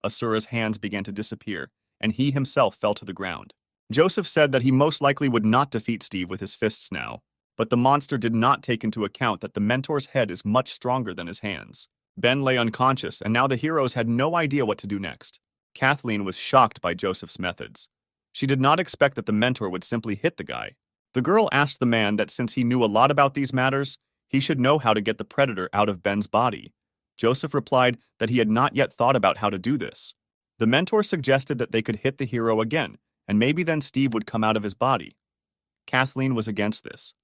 Asura's hands began to disappear, and he himself fell to the ground. Joseph said that he most likely would not defeat Steve with his fists now, but the monster did not take into account that the mentor's head is much stronger than his hands. Ben lay unconscious, and now the heroes had no idea what to do next. Kathleen was shocked by Joseph's methods. She did not expect that the mentor would simply hit the guy. The girl asked the man that since he knew a lot about these matters, he should know how to get the predator out of Ben's body. Joseph replied that he had not yet thought about how to do this. The mentor suggested that they could hit the hero again, and maybe then Steve would come out of his body. Kathleen was against this.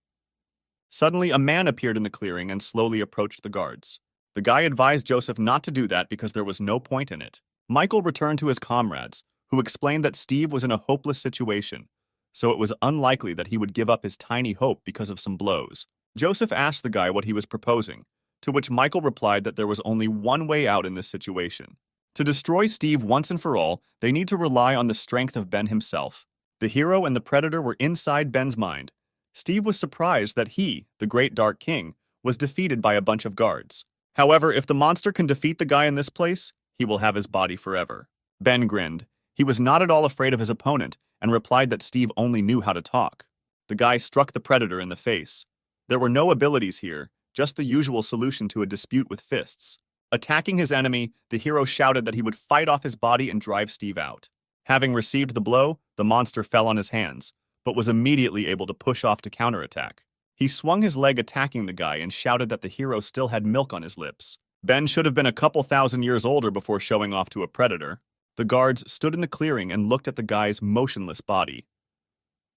Suddenly, a man appeared in the clearing and slowly approached the guards. The guy advised Joseph not to do that because there was no point in it. Michael returned to his comrades, who explained that Steve was in a hopeless situation, so it was unlikely that he would give up his tiny hope because of some blows. Joseph asked the guy what he was proposing, to which Michael replied that there was only one way out in this situation. To destroy Steve once and for all, they need to rely on the strength of Ben himself. The hero and the predator were inside Ben's mind. Steve was surprised that he, the great Dark King, was defeated by a bunch of guards. However, if the monster can defeat the guy in this place, he will have his body forever. Ben grinned. He was not at all afraid of his opponent and replied that Steve only knew how to talk. The guy struck the predator in the face. There were no abilities here, just the usual solution to a dispute with fists. Attacking his enemy, the hero shouted that he would fight off his body and drive Steve out. Having received the blow, the monster fell on his hands, but was immediately able to push off to counterattack. He swung his leg attacking the guy and shouted that the hero still had milk on his lips. Ben should have been a couple thousand years older before showing off to a predator. The guards stood in the clearing and looked at the guy's motionless body.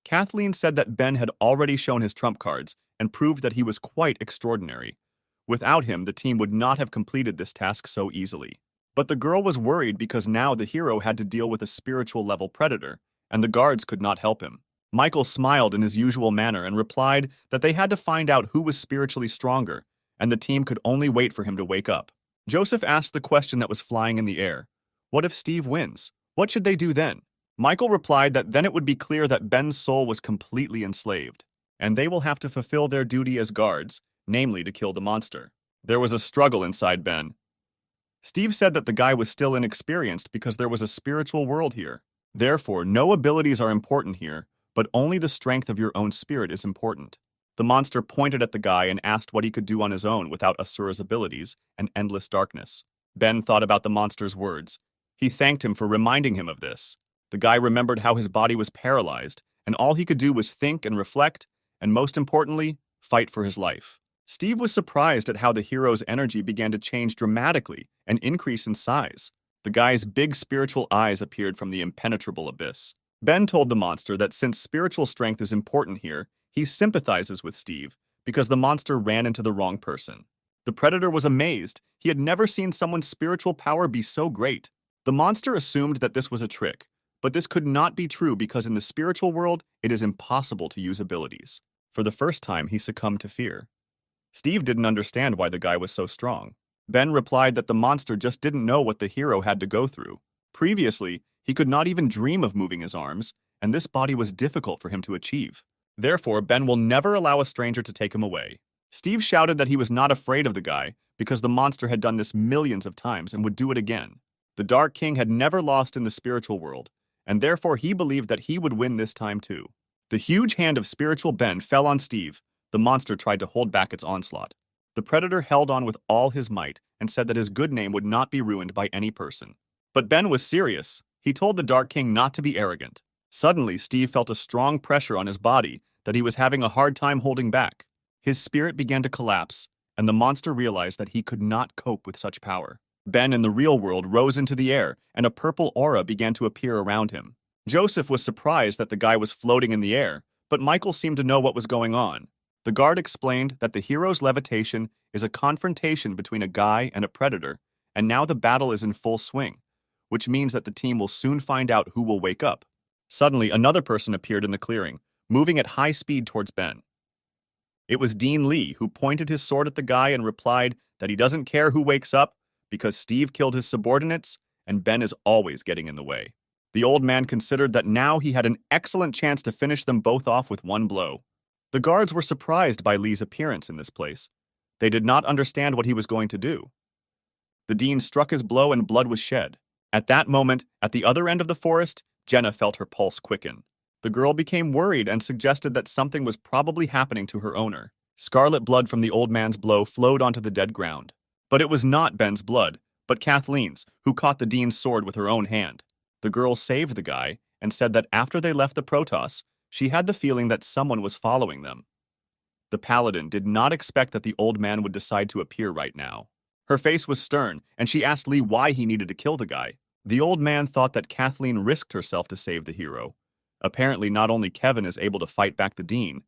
Kathleen said that Ben had already shown his trump cards and proved that he was quite extraordinary. Without him, the team would not have completed this task so easily. But the girl was worried because now the hero had to deal with a spiritual-level predator, and the guards could not help him. Michael smiled in his usual manner and replied that they had to find out who was spiritually stronger, and the team could only wait for him to wake up. Joseph asked the question that was flying in the air. What if Steve wins? What should they do then? Michael replied that then it would be clear that Ben's soul was completely enslaved, and they will have to fulfill their duty as guards, namely to kill the monster. There was a struggle inside Ben. Steve said that the guy was still inexperienced because there was a spiritual world here. Therefore, no abilities are important here, but only the strength of your own spirit is important. The monster pointed at the guy and asked what he could do on his own without Asura's abilities and endless darkness. Ben thought about the monster's words. He thanked him for reminding him of this. The guy remembered how his body was paralyzed, and all he could do was think and reflect, and most importantly, fight for his life. Steve was surprised at how the hero's energy began to change dramatically and increase in size. The guy's big spiritual eyes appeared from the impenetrable abyss. Ben told the monster that since spiritual strength is important here, he sympathizes with Steve because the monster ran into the wrong person. The predator was amazed. He had never seen someone's spiritual power be so great. The monster assumed that this was a trick, but this could not be true because in the spiritual world, it is impossible to use abilities. For the first time, he succumbed to fear. Steve didn't understand why the guy was so strong. Ben replied that the monster just didn't know what the hero had to go through. Previously, he could not even dream of moving his arms, and this body was difficult for him to achieve. Therefore, Ben will never allow a stranger to take him away. Steve shouted that he was not afraid of the guy because the monster had done this millions of times and would do it again. The Dark King had never lost in the spiritual world, and therefore he believed that he would win this time too. The huge hand of spiritual Ben fell on Steve. The monster tried to hold back its onslaught. The predator held on with all his might and said that his good name would not be ruined by any person. But Ben was serious. He told the Dark King not to be arrogant. Suddenly, Steve felt a strong pressure on his body that he was having a hard time holding back. His spirit began to collapse, and the monster realized that he could not cope with such power. Ben in the real world rose into the air, and a purple aura began to appear around him. Joseph was surprised that the guy was floating in the air, but Michael seemed to know what was going on. The guard explained that the hero's levitation is a confrontation between a guy and a predator, and now the battle is in full swing, which means that the team will soon find out who will wake up. Suddenly, another person appeared in the clearing, moving at high speed towards Ben. It was Dean Lee, who pointed his sword at the guy and replied that he doesn't care who wakes up because Steve killed his subordinates and Ben is always getting in the way. The old man considered that now he had an excellent chance to finish them both off with one blow. The guards were surprised by Lee's appearance in this place. They did not understand what he was going to do. The dean struck his blow and blood was shed. At that moment, at the other end of the forest, Jenna felt her pulse quicken. The girl became worried and suggested that something was probably happening to her owner. Scarlet blood from the old man's blow flowed onto the dead ground. But it was not Ben's blood, but Kathleen's, who caught the dean's sword with her own hand. The girl saved the guy and said that after they left the Protos, she had the feeling that someone was following them. The paladin did not expect that the old man would decide to appear right now. Her face was stern, and she asked Lee why he needed to kill the guy. The old man thought that Kathleen risked herself to save the hero. Apparently, not only Kevin is able to fight back the dean,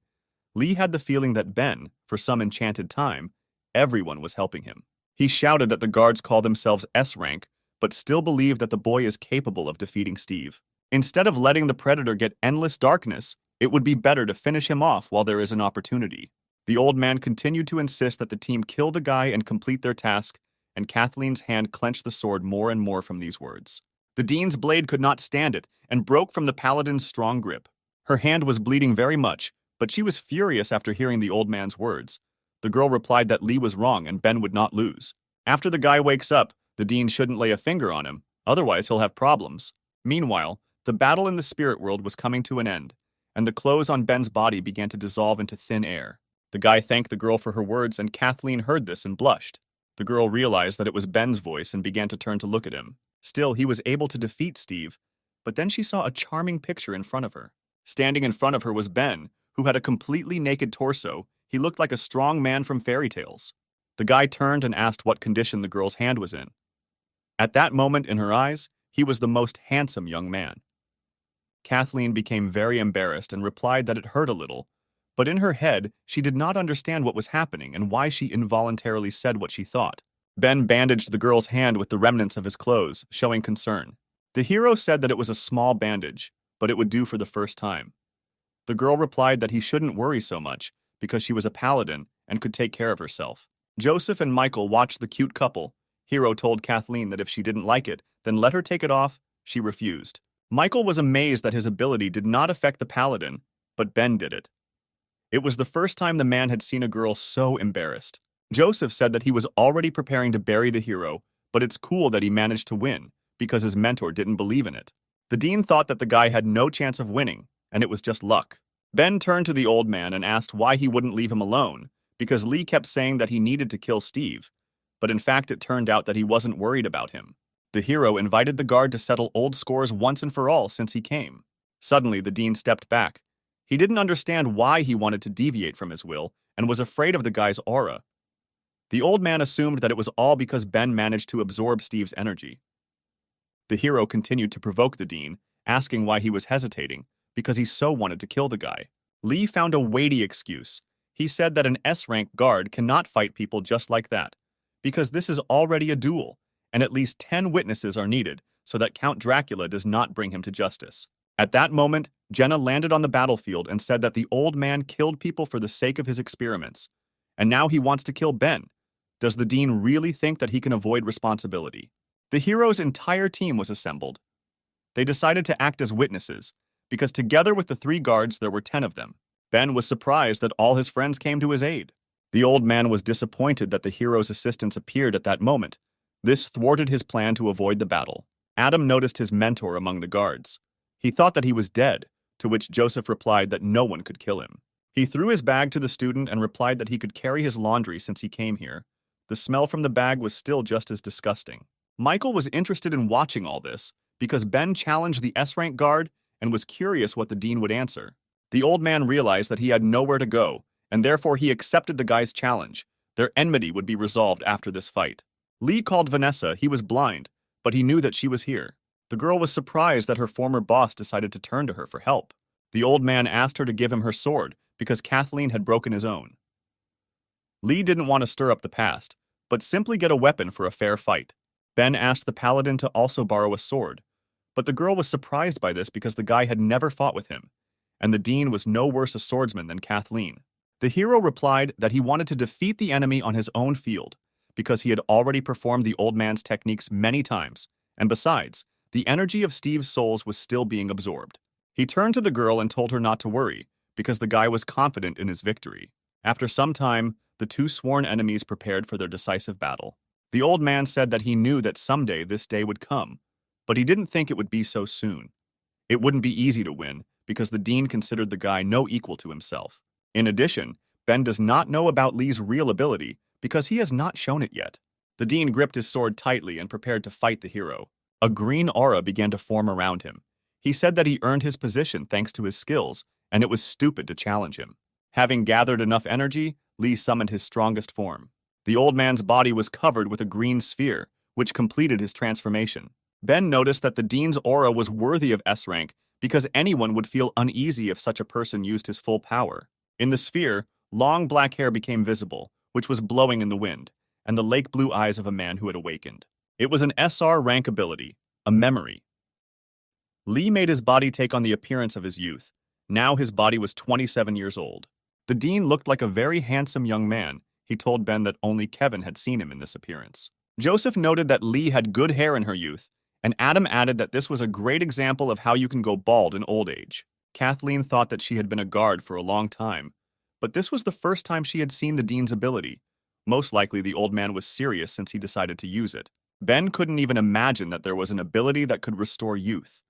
Lee had the feeling that Ben, for some enchanted time, everyone was helping him. He shouted that the guards call themselves S-rank, but still believe that the boy is capable of defeating Steve. Instead of letting the predator get endless darkness, it would be better to finish him off while there is an opportunity. The old man continued to insist that the team kill the guy and complete their task, and Kathleen's hand clenched the sword more and more from these words. The dean's blade could not stand it and broke from the paladin's strong grip. Her hand was bleeding very much, but she was furious after hearing the old man's words. The girl replied that Lee was wrong and Ben would not lose. After the guy wakes up, the dean shouldn't lay a finger on him, otherwise he'll have problems. Meanwhile, the battle in the spirit world was coming to an end, and the clothes on Ben's body began to dissolve into thin air. The guy thanked the girl for her words, and Kathleen heard this and blushed. The girl realized that it was Ben's voice and began to turn to look at him. Still, he was able to defeat Steve, but then she saw a charming picture in front of her. Standing in front of her was Ben, who had a completely naked torso. He looked like a strong man from fairy tales. The guy turned and asked what condition the girl's hand was in. At that moment, in her eyes, he was the most handsome young man. Kathleen became very embarrassed and replied that it hurt a little, but in her head, she did not understand what was happening and why she involuntarily said what she thought. Ben bandaged the girl's hand with the remnants of his clothes, showing concern. The hero said that it was a small bandage, but it would do for the first time. The girl replied that he shouldn't worry so much because she was a paladin and could take care of herself. Joseph and Michael watched the cute couple. Hero told Kathleen that if she didn't like it, then let her take it off. She refused. Michael was amazed that his ability did not affect the paladin, but Ben did it. It was the first time the man had seen a girl so embarrassed. Joseph said that he was already preparing to bury the hero, but it's cool that he managed to win, because his mentor didn't believe in it. The dean thought that the guy had no chance of winning, and it was just luck. Ben turned to the old man and asked why he wouldn't leave him alone, because Lee kept saying that he needed to kill Steve, but in fact it turned out that he wasn't worried about him. The hero invited the guard to settle old scores once and for all since he came. Suddenly, the dean stepped back. He didn't understand why he wanted to deviate from his will and was afraid of the guy's aura. The old man assumed that it was all because Ben managed to absorb Steve's energy. The hero continued to provoke the dean, asking why he was hesitating, because he so wanted to kill the guy. Lee found a weighty excuse. He said that an S-rank guard cannot fight people just like that, because this is already a duel, and at least 10 witnesses are needed so that Count Dracula does not bring him to justice. At that moment, Jenna landed on the battlefield and said that the old man killed people for the sake of his experiments, and now he wants to kill Ben. Does the dean really think that he can avoid responsibility? The hero's entire team was assembled. They decided to act as witnesses, because together with the 3 guards there were 10 of them. Ben was surprised that all his friends came to his aid. The old man was disappointed that the hero's assistants appeared at that moment. This thwarted his plan to avoid the battle. Adam noticed his mentor among the guards. He thought that he was dead, to which Joseph replied that no one could kill him. He threw his bag to the student and replied that he could carry his laundry since he came here. The smell from the bag was still just as disgusting. Michael was interested in watching all this because Ben challenged the S-rank guard and was curious what the Dean would answer. The old man realized that he had nowhere to go, and therefore he accepted the guy's challenge. Their enmity would be resolved after this fight. Lee called Vanessa. He was blind, but he knew that she was here. The girl was surprised that her former boss decided to turn to her for help. The old man asked her to give him her sword because Kathleen had broken his own. Lee didn't want to stir up the past, but simply get a weapon for a fair fight. Ben asked the paladin to also borrow a sword, but the girl was surprised by this because the guy had never fought with him, and the Dean was no worse a swordsman than Kathleen. The hero replied that he wanted to defeat the enemy on his own field because he had already performed the old man's techniques many times, and besides, the energy of Steve's souls was still being absorbed. He turned to the girl and told her not to worry because the guy was confident in his victory. After some time, the two sworn enemies prepared for their decisive battle. The old man said that he knew that someday this day would come, but he didn't think it would be so soon. It wouldn't be easy to win because the Dean considered the guy no equal to himself. In addition, Ben does not know about Lee's real ability because he has not shown it yet. The Dean gripped his sword tightly and prepared to fight the hero. A green aura began to form around him. He said that he earned his position thanks to his skills, and it was stupid to challenge him. Having gathered enough energy, Lee summoned his strongest form. The old man's body was covered with a green sphere, which completed his transformation. Ben noticed that the Dean's aura was worthy of S rank because anyone would feel uneasy if such a person used his full power. In the sphere, long black hair became visible, which was blowing in the wind, and the lake blue eyes of a man who had awakened. It was an SR rank ability, a memory. Lee made his body take on the appearance of his youth. Now his body was 27 years old. The Dean looked like a very handsome young man. He told Ben that only Kevin had seen him in this appearance. Joseph noted that Lee had good hair in her youth, and Adam added that this was a great example of how you can go bald in old age. Kathleen thought that she had been a guard for a long time, but this was the first time she had seen the Dean's ability. Most likely the old man was serious since he decided to use it. Ben couldn't even imagine that there was an ability that could restore youth.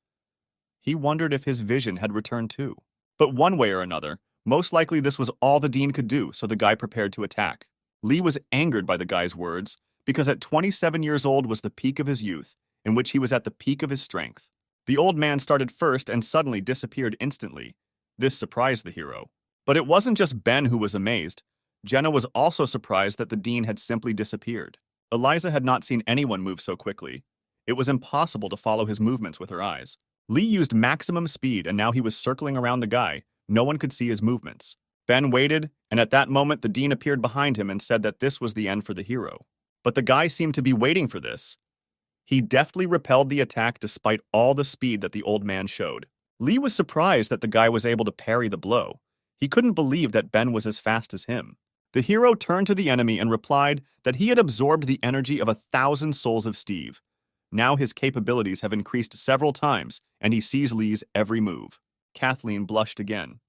He wondered if his vision had returned too. But one way or another, most likely this was all the Dean could do, so the guy prepared to attack. Lee was angered by the guy's words, because at 27 years old was the peak of his youth, in which he was at the peak of his strength. The old man started first and suddenly disappeared instantly. This surprised the hero. But it wasn't just Ben who was amazed. Jenna was also surprised that the Dean had simply disappeared. Eliza had not seen anyone move so quickly. It was impossible to follow his movements with her eyes. Lee used maximum speed and now he was circling around the guy. No one could see his movements. Ben waited, and at that moment the Dean appeared behind him and said that this was the end for the hero. But the guy seemed to be waiting for this. He deftly repelled the attack despite all the speed that the old man showed. Lee was surprised that the guy was able to parry the blow. He couldn't believe that Ben was as fast as him. The hero turned to the enemy and replied that he had absorbed the energy of 1,000 souls of Steve. Now his capabilities have increased several times, and he sees Lee's every move. Kathleen blushed again.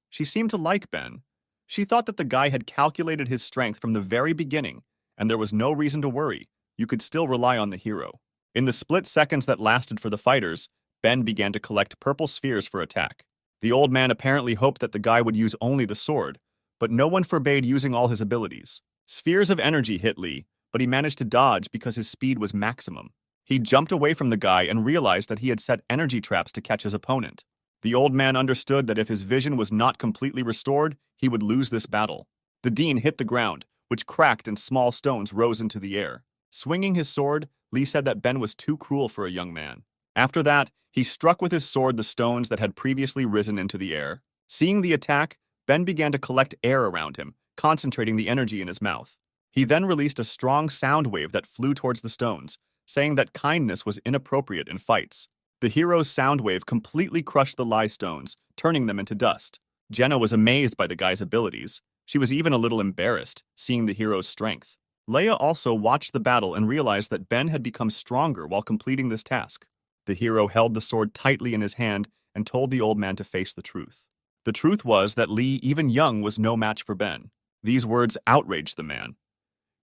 She seemed to like Ben. She thought that the guy had calculated his strength from the very beginning, and there was no reason to worry. You could still rely on the hero. In the split seconds that lasted for the fighters, Ben began to collect purple spheres for attack. The old man apparently hoped that the guy would use only the sword, but no one forbade using all his abilities. Spheres of energy hit Lee, but he managed to dodge because his speed was maximum. He jumped away from the guy and realized that he had set energy traps to catch his opponent. The old man understood that if his vision was not completely restored, he would lose this battle. The Dean hit the ground, which cracked and small stones rose into the air. Swinging his sword, Lee said that Ben was too cruel for a young man. After that, he struck with his sword the stones that had previously risen into the air. Seeing the attack, Ben began to collect air around him, concentrating the energy in his mouth. He then released a strong sound wave that flew towards the stones, saying that kindness was inappropriate in fights. The hero's sound wave completely crushed the Lie stones, turning them into dust. Jenna was amazed by the guy's abilities. She was even a little embarrassed, seeing the hero's strength. Leia also watched the battle and realized that Ben had become stronger while completing this task. The hero held the sword tightly in his hand and told the old man to face the truth. The truth was that Lee, even young, was no match for Ben. These words outraged the man.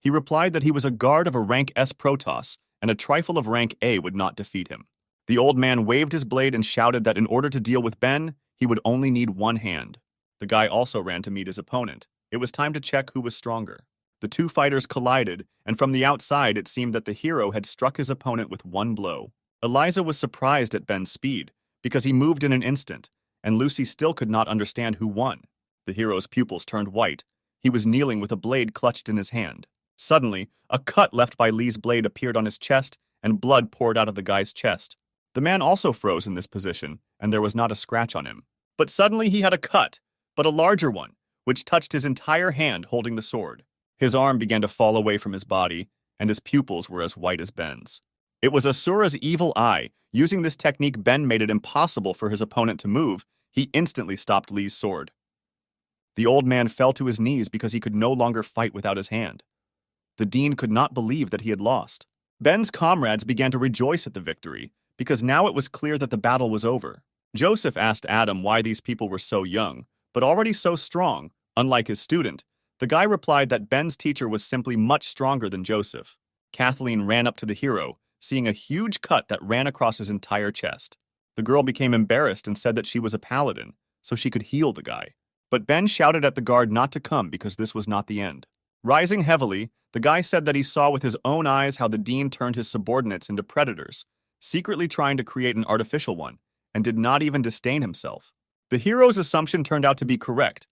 He replied that he was a guard of a rank S Protos, and a trifle of rank A would not defeat him. The old man waved his blade and shouted that in order to deal with Ben, he would only need one hand. The guy also ran to meet his opponent. It was time to check who was stronger. The two fighters collided, and from the outside it seemed that the hero had struck his opponent with one blow. Eliza was surprised at Ben's speed, because he moved in an instant, and Lucy still could not understand who won. The hero's pupils turned white. He was kneeling with a blade clutched in his hand. Suddenly, a cut left by Lee's blade appeared on his chest, and blood poured out of the guy's chest. The man also froze in this position, and there was not a scratch on him. But suddenly he had a cut, but a larger one, which touched his entire hand holding the sword. His arm began to fall away from his body, and his pupils were as white as Ben's. It was Asura's evil eye. Using this technique, Ben made it impossible for his opponent to move. He instantly stopped Lee's sword. The old man fell to his knees because he could no longer fight without his hand. The dean could not believe that he had lost. Ben's comrades began to rejoice at the victory, because now it was clear that the battle was over. Joseph asked Adam why these people were so young, but already so strong, unlike his student. The guy replied that Ben's teacher was simply much stronger than Joseph. Kathleen ran up to the hero, seeing a huge cut that ran across his entire chest. The girl became embarrassed and said that she was a paladin, so she could heal the guy. But Ben shouted at the guard not to come because this was not the end. Rising heavily, the guy said that he saw with his own eyes how the dean turned his subordinates into predators, secretly trying to create an artificial one, and did not even disdain himself. The hero's assumption turned out to be correct.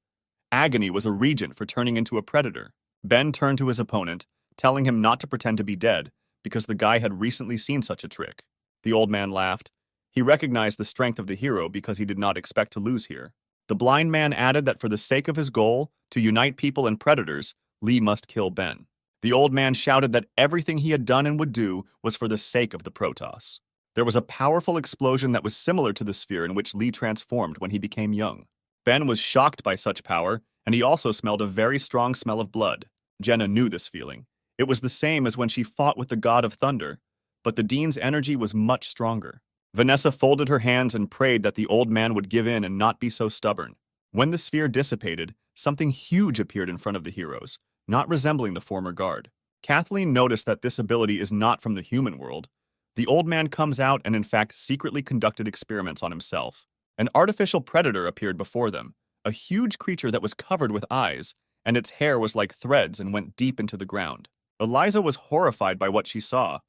Agony was a regent for turning into a predator. Ben turned to his opponent, telling him not to pretend to be dead, because the guy had recently seen such a trick. The old man laughed. He recognized the strength of the hero because he did not expect to lose here. The blind man added that for the sake of his goal, to unite people and predators, Lee must kill Ben. The old man shouted that everything he had done and would do was for the sake of the Protos. There was a powerful explosion that was similar to the sphere in which Lee transformed when he became young. Ben was shocked by such power, and he also smelled a very strong smell of blood. Jenna knew this feeling. It was the same as when she fought with the god of thunder, but the dean's energy was much stronger. Vanessa folded her hands and prayed that the old man would give in and not be so stubborn. When the sphere dissipated, something huge appeared in front of the heroes, not resembling the former guard. Kathleen noticed that this ability is not from the human world. The old man comes out and in fact secretly conducted experiments on himself. An artificial predator appeared before them, a huge creature that was covered with eyes, and its hair was like threads and went deep into the ground. Eliza was horrified by what she saw.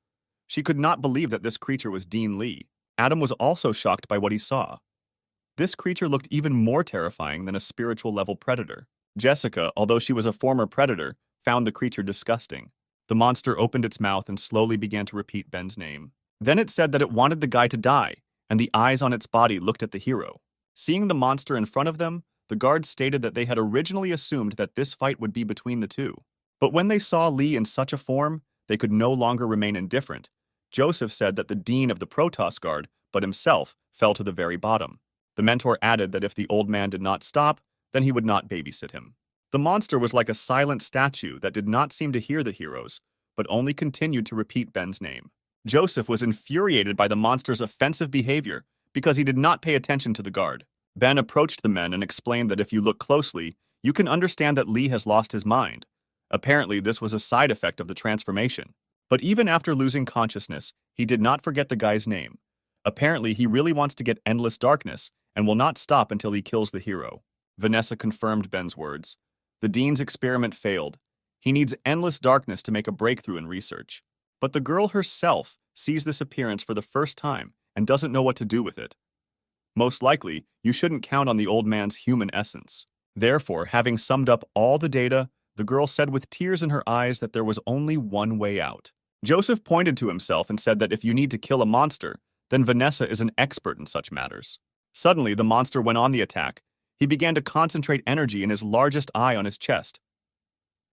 She could not believe that this creature was Dean Lee. Adam was also shocked by what he saw. This creature looked even more terrifying than a spiritual-level predator. Jessica, although she was a former predator, found the creature disgusting. The monster opened its mouth and slowly began to repeat Ben's name. Then it said that it wanted the guy to die, and the eyes on its body looked at the hero. Seeing the monster in front of them, the guards stated that they had originally assumed that this fight would be between the two. But when they saw Lee in such a form, they could no longer remain indifferent. Joseph said that the dean of the Protos guard, but himself, fell to the very bottom. The mentor added that if the old man did not stop, then he would not babysit him. The monster was like a silent statue that did not seem to hear the heroes, but only continued to repeat Ben's name. Joseph was infuriated by the monster's offensive behavior because he did not pay attention to the guard. Ben approached the men and explained that if you look closely, you can understand that Lee has lost his mind. Apparently, this was a side effect of the transformation. But even after losing consciousness, he did not forget the guy's name. Apparently, he really wants to get endless darkness and will not stop until he kills the hero. Vanessa confirmed Ben's words. The dean's experiment failed. He needs endless darkness to make a breakthrough in research. But the girl herself sees this appearance for the first time and doesn't know what to do with it. Most likely, you shouldn't count on the old man's human essence. Therefore, having summed up all the data, the girl said with tears in her eyes that there was only one way out. Joseph pointed to himself and said that if you need to kill a monster, then Vanessa is an expert in such matters. Suddenly, the monster went on the attack. He began to concentrate energy in his largest eye on his chest.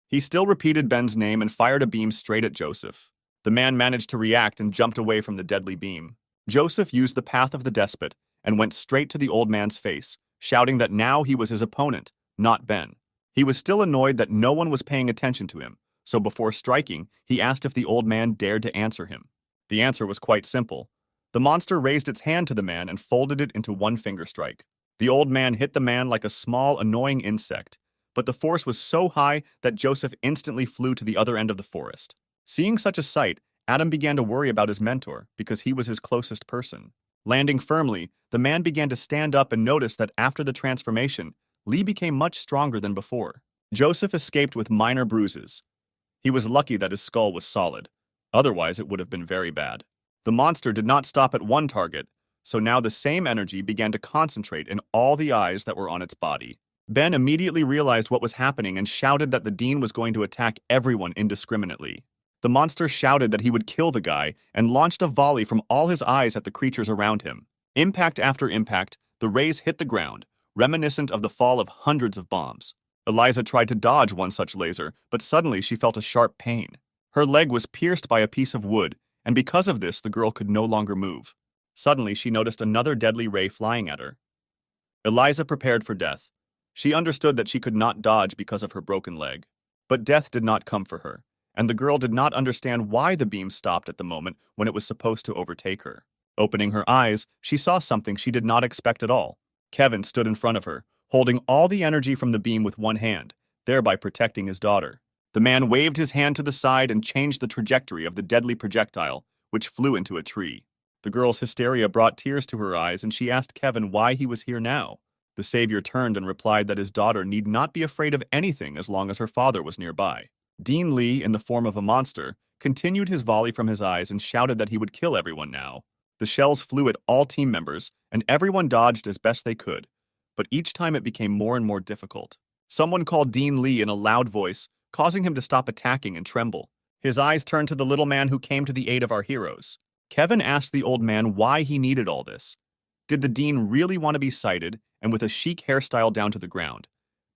He still repeated Ben's name and fired a beam straight at Joseph. The man managed to react and jumped away from the deadly beam. Joseph used the path of the despot and went straight to the old man's face, shouting that now he was his opponent, not Ben. He was still annoyed that no one was paying attention to him, so before striking, he asked if the old man dared to answer him. The answer was quite simple. The monster raised its hand to the man and folded it into one finger strike. The old man hit the man like a small, annoying insect, but the force was so high that Joseph instantly flew to the other end of the forest. Seeing such a sight, Adam began to worry about his mentor because he was his closest person. Landing firmly, the man began to stand up and noticed that after the transformation, Lee became much stronger than before. Joseph escaped with minor bruises. He was lucky that his skull was solid. Otherwise, it would have been very bad. The monster did not stop at one target, so now the same energy began to concentrate in all the eyes that were on its body. Ben immediately realized what was happening and shouted that the Dean was going to attack everyone indiscriminately. The monster shouted that he would kill the guy and launched a volley from all his eyes at the creatures around him. Impact after impact, the rays hit the ground, reminiscent of the fall of hundreds of bombs. Eliza tried to dodge one such laser, but suddenly she felt a sharp pain. Her leg was pierced by a piece of wood, and because of this, the girl could no longer move. Suddenly, she noticed another deadly ray flying at her. Eliza prepared for death. She understood that she could not dodge because of her broken leg. But death did not come for her, and the girl did not understand why the beam stopped at the moment when it was supposed to overtake her. Opening her eyes, she saw something she did not expect at all. Kevin stood in front of her, holding all the energy from the beam with one hand, thereby protecting his daughter. The man waved his hand to the side and changed the trajectory of the deadly projectile, which flew into a tree. The girl's hysteria brought tears to her eyes, and she asked Kevin why he was here now. The savior turned and replied that his daughter need not be afraid of anything as long as her father was nearby. Dean Lee, in the form of a monster, continued his volley from his eyes and shouted that he would kill everyone now. The shells flew at all team members, and everyone dodged as best they could, but each time it became more and more difficult. Someone called Dean Lee in a loud voice, causing him to stop attacking and tremble. His eyes turned to the little man who came to the aid of our heroes. Kevin asked the old man why he needed all this. Did the Dean really want to be sighted and with a chic hairstyle down to the ground?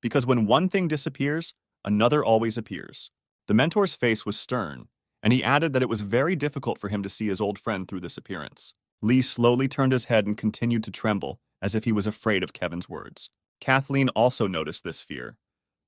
Because when one thing disappears, another always appears. The mentor's face was stern, and he added that it was very difficult for him to see his old friend through this appearance. Lee slowly turned his head and continued to tremble, as if he was afraid of Kevin's words. Kathleen also noticed this fear.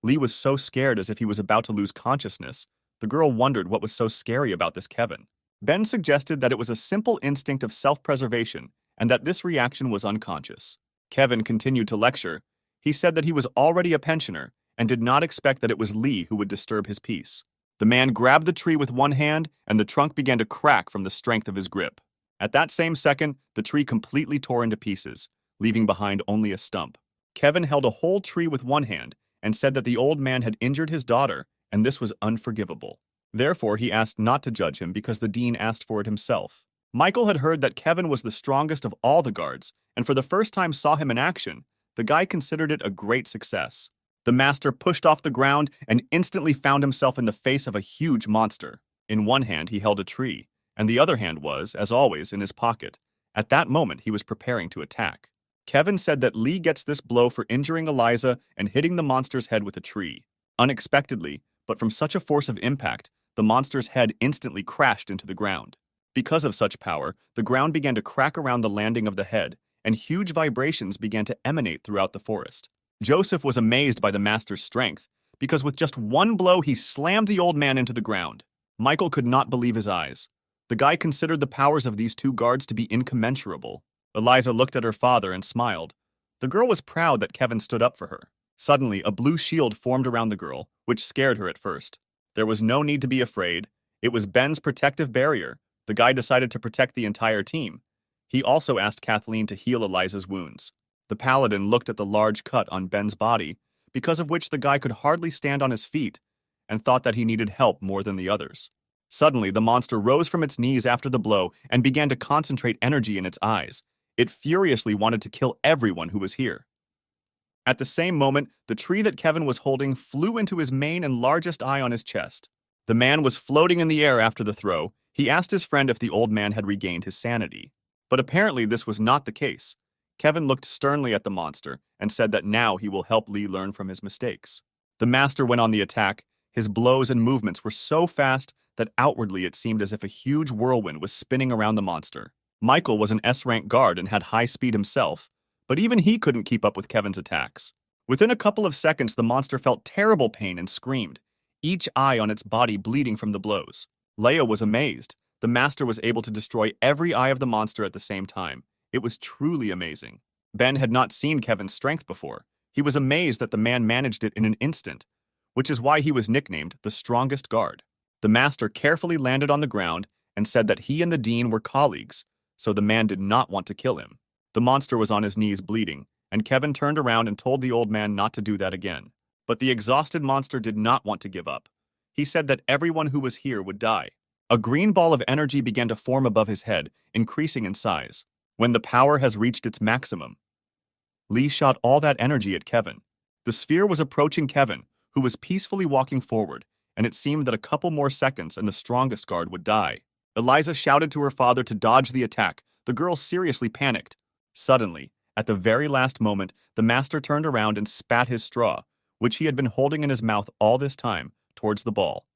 Lee was so scared as if he was about to lose consciousness. The girl wondered what was so scary about this Kevin. Ben suggested that it was a simple instinct of self-preservation and that this reaction was unconscious. Kevin continued to lecture. He said that he was already a pensioner and did not expect that it was Lee who would disturb his peace. The man grabbed the tree with one hand and the trunk began to crack from the strength of his grip. At that same second, the tree completely tore into pieces, leaving behind only a stump. Kevin held a whole tree with one hand and said that the old man had injured his daughter, and this was unforgivable. Therefore, he asked not to judge him because the Dean asked for it himself. Michael had heard that Kevin was the strongest of all the guards, and for the first time saw him in action. The guy considered it a great success. The master pushed off the ground and instantly found himself in the face of a huge monster. In one hand, he held a tree, and the other hand was, as always, in his pocket. At that moment, he was preparing to attack. Kevin said that Lee gets this blow for injuring Eliza and hitting the monster's head with a tree. Unexpectedly, but from such a force of impact, the monster's head instantly crashed into the ground. Because of such power, the ground began to crack around the landing of the head, and huge vibrations began to emanate throughout the forest. Joseph was amazed by the master's strength, because with just one blow he slammed the old man into the ground. Michael could not believe his eyes. The guy considered the powers of these two guards to be incommensurable. Eliza looked at her father and smiled. The girl was proud that Kevin stood up for her. Suddenly, a blue shield formed around the girl, which scared her at first. There was no need to be afraid. It was Ben's protective barrier. The guy decided to protect the entire team. He also asked Kathleen to heal Eliza's wounds. The paladin looked at the large cut on Ben's body, because of which the guy could hardly stand on his feet, and thought that he needed help more than the others. Suddenly, the monster rose from its knees after the blow and began to concentrate energy in its eyes. It furiously wanted to kill everyone who was here. At the same moment, the tree that Kevin was holding flew into his main and largest eye on his chest. The man was floating in the air after the throw. He asked his friend if the old man had regained his sanity. But apparently this was not the case. Kevin looked sternly at the monster and said that now he will help Lee learn from his mistakes. The master went on the attack. His blows and movements were so fast that outwardly it seemed as if a huge whirlwind was spinning around the monster. Michael was an S-rank guard and had high speed himself, but even he couldn't keep up with Kevin's attacks. Within a couple of seconds, the monster felt terrible pain and screamed, each eye on its body bleeding from the blows. Leia was amazed. The master was able to destroy every eye of the monster at the same time. It was truly amazing. Ben had not seen Kevin's strength before. He was amazed that the man managed it in an instant, which is why he was nicknamed the strongest guard. The master carefully landed on the ground and said that he and the Dean were colleagues, so the man did not want to kill him. The monster was on his knees bleeding, and Kevin turned around and told the old man not to do that again. But the exhausted monster did not want to give up. He said that everyone who was here would die. A green ball of energy began to form above his head, increasing in size. when the power has reached its maximum. Lee shot all that energy at Kevin. The sphere was approaching Kevin, who was peacefully walking forward, and it seemed that a couple more seconds and the strongest guard would die. Eliza shouted to her father to dodge the attack. The girl seriously panicked. Suddenly, at the very last moment, the master turned around and spat his straw, which he had been holding in his mouth all this time, towards the ball.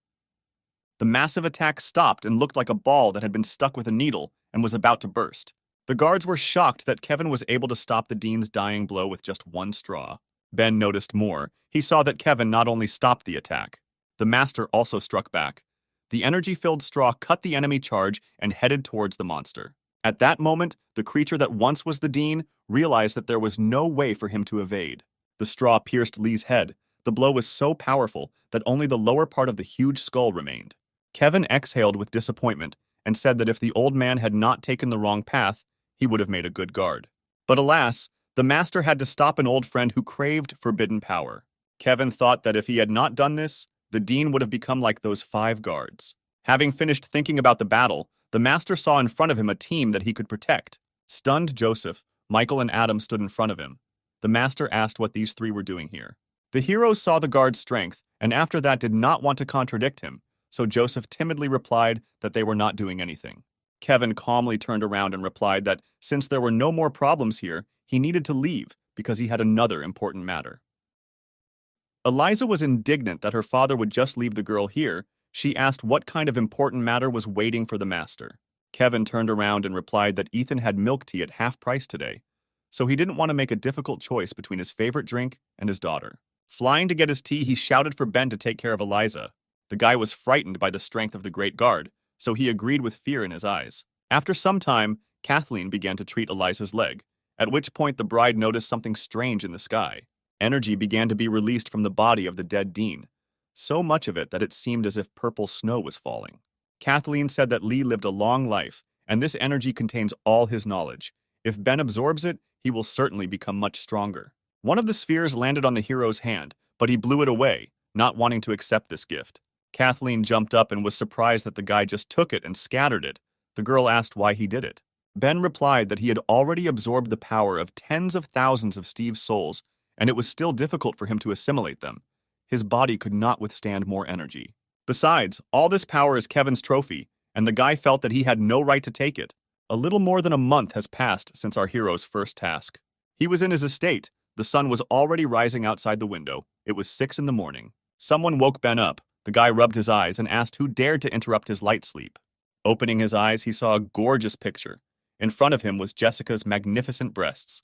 The massive attack stopped and looked like a ball that had been stuck with a needle and was about to burst. The guards were shocked that Kevin was able to stop the Dean's dying blow with just one straw. Ben noticed more. He saw that Kevin not only stopped the attack, the master also struck back. The energy-filled straw cut the enemy charge and headed towards the monster. At that moment, the creature that once was the Dean realized that there was no way for him to evade. The straw pierced Lee's head. The blow was so powerful that only the lower part of the huge skull remained. Kevin exhaled with disappointment and said that if the old man had not taken the wrong path, he would have made a good guard. But alas, the master had to stop an old friend who craved forbidden power. Kevin thought that if he had not done this, the Dean would have become like those 5 guards. Having finished thinking about the battle, the master saw in front of him a team that he could protect. Stunned Joseph, Michael, and Adam stood in front of him. The master asked what these 3 were doing here. The heroes saw the guard's strength, and after that did not want to contradict him, so Joseph timidly replied that they were not doing anything. Kevin calmly turned around and replied that since there were no more problems here, he needed to leave because he had another important matter. Eliza was indignant that her father would just leave the girl here. She asked what kind of important matter was waiting for the master. Kevin turned around and replied that Ethan had milk tea at half price today, so he didn't want to make a difficult choice between his favorite drink and his daughter. Flying to get his tea, he shouted for Ben to take care of Eliza. The guy was frightened by the strength of the great guard, so he agreed with fear in his eyes. After some time, Kathleen began to treat Eliza's leg, at which point the bride noticed something strange in the sky. Energy began to be released from the body of the dead Dean, so much of it that it seemed as if purple snow was falling. Kathleen said that Lee lived a long life, and this energy contains all his knowledge. If Ben absorbs it, he will certainly become much stronger. One of the spheres landed on the hero's hand, but he blew it away, not wanting to accept this gift. Kathleen jumped up and was surprised that the guy just took it and scattered it. The girl asked why he did it. Ben replied that he had already absorbed the power of tens of thousands of Steve's souls, and it was still difficult for him to assimilate them. His body could not withstand more energy. Besides, all this power is Kevin's trophy, and the guy felt that he had no right to take it. A little more than a month has passed since our hero's first task. He was in his estate. The sun was already rising outside the window. It was 6 in the morning. Someone woke Ben up. The guy rubbed his eyes and asked who dared to interrupt his light sleep. Opening his eyes, he saw a gorgeous picture. In front of him was Jessica's magnificent breasts.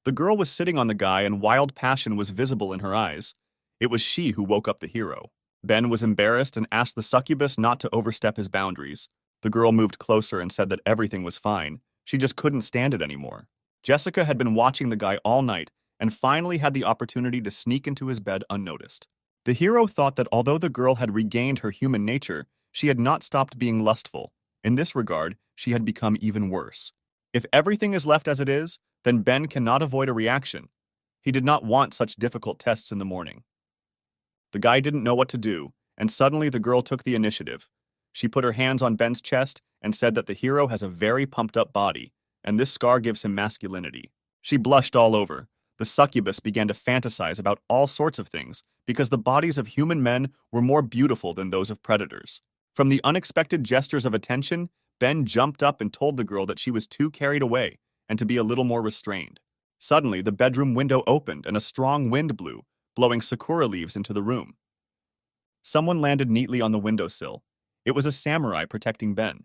The girl was sitting on the guy and wild passion was visible in her eyes. It was she who woke up the hero. Ben was embarrassed and asked the succubus not to overstep his boundaries. The girl moved closer and said that everything was fine. She just couldn't stand it anymore. Jessica had been watching the guy all night and finally had the opportunity to sneak into his bed unnoticed. The hero thought that although the girl had regained her human nature, she had not stopped being lustful. In this regard, she had become even worse. If everything is left as it is, then Ben cannot avoid a reaction. He did not want such difficult tests in the morning. The guy didn't know what to do, and suddenly the girl took the initiative. She put her hands on Ben's chest and said that the hero has a very pumped-up body, and this scar gives him masculinity. She blushed all over. The succubus began to fantasize about all sorts of things because the bodies of human men were more beautiful than those of predators. From the unexpected gestures of attention, Ben jumped up and told the girl that she was too carried away and to be a little more restrained. Suddenly, the bedroom window opened and a strong wind blew, blowing sakura leaves into the room. Someone landed neatly on the windowsill. It was a samurai protecting Ben.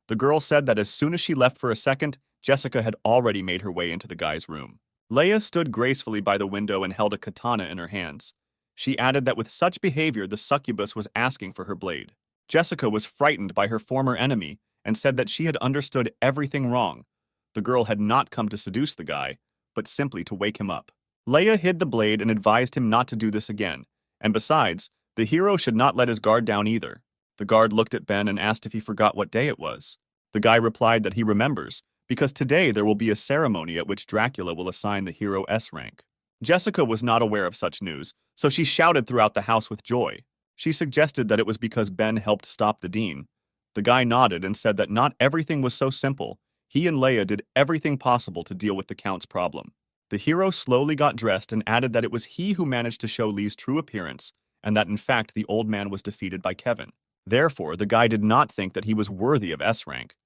The girl said that as soon as she left for a second, Jessica had already made her way into the guy's room. Leia stood gracefully by the window and held a katana in her hands. She added that with such behavior, the succubus was asking for her blade. Jessica was frightened by her former enemy and said that she had understood everything wrong. The girl had not come to seduce the guy, but simply to wake him up. Leia hid the blade and advised him not to do this again, and besides, the hero should not let his guard down either. The guard looked at Ben and asked if he forgot what day it was. The guy replied that he remembers, because today there will be a ceremony at which Dracula will assign the hero S rank. Jessica was not aware of such news, so she shouted throughout the house with joy. She suggested that it was because Ben helped stop the Dean. The guy nodded and said that not everything was so simple. He and Leia did everything possible to deal with the Count's problem. The hero slowly got dressed and added that it was he who managed to show Lee's true appearance, and that in fact the old man was defeated by Kevin. Therefore, the guy did not think that he was worthy of S rank.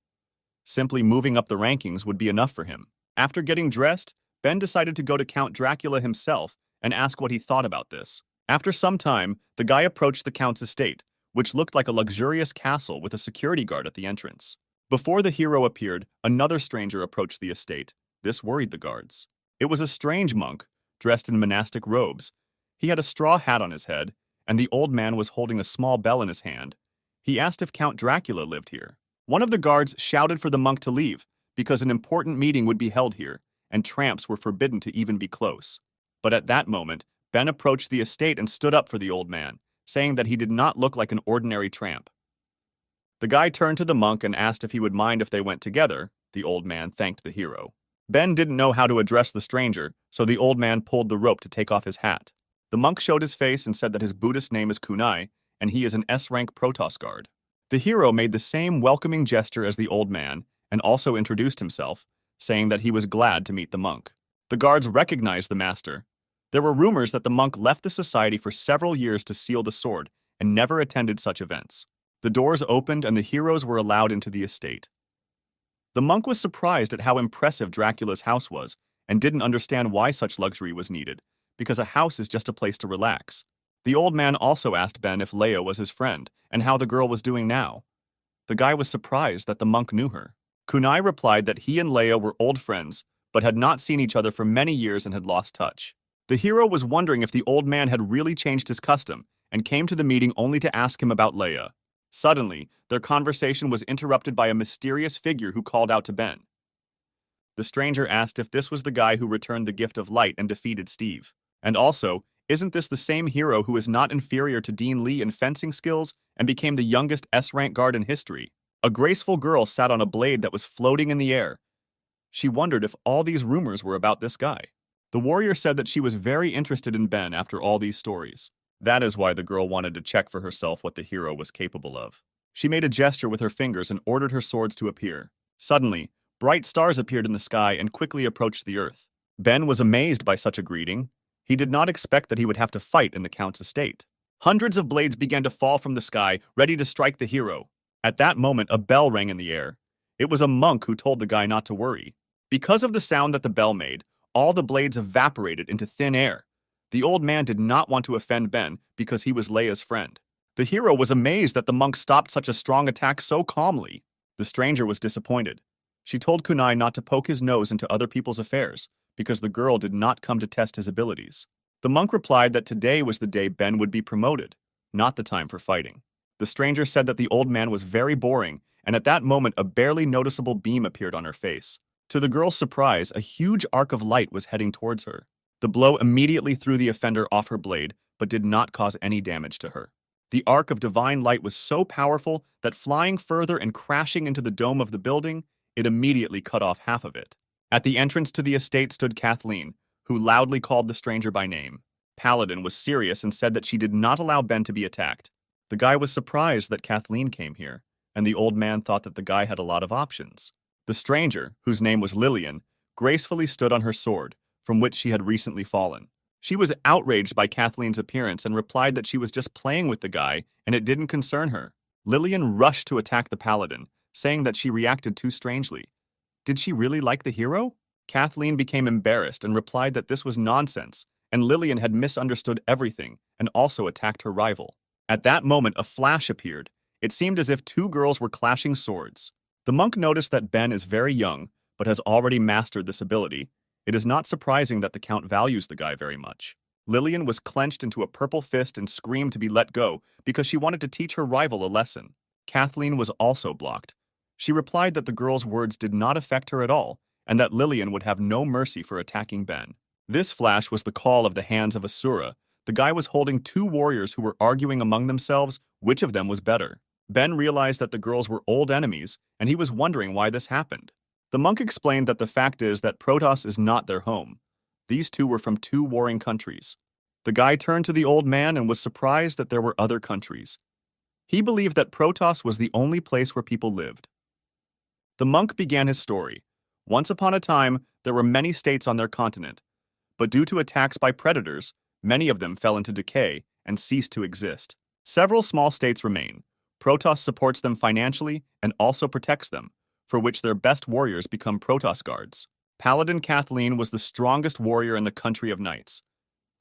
Simply moving up the rankings would be enough for him. After getting dressed, Ben decided to go to Count Dracula himself and ask what he thought about this. After some time, the guy approached the Count's estate, which looked like a luxurious castle with a security guard at the entrance. Before the hero appeared, another stranger approached the estate. This worried the guards. It was a strange monk, dressed in monastic robes. He had a straw hat on his head, and the old man was holding a small bell in his hand. He asked if Count Dracula lived here. One of the guards shouted for the monk to leave, because an important meeting would be held here, and tramps were forbidden to even be close. But at that moment, Ben approached the estate and stood up for the old man, saying that he did not look like an ordinary tramp. The guy turned to the monk and asked if he would mind if they went together. The old man thanked the hero. Ben didn't know how to address the stranger, so the old man pulled the rope to take off his hat. The monk showed his face and said that his Buddhist name is Kunai, and he is an S-rank Protos guard. The hero made the same welcoming gesture as the old man, and also introduced himself, saying that he was glad to meet the monk. The guards recognized the master. There were rumors that the monk left the society for several years to seal the sword, and never attended such events. The doors opened and the heroes were allowed into the estate. The monk was surprised at how impressive Dracula's house was, and didn't understand why such luxury was needed, because a house is just a place to relax. The old man also asked Ben if Leia was his friend, and how the girl was doing now. The guy was surprised that the monk knew her. Kunai replied that he and Leia were old friends, but had not seen each other for many years and had lost touch. The hero was wondering if the old man had really changed his custom, and came to the meeting only to ask him about Leia. Suddenly, their conversation was interrupted by a mysterious figure who called out to Ben. The stranger asked if this was the guy who returned the gift of light and defeated Steve. And also, isn't this the same hero who is not inferior to Dean Lee in fencing skills and became the youngest S-rank guard in history? A graceful girl sat on a blade that was floating in the air. She wondered if all these rumors were about this guy. The warrior said that she was very interested in Ben after all these stories. That is why the girl wanted to check for herself what the hero was capable of. She made a gesture with her fingers and ordered her swords to appear. Suddenly, bright stars appeared in the sky and quickly approached the earth. Ben was amazed by such a greeting. He did not expect that he would have to fight in the Count's estate. Hundreds of blades began to fall from the sky, ready to strike the hero. At that moment, a bell rang in the air. It was a monk who told the guy not to worry. Because of the sound that the bell made, all the blades evaporated into thin air. The old man did not want to offend Ben because he was Leia's friend. The hero was amazed that the monk stopped such a strong attack so calmly. The stranger was disappointed. She told Kunai not to poke his nose into other people's affairs because the girl did not come to test his abilities. The monk replied that today was the day Ben would be promoted, not the time for fighting. The stranger said that the old man was very boring, and at that moment a barely noticeable beam appeared on her face. To the girl's surprise, a huge arc of light was heading towards her. The blow immediately threw the offender off her blade, but did not cause any damage to her. The arc of divine light was so powerful that flying further and crashing into the dome of the building, it immediately cut off half of it. At the entrance to the estate stood Kathleen, who loudly called the stranger by name. Paladin was serious and said that she did not allow Ben to be attacked. The guy was surprised that Kathleen came here, and the old man thought that the guy had a lot of options. The stranger, whose name was Lilian, gracefully stood on her sword, from which she had recently fallen. She was outraged by Kathleen's appearance and replied that she was just playing with the guy and it didn't concern her. Lilian rushed to attack the paladin, saying that she reacted too strangely. Did she really like the hero? Kathleen became embarrassed and replied that this was nonsense, and Lilian had misunderstood everything and also attacked her rival. At that moment, a flash appeared. It seemed as if two girls were clashing swords. The monk noticed that Ben is very young, but has already mastered this ability. It is not surprising that the Count values the guy very much. Lilian was clenched into a purple fist and screamed to be let go because she wanted to teach her rival a lesson. Kathleen was also blocked. She replied that the girl's words did not affect her at all, and that Lilian would have no mercy for attacking Ben. This flash was the call of the hands of Asura. The guy was holding two warriors who were arguing among themselves which of them was better. Ben realized that the girls were old enemies, and he was wondering why this happened. The monk explained that the fact is that Protos is not their home. These two were from two warring countries. The guy turned to the old man and was surprised that there were other countries. He believed that Protos was the only place where people lived. The monk began his story. Once upon a time, there were many states on their continent, but due to attacks by predators, many of them fell into decay and ceased to exist. Several small states remain. Protos supports them financially and also protects them, for which their best warriors become Protos guards. Paladin Kathleen was the strongest warrior in the country of knights.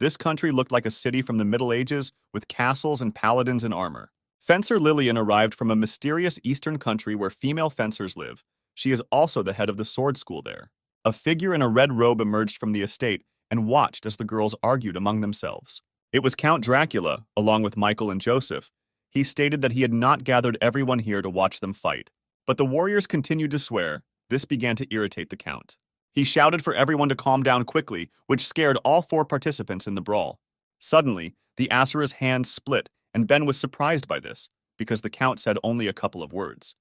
This country looked like a city from the Middle Ages with castles and paladins in armor. Fencer Lilian arrived from a mysterious eastern country where female fencers live. She is also the head of the sword school there. A figure in a red robe emerged from the estate and watched as the girls argued among themselves. It was Count Dracula, along with Michael and Joseph. He stated that he had not gathered everyone here to watch them fight. But the warriors continued to swear. This began to irritate the Count. He shouted for everyone to calm down quickly, which scared all 4 participants in the brawl. Suddenly, the Asura's hands split, and Ben was surprised by this, because the Count said only a couple of words.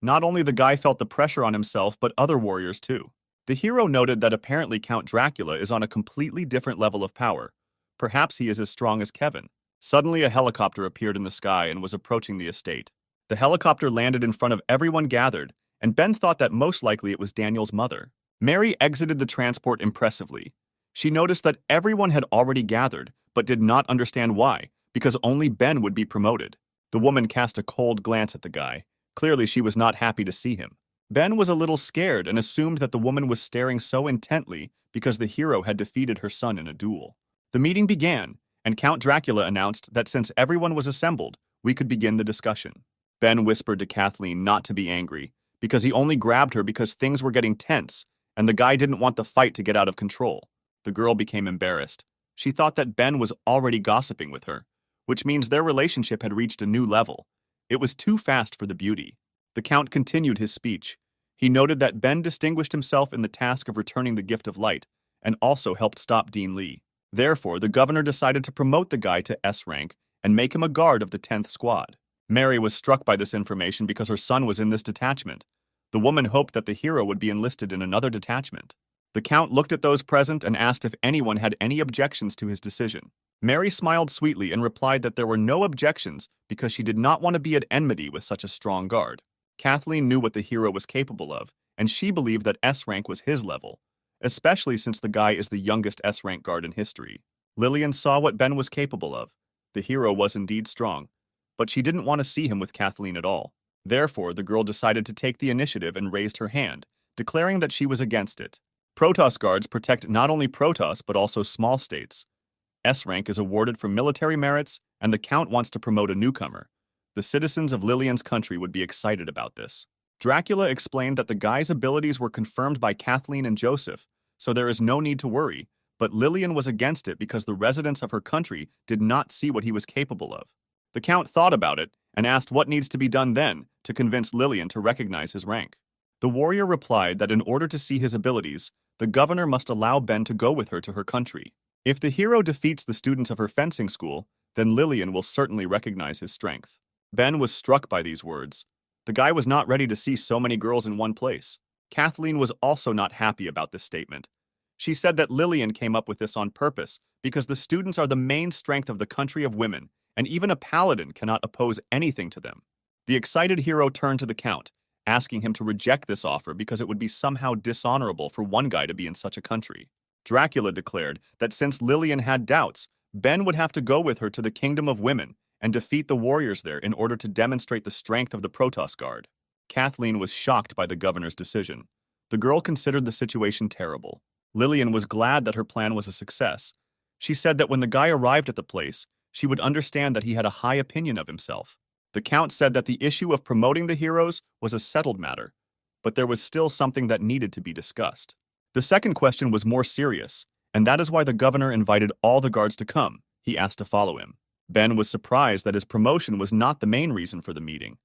Not only the guy felt the pressure on himself, but other warriors too. The hero noted that apparently Count Dracula is on a completely different level of power. Perhaps he is as strong as Kevin. Suddenly, a helicopter appeared in the sky and was approaching the estate. The helicopter landed in front of everyone gathered, and Ben thought that most likely it was Daniel's mother. Mary exited the transport impressively. She noticed that everyone had already gathered, but did not understand why, because only Ben would be promoted. The woman cast a cold glance at the guy. Clearly, she was not happy to see him. Ben was a little scared and assumed that the woman was staring so intently because the hero had defeated her son in a duel. The meeting began, and Count Dracula announced that since everyone was assembled, we could begin the discussion. Ben whispered to Kathleen not to be angry, because he only grabbed her because things were getting tense, and the guy didn't want the fight to get out of control. The girl became embarrassed. She thought that Ben was already gossiping with her, which means their relationship had reached a new level. It was too fast for the beauty. The Count continued his speech. He noted that Ben distinguished himself in the task of returning the gift of light, and also helped stop Dean Lee. Therefore, the governor decided to promote the guy to S rank and make him a guard of the 10th squad. Mary was struck by this information because her son was in this detachment. The woman hoped that the hero would be enlisted in another detachment. The Count looked at those present and asked if anyone had any objections to his decision. Mary smiled sweetly and replied that there were no objections because she did not want to be at enmity with such a strong guard. Kathleen knew what the hero was capable of, and she believed that S rank was his level, especially since the guy is the youngest S rank guard in history. Lilian saw what Ben was capable of. The hero was indeed strong, but she didn't want to see him with Kathleen at all. Therefore, the girl decided to take the initiative and raised her hand, declaring that she was against it. Protos guards protect not only Protos but also small states. S rank is awarded for military merits, and the Count wants to promote a newcomer. The citizens of Lilian's country would be excited about this. Dracula explained that the guy's abilities were confirmed by Kathleen and Joseph, so there is no need to worry, but Lilian was against it because the residents of her country did not see what he was capable of. The Count thought about it and asked what needs to be done then to convince Lilian to recognize his rank. The warrior replied that in order to see his abilities, the governor must allow Ben to go with her to her country. If the hero defeats the students of her fencing school, then Lilian will certainly recognize his strength. Ben was struck by these words. The guy was not ready to see so many girls in one place. Kathleen was also not happy about this statement. She said that Lilian came up with this on purpose because the students are the main strength of the country of women, and even a paladin cannot oppose anything to them. The excited hero turned to the Count, asking him to reject this offer because it would be somehow dishonorable for one guy to be in such a country. Dracula declared that since Lilian had doubts, Ben would have to go with her to the kingdom of women and defeat the warriors there in order to demonstrate the strength of the Protos Guard. Kathleen was shocked by the governor's decision. The girl considered the situation terrible. Lilian was glad that her plan was a success. She said that when the guy arrived at the place, she would understand that he had a high opinion of himself. The Count said that the issue of promoting the heroes was a settled matter, but there was still something that needed to be discussed. The second question was more serious, and that is why the governor invited all the guards to come. He asked to follow him. Ben was surprised that his promotion was not the main reason for the meeting.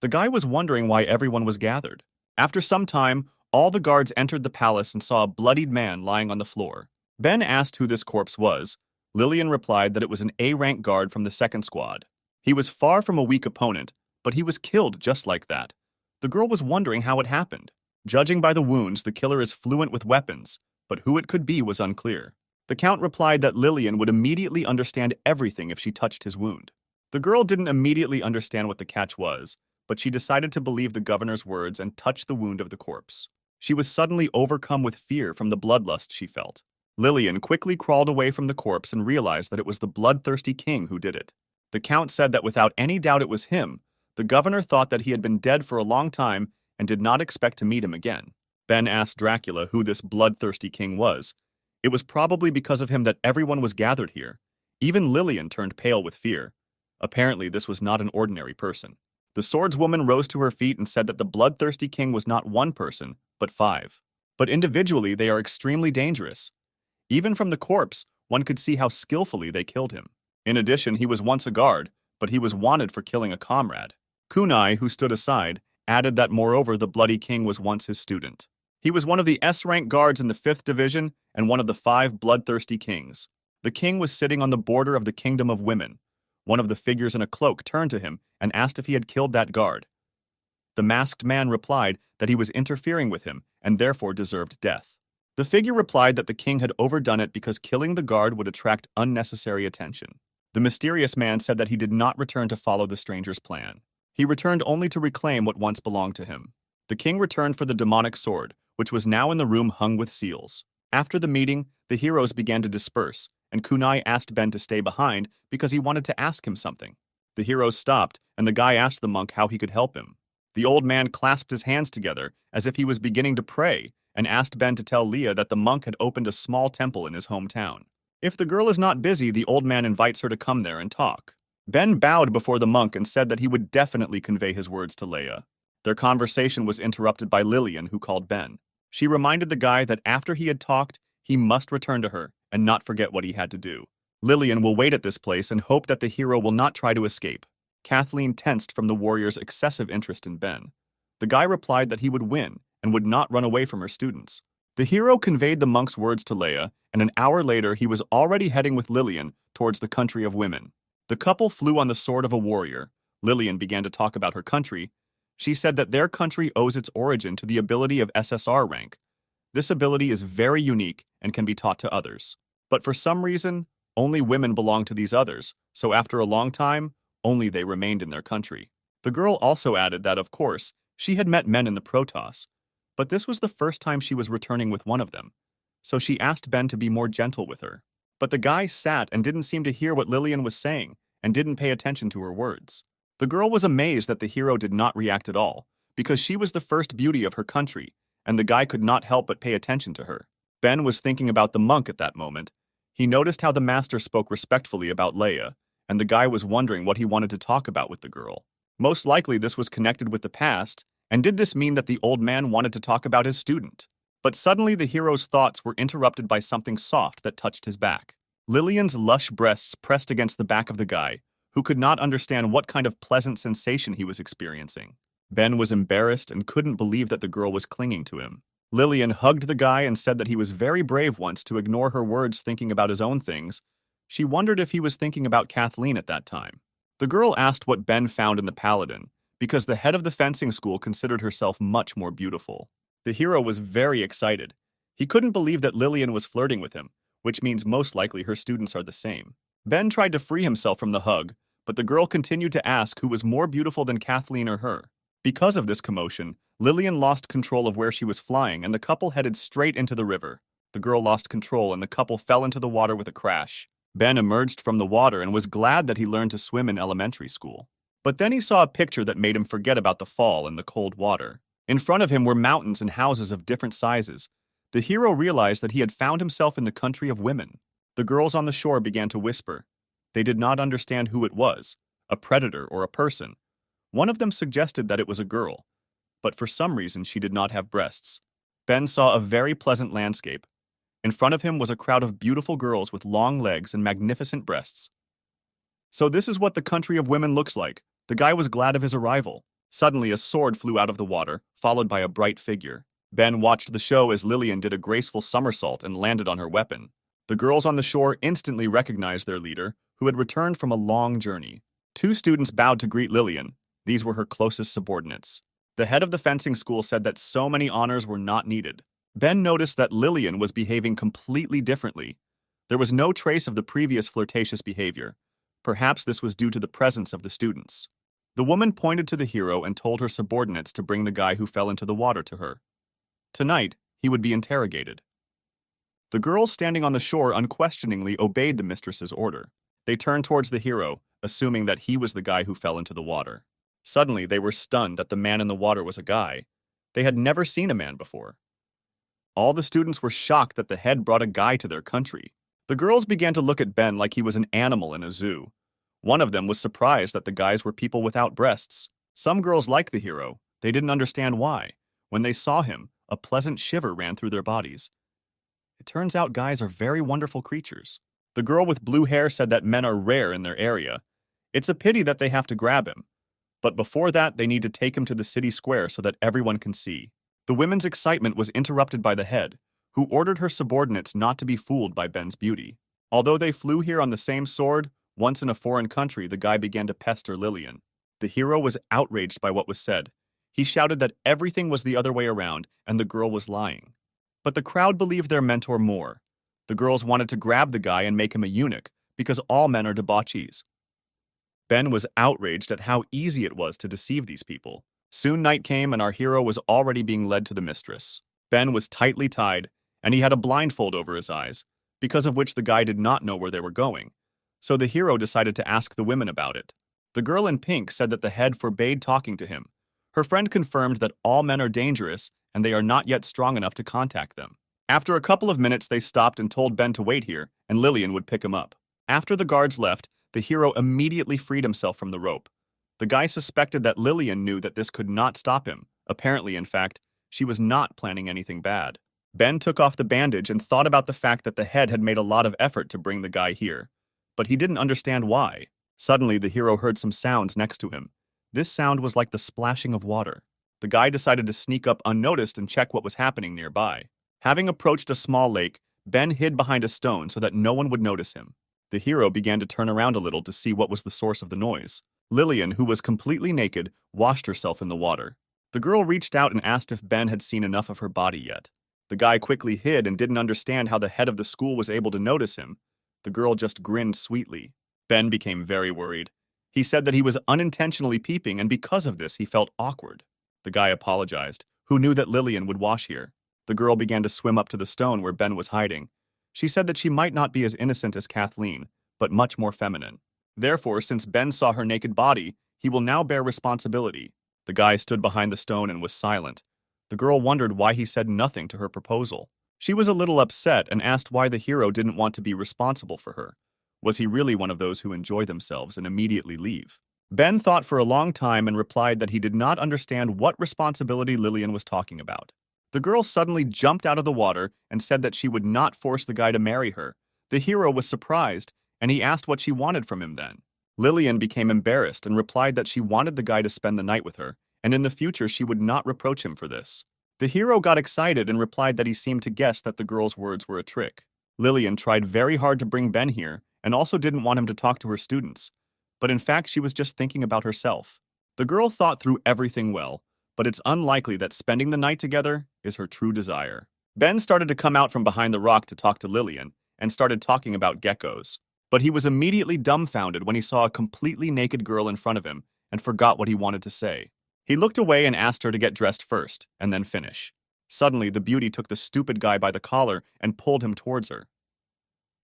The guy was wondering why everyone was gathered. After some time, all the guards entered the palace and saw a bloodied man lying on the floor. Ben asked who this corpse was. Lilian replied that it was an A-rank guard from the second squad. He was far from a weak opponent, but he was killed just like that. The girl was wondering how it happened. Judging by the wounds, the killer is fluent with weapons, but who it could be was unclear. The Count replied that Lilian would immediately understand everything if she touched his wound. The girl didn't immediately understand what the catch was, but she decided to believe the governor's words and touch the wound of the corpse. She was suddenly overcome with fear from the bloodlust she felt. Lilian quickly crawled away from the corpse and realized that it was the bloodthirsty king who did it. The count said that without any doubt it was him. The governor thought that he had been dead for a long time and did not expect to meet him again. Ben asked Dracula who this bloodthirsty king was. It was probably because of him that everyone was gathered here. Even Lilian turned pale with fear. Apparently, this was not an ordinary person. The swordswoman rose to her feet and said that the bloodthirsty king was not one person, but 5. But individually, they are extremely dangerous. Even from the corpse, one could see how skillfully they killed him. In addition, he was once a guard, but he was wanted for killing a comrade. Kunai, who stood aside, added that moreover the Bloody King was once his student. He was one of the S-rank guards in the 5th Division and one of the 5 bloodthirsty kings. The king was sitting on the border of the Kingdom of Women. One of the figures in a cloak turned to him and asked if he had killed that guard. The masked man replied that he was interfering with him and therefore deserved death. The figure replied that the king had overdone it because killing the guard would attract unnecessary attention. The mysterious man said that he did not return to follow the stranger's plan. He returned only to reclaim what once belonged to him. The king returned for the demonic sword, which was now in the room hung with seals. After the meeting, the heroes began to disperse, and Kunai asked Ben to stay behind because he wanted to ask him something. The heroes stopped, and the guy asked the monk how he could help him. The old man clasped his hands together as if he was beginning to pray, and asked Ben to tell Leah that the monk had opened a small temple in his hometown. If the girl is not busy, the old man invites her to come there and talk. Ben bowed before the monk and said that he would definitely convey his words to Leah. Their conversation was interrupted by Lilian, who called Ben. She reminded the guy that after he had talked, he must return to her and not forget what he had to do. Lilian will wait at this place and hope that the hero will not try to escape. Kathleen tensed from the warrior's excessive interest in Ben. The guy replied that he would win and would not run away from her students. The hero conveyed the monk's words to Leah, and an hour later he was already heading with Lilian towards the country of women. The couple flew on the sword of a warrior. Lilian began to talk about her country. She said that their country owes its origin to the ability of SSR rank. This ability is very unique and can be taught to others. But for some reason, only women belong to these others, so after a long time, only they remained in their country. The girl also added that, of course, she had met men in the Protos, but this was the first time she was returning with one of them, so she asked Ben to be more gentle with her. But the guy sat and didn't seem to hear what Lilian was saying and didn't pay attention to her words. The girl was amazed that the hero did not react at all, because she was the first beauty of her country, and the guy could not help but pay attention to her. Ben was thinking about the monk at that moment. He noticed how the master spoke respectfully about Leia, and the guy was wondering what he wanted to talk about with the girl. Most likely this was connected with the past, and did this mean that the old man wanted to talk about his student? But suddenly the hero's thoughts were interrupted by something soft that touched his back. Lilian's lush breasts pressed against the back of the guy, who could not understand what kind of pleasant sensation he was experiencing. Ben was embarrassed and couldn't believe that the girl was clinging to him. Lilian hugged the guy and said that he was very brave once to ignore her words thinking about his own things. She wondered if he was thinking about Kathleen at that time. The girl asked what Ben found in the paladin, because the head of the fencing school considered herself much more beautiful. The hero was very excited. He couldn't believe that Lilian was flirting with him, which means most likely her students are the same. Ben tried to free himself from the hug, but the girl continued to ask who was more beautiful than Kathleen or her. Because of this commotion, Lilian lost control of where she was flying and the couple headed straight into the river. The girl lost control and the couple fell into the water with a crash. Ben emerged from the water and was glad that he learned to swim in elementary school. But then he saw a picture that made him forget about the fall and the cold water. In front of him were mountains and houses of different sizes. The hero realized that he had found himself in the country of women. The girls on the shore began to whisper. They did not understand who it was, a predator or a person. One of them suggested that it was a girl, but for some reason she did not have breasts. Ben saw a very pleasant landscape. In front of him was a crowd of beautiful girls with long legs and magnificent breasts. So this is what the country of women looks like. The guy was glad of his arrival. Suddenly a sword flew out of the water, followed by a bright figure. Ben watched the show as Lilian did a graceful somersault and landed on her weapon. The girls on the shore instantly recognized their leader, who had returned from a long journey. 2 students bowed to greet Lilian. These were her closest subordinates. The head of the fencing school said that so many honors were not needed. Ben noticed that Lilian was behaving completely differently. There was no trace of the previous flirtatious behavior. Perhaps this was due to the presence of the students. The woman pointed to the hero and told her subordinates to bring the guy who fell into the water to her. Tonight, he would be interrogated. The girls standing on the shore unquestioningly obeyed the mistress's order. They turned towards the hero, assuming that he was the guy who fell into the water. Suddenly, they were stunned that the man in the water was a guy. They had never seen a man before. All the students were shocked that the head brought a guy to their country. The girls began to look at Ben like he was an animal in a zoo. One of them was surprised that the guys were people without breasts. Some girls liked the hero. They didn't understand why. When they saw him, a pleasant shiver ran through their bodies. It turns out guys are very wonderful creatures. The girl with blue hair said that men are rare in their area. It's a pity that they have to grab him. But before that, they need to take him to the city square so that everyone can see. The women's excitement was interrupted by the head, who ordered her subordinates not to be fooled by Ben's beauty. Although they flew here on the same sword, once in a foreign country, the guy began to pester Lilian. The hero was outraged by what was said. He shouted that everything was the other way around and the girl was lying. But the crowd believed their mentor more. The girls wanted to grab the guy and make him a eunuch, because all men are debauchees. Ben was outraged at how easy it was to deceive these people. Soon night came and our hero was already being led to the mistress. Ben was tightly tied, and he had a blindfold over his eyes, because of which the guy did not know where they were going. So the hero decided to ask the women about it. The girl in pink said that the head forbade talking to him. Her friend confirmed that all men are dangerous and they are not yet strong enough to contact them. After a couple of minutes, they stopped and told Ben to wait here, and Lilian would pick him up. After the guards left, the hero immediately freed himself from the rope. The guy suspected that Lilian knew that this could not stop him. Apparently, in fact, she was not planning anything bad. Ben took off the bandage and thought about the fact that the head had made a lot of effort to bring the guy here. But he didn't understand why. Suddenly, the hero heard some sounds next to him. This sound was like the splashing of water. The guy decided to sneak up unnoticed and check what was happening nearby. Having approached a small lake, Ben hid behind a stone so that no one would notice him. The hero began to turn around a little to see what was the source of the noise. Lilian, who was completely naked, washed herself in the water. The girl reached out and asked if Ben had seen enough of her body yet. The guy quickly hid and didn't understand how the head of the school was able to notice him. The girl just grinned sweetly. Ben became very worried. He said that he was unintentionally peeping, and because of this, he felt awkward. The guy apologized, who knew that Lilian would wash here. The girl began to swim up to the stone where Ben was hiding. She said that she might not be as innocent as Kathleen, but much more feminine. Therefore, since Ben saw her naked body, he will now bear responsibility. The guy stood behind the stone and was silent. The girl wondered why he said nothing to her proposal. She was a little upset and asked why the hero didn't want to be responsible for her. Was he really one of those who enjoy themselves and immediately leave? Ben thought for a long time and replied that he did not understand what responsibility Lilian was talking about. The girl suddenly jumped out of the water and said that she would not force the guy to marry her. The hero was surprised, and he asked what she wanted from him then. Lilian became embarrassed and replied that she wanted the guy to spend the night with her, and in the future she would not reproach him for this. The hero got excited and replied that he seemed to guess that the girl's words were a trick. Lilian tried very hard to bring Ben here and also didn't want him to talk to her students, but in fact she was just thinking about herself. The girl thought through everything well, but it's unlikely that spending the night together is her true desire. Ben started to come out from behind the rock to talk to Lilian and started talking about geckos, but he was immediately dumbfounded when he saw a completely naked girl in front of him and forgot what he wanted to say. He looked away and asked her to get dressed first and then finish. Suddenly, the beauty took the stupid guy by the collar and pulled him towards her.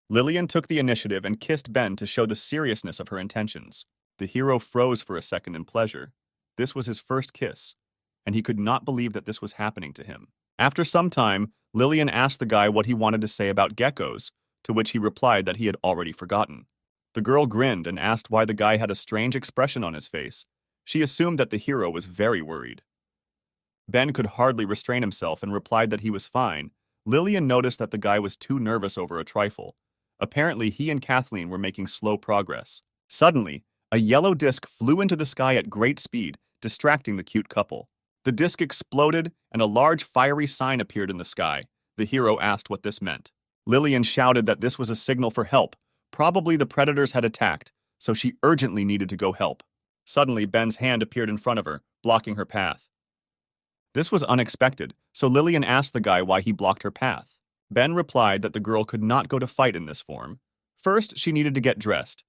Lilian took the initiative and kissed Ben to show the seriousness of her intentions. The hero froze for a second in pleasure. This was his first kiss, and he could not believe that this was happening to him. After some time, Lilian asked the guy what he wanted to say about geckos, to which he replied that he had already forgotten. The girl grinned and asked why the guy had a strange expression on his face. She assumed that the hero was very worried. Ben could hardly restrain himself and replied that he was fine. Lilian noticed that the guy was too nervous over a trifle. Apparently, he and Kathleen were making slow progress. Suddenly, a yellow disc flew into the sky at great speed, distracting the cute couple. The disc exploded, and a large fiery sign appeared in the sky. The hero asked what this meant. Lilian shouted that this was a signal for help. Probably the predators had attacked, so she urgently needed to go help. Suddenly, Ben's hand appeared in front of her, blocking her path. This was unexpected, so Lilian asked the guy why he blocked her path. Ben replied that the girl could not go to fight in this form. First, she needed to get dressed,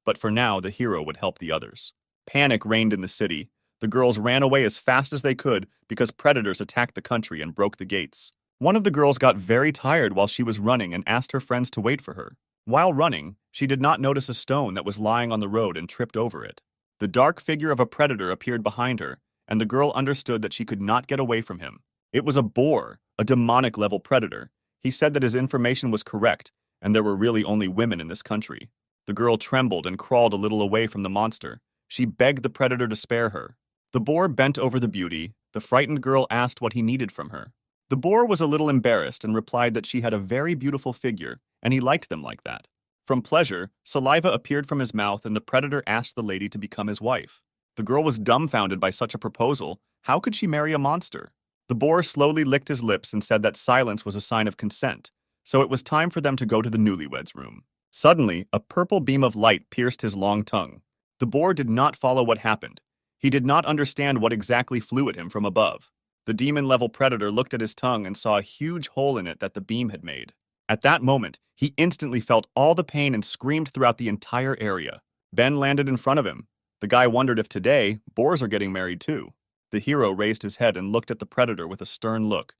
but for now, the hero would help the others. Panic reigned in the city. The girls ran away as fast as they could because predators attacked the country and broke the gates. One of the girls got very tired while she was running and asked her friends to wait for her. While running, she did not notice a stone that was lying on the road and tripped over it. The dark figure of a predator appeared behind her, and the girl understood that she could not get away from him. It was a boar, a demonic-level predator. He said that his information was correct, and there were really only women in this country. The girl trembled and crawled a little away from the monster. She begged the predator to spare her. The boar bent over the beauty. The frightened girl asked what he needed from her. The boar was a little embarrassed and replied that she had a very beautiful figure, and he liked them like that. From pleasure, saliva appeared from his mouth, and the predator asked the lady to become his wife. The girl was dumbfounded by such a proposal. How could she marry a monster? The boar slowly licked his lips and said that silence was a sign of consent, so it was time for them to go to the newlyweds' room. Suddenly, a purple beam of light pierced his long tongue. The boar did not follow what happened. He did not understand what exactly flew at him from above. The demon-level predator looked at his tongue and saw a huge hole in it that the beam had made. At that moment, he instantly felt all the pain and screamed throughout the entire area. Ben landed in front of him. The guy wondered if today, boars are getting married too. The hero raised his head and looked at the predator with a stern look.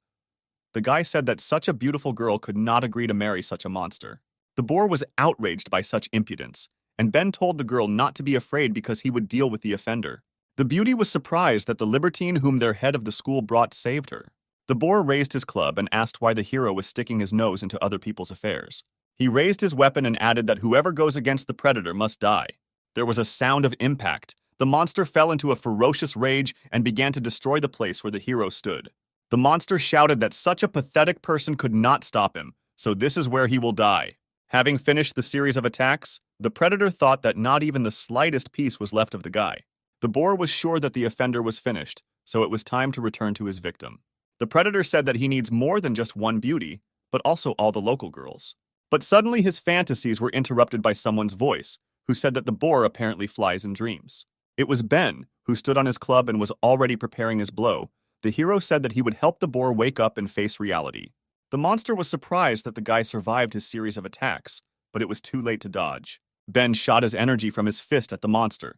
The guy said that such a beautiful girl could not agree to marry such a monster. The boar was outraged by such impudence, and Ben told the girl not to be afraid because he would deal with the offender. The beauty was surprised that the libertine whom their head of the school brought saved her. The boar raised his club and asked why the hero was sticking his nose into other people's affairs. He raised his weapon and added that whoever goes against the predator must die. There was a sound of impact. The monster fell into a ferocious rage and began to destroy the place where the hero stood. The monster shouted that such a pathetic person could not stop him, so this is where he will die. Having finished the series of attacks, the predator thought that not even the slightest piece was left of the guy. The boar was sure that the offender was finished, so it was time to return to his victim. The predator said that he needs more than just one beauty, but also all the local girls. But suddenly his fantasies were interrupted by someone's voice, who said that the boar apparently flies in dreams. It was Ben, who stood on his club and was already preparing his blow. The hero said that he would help the boar wake up and face reality. The monster was surprised that the guy survived his series of attacks, but it was too late to dodge. Ben shot his energy from his fist at the monster.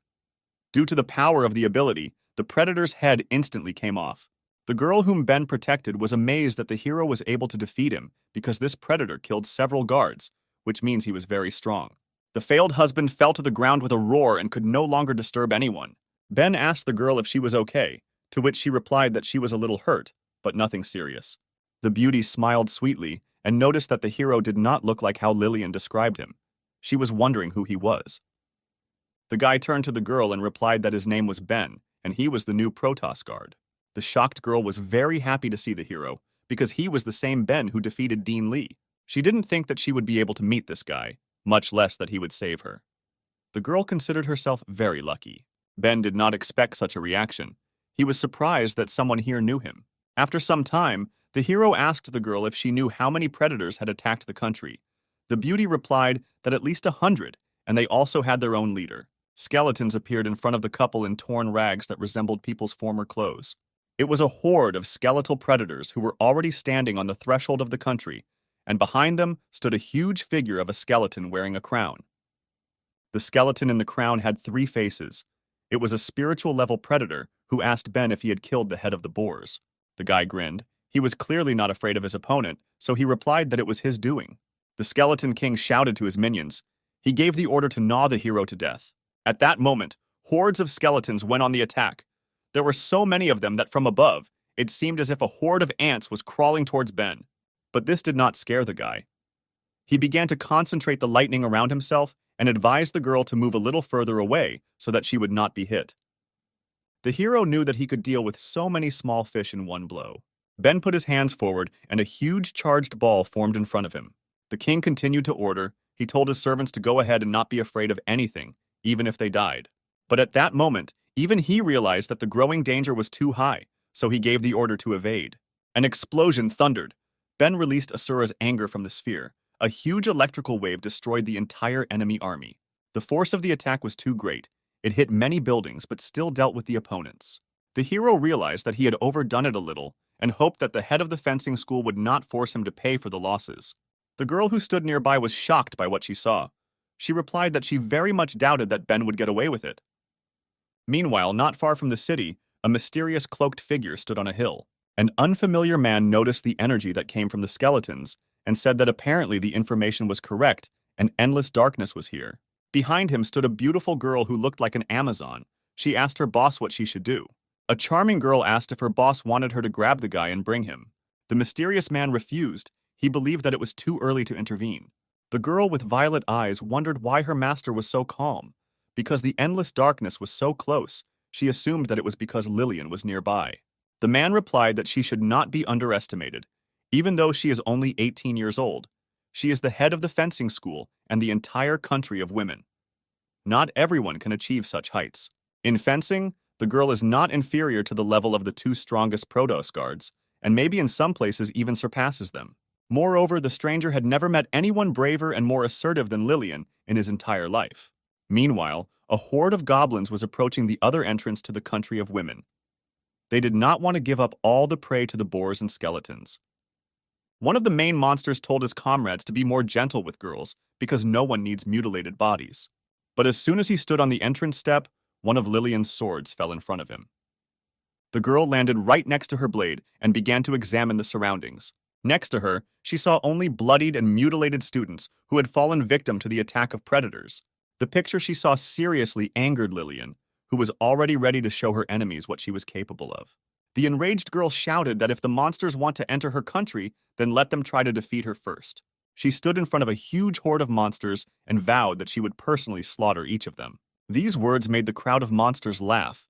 Due to the power of the ability, the predator's head instantly came off. The girl whom Ben protected was amazed that the hero was able to defeat him because this predator killed several guards, which means he was very strong. The failed husband fell to the ground with a roar and could no longer disturb anyone. Ben asked the girl if she was okay, to which she replied that she was a little hurt, but nothing serious. The beauty smiled sweetly and noticed that the hero did not look like how Lilian described him. She was wondering who he was. The guy turned to the girl and replied that his name was Ben, and he was the new Protos guard. The shocked girl was very happy to see the hero, because he was the same Ben who defeated Dean Lee. She didn't think that she would be able to meet this guy, much less that he would save her. The girl considered herself very lucky. Ben did not expect such a reaction. He was surprised that someone here knew him. After some time, the hero asked the girl if she knew how many predators had attacked the country. The beauty replied that at least 100, and they also had their own leader. Skeletons appeared in front of the couple in torn rags that resembled people's former clothes. It was a horde of skeletal predators who were already standing on the threshold of the country, and behind them stood a huge figure of a skeleton wearing a crown. The skeleton in the crown had 3 faces. It was a spiritual-level predator who asked Ben if he had killed the head of the boars. The guy grinned. He was clearly not afraid of his opponent, so he replied that it was his doing. The skeleton king shouted to his minions. He gave the order to gnaw the hero to death. At that moment, hordes of skeletons went on the attack. There were so many of them that from above, it seemed as if a horde of ants was crawling towards Ben. But this did not scare the guy. He began to concentrate the lightning around himself and advised the girl to move a little further away so that she would not be hit. The hero knew that he could deal with so many small fish in one blow. Ben put his hands forward and a huge charged ball formed in front of him. The king continued to order. He told his servants to go ahead and not be afraid of anything, even if they died. But at that moment, even he realized that the growing danger was too high, so he gave the order to evade. An explosion thundered. Ben released Asura's anger from the sphere. A huge electrical wave destroyed the entire enemy army. The force of the attack was too great. It hit many buildings but still dealt with the opponents. The hero realized that he had overdone it a little and hoped that the head of the fencing school would not force him to pay for the losses. The girl who stood nearby was shocked by what she saw. She replied that she very much doubted that Ben would get away with it. Meanwhile, not far from the city, a mysterious cloaked figure stood on a hill. An unfamiliar man noticed the energy that came from the skeletons and said that apparently the information was correct and endless darkness was here. Behind him stood a beautiful girl who looked like an Amazon. She asked her boss what she should do. A charming girl asked if her boss wanted her to grab the guy and bring him. The mysterious man refused. He believed that it was too early to intervene. The girl with violet eyes wondered why her master was so calm. Because the endless darkness was so close, she assumed that it was because Lilian was nearby. The man replied that she should not be underestimated. Even though she is only 18 years old, she is the head of the fencing school and the entire country of women. Not everyone can achieve such heights. In fencing, the girl is not inferior to the level of the two strongest Protos guards, and maybe in some places even surpasses them. Moreover, the stranger had never met anyone braver and more assertive than Lilian in his entire life. Meanwhile, a horde of goblins was approaching the other entrance to the country of women. They did not want to give up all the prey to the boars and skeletons. One of the main monsters told his comrades to be more gentle with girls because no one needs mutilated bodies. But as soon as he stood on the entrance step, one of Lilian's swords fell in front of him. The girl landed right next to her blade and began to examine the surroundings. Next to her, she saw only bloodied and mutilated students who had fallen victim to the attack of predators. The picture she saw seriously angered Lilian, who was already ready to show her enemies what she was capable of. The enraged girl shouted that if the monsters want to enter her country, then let them try to defeat her first. She stood in front of a huge horde of monsters and vowed that she would personally slaughter each of them. These words made the crowd of monsters laugh.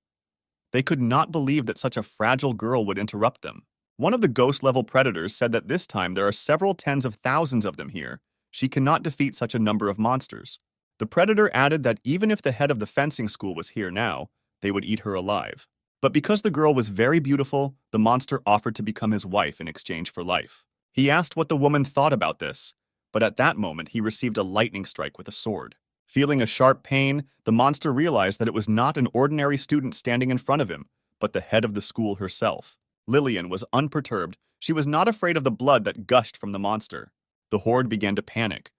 They could not believe that such a fragile girl would interrupt them. One of the ghost-level predators said that this time there are several tens of thousands of them here. She cannot defeat such a number of monsters. The predator added that even if the head of the fencing school was here now, they would eat her alive. But because the girl was very beautiful, the monster offered to become his wife in exchange for life. He asked what the woman thought about this, but at that moment he received a lightning strike with a sword. Feeling a sharp pain, the monster realized that it was not an ordinary student standing in front of him, but the head of the school herself. Lilian was unperturbed. She was not afraid of the blood that gushed from the monster. The horde began to panic.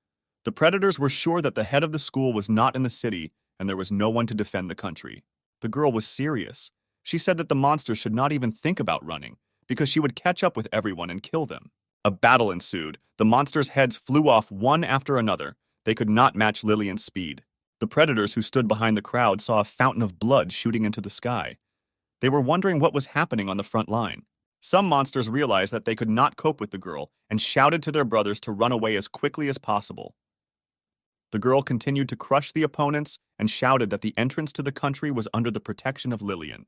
The predators were sure that the head of the school was not in the city and there was no one to defend the country. The girl was serious. She said that the monster should not even think about running because she would catch up with everyone and kill them. A battle ensued. The monsters' heads flew off one after another. They could not match Lilian's speed. The predators who stood behind the crowd saw a fountain of blood shooting into the sky. They were wondering what was happening on the front line. Some monsters realized that they could not cope with the girl and shouted to their brothers to run away as quickly as possible. The girl continued to crush the opponents and shouted that the entrance to the country was under the protection of Lilian.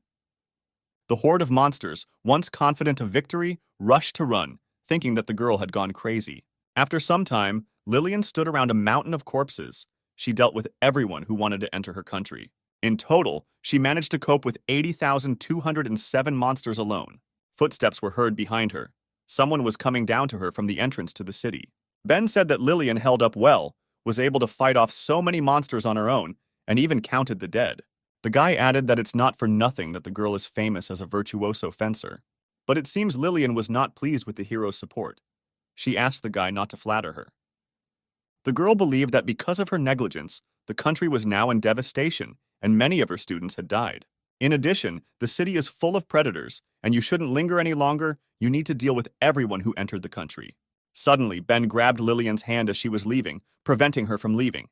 The horde of monsters, once confident of victory, rushed to run, thinking that the girl had gone crazy. After some time, Lilian stood around a mountain of corpses. She dealt with everyone who wanted to enter her country. In total, she managed to cope with 80,207 monsters alone. Footsteps were heard behind her. Someone was coming down to her from the entrance to the city. Ben said that Lilian held up well, was able to fight off so many monsters on her own, and even counted the dead. The guy added that it's not for nothing that the girl is famous as a virtuoso fencer. But it seems Lilian was not pleased with the hero's support. She asked the guy not to flatter her. The girl believed that because of her negligence, the country was now in devastation, and many of her students had died. In addition, the city is full of predators, and you shouldn't linger any longer. You need to deal with everyone who entered the country. Suddenly, Ben grabbed Lilian's hand as she was leaving, preventing her from leaving.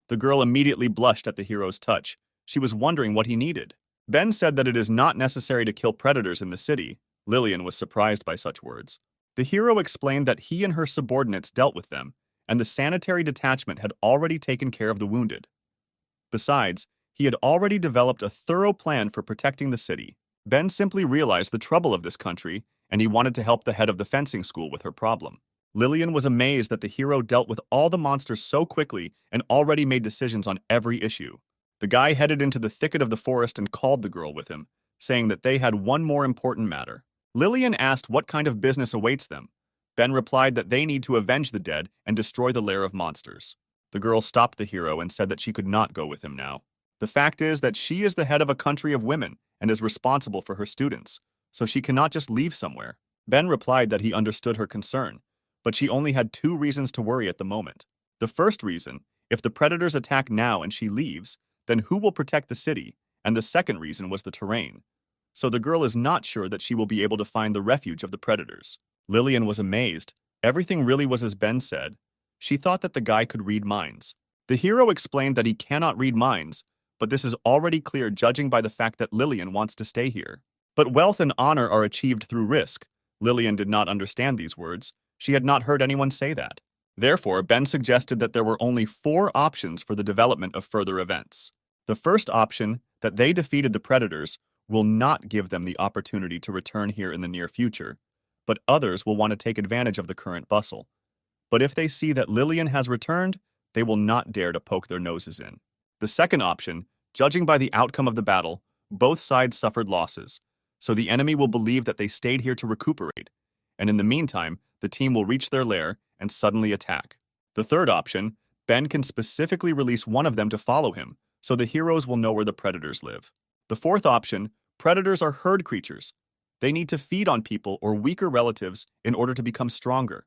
The girl immediately blushed at the hero's touch. She was wondering what he needed. Ben said that it is not necessary to kill predators in the city. Lilian was surprised by such words. The hero explained that he and her subordinates dealt with them, and the sanitary detachment had already taken care of the wounded. Besides, he had already developed a thorough plan for protecting the city. Ben simply realized the trouble of this country, and he wanted to help the head of the fencing school with her problem. Lilian was amazed that the hero dealt with all the monsters so quickly and already made decisions on every issue. The guy headed into the thicket of the forest and called the girl with him, saying that they had one more important matter. Lilian asked what kind of business awaits them. Ben replied that they need to avenge the dead and destroy the lair of monsters. The girl stopped the hero and said that she could not go with him now. The fact is that she is the head of a country of women and is responsible for her students, so she cannot just leave somewhere. Ben replied that he understood her concern, but she only had two reasons to worry at the moment. The first reason, if the predators attack now and she leaves, then who will protect the city, and the second reason was the terrain. So the girl is not sure that she will be able to find the refuge of the predators. Lilian was amazed. Everything really was as Ben said. She thought that the guy could read minds. The hero explained that he cannot read minds, but this is already clear judging by the fact that Lilian wants to stay here. But wealth and honor are achieved through risk. Lilian did not understand these words. She had not heard anyone say that. Therefore, Ben suggested that there were only 4 options for the development of further events. The first option, that they defeated the predators, will not give them the opportunity to return here in the near future, but others will want to take advantage of the current bustle. But if they see that Lilian has returned, they will not dare to poke their noses in. The second option, judging by the outcome of the battle, both sides suffered losses, so the enemy will believe that they stayed here to recuperate, and in the meantime, the team will reach their lair and suddenly attack. The third option, Ben can specifically release one of them to follow him, so the heroes will know where the predators live. The fourth option, predators are herd creatures. They need to feed on people or weaker relatives in order to become stronger.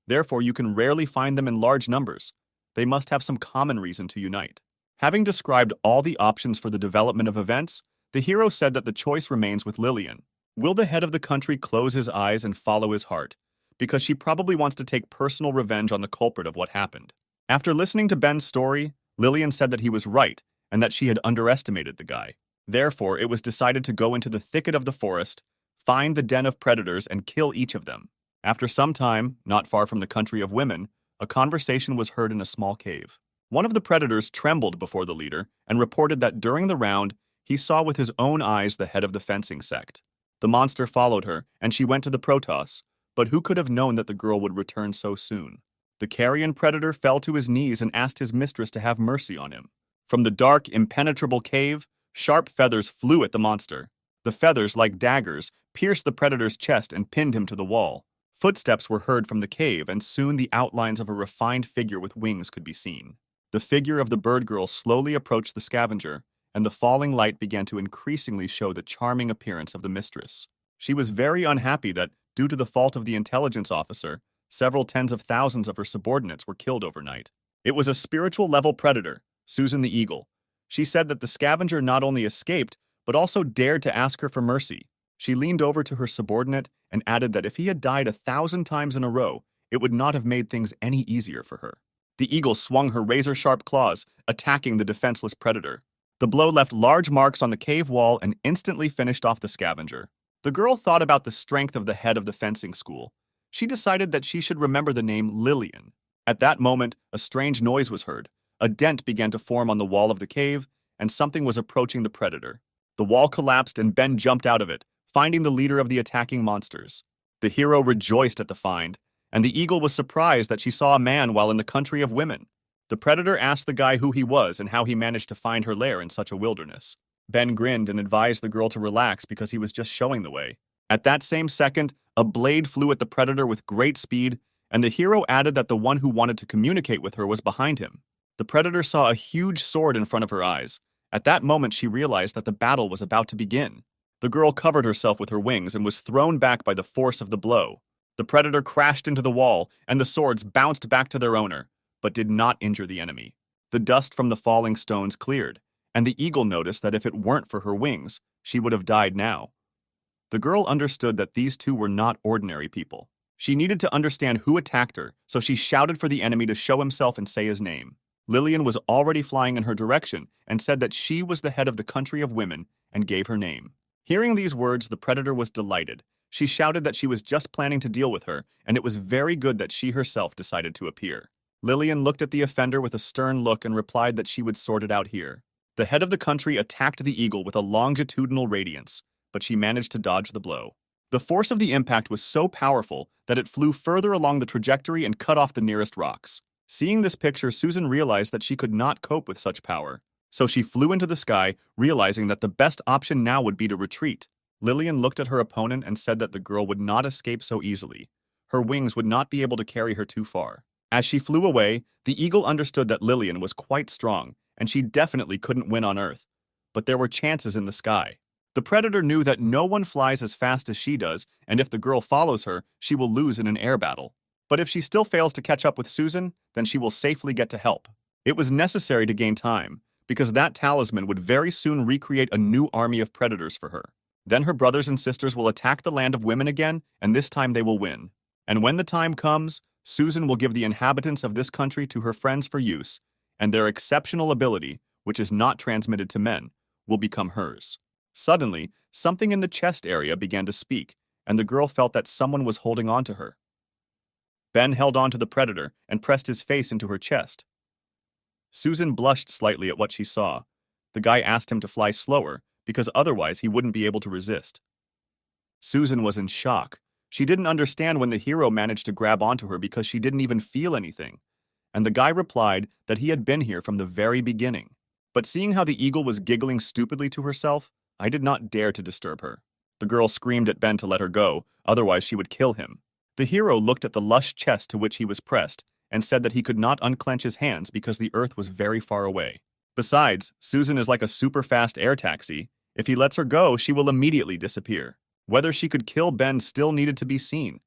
Therefore, you can rarely find them in large numbers. They must have some common reason to unite. Having described all the options for the development of events, the hero said that the choice remains with Lilian. Will the head of the country close his eyes and follow his heart? Because she probably wants to take personal revenge on the culprit of what happened. After listening to Ben's story, Lilian said that he was right and that she had underestimated the guy. Therefore, it was decided to go into the thicket of the forest, find the den of predators, and kill each of them. After some time, not far from the country of women, a conversation was heard in a small cave. One of the predators trembled before the leader and reported that during the round, he saw with his own eyes the head of the fencing sect. The monster followed her, and she went to the Protos, but who could have known that the girl would return so soon? The carrion predator fell to his knees and asked his mistress to have mercy on him. From the dark, impenetrable cave, sharp feathers flew at the monster. The feathers, like daggers, pierced the predator's chest and pinned him to the wall. Footsteps were heard from the cave, and soon the outlines of a refined figure with wings could be seen. The figure of the bird girl slowly approached the scavenger, and the falling light began to increasingly show the charming appearance of the mistress. She was very unhappy that, due to the fault of the intelligence officer, several tens of thousands of her subordinates were killed overnight. It was a spiritual-level predator, Susan the Eagle. She said that the scavenger not only escaped, but also dared to ask her for mercy. She leaned over to her subordinate and added that if he had died 1,000 times in a row, it would not have made things any easier for her. The eagle swung her razor-sharp claws, attacking the defenseless predator. The blow left large marks on the cave wall and instantly finished off the scavenger. The girl thought about the strength of the head of the fencing school. She decided that she should remember the name Lilian. At that moment, a strange noise was heard. A dent began to form on the wall of the cave, and something was approaching the predator. The wall collapsed and Ben jumped out of it, finding the leader of the attacking monsters. The hero rejoiced at the find, and the eagle was surprised that she saw a man while in the country of women. The predator asked the guy who he was and how he managed to find her lair in such a wilderness. Ben grinned and advised the girl to relax because he was just showing the way. At that same second, a blade flew at the predator with great speed, and the hero added that the one who wanted to communicate with her was behind him. The predator saw a huge sword in front of her eyes. At that moment, she realized that the battle was about to begin. The girl covered herself with her wings and was thrown back by the force of the blow. The predator crashed into the wall, and the swords bounced back to their owner, but did not injure the enemy. The dust from the falling stones cleared, and the eagle noticed that if it weren't for her wings, she would have died now. The girl understood that these two were not ordinary people. She needed to understand who attacked her, so she shouted for the enemy to show himself and say his name. Lilian was already flying in her direction and said that she was the head of the country of women and gave her name. Hearing these words, the predator was delighted. She shouted that she was just planning to deal with her, and it was very good that she herself decided to appear. Lilian looked at the offender with a stern look and replied that she would sort it out here. The head of the country attacked the eagle with a longitudinal radiance, but she managed to dodge the blow. The force of the impact was so powerful that it flew further along the trajectory and cut off the nearest rocks. Seeing this picture, Susan realized that she could not cope with such power. So she flew into the sky, realizing that the best option now would be to retreat. Lilian looked at her opponent and said that the girl would not escape so easily. Her wings would not be able to carry her too far. As she flew away, the eagle understood that Lilian was quite strong, and she definitely couldn't win on Earth. But there were chances in the sky. The predator knew that no one flies as fast as she does, and if the girl follows her, she will lose in an air battle. But if she still fails to catch up with Susan, then she will safely get to help. It was necessary to gain time, because that talisman would very soon recreate a new army of predators for her. Then her brothers and sisters will attack the land of women again, and this time they will win. And when the time comes, Susan will give the inhabitants of this country to her friends for use, and their exceptional ability, which is not transmitted to men, will become hers. Suddenly, something in the chest area began to speak, and the girl felt that someone was holding on to her. Ben held on to the predator and pressed his face into her chest. Susan blushed slightly at what she saw. The guy asked him to fly slower, because otherwise he wouldn't be able to resist. Susan was in shock. She didn't understand when the hero managed to grab onto her because she didn't even feel anything. And the guy replied that he had been here from the very beginning. But seeing how the eagle was giggling stupidly to herself, I did not dare to disturb her. The girl screamed at Ben to let her go, otherwise she would kill him. The hero looked at the lush chest to which he was pressed and said that he could not unclench his hands because the earth was very far away. Besides, Susan is like a super-fast air taxi. If he lets her go, she will immediately disappear. Whether she could kill Ben still needed to be seen.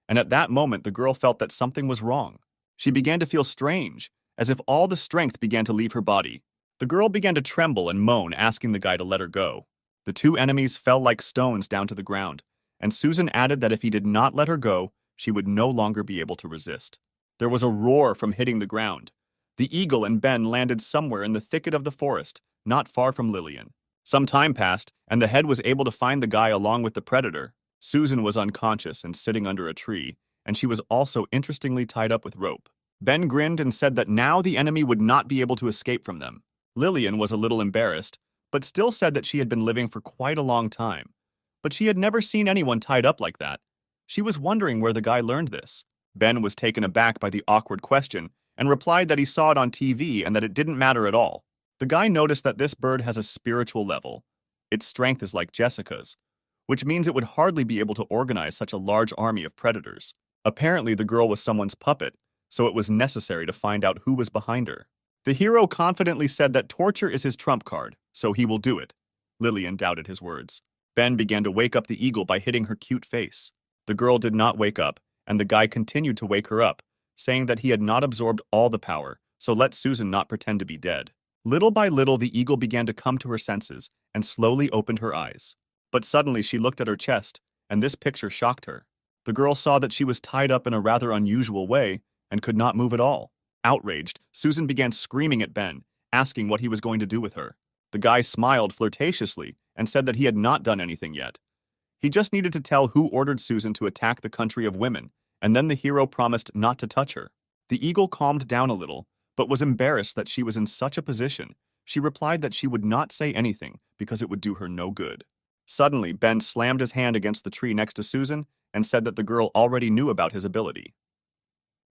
And at that moment, the girl felt that something was wrong. She began to feel strange, as if all the strength began to leave her body. The girl began to tremble and moan, asking the guy to let her go. The two enemies fell like stones down to the ground, and Susan added that if he did not let her go, she would no longer be able to resist. There was a roar from hitting the ground. The eagle and Ben landed somewhere in the thicket of the forest, not far from Lilian. Some time passed, and the head was able to find the guy along with the predator. Susan was unconscious and sitting under a tree, and she was also interestingly tied up with rope. Ben grinned and said that now the enemy would not be able to escape from them. Lilian was a little embarrassed, but still said that she had been living for quite a long time. But she had never seen anyone tied up like that. She was wondering where the guy learned this. Ben was taken aback by the awkward question and replied that he saw it on TV and that it didn't matter at all. The guy noticed that this bird has a spiritual level. Its strength is like Jessica's, which means it would hardly be able to organize such a large army of predators. Apparently, the girl was someone's puppet, so it was necessary to find out who was behind her. The hero confidently said that torture is his trump card, so he will do it. Lilian doubted his words. Ben began to wake up the eagle by hitting her cute face. The girl did not wake up, and the guy continued to wake her up, saying that he had not absorbed all the power, so let Susan not pretend to be dead. Little by little, the eagle began to come to her senses and slowly opened her eyes. But suddenly she looked at her chest, and this picture shocked her. The girl saw that she was tied up in a rather unusual way and could not move at all. Outraged, Susan began screaming at Ben, asking what he was going to do with her. The guy smiled flirtatiously and said that he had not done anything yet. He just needed to tell who ordered Susan to attack the country of women, and then the hero promised not to touch her. The eagle calmed down a little, but was embarrassed that she was in such a position. She replied that she would not say anything because it would do her no good. Suddenly, Ben slammed his hand against the tree next to Susan and said that the girl already knew about his ability.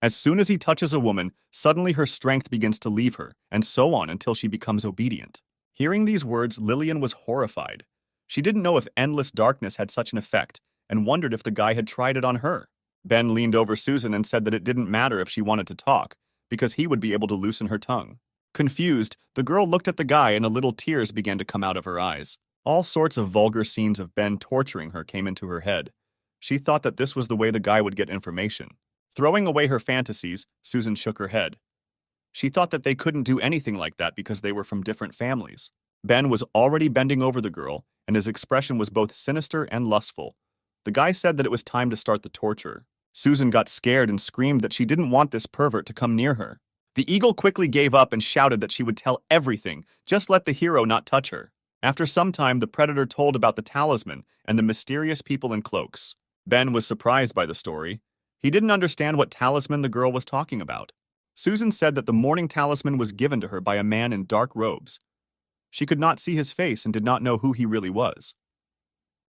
As soon as he touches a woman, suddenly her strength begins to leave her, and so on until she becomes obedient. Hearing these words, Lilian was horrified. She didn't know if endless darkness had such an effect, and wondered if the guy had tried it on her. Ben leaned over Susan and said that it didn't matter if she wanted to talk, because he would be able to loosen her tongue. Confused, the girl looked at the guy and a little tears began to come out of her eyes. All sorts of vulgar scenes of Ben torturing her came into her head. She thought that this was the way the guy would get information. Throwing away her fantasies, Susan shook her head. She thought that they couldn't do anything like that because they were from different families. Ben was already bending over the girl, and his expression was both sinister and lustful. The guy said that it was time to start the torture. Susan got scared and screamed that she didn't want this pervert to come near her. The eagle quickly gave up and shouted that she would tell everything, just let the hero not touch her. After some time, the predator told about the talisman and the mysterious people in cloaks. Ben was surprised by the story. He didn't understand what talisman the girl was talking about. Susan said that the morning talisman was given to her by a man in dark robes. She could not see his face and did not know who he really was.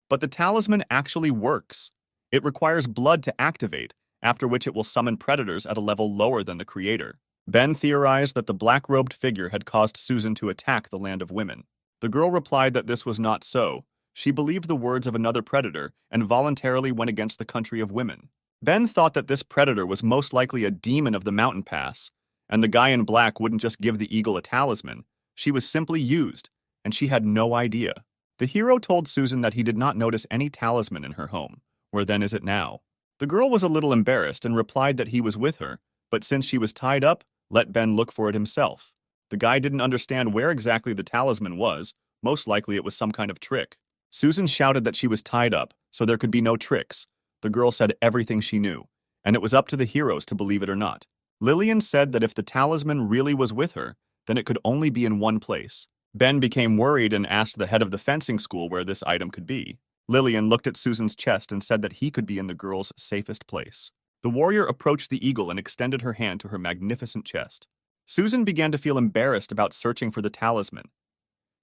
But the talisman actually works. It requires blood to activate, after which it will summon predators at a level lower than the creator. Ben theorized that the black-robed figure had caused Susan to attack the land of women. The girl replied that this was not so. She believed the words of another predator and voluntarily went against the country of women. Ben thought that this predator was most likely a demon of the mountain pass, and the guy in black wouldn't just give the eagle a talisman. She was simply used, and she had no idea. The hero told Susan that he did not notice any talisman in her home. Where then is it now? The girl was a little embarrassed and replied that he was with her, but since she was tied up, let Ben look for it himself. The guy didn't understand where exactly the talisman was. Most likely it was some kind of trick. Susan shouted that she was tied up, so there could be no tricks. The girl said everything she knew, and it was up to the heroes to believe it or not. Lilian said that if the talisman really was with her, then it could only be in one place. Ben became worried and asked the head of the fencing school where this item could be. Lilian looked at Susan's chest and said that he could be in the girl's safest place. The warrior approached the eagle and extended her hand to her magnificent chest. Susan began to feel embarrassed about searching for the talisman.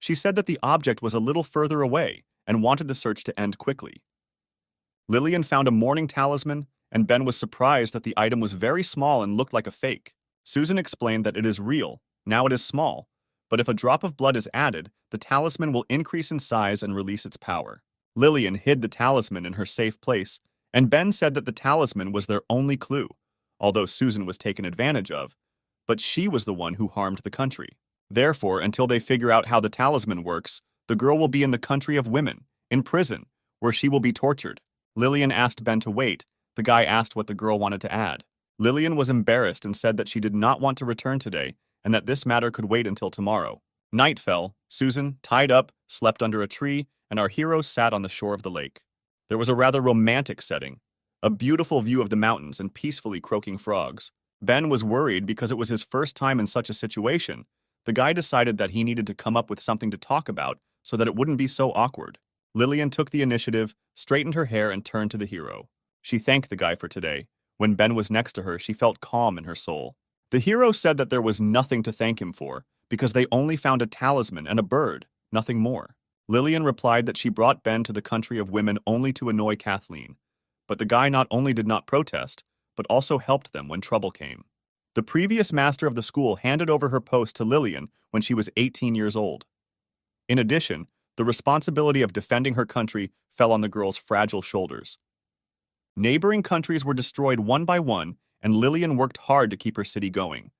She said that the object was a little further away and wanted the search to end quickly. Lilian found a mourning talisman, and Ben was surprised that the item was very small and looked like a fake. Susan explained that it is real, now it is small, but if a drop of blood is added, the talisman will increase in size and release its power. Lilian hid the talisman in her safe place, and Ben said that the talisman was their only clue, although Susan was taken advantage of, but she was the one who harmed the country. Therefore, until they figure out how the talisman works, the girl will be in the country of women, in prison, where she will be tortured. Lilian asked Ben to wait. The guy asked what the girl wanted to add. Lilian was embarrassed and said that she did not want to return today and that this matter could wait until tomorrow. Night fell. Susan, tied up, slept under a tree, and our heroes sat on the shore of the lake. There was a rather romantic setting, a beautiful view of the mountains and peacefully croaking frogs. Ben was worried because it was his first time in such a situation. The guy decided that he needed to come up with something to talk about so that it wouldn't be so awkward. Lilian took the initiative, straightened her hair, and turned to the hero. She thanked the guy for today. When Ben was next to her, she felt calm in her soul. The hero said that there was nothing to thank him for, because they only found a talisman and a bird, nothing more. Lilian replied that she brought Ben to the country of women only to annoy Kathleen. But the guy not only did not protest, but also helped them when trouble came. The previous master of the school handed over her post to Lilian when she was 18 years old. In addition, the responsibility of defending her country fell on the girl's fragile shoulders. Neighboring countries were destroyed one by one, and Lilian worked hard to keep her city going,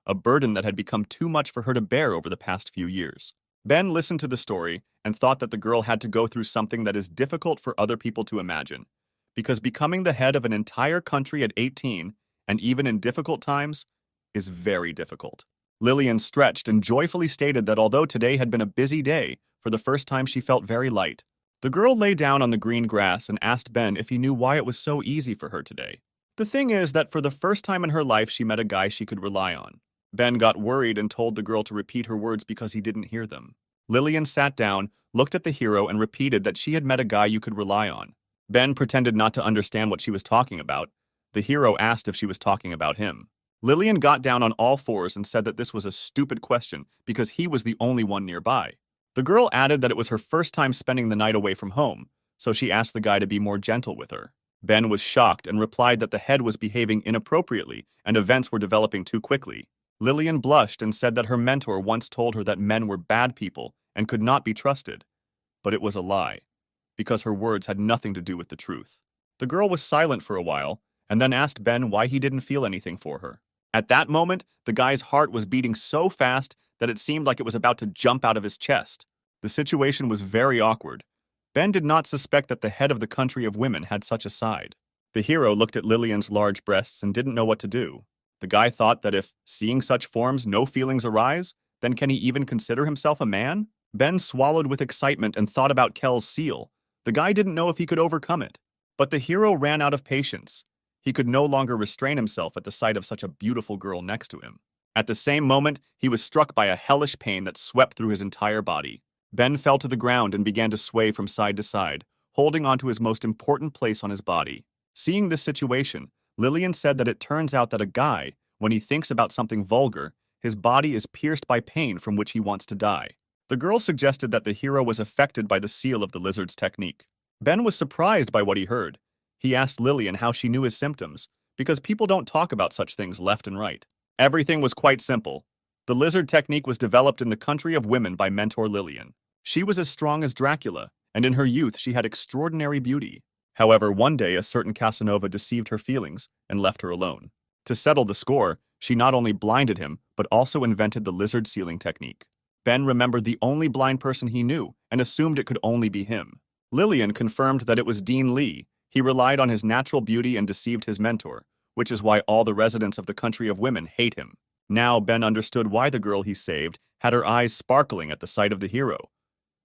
a burden that had become too much for her to bear over the past few years. Ben listened to the story and thought that the girl had to go through something that is difficult for other people to imagine, because becoming the head of an entire country at 18, and even in difficult times, is very difficult. Lilian stretched and joyfully stated that although today had been a busy day, for the first time she felt very light. The girl lay down on the green grass and asked Ben if he knew why it was so easy for her today. The thing is that for the first time in her life she met a guy she could rely on. Ben got worried and told the girl to repeat her words because he didn't hear them. Lilian sat down, looked at the hero, and repeated that she had met a guy you could rely on. Ben pretended not to understand what she was talking about. The hero asked if she was talking about him. Lilian got down on all fours and said that this was a stupid question because he was the only one nearby. The girl added that it was her first time spending the night away from home, so she asked the guy to be more gentle with her. Ben was shocked and replied that the head was behaving inappropriately and events were developing too quickly. Lilian blushed and said that her mentor once told her that men were bad people and could not be trusted. But it was a lie, because her words had nothing to do with the truth. The girl was silent for a while and then asked Ben why he didn't feel anything for her. At that moment, the guy's heart was beating so fast that it seemed like it was about to jump out of his chest. The situation was very awkward. Ben did not suspect that the head of the country of women had such a side. The hero looked at Lilian's large breasts and didn't know what to do. The guy thought that if, seeing such forms, no feelings arise, then can he even consider himself a man? Ben swallowed with excitement and thought about Kell's seal. The guy didn't know if he could overcome it. But the hero ran out of patience. He could no longer restrain himself at the sight of such a beautiful girl next to him. At the same moment, he was struck by a hellish pain that swept through his entire body. Ben fell to the ground and began to sway from side to side, holding on to his most important place on his body. Seeing this situation, Lilian said that it turns out that a guy, when he thinks about something vulgar, his body is pierced by pain from which he wants to die. The girl suggested that the hero was affected by the seal of the lizard's technique. Ben was surprised by what he heard. He asked Lilian how she knew his symptoms, because people don't talk about such things left and right. Everything was quite simple. The lizard technique was developed in the country of women by mentor Lilian. She was as strong as Dracula, and in her youth she had extraordinary beauty. However, one day a certain Casanova deceived her feelings and left her alone. To settle the score, she not only blinded him, but also invented the lizard sealing technique. Ben remembered the only blind person he knew and assumed it could only be him. Lilian confirmed that it was Dean Lee. He relied on his natural beauty and deceived his mentor, which is why all the residents of the country of women hate him. Now Ben understood why the girl he saved had her eyes sparkling at the sight of the hero.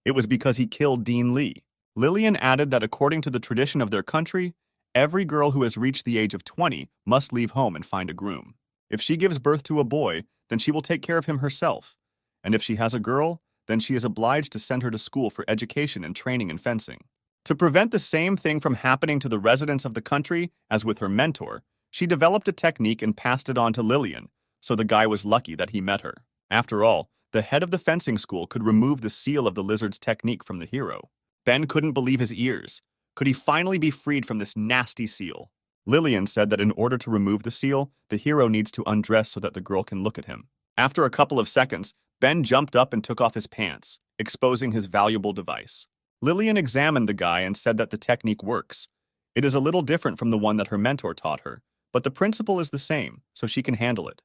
It was because he killed Dean Lee. Lilian added that according to the tradition of their country, every girl who has reached the age of 20 must leave home and find a groom. If she gives birth to a boy, then she will take care of him herself. And if she has a girl, then she is obliged to send her to school for education and training in fencing. To prevent the same thing from happening to the residents of the country as with her mentor, she developed a technique and passed it on to Lilian, so the guy was lucky that he met her. After all, the head of the fencing school could remove the seal of the lizard's technique from the hero. Ben couldn't believe his ears. Could he finally be freed from this nasty seal? Lilian said that in order to remove the seal, the hero needs to undress so that the girl can look at him. After a couple of seconds, Ben jumped up and took off his pants, exposing his valuable device. Lilian examined the guy and said that the technique works. It is a little different from the one that her mentor taught her, but the principle is the same, so she can handle it.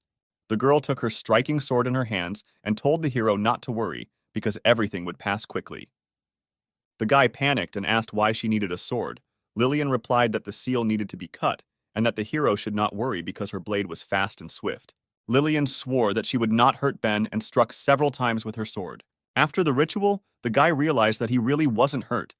The girl took her striking sword in her hands and told the hero not to worry because everything would pass quickly. The guy panicked and asked why she needed a sword. Lilian replied that the seal needed to be cut and that the hero should not worry because her blade was fast and swift. Lilian swore that she would not hurt Ben and struck several times with her sword. After the ritual, the guy realized that he really wasn't hurt,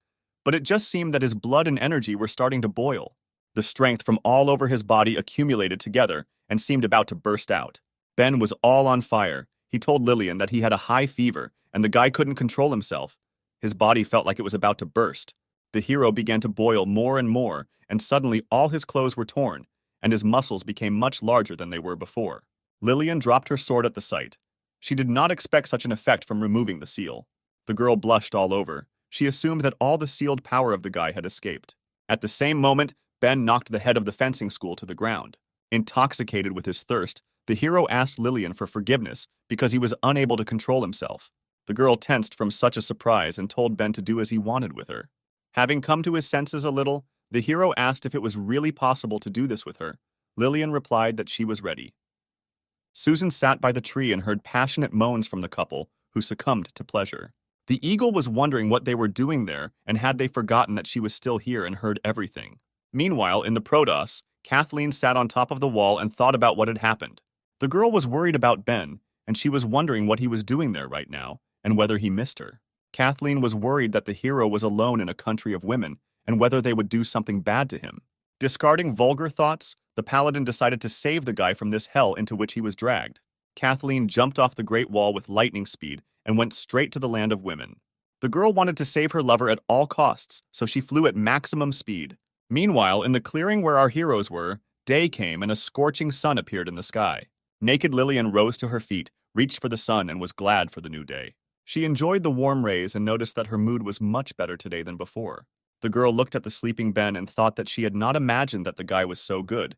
but it just seemed that his blood and energy were starting to boil. The strength from all over his body accumulated together and seemed about to burst out. Ben was all on fire. He told Lilian that he had a high fever and the guy couldn't control himself. His body felt like it was about to burst. The hero began to boil more and more, and suddenly all his clothes were torn, and his muscles became much larger than they were before. Lilian dropped her sword at the sight. She did not expect such an effect from removing the seal. The girl blushed all over. She assumed that all the sealed power of the guy had escaped. At the same moment, Ben knocked the head of the fencing school to the ground. Intoxicated with his thirst, the hero asked Lilian for forgiveness because he was unable to control himself. The girl tensed from such a surprise and told Ben to do as he wanted with her. Having come to his senses a little, the hero asked if it was really possible to do this with her. Lilian replied that she was ready. Susan sat by the tree and heard passionate moans from the couple, who succumbed to pleasure. The eagle was wondering what they were doing there and had they forgotten that she was still here and heard everything. Meanwhile, in the Protos, Kathleen sat on top of the wall and thought about what had happened. The girl was worried about Ben, and she was wondering what he was doing there right now and whether he missed her. Kathleen was worried that the hero was alone in a country of women and whether they would do something bad to him. Discarding vulgar thoughts, the paladin decided to save the guy from this hell into which he was dragged. Kathleen jumped off the great wall with lightning speed and went straight to the land of women. The girl wanted to save her lover at all costs, so she flew at maximum speed. Meanwhile, in the clearing where our heroes were, day came and a scorching sun appeared in the sky. Naked Lilian rose to her feet, reached for the sun, and was glad for the new day. She enjoyed the warm rays and noticed that her mood was much better today than before. The girl looked at the sleeping Ben and thought that she had not imagined that the guy was so good.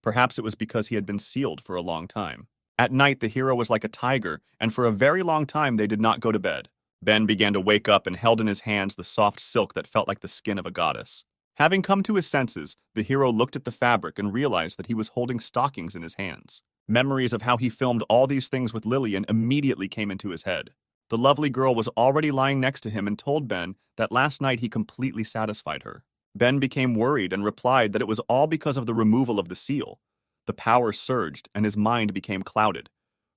Perhaps it was because he had been sealed for a long time. At night, the hero was like a tiger, and for a very long time they did not go to bed. Ben began to wake up and held in his hands the soft silk that felt like the skin of a goddess. Having come to his senses, the hero looked at the fabric and realized that he was holding stockings in his hands. Memories of how he filmed all these things with Lilian immediately came into his head. The lovely girl was already lying next to him and told Ben that last night he completely satisfied her. Ben became worried and replied that it was all because of the removal of the seal. The power surged and his mind became clouded.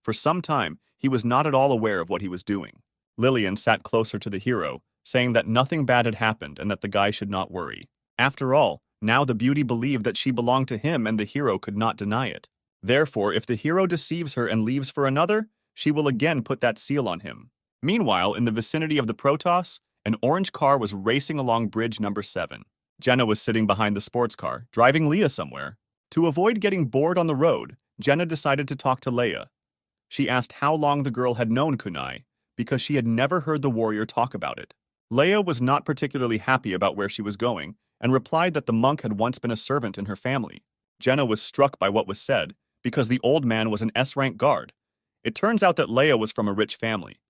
For some time, he was not at all aware of what he was doing. Lilian sat closer to the hero, saying that nothing bad had happened and that the guy should not worry. After all, now the beauty believed that she belonged to him and the hero could not deny it. Therefore, if the hero deceives her and leaves for another, she will again put that seal on him. Meanwhile, in the vicinity of the Protos, an orange car was racing along bridge number 7. Jenna was sitting behind the sports car, driving Leah somewhere. To avoid getting bored on the road, Jenna decided to talk to Leia. She asked how long the girl had known kunai, because she had never heard the warrior talk about it. Leia was not particularly happy about where she was going, and replied that the monk had once been a servant in her family. Jenna was struck by what was said, because the old man was an S-rank guard. It turns out that Leia was from a rich family.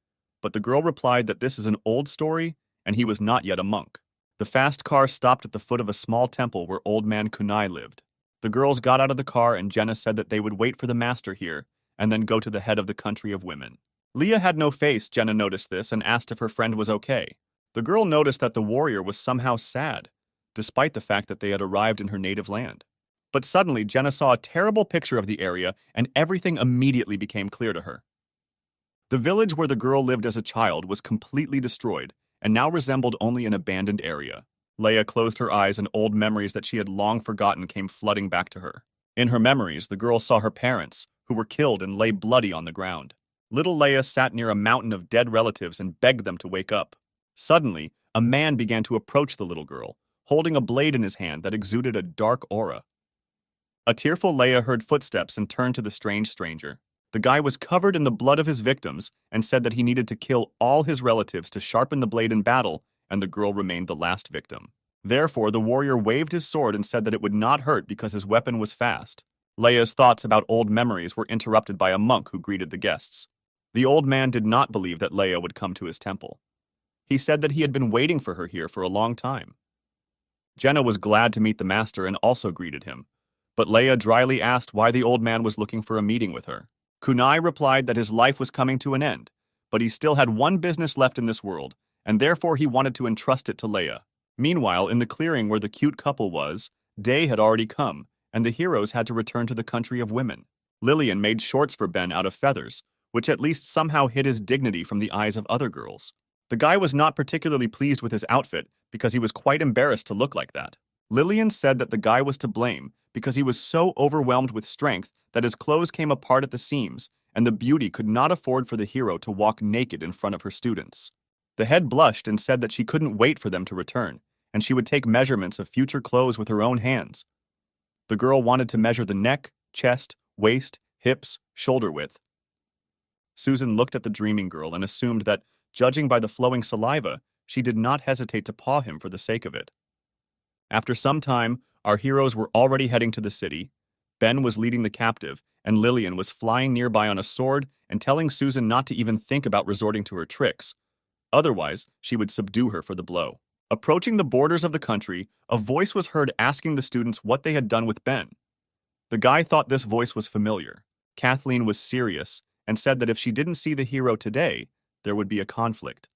But the girl replied that this is an old story, and he was not yet a monk. The fast car stopped at the foot of a small temple where old man Kunai lived. The girls got out of the car and Jenna said that they would wait for the master here, and then go to the head of the country of women. Leah had no face. Jenna noticed this and asked if her friend was okay. The girl noticed that the warrior was somehow sad, despite the fact that they had arrived in her native land. But suddenly, Jenna saw a terrible picture of the area and everything immediately became clear to her. The village where the girl lived as a child was completely destroyed and now resembled only an abandoned area. Leia closed her eyes and old memories that she had long forgotten came flooding back to her. In her memories, the girl saw her parents, who were killed and lay bloody on the ground. Little Leia sat near a mountain of dead relatives and begged them to wake up. Suddenly, a man began to approach the little girl, holding a blade in his hand that exuded a dark aura. A tearful Leia heard footsteps and turned to the strange stranger. The guy was covered in the blood of his victims and said that he needed to kill all his relatives to sharpen the blade in battle, and the girl remained the last victim. Therefore, the warrior waved his sword and said that it would not hurt because his weapon was fast. Leia's thoughts about old memories were interrupted by a monk who greeted the guests. The old man did not believe that Leia would come to his temple. He said that he had been waiting for her here for a long time. Jenna was glad to meet the master and also greeted him, but Leia dryly asked why the old man was looking for a meeting with her. Kunai replied that his life was coming to an end, but he still had one business left in this world, and therefore he wanted to entrust it to Leia. Meanwhile, in the clearing where the cute couple was, day had already come, and the heroes had to return to the country of women. Lilian made shorts for Ben out of feathers, which at least somehow hid his dignity from the eyes of other girls. The guy was not particularly pleased with his outfit because he was quite embarrassed to look like that. Lilian said that the guy was to blame because he was so overwhelmed with strength that his clothes came apart at the seams, and the beauty could not afford for the hero to walk naked in front of her students. The head blushed and said that she couldn't wait for them to return, and she would take measurements of future clothes with her own hands. The girl wanted to measure the neck, chest, waist, hips, shoulder width. Susan looked at the dreaming girl and assumed that, judging by the flowing saliva, she did not hesitate to paw him for the sake of it. After some time, our heroes were already heading to the city. Ben was leading the captive, and Lilian was flying nearby on a sword and telling Susan not to even think about resorting to her tricks. Otherwise, she would subdue her for the blow. Approaching the borders of the country, a voice was heard asking the students what they had done with Ben. The guy thought this voice was familiar. Kathleen was serious and said that if she didn't see the hero today, there would be a conflict.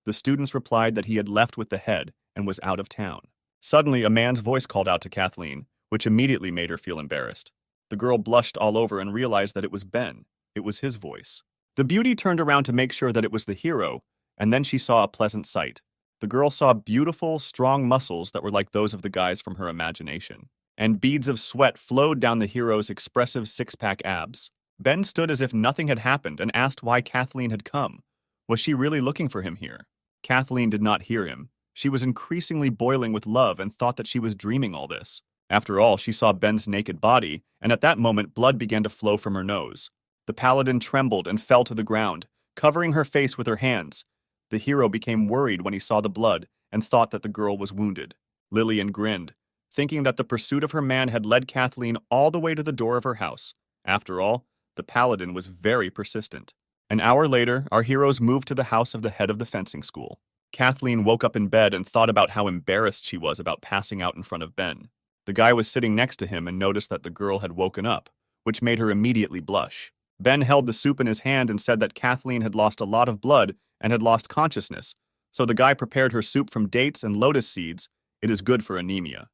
The students replied that he had left with the head and was out of town. Suddenly, a man's voice called out to Kathleen, which immediately made her feel embarrassed. The girl blushed all over and realized that it was Ben. It was his voice. The beauty turned around to make sure that it was the hero, and then she saw a pleasant sight. The girl saw beautiful, strong muscles that were like those of the guys from her imagination, and beads of sweat flowed down the hero's expressive six-pack abs. Ben stood as if nothing had happened and asked why Kathleen had come. Was she really looking for him here? Kathleen did not hear him. She was increasingly boiling with love and thought that she was dreaming all this. After all, she saw Ben's naked body, and at that moment blood began to flow from her nose. The paladin trembled and fell to the ground, covering her face with her hands. The hero became worried when he saw the blood and thought that the girl was wounded. Lilian grinned, thinking that the pursuit of her man had led Kathleen all the way to the door of her house. After all, the paladin was very persistent. An hour later, our heroes moved to the house of the head of the fencing school. Kathleen woke up in bed and thought about how embarrassed she was about passing out in front of Ben. The guy was sitting next to him and noticed that the girl had woken up, which made her immediately blush. Ben held the soup in his hand and said that Kathleen had lost a lot of blood and had lost consciousness, so the guy prepared her soup from dates and lotus seeds. It is good for anemia.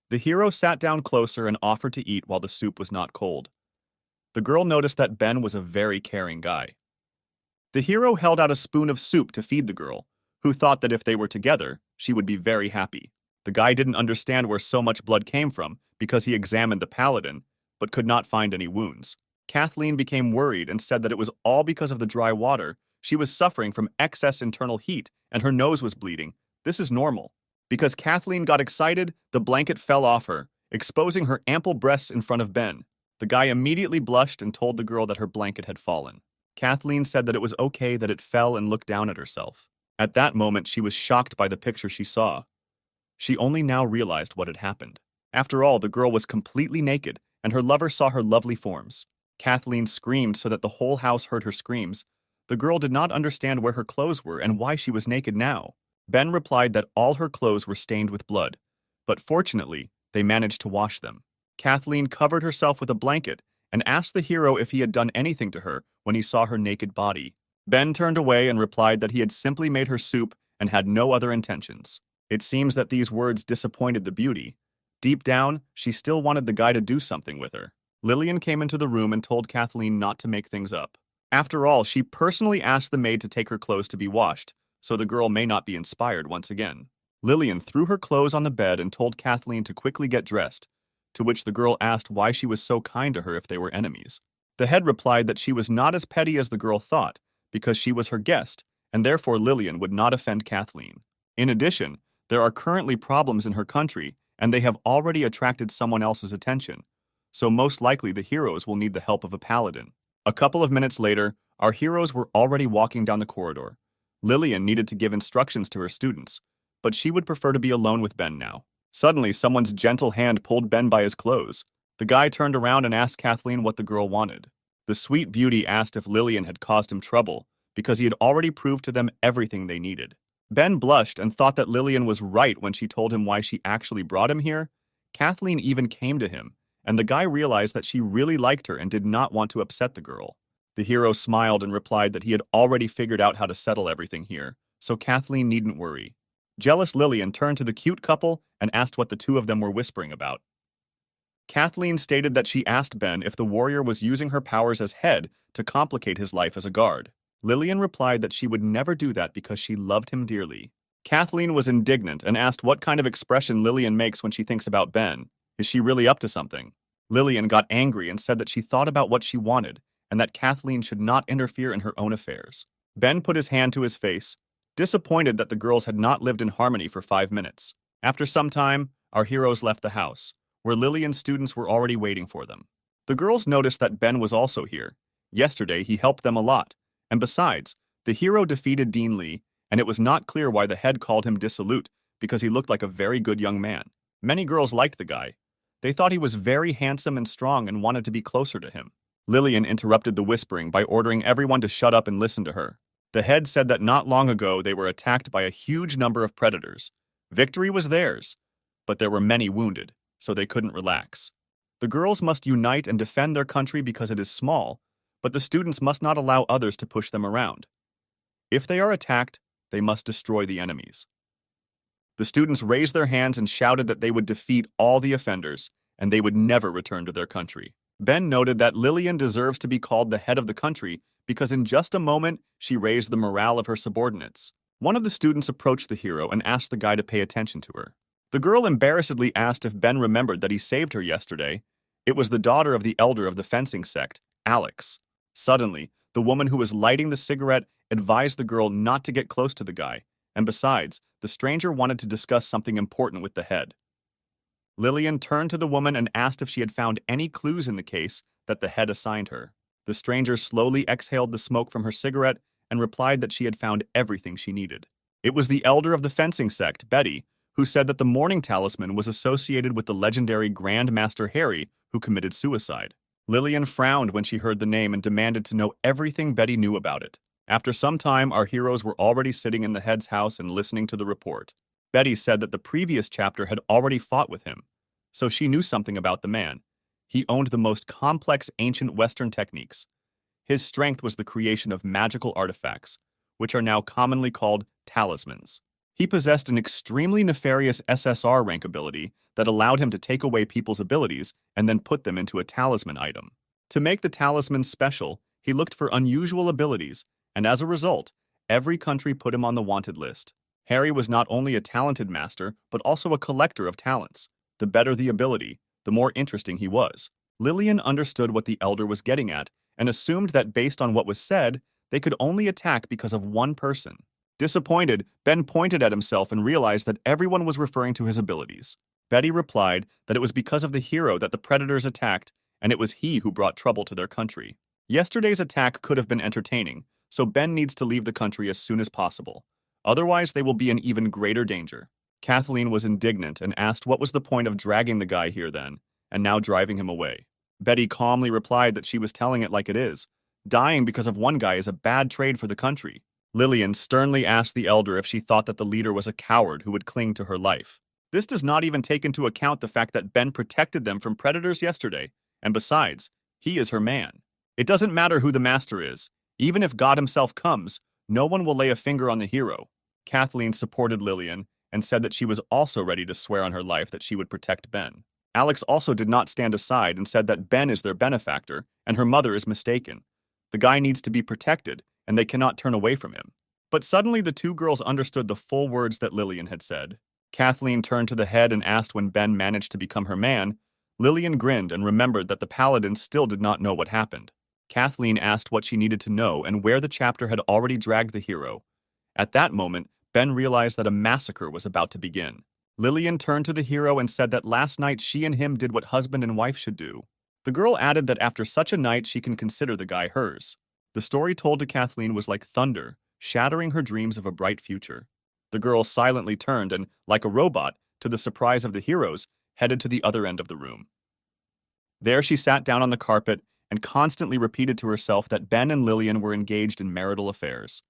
The hero sat down closer and offered to eat while the soup was not cold. The girl noticed that Ben was a very caring guy. The hero held out a spoon of soup to feed the girl, who thought that if they were together, she would be very happy. The guy didn't understand where so much blood came from because he examined the paladin, but could not find any wounds. Kathleen became worried and said that it was all because of the dry water. She was suffering from excess internal heat and her nose was bleeding. This is normal. Because Kathleen got excited, the blanket fell off her, exposing her ample breasts in front of Ben. The guy immediately blushed and told the girl that her blanket had fallen. Kathleen said that it was okay that it fell and looked down at herself. At that moment, she was shocked by the picture she saw. She only now realized what had happened. After all, the girl was completely naked, and her lover saw her lovely forms. Kathleen screamed so that the whole house heard her screams. The girl did not understand where her clothes were and why she was naked now. Ben replied that all her clothes were stained with blood, but fortunately, they managed to wash them. Kathleen covered herself with a blanket and asked the hero if he had done anything to her when he saw her naked body. Ben turned away and replied that he had simply made her soup and had no other intentions. It seems that these words disappointed the beauty, Deep down, she still wanted the guy to do something with her. Lilian came into the room and told Kathleen not to make things up. After all, she personally asked the maid to take her clothes to be washed, so the girl may not be inspired once again. Lilian threw her clothes on the bed and told Kathleen to quickly get dressed, to which the girl asked why she was so kind to her if they were enemies. The head replied that she was not as petty as the girl thought, because she was her guest, and therefore Lilian would not offend Kathleen. In addition, there are currently problems in her country, and they have already attracted someone else's attention, so most likely the heroes will need the help of a paladin. A couple of minutes later, our heroes were already walking down the corridor. Lilian needed to give instructions to her students, but she would prefer to be alone with Ben now. Suddenly, someone's gentle hand pulled Ben by his clothes. The guy turned around and asked Kathleen what the girl wanted. The sweet beauty asked if Lilian had caused him trouble, because he had already proved to them everything they needed. Ben blushed and thought that Lilian was right when she told him why she actually brought him here. Kathleen even came to him, and the guy realized that she really liked her and did not want to upset the girl. The hero smiled and replied that he had already figured out how to settle everything here, so Kathleen needn't worry. Jealous Lilian turned to the cute couple and asked what the two of them were whispering about. Kathleen stated that she asked Ben if the warrior was using her powers as head to complicate his life as a guard. Lilian replied that she would never do that because she loved him dearly. Kathleen was indignant and asked what kind of expression Lilian makes when she thinks about Ben. Is she really up to something? Lilian got angry and said that she thought about what she wanted and that Kathleen should not interfere in her own affairs. Ben put his hand to his face, disappointed that the girls had not lived in harmony for 5 minutes. After some time, our heroes left the house, where Lilian's students were already waiting for them. The girls noticed that Ben was also here. Yesterday, he helped them a lot, and besides, the hero defeated Dean Lee, and it was not clear why the head called him dissolute because he looked like a very good young man. Many girls liked the guy. They thought he was very handsome and strong and wanted to be closer to him. Lilian interrupted the whispering by ordering everyone to shut up and listen to her. The head said that not long ago they were attacked by a huge number of predators. Victory was theirs, but there were many wounded, so they couldn't relax. The girls must unite and defend their country because it is small, but the students must not allow others to push them around. If they are attacked, they must destroy the enemies. The students raised their hands and shouted that they would defeat all the offenders, and they would never return to their country. Ben noted that Lilian deserves to be called the head of the country because in just a moment, she raised the morale of her subordinates. One of the students approached the hero and asked the guy to pay attention to her. The girl embarrassedly asked if Ben remembered that he saved her yesterday. It was the daughter of the elder of the fencing sect, Alex. Suddenly, the woman who was lighting the cigarette advised the girl not to get close to the guy, and besides, the stranger wanted to discuss something important with the head. Lilian turned to the woman and asked if she had found any clues in the case that the head assigned her. The stranger slowly exhaled the smoke from her cigarette and replied that she had found everything she needed. It was the elder of the fencing sect, Betty, who said that the morning talisman was associated with the legendary Grand Master Harry, who committed suicide. Lilian frowned when she heard the name and demanded to know everything Betty knew about it. After some time, our heroes were already sitting in the head's house and listening to the report. Betty said that the previous chapter had already fought with him, so she knew something about the man. He owned the most complex ancient Western techniques. His strength was the creation of magical artifacts, which are now commonly called talismans. He possessed an extremely nefarious SSR rank ability that allowed him to take away people's abilities and then put them into a talisman item. To make the talisman special, he looked for unusual abilities, and as a result, every country put him on the wanted list. Harry was not only a talented master, but also a collector of talents. The better the ability, the more interesting he was. Lilian understood what the elder was getting at and assumed that based on what was said, they could only attack because of one person. Disappointed, Ben pointed at himself and realized that everyone was referring to his abilities. Betty replied that it was because of the hero that the predators attacked, and it was he who brought trouble to their country. Yesterday's attack could have been entertaining, so Ben needs to leave the country as soon as possible. Otherwise, they will be in even greater danger. Kathleen was indignant and asked what was the point of dragging the guy here then, and now driving him away. Betty calmly replied that she was telling it like it is. Dying because of one guy is a bad trade for the country. Lilian sternly asked the elder if she thought that the leader was a coward who would cling to her life. This does not even take into account the fact that Ben protected them from predators yesterday, and besides, he is her man. It doesn't matter who the master is. Even if God himself comes, no one will lay a finger on the hero. Kathleen supported Lilian and said that she was also ready to swear on her life that she would protect Ben. Alex also did not stand aside and said that Ben is their benefactor and her mother is mistaken. The guy needs to be protected, and they cannot turn away from him. But suddenly the two girls understood the full words that Lilian had said. Kathleen turned to the head and asked when Ben managed to become her man. Lilian grinned and remembered that the paladin still did not know what happened. Kathleen asked what she needed to know and where the chapter had already dragged the hero. At that moment, Ben realized that a massacre was about to begin. Lilian turned to the hero and said that last night she and him did what husband and wife should do. The girl added that after such a night she can consider the guy hers. The story told to Kathleen was like thunder, shattering her dreams of a bright future. The girl silently turned and, like a robot, to the surprise of the heroes, headed to the other end of the room. There she sat down on the carpet and constantly repeated to herself that Ben and Lilian were engaged in marital affairs.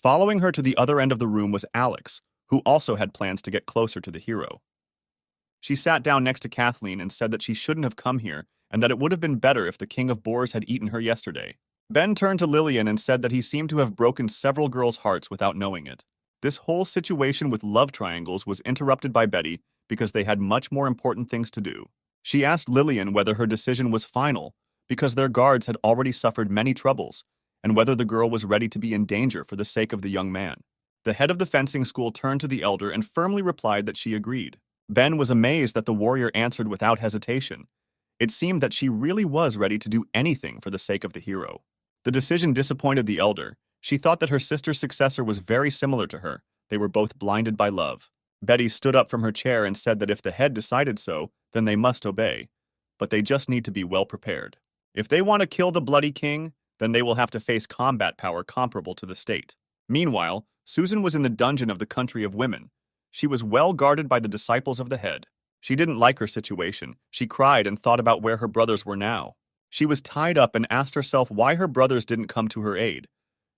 Following her to the other end of the room was Alex, who also had plans to get closer to the hero. She sat down next to Kathleen and said that she shouldn't have come here and that it would have been better if the king of boars had eaten her yesterday. Ben turned to Lilian and said that he seemed to have broken several girls' hearts without knowing it. This whole situation with love triangles was interrupted by Betty because they had much more important things to do. She asked Lilian whether her decision was final because their guards had already suffered many troubles and whether the girl was ready to be in danger for the sake of the young man. The head of the fencing school turned to the elder and firmly replied that she agreed. Ben was amazed that the warrior answered without hesitation. It seemed that she really was ready to do anything for the sake of the hero. The decision disappointed the elder. She thought that her sister's successor was very similar to her. They were both blinded by love. Betty stood up from her chair and said that if the head decided so, then they must obey. But they just need to be well prepared. If they want to kill the bloody king, then they will have to face combat power comparable to the state. Meanwhile, Susan was in the dungeon of the country of women. She was well guarded by the disciples of the head. She didn't like her situation. She cried and thought about where her brothers were now. She was tied up and asked herself why her brothers didn't come to her aid.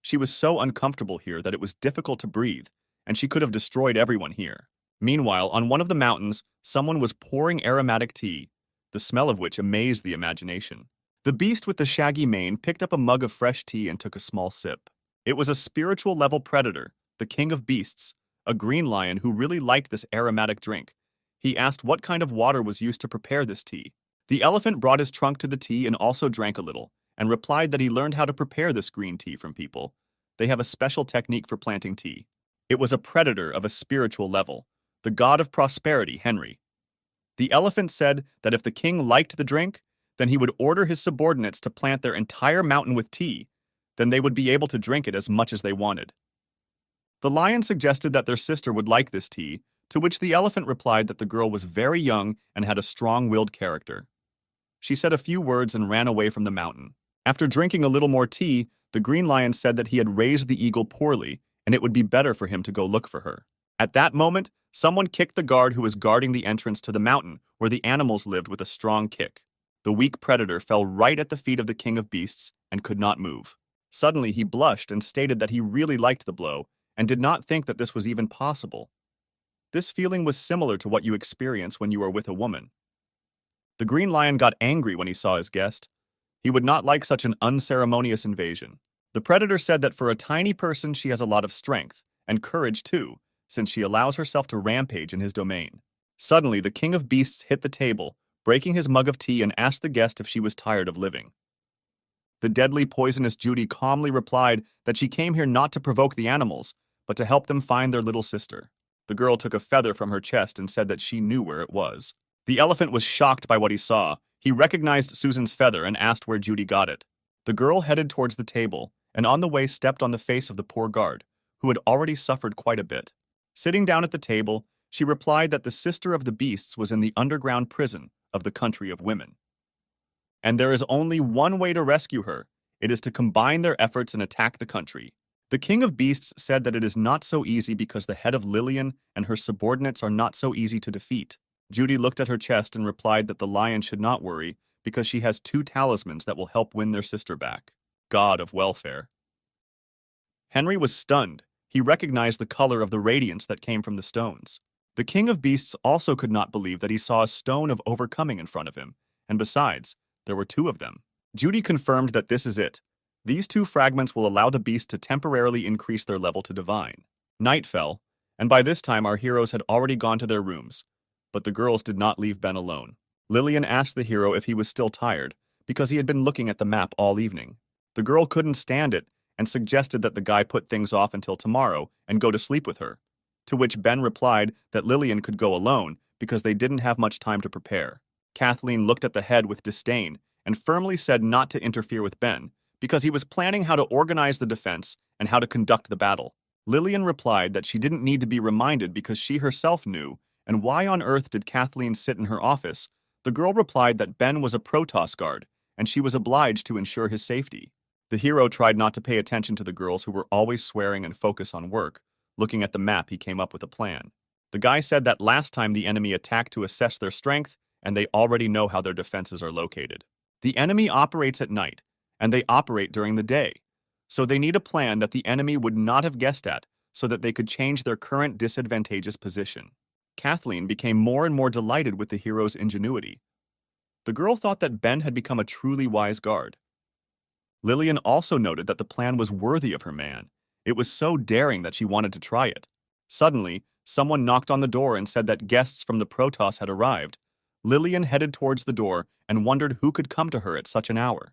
She was so uncomfortable here that it was difficult to breathe, and she could have destroyed everyone here. Meanwhile, on one of the mountains, someone was pouring aromatic tea, the smell of which amazed the imagination. The beast with the shaggy mane picked up a mug of fresh tea and took a small sip. It was a spiritual-level predator, the king of beasts, a green lion who really liked this aromatic drink. He asked what kind of water was used to prepare this tea. The elephant brought his trunk to the tea and also drank a little, and replied that he learned how to prepare this green tea from people. They have a special technique for planting tea. It was a predator of a spiritual level, the god of prosperity, Henry. The elephant said that if the king liked the drink, then he would order his subordinates to plant their entire mountain with tea. Then they would be able to drink it as much as they wanted. The lion suggested that their sister would like this tea, to which the elephant replied that the girl was very young and had a strong-willed character. She said a few words and ran away from the mountain. After drinking a little more tea, the green lion said that he had raised the eagle poorly and it would be better for him to go look for her. At that moment, someone kicked the guard who was guarding the entrance to the mountain where the animals lived with a strong kick. The weak predator fell right at the feet of the king of beasts and could not move. Suddenly, he blushed and stated that he really liked the blow and did not think that this was even possible. This feeling was similar to what you experience when you are with a woman. The green lion got angry when he saw his guest. He would not like such an unceremonious invasion. The predator said that for a tiny person she has a lot of strength, and courage too, since she allows herself to rampage in his domain. Suddenly, the king of beasts hit the table, breaking his mug of tea and asked the guest if she was tired of living. The deadly poisonous Judy calmly replied that she came here not to provoke the animals, but to help them find their little sister. The girl took a feather from her chest and said that she knew where it was. The elephant was shocked by what he saw. He recognized Susan's feather and asked where Judy got it. The girl headed towards the table, and on the way stepped on the face of the poor guard, who had already suffered quite a bit. Sitting down at the table, she replied that the sister of the beasts was in the underground prison of the country of women. And there is only one way to rescue her. It is to combine their efforts and attack the country. The king of beasts said that it is not so easy because the head of Lilian and her subordinates are not so easy to defeat. Judy looked at her chest and replied that the lion should not worry because she has 2 talismans that will help win their sister back. God of welfare. Henry was stunned. He recognized the color of the radiance that came from the stones. The king of beasts also could not believe that he saw a stone of overcoming in front of him, and besides, there were 2 of them. Judy confirmed that this is it. These 2 fragments will allow the beast to temporarily increase their level to divine. Night fell, And by this time, our heroes had already gone to their rooms. But the girls did not leave Ben alone. Lilian asked the hero if he was still tired, because he had been looking at the map all evening. The girl couldn't stand it and suggested that the guy put things off until tomorrow and go to sleep with her, to which Ben replied that Lilian could go alone because they didn't have much time to prepare. Kathleen looked at the head with disdain and firmly said not to interfere with Ben because he was planning how to organize the defense and how to conduct the battle. Lilian replied that she didn't need to be reminded because she herself knew, and why on earth did Kathleen sit in her office? The girl replied that Ben was a Protos guard, and she was obliged to ensure his safety. The hero tried not to pay attention to the girls who were always swearing and focus on work. Looking at the map, he came up with a plan. The guy said that last time the enemy attacked to assess their strength, and they already know how their defenses are located. The enemy operates at night, and they operate during the day. So they need a plan that the enemy would not have guessed at, so that they could change their current disadvantageous position. Kathleen became more and more delighted with the hero's ingenuity. The girl thought that Ben had become a truly wise guard. Lilian also noted that the plan was worthy of her man. It was so daring that she wanted to try it. Suddenly, someone knocked on the door and said that guests from the Protos had arrived. Lilian headed towards the door and wondered who could come to her at such an hour.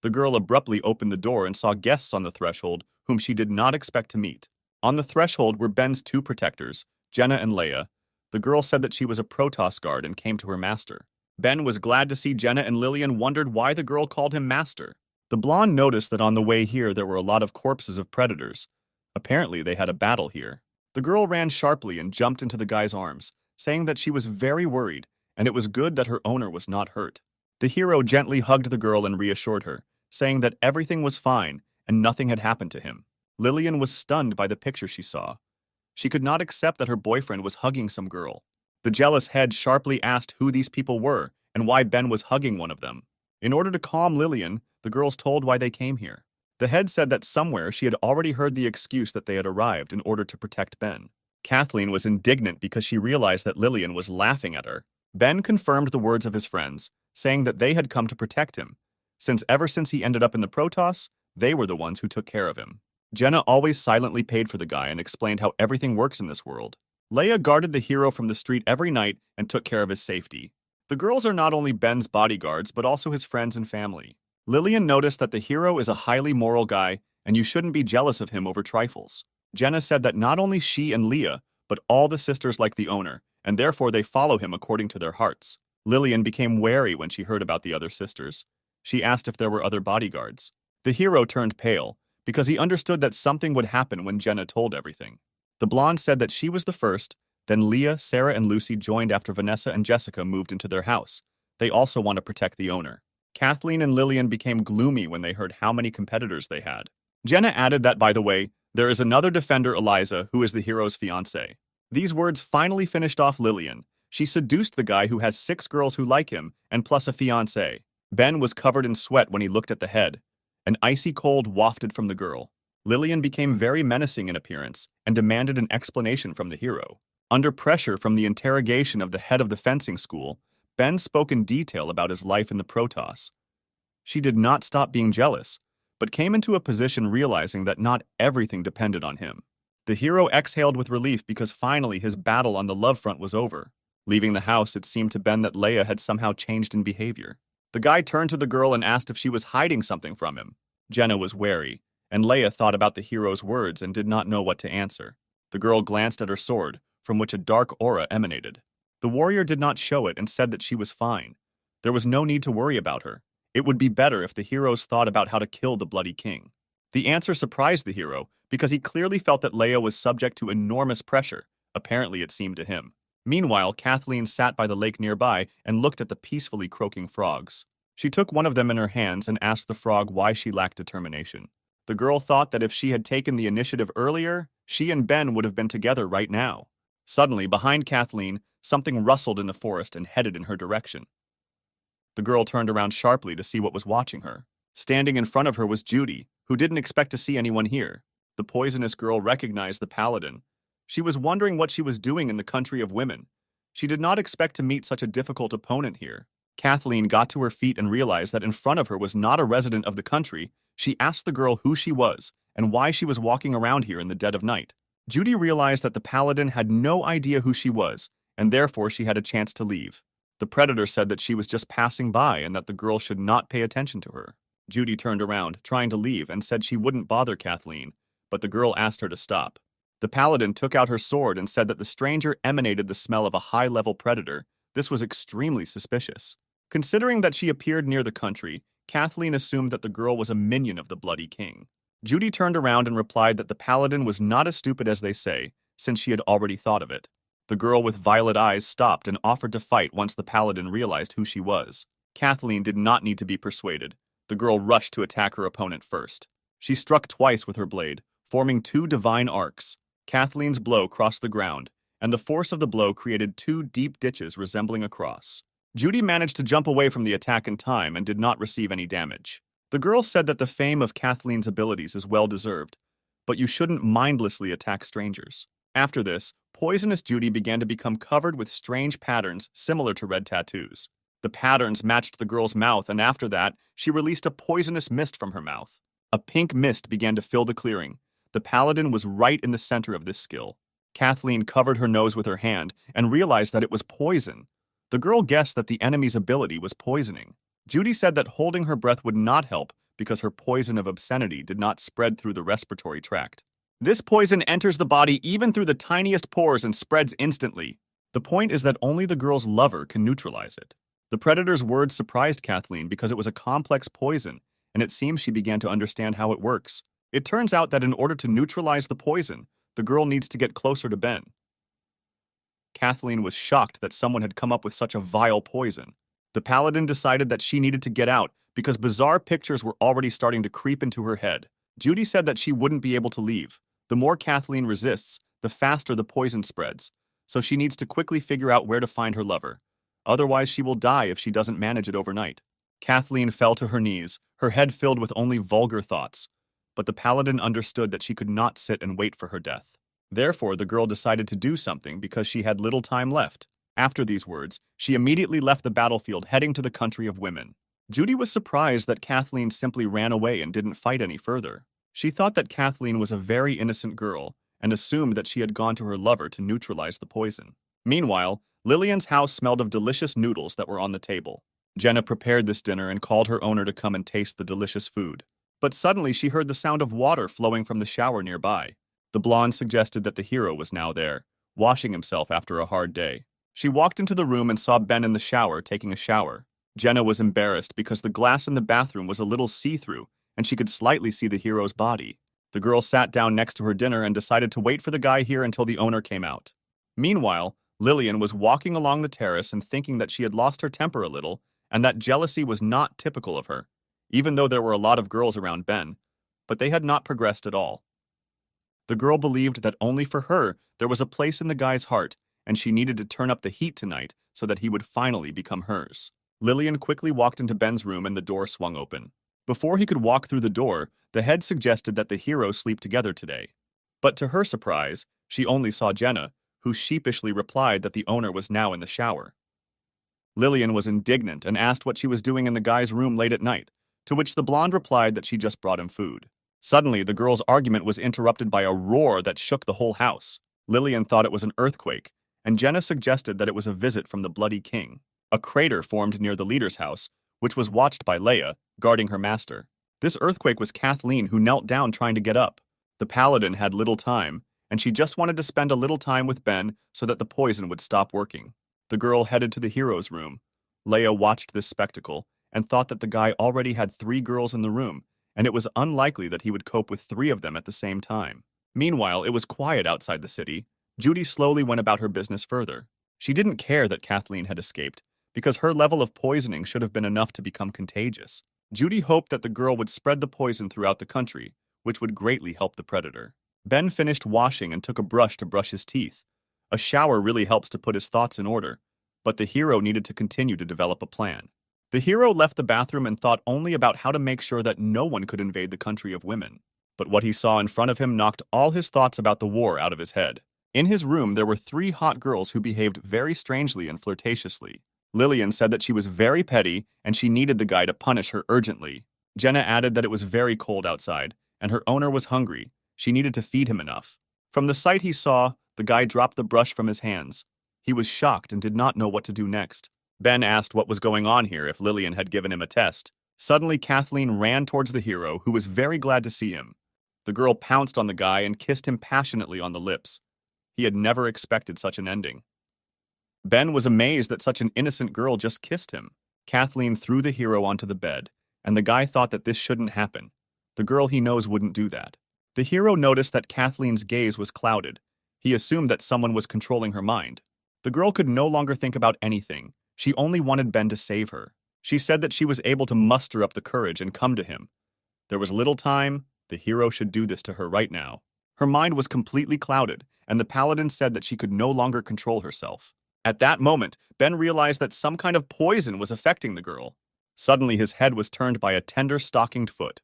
The girl abruptly opened the door and saw guests on the threshold whom she did not expect to meet. On the threshold were Ben's two protectors, Jenna and Leia. The girl said that she was a Protos guard and came to her master. Ben was glad to see Jenna, and Lilian wondered why the girl called him master. The blonde noticed that on the way here there were a lot of corpses of predators. Apparently they had a battle here. The girl ran sharply and jumped into the guy's arms, saying that she was very worried, and it was good that her owner was not hurt. The hero gently hugged the girl and reassured her, saying that everything was fine and nothing had happened to him. Lilian was stunned by the picture she saw. She could not accept that her boyfriend was hugging some girl. The jealous head sharply asked who these people were and why Ben was hugging one of them. In order to calm Lilian, the girls told why they came here. The head said that somewhere she had already heard the excuse that they had arrived in order to protect Ben. Kathleen was indignant because she realized that Lilian was laughing at her. Ben confirmed the words of his friends, saying that they had come to protect him, since ever since he ended up in the Protos, they were the ones who took care of him. Jenna always silently paid for the guy and explained how everything works in this world. Leia guarded the hero from the street every night and took care of his safety. The girls are not only Ben's bodyguards, but also his friends and family. Lilian noticed that the hero is a highly moral guy, and you shouldn't be jealous of him over trifles. Jenna said that not only she and Leah, but all the sisters like the owner, and therefore they follow him according to their hearts. Lilian became wary when she heard about the other sisters. She asked if there were other bodyguards. The hero turned pale, because he understood that something would happen when Jenna told everything. The blonde said that she was the first, then Leah, Sarah, and Lucy joined after Vanessa and Jessica moved into their house. They also want to protect the owner. Kathleen and Lilian became gloomy when they heard how many competitors they had. Jenna added that, by the way, there is another defender, Eliza, who is the hero's fiancé. These words finally finished off Lilian. She seduced the guy who has 6 girls who like him, and plus a fiancé. Ben was covered in sweat when he looked at the head. An icy cold wafted from the girl. Lilian became very menacing in appearance and demanded an explanation from the hero. Under pressure from the interrogation of the head of the fencing school, Ben spoke in detail about his life in the Protos. She did not stop being jealous, but came into a position realizing that not everything depended on him. The hero exhaled with relief because finally his battle on the love front was over. Leaving the house, it seemed to Ben that Leia had somehow changed in behavior. The guy turned to the girl and asked if she was hiding something from him. Jenna was wary, and Leia thought about the hero's words and did not know what to answer. The girl glanced at her sword, from which a dark aura emanated. The warrior did not show it and said that she was fine. There was no need to worry about her. It would be better if the heroes thought about how to kill the bloody king. The answer surprised the hero because he clearly felt that Leia was subject to enormous pressure. Apparently, it seemed to him. Meanwhile, Kathleen sat by the lake nearby and looked at the peacefully croaking frogs. She took one of them in her hands and asked the frog why she lacked determination. The girl thought that if she had taken the initiative earlier, she and Ben would have been together right now. Suddenly, behind Kathleen, something rustled in the forest and headed in her direction. The girl turned around sharply to see what was watching her. Standing in front of her was Judy, who didn't expect to see anyone here. The poisonous girl recognized the paladin. She was wondering what she was doing in the country of women. She did not expect to meet such a difficult opponent here. Kathleen got to her feet and realized that in front of her was not a resident of the country. She asked the girl who she was and why she was walking around here in the dead of night. Judy realized that the paladin had no idea who she was, and therefore she had a chance to leave. The predator said that she was just passing by and that the girl should not pay attention to her. Judy turned around, trying to leave, and said she wouldn't bother Kathleen, but the girl asked her to stop. The paladin took out her sword and said that the stranger emanated the smell of a high-level predator. This was extremely suspicious. Considering that she appeared near the country, Kathleen assumed that the girl was a minion of the Bloody King. Judy turned around and replied that the paladin was not as stupid as they say, since she had already thought of it. The girl with violet eyes stopped and offered to fight once the paladin realized who she was. Kathleen did not need to be persuaded. The girl rushed to attack her opponent first. She struck twice with her blade, forming 2 divine arcs. Kathleen's blow crossed the ground, and the force of the blow created 2 deep ditches resembling a cross. Judy managed to jump away from the attack in time and did not receive any damage. The girl said that the fame of Kathleen's abilities is well-deserved, but you shouldn't mindlessly attack strangers. After this, poisonous Judy began to become covered with strange patterns similar to red tattoos. The patterns matched the girl's mouth, and after that, she released a poisonous mist from her mouth. A pink mist began to fill the clearing. The paladin was right in the center of this skill. Kathleen covered her nose with her hand and realized that it was poison. The girl guessed that the enemy's ability was poisoning. Judy said that holding her breath would not help because her poison of obscenity did not spread through the respiratory tract. This poison enters the body even through the tiniest pores and spreads instantly. The point is that only the girl's lover can neutralize it. The predator's words surprised Kathleen because it was a complex poison, and it seems she began to understand how it works. It turns out that in order to neutralize the poison, the girl needs to get closer to Ben. Kathleen was shocked that someone had come up with such a vile poison. The paladin decided that she needed to get out because bizarre pictures were already starting to creep into her head. Judy said that she wouldn't be able to leave. The more Kathleen resists, the faster the poison spreads, so she needs to quickly figure out where to find her lover. Otherwise, she will die if she doesn't manage it overnight. Kathleen fell to her knees, her head filled with only vulgar thoughts. But the paladin understood that she could not sit and wait for her death. Therefore, the girl decided to do something because she had little time left. After these words, she immediately left the battlefield, heading to the country of women. Judy was surprised that Kathleen simply ran away and didn't fight any further. She thought that Kathleen was a very innocent girl and assumed that she had gone to her lover to neutralize the poison. Meanwhile, Lilian's house smelled of delicious noodles that were on the table. Jenna prepared this dinner and called her owner to come and taste the delicious food. But suddenly she heard the sound of water flowing from the shower nearby. The blonde suggested that the hero was now there, washing himself after a hard day. She walked into the room and saw Ben in the shower taking a shower. Jenna was embarrassed because the glass in the bathroom was a little see-through, and she could slightly see the hero's body. The girl sat down next to her dinner and decided to wait for the guy here until the owner came out. Meanwhile, Lilian was walking along the terrace and thinking that she had lost her temper a little, and that jealousy was not typical of her, even though there were a lot of girls around Ben, but they had not progressed at all. The girl believed that only for her there was a place in the guy's heart, and she needed to turn up the heat tonight so that he would finally become hers. Lilian quickly walked into Ben's room and the door swung open. Before he could walk through the door, the head suggested that the heroes sleep together today. But to her surprise, she only saw Jenna, who sheepishly replied that the owner was now in the shower. Lilian was indignant and asked what she was doing in the guy's room late at night, to which the blonde replied that she just brought him food. Suddenly, the girl's argument was interrupted by a roar that shook the whole house. Lilian thought it was an earthquake, and Jenna suggested that it was a visit from the Bloody King. A crater formed near the leader's house, which was watched by Leia, guarding her master. This earthquake was Kathleen, who knelt down trying to get up. The paladin had little time, and she just wanted to spend a little time with Ben so that the poison would stop working. The girl headed to the hero's room. Leia watched this spectacle and thought that the guy already had 3 girls in the room, and it was unlikely that he would cope with 3 of them at the same time. Meanwhile, it was quiet outside the city. Judy slowly went about her business further. She didn't care that Kathleen had escaped, because her level of poisoning should have been enough to become contagious. Judy hoped that the girl would spread the poison throughout the country, which would greatly help the predator. Ben finished washing and took a brush to brush his teeth. A shower really helps to put his thoughts in order, but the hero needed to continue to develop a plan. The hero left the bathroom and thought only about how to make sure that no one could invade the country of women. But what he saw in front of him knocked all his thoughts about the war out of his head. In his room, there were 3 hot girls who behaved very strangely and flirtatiously. Lilian said that she was very petty and she needed the guy to punish her urgently. Jenna added that it was very cold outside and her owner was hungry. She needed to feed him enough. From the sight he saw, the guy dropped the brush from his hands. He was shocked and did not know what to do next. Ben asked what was going on here if Lilian had given him a test. Suddenly, Kathleen ran towards the hero, who was very glad to see him. The girl pounced on the guy and kissed him passionately on the lips. He had never expected such an ending. Ben was amazed that such an innocent girl just kissed him. Kathleen threw the hero onto the bed, and the guy thought that this shouldn't happen. The girl he knows wouldn't do that. The hero noticed that Kathleen's gaze was clouded. He assumed that someone was controlling her mind. The girl could no longer think about anything. She only wanted Ben to save her. She said that she was able to muster up the courage and come to him. There was little time. The hero should do this to her right now. Her mind was completely clouded, and the paladin said that she could no longer control herself. At that moment, Ben realized that some kind of poison was affecting the girl. Suddenly, his head was turned by a tender, stockinged foot.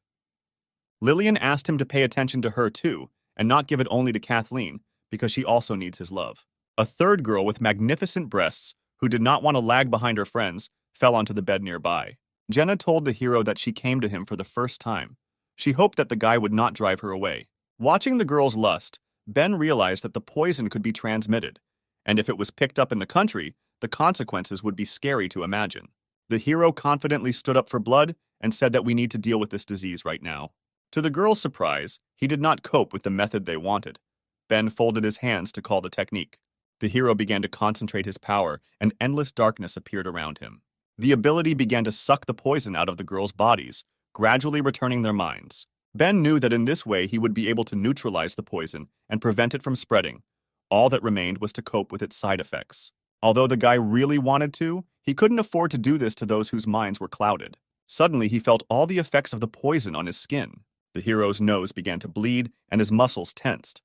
Lilian asked him to pay attention to her too, and not give it only to Kathleen, because she also needs his love. A third girl with magnificent breasts, who did not want to lag behind her friends, fell onto the bed nearby. Jenna told the hero that she came to him for the first time. She hoped that the guy would not drive her away. Watching the girl's lust, Ben realized that the poison could be transmitted, and if it was picked up in the country, the consequences would be scary to imagine. The hero confidently stood up for blood and said that we need to deal with this disease right now. To the girl's surprise, he did not cope with the method they wanted. Ben folded his hands to call the technique. The hero began to concentrate his power, and endless darkness appeared around him. The ability began to suck the poison out of the girls' bodies, gradually returning their minds. Ben knew that in this way he would be able to neutralize the poison and prevent it from spreading. All that remained was to cope with its side effects. Although the guy really wanted to, he couldn't afford to do this to those whose minds were clouded. Suddenly, he felt all the effects of the poison on his skin. The hero's nose began to bleed, and his muscles tensed.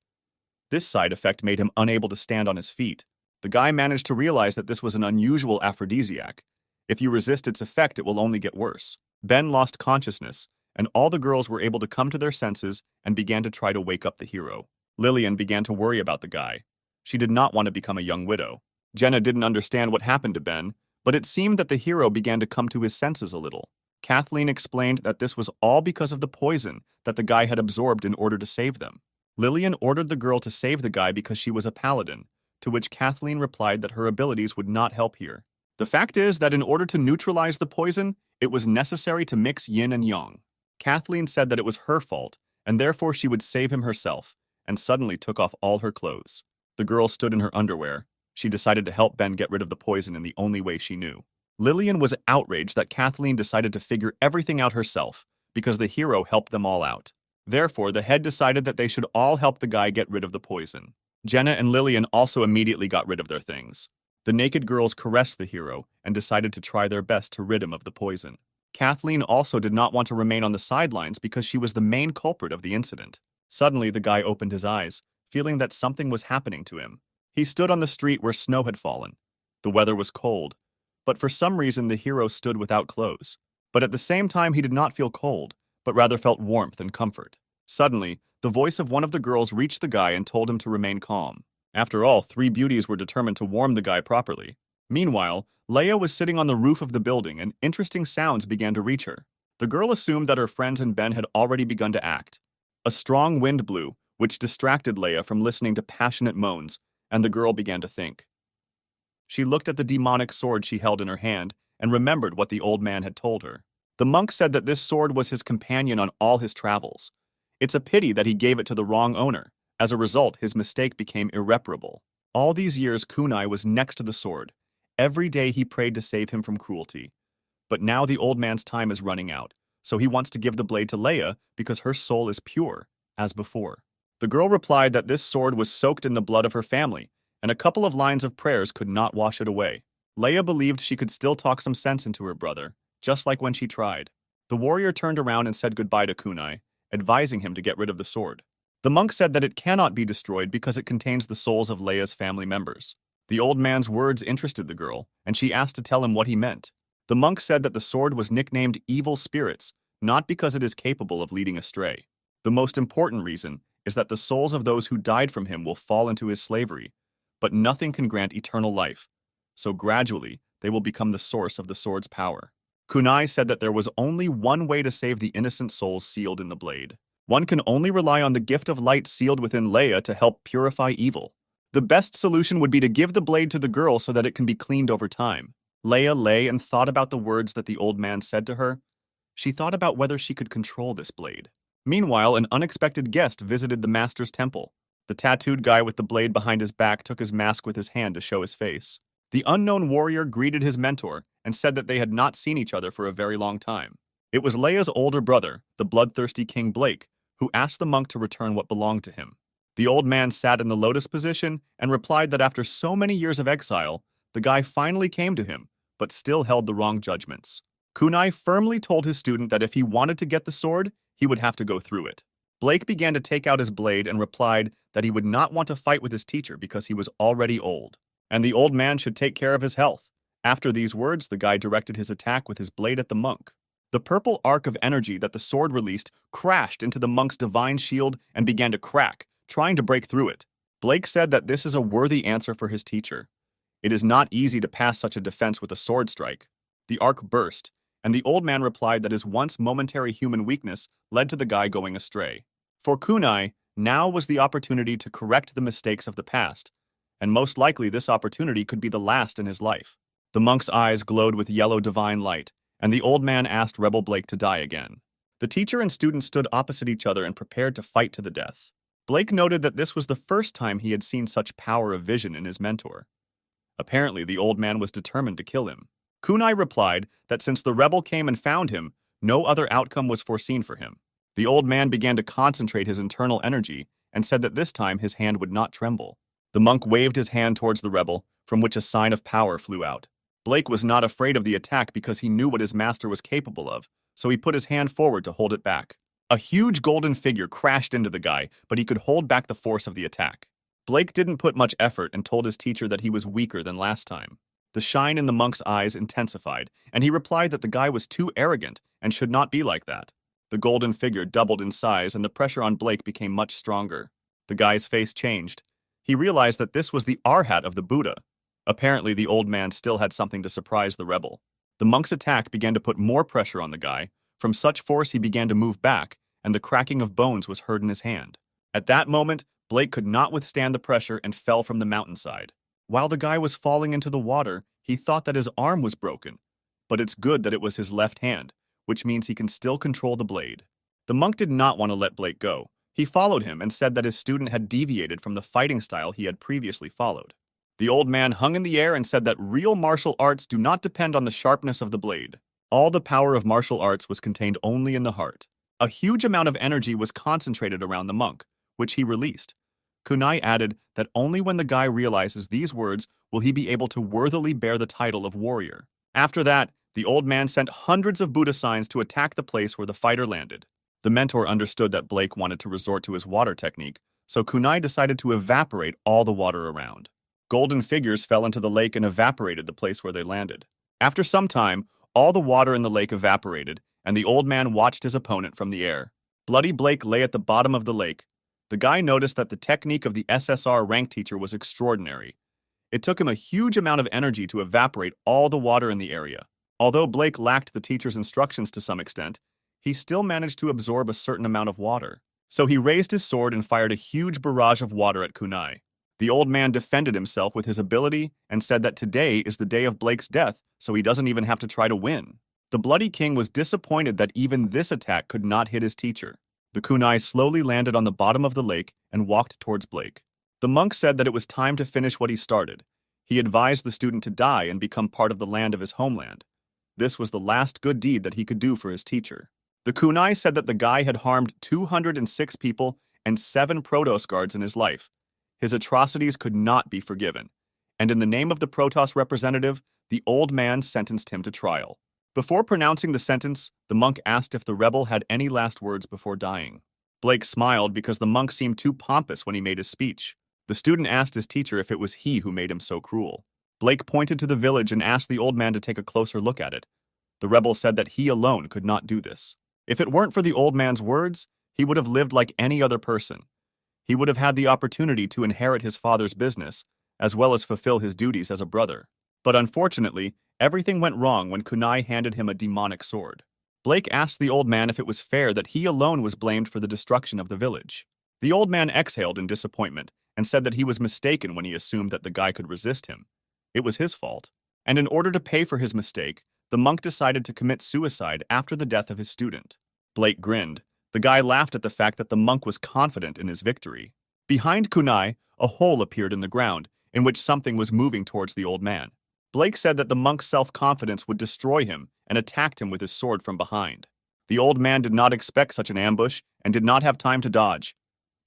This side effect made him unable to stand on his feet. The guy managed to realize that this was an unusual aphrodisiac. If you resist its effect, it will only get worse. Ben lost consciousness, and all the girls were able to come to their senses and began to try to wake up the hero. Lilian began to worry about the guy. She did not want to become a young widow. Jenna didn't understand what happened to Ben, but it seemed that the hero began to come to his senses a little. Kathleen explained that this was all because of the poison that the guy had absorbed in order to save them. Lilian ordered the girl to save the guy because she was a paladin, to which Kathleen replied that her abilities would not help here. The fact is that in order to neutralize the poison, it was necessary to mix yin and yang. Kathleen said that it was her fault, and therefore she would save him herself, and suddenly took off all her clothes. The girl stood in her underwear. She decided to help Ben get rid of the poison in the only way she knew. Lilian was outraged that Kathleen decided to figure everything out herself, because the hero helped them all out. Therefore, the head decided that they should all help the guy get rid of the poison. Jenna and Lilian also immediately got rid of their things. The naked girls caressed the hero and decided to try their best to rid him of the poison. Kathleen also did not want to remain on the sidelines because she was the main culprit of the incident. Suddenly, the guy opened his eyes, feeling that something was happening to him. He stood on the street where snow had fallen. The weather was cold, but for some reason the hero stood without clothes. But at the same time, he did not feel cold, but rather felt warmth and comfort. Suddenly, the voice of one of the girls reached the guy and told him to remain calm. After all, 3 beauties were determined to warm the guy properly. Meanwhile, Leia was sitting on the roof of the building and interesting sounds began to reach her. The girl assumed that her friends and Ben had already begun to act. A strong wind blew, which distracted Leia from listening to passionate moans, and the girl began to think. She looked at the demonic sword she held in her hand and remembered what the old man had told her. The monk said that this sword was his companion on all his travels. It's a pity that he gave it to the wrong owner. As a result, his mistake became irreparable. All these years, Kunai was next to the sword. Every day he prayed to save him from cruelty. But now the old man's time is running out, so he wants to give the blade to Leia because her soul is pure, as before. The girl replied that this sword was soaked in the blood of her family, and a couple of lines of prayers could not wash it away. Leia believed she could still talk some sense into her brother, just like when she tried. The warrior turned around and said goodbye to Kunai, advising him to get rid of the sword. The monk said that it cannot be destroyed because it contains the souls of Leia's family members. The old man's words interested the girl, and she asked to tell him what he meant. The monk said that the sword was nicknamed Evil Spirits, not because it is capable of leading astray. The most important reason is that the souls of those who died from him will fall into his slavery, but nothing can grant eternal life, so gradually they will become the source of the sword's power. Kunai said that there was only one way to save the innocent souls sealed in the blade. One can only rely on the gift of light sealed within Leia to help purify evil. The best solution would be to give the blade to the girl so that it can be cleaned over time. Leia lay and thought about the words that the old man said to her. She thought about whether she could control this blade. Meanwhile, an unexpected guest visited the master's temple. The tattooed guy with the blade behind his back took his mask with his hand to show his face. The unknown warrior greeted his mentor and said that they had not seen each other for a very long time. It was Leia's older brother, the bloodthirsty King Blake, who asked the monk to return what belonged to him. The old man sat in the lotus position and replied that after so many years of exile, the guy finally came to him, but still held the wrong judgments. Kunai firmly told his student that if he wanted to get the sword, he would have to go through it. Blake began to take out his blade and replied that he would not want to fight with his teacher because he was already old, and the old man should take care of his health. After these words, the guy directed his attack with his blade at the monk. The purple arc of energy that the sword released crashed into the monk's divine shield and began to crack, trying to break through it. Blake said that this is a worthy answer for his teacher. It is not easy to pass such a defense with a sword strike. The arc burst, and the old man replied that his once momentary human weakness led to the guy going astray. For Kunai, now was the opportunity to correct the mistakes of the past, and most likely this opportunity could be the last in his life. The monk's eyes glowed with yellow divine light, and the old man asked Rebel Blake to die again. The teacher and student stood opposite each other and prepared to fight to the death. Blake noted that this was the first time he had seen such power of vision in his mentor. Apparently, the old man was determined to kill him. Kunai replied that since the rebel came and found him, no other outcome was foreseen for him. The old man began to concentrate his internal energy and said that this time his hand would not tremble. The monk waved his hand towards the rebel, from which a sign of power flew out. Blake was not afraid of the attack because he knew what his master was capable of, so he put his hand forward to hold it back. A huge golden figure crashed into the guy, but he could hold back the force of the attack. Blake didn't put much effort and told his teacher that he was weaker than last time. The shine in the monk's eyes intensified, and he replied that the guy was too arrogant and should not be like that. The golden figure doubled in size, and the pressure on Blake became much stronger. The guy's face changed. He realized that this was the Arhat of the Buddha. Apparently, the old man still had something to surprise the rebel. The monk's attack began to put more pressure on the guy. From such force, he began to move back, and the cracking of bones was heard in his hand. At that moment, Blake could not withstand the pressure and fell from the mountainside. While the guy was falling into the water, he thought that his arm was broken. But it's good that it was his left hand, which means he can still control the blade. The monk did not want to let Blake go. He followed him and said that his student had deviated from the fighting style he had previously followed. The old man hung in the air and said that real martial arts do not depend on the sharpness of the blade. All the power of martial arts was contained only in the heart. A huge amount of energy was concentrated around the monk, which he released. Kunai added that only when the guy realizes these words will he be able to worthily bear the title of warrior. After that, the old man sent hundreds of Buddha signs to attack the place where the fighter landed. The mentor understood that Blake wanted to resort to his water technique, so Kunai decided to evaporate all the water around. Golden figures fell into the lake and evaporated the place where they landed. After some time, all the water in the lake evaporated, and the old man watched his opponent from the air. Bloody Blake lay at the bottom of the lake. The guy noticed that the technique of the SSR rank teacher was extraordinary. It took him a huge amount of energy to evaporate all the water in the area. Although Blake lacked the teacher's instructions to some extent, he still managed to absorb a certain amount of water. So he raised his sword and fired a huge barrage of water at Kunai. The old man defended himself with his ability and said that today is the day of Blake's death, so he doesn't even have to try to win. The Bloody King was disappointed that even this attack could not hit his teacher. The kunai slowly landed on the bottom of the lake and walked towards Blake. The monk said that it was time to finish what he started. He advised the student to die and become part of the land of his homeland. This was the last good deed that he could do for his teacher. The kunai said that the guy had harmed 206 people and 7 Protos guards in his life. His atrocities could not be forgiven, and in the name of the Protos representative, the old man sentenced him to trial. Before pronouncing the sentence, the monk asked if the rebel had any last words before dying. Blake smiled because the monk seemed too pompous when he made his speech. The student asked his teacher if it was he who made him so cruel. Blake pointed to the village and asked the old man to take a closer look at it. The rebel said that he alone could not do this. If it weren't for the old man's words, he would have lived like any other person. He would have had the opportunity to inherit his father's business, as well as fulfill his duties as a brother. But unfortunately, everything went wrong when Kunai handed him a demonic sword. Blake asked the old man if it was fair that he alone was blamed for the destruction of the village. The old man exhaled in disappointment and said that he was mistaken when he assumed that the guy could resist him. It was his fault. And in order to pay for his mistake, the monk decided to commit suicide after the death of his student. Blake grinned. The guy laughed at the fact that the monk was confident in his victory. Behind Kunai, a hole appeared in the ground, in which something was moving towards the old man. Blake said that the monk's self-confidence would destroy him and attacked him with his sword from behind. The old man did not expect such an ambush and did not have time to dodge.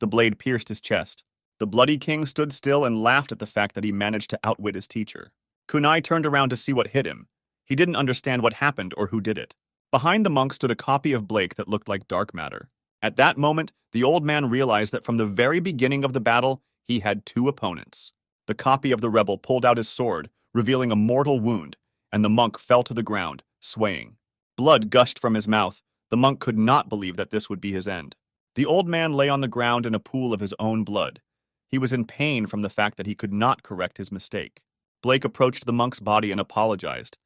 The blade pierced his chest. The bloody king stood still and laughed at the fact that he managed to outwit his teacher. Kunai turned around to see what hit him. He didn't understand what happened or who did it. Behind the monk stood a copy of Blake that looked like dark matter. At that moment, the old man realized that from the very beginning of the battle, he had two opponents. The copy of the rebel pulled out his sword, revealing a mortal wound, and the monk fell to the ground, swaying. Blood gushed from his mouth. The monk could not believe that this would be his end. The old man lay on the ground in a pool of his own blood. He was in pain from the fact that he could not correct his mistake. Blake approached the monk's body and apologized.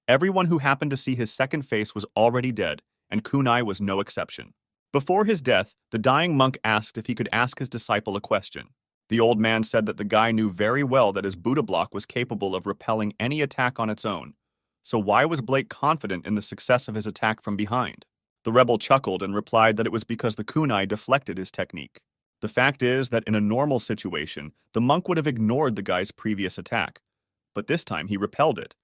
Everyone who happened to see his second face was already dead, and Kunai was no exception. Before his death, the dying monk asked if he could ask his disciple a question. The old man said that the guy knew very well that his Buddha block was capable of repelling any attack on its own. So why was Blake confident in the success of his attack from behind? The rebel chuckled and replied that it was because the kunai deflected his technique. The fact is that in a normal situation, the monk would have ignored the guy's previous attack. But this time he repelled it.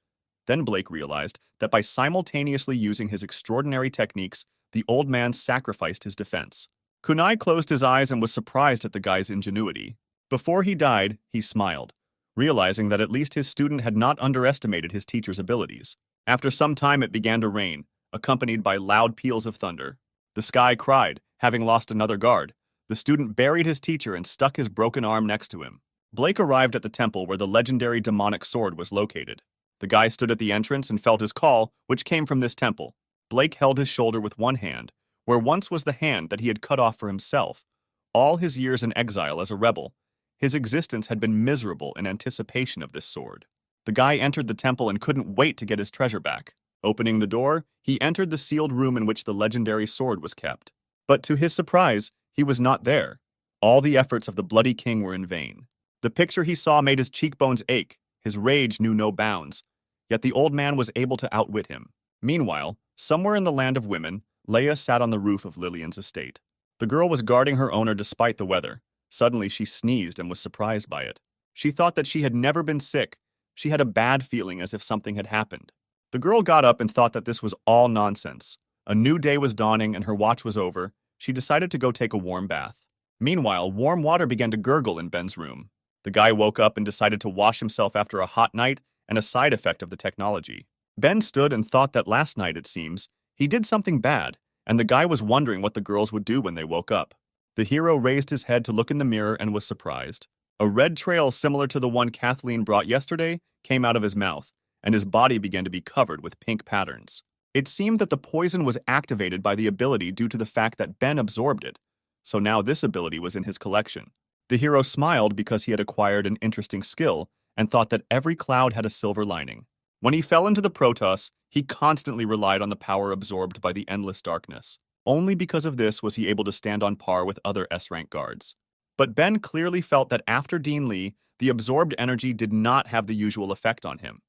Then Blake realized that by simultaneously using his extraordinary techniques, the old man sacrificed his defense. Kunai closed his eyes and was surprised at the guy's ingenuity. Before he died, he smiled, realizing that at least his student had not underestimated his teacher's abilities. After some time it began to rain, accompanied by loud peals of thunder. The sky cried, having lost another guard. The student buried his teacher and stuck his broken arm next to him. Blake arrived at the temple where the legendary demonic sword was located. The guy stood at the entrance and felt his call, which came from this temple. Blake held his shoulder with one hand, where once was the hand that he had cut off for himself. All his years in exile as a rebel, his existence had been miserable in anticipation of this sword. The guy entered the temple and couldn't wait to get his treasure back. Opening the door, he entered the sealed room in which the legendary sword was kept. But to his surprise, he was not there. All the efforts of the bloody king were in vain. The picture he saw made his cheekbones ache. His rage knew no bounds. Yet the old man was able to outwit him. Meanwhile, somewhere in the land of women, Leia sat on the roof of Lilian's estate. The girl was guarding her owner despite the weather. Suddenly she sneezed and was surprised by it. She thought that she had never been sick. She had a bad feeling as if something had happened. The girl got up and thought that this was all nonsense. A new day was dawning and her watch was over. She decided to go take a warm bath. Meanwhile, warm water began to gurgle in Ben's room. The guy woke up and decided to wash himself after a hot night and a side effect of the technology. Ben stood and thought that last night, it seems, he did something bad, and the guy was wondering what the girls would do when they woke up. The hero raised his head to look in the mirror and was surprised. A red trail similar to the one Kathleen brought yesterday came out of his mouth, and his body began to be covered with pink patterns. It seemed that the poison was activated by the ability due to the fact that Ben absorbed it, so now this ability was in his collection. The hero smiled because he had acquired an interesting skill and thought that every cloud had a silver lining. When he fell into the Protos, he constantly relied on the power absorbed by the endless darkness. Only because of this was he able to stand on par with other S-rank guards. But Ben clearly felt that after Dean Lee, the absorbed energy did not have the usual effect on him.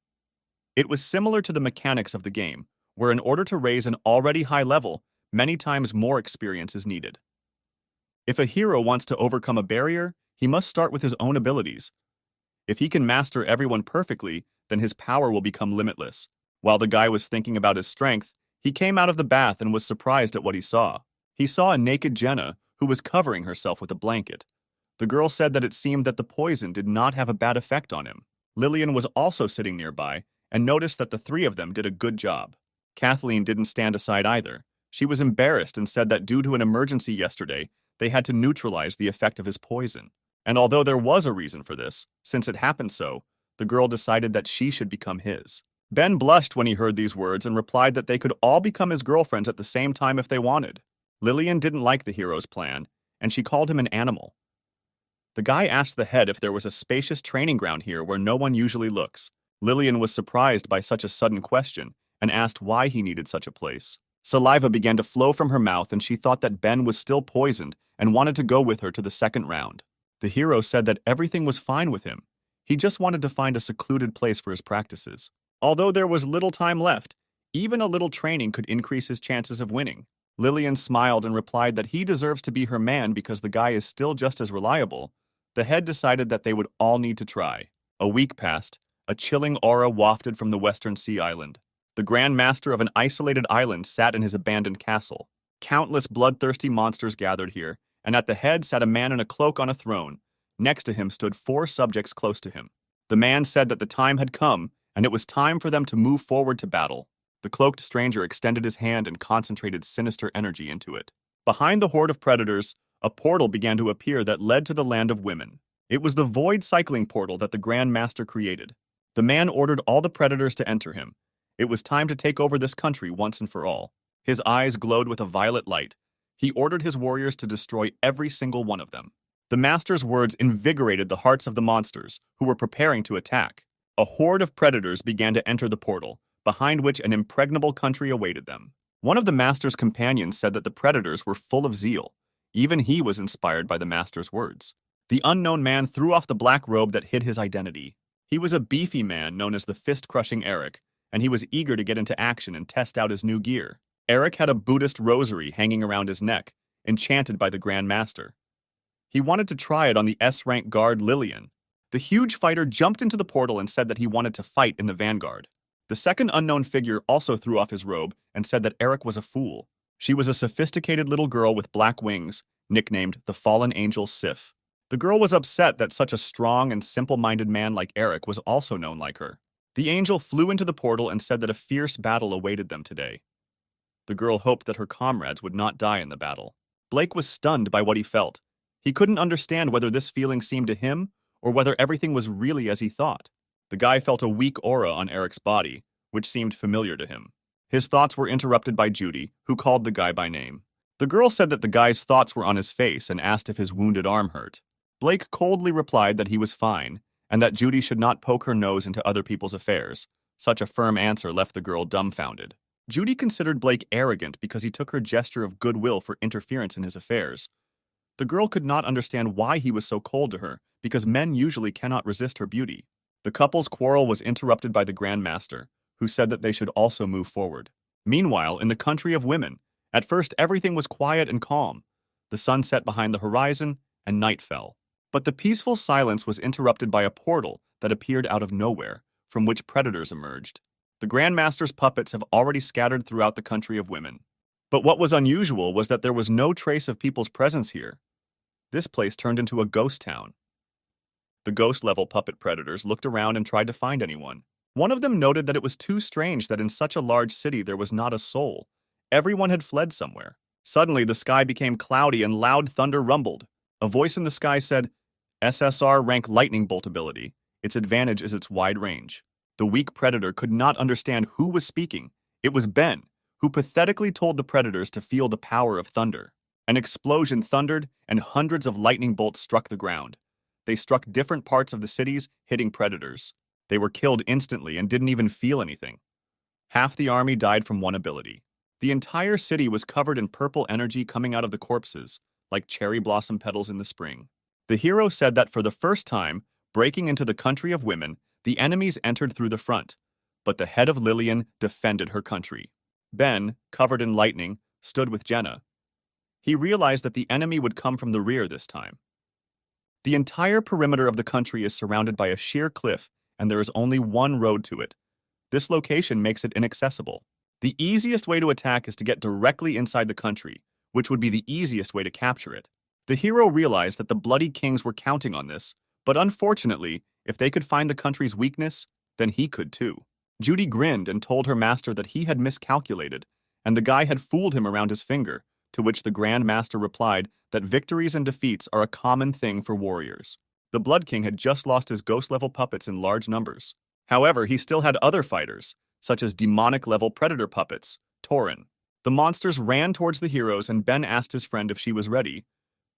It was similar to the mechanics of the game, where in order to raise an already high level, many times more experience is needed. If a hero wants to overcome a barrier, he must start with his own abilities. If he can master everyone perfectly, then his power will become limitless. While the guy was thinking about his strength, he came out of the bath and was surprised at what he saw. He saw a naked Jenna who was covering herself with a blanket. The girl said that it seemed that the poison did not have a bad effect on him. Lilian was also sitting nearby and noticed that the three of them did a good job. Kathleen didn't stand aside either. She was embarrassed and said that due to an emergency yesterday, they had to neutralize the effect of his poison. And although there was a reason for this, since it happened so, the girl decided that she should become his. Ben blushed when he heard these words and replied that they could all become his girlfriends at the same time if they wanted. Lilian didn't like the hero's plan, and she called him an animal. The guy asked the head if there was a spacious training ground here where no one usually looks. Lilian was surprised by such a sudden question and asked why he needed such a place. Saliva began to flow from her mouth and she thought that Ben was still poisoned and wanted to go with her to the second round. The hero said that everything was fine with him. He just wanted to find a secluded place for his practices. Although there was little time left, even a little training could increase his chances of winning. Lilian smiled and replied that he deserves to be her man because the guy is still just as reliable. The head decided that they would all need to try. A week passed. A chilling aura wafted from the western sea island. The Grand Master of an isolated island sat in his abandoned castle. Countless bloodthirsty monsters gathered here, and at the head sat a man in a cloak on a throne. Next to him stood 4 subjects close to him. The man said that the time had come, and it was time for them to move forward to battle. The cloaked stranger extended his hand and concentrated sinister energy into it. Behind the horde of predators, a portal began to appear that led to the land of women. It was the void cycling portal that the Grand Master created. The man ordered all the predators to enter him. It was time to take over this country once and for all. His eyes glowed with a violet light. He ordered his warriors to destroy every single one of them. The master's words invigorated the hearts of the monsters, who were preparing to attack. A horde of predators began to enter the portal, behind which an impregnable country awaited them. One of the master's companions said that the predators were full of zeal. Even he was inspired by the master's words. The unknown man threw off the black robe that hid his identity. He was a beefy man known as the fist-crushing Eric, and he was eager to get into action and test out his new gear. Eric had a Buddhist rosary hanging around his neck, enchanted by the Grand Master. He wanted to try it on the S-rank guard Lilian. The huge fighter jumped into the portal and said that he wanted to fight in the vanguard. The second unknown figure also threw off his robe and said that Eric was a fool. She was a sophisticated little girl with black wings, nicknamed the Fallen Angel Sif. The girl was upset that such a strong and simple-minded man like Eric was also known like her. The angel flew into the portal and said that a fierce battle awaited them today. The girl hoped that her comrades would not die in the battle. Blake was stunned by what he felt. He couldn't understand whether this feeling seemed to him or whether everything was really as he thought. The guy felt a weak aura on Eric's body, which seemed familiar to him. His thoughts were interrupted by Judy, who called the guy by name. The girl said that the guy's thoughts were on his face and asked if his wounded arm hurt. Blake coldly replied that he was fine, and that Judy should not poke her nose into other people's affairs. Such a firm answer left the girl dumbfounded. Judy considered Blake arrogant because he took her gesture of goodwill for interference in his affairs. The girl could not understand why he was so cold to her, because men usually cannot resist her beauty. The couple's quarrel was interrupted by the Grand Master, who said that they should also move forward. Meanwhile, in the country of women, at first everything was quiet and calm. The sun set behind the horizon, and night fell. But the peaceful silence was interrupted by a portal that appeared out of nowhere, from which predators emerged. The Grand Master's puppets have already scattered throughout the country of women. But what was unusual was that there was no trace of people's presence here. This place turned into a ghost town. The ghost-level puppet predators looked around and tried to find anyone. One of them noted that it was too strange that in such a large city there was not a soul. Everyone had fled somewhere. Suddenly, the sky became cloudy and loud thunder rumbled. A voice in the sky said, "SSR rank lightning bolt ability. Its advantage is its wide range." The weak predator could not understand who was speaking. It was Ben, who pathetically told the predators to feel the power of thunder. An explosion thundered, and hundreds of lightning bolts struck the ground. They struck different parts of the cities, hitting predators. They were killed instantly and didn't even feel anything. Half the army died from one ability. The entire city was covered in purple energy coming out of the corpses, like cherry blossom petals in the spring. The hero said that for the first time, breaking into the country of women, the enemies entered through the front, but the head of Lilian defended her country. Ben, covered in lightning, stood with Jenna. He realized that the enemy would come from the rear this time. The entire perimeter of the country is surrounded by a sheer cliff, and there is only one road to it. This location makes it inaccessible. The easiest way to attack is to get directly inside the country, which would be the easiest way to capture it. The hero realized that the Bloody Kings were counting on this, but unfortunately, if they could find the country's weakness, then he could too. Judy grinned and told her master that he had miscalculated, and the guy had fooled him around his finger, to which the Grand Master replied that victories and defeats are a common thing for warriors. The Blood King had just lost his ghost-level puppets in large numbers. However, he still had other fighters, such as demonic-level predator puppets, Tauren. The monsters ran towards the heroes, and Ben asked his friend if she was ready.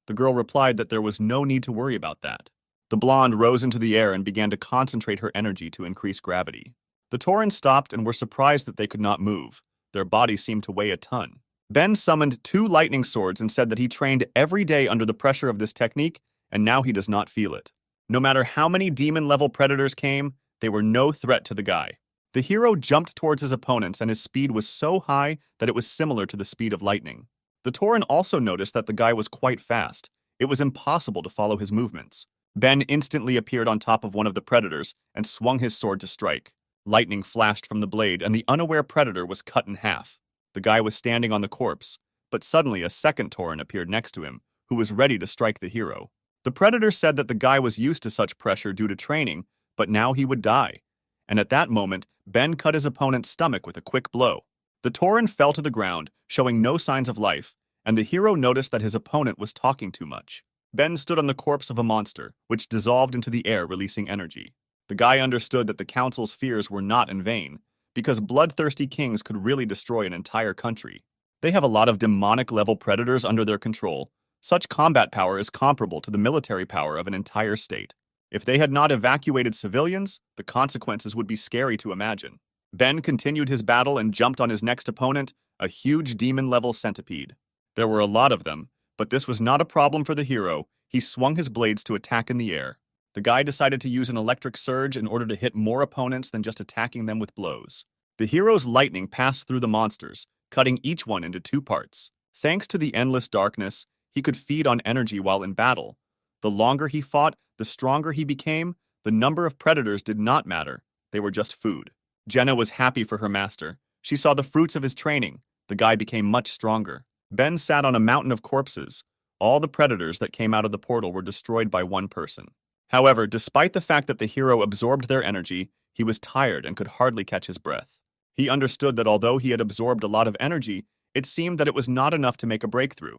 The girl replied that there was no need to worry about that. The blonde rose into the air and began to concentrate her energy to increase gravity. The Tauren stopped and were surprised that they could not move. Their bodies seemed to weigh a ton. Ben summoned 2 lightning swords and said that he trained every day under the pressure of this technique, and now he does not feel it. No matter how many demon-level predators came, they were no threat to the guy. The hero jumped towards his opponents, and his speed was so high that it was similar to the speed of lightning. The Tauren also noticed that the guy was quite fast. It was impossible to follow his movements. Ben instantly appeared on top of one of the predators and swung his sword to strike. Lightning flashed from the blade, and the unaware predator was cut in half. The guy was standing on the corpse, but suddenly a second Tauren appeared next to him, who was ready to strike the hero. The predator said that the guy was used to such pressure due to training, but now he would die. And at that moment, Ben cut his opponent's stomach with a quick blow. The Tauren fell to the ground, showing no signs of life, and the hero noticed that his opponent was talking too much. Ben stood on the corpse of a monster, which dissolved into the air, releasing energy. The guy understood that the council's fears were not in vain, because bloodthirsty kings could really destroy an entire country. They have a lot of demonic-level predators under their control. Such combat power is comparable to the military power of an entire state. If they had not evacuated civilians, the consequences would be scary to imagine. Ben continued his battle and jumped on his next opponent, a huge demon-level centipede. There were a lot of them, but this was not a problem for the hero. He swung his blades to attack in the air. The guy decided to use an electric surge in order to hit more opponents than just attacking them with blows. The hero's lightning passed through the monsters, cutting each one into 2 parts. Thanks to the endless darkness, he could feed on energy while in battle. The longer he fought, the stronger he became. The number of predators did not matter. They were just food. Jenna was happy for her master. She saw the fruits of his training. The guy became much stronger. Ben sat on a mountain of corpses. All the predators that came out of the portal were destroyed by one person. However, despite the fact that the hero absorbed their energy, he was tired and could hardly catch his breath. He understood that although he had absorbed a lot of energy, it seemed that it was not enough to make a breakthrough.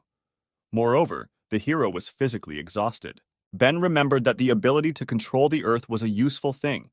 Moreover, the hero was physically exhausted. Ben remembered that the ability to control the earth was a useful thing,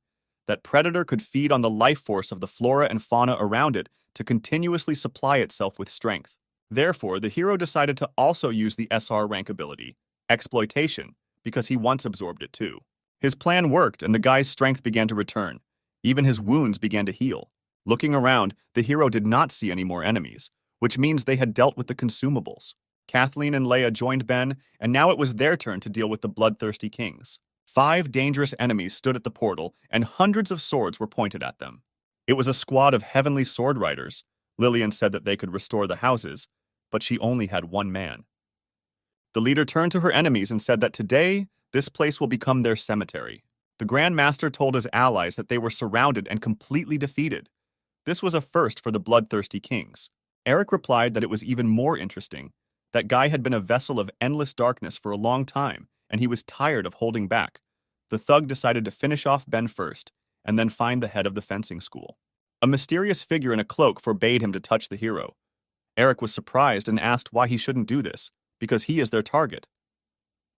that Predator could feed on the life force of the flora and fauna around it to continuously supply itself with strength. Therefore, the hero decided to also use the SR rank ability, Exploitation, because he once absorbed it too. His plan worked, and the guy's strength began to return. Even his wounds began to heal. Looking around, the hero did not see any more enemies, which means they had dealt with the consumables. Kathleen and Leia joined Ben, and now it was their turn to deal with the bloodthirsty kings. 5 dangerous enemies stood at the portal, and hundreds of swords were pointed at them. It was a squad of heavenly sword riders. Lilian said that they could restore the houses, but she only had 1 man. The leader turned to her enemies and said that today, this place will become their cemetery. The Grand Master told his allies that they were surrounded and completely defeated. This was a first for the bloodthirsty kings. Eric replied that it was even more interesting. That guy had been a vessel of endless darkness for a long time, and he was tired of holding back. The thug decided to finish off Ben first, and then find the head of the fencing school. A mysterious figure in a cloak forbade him to touch the hero. Eric was surprised and asked why he shouldn't do this, because he is their target.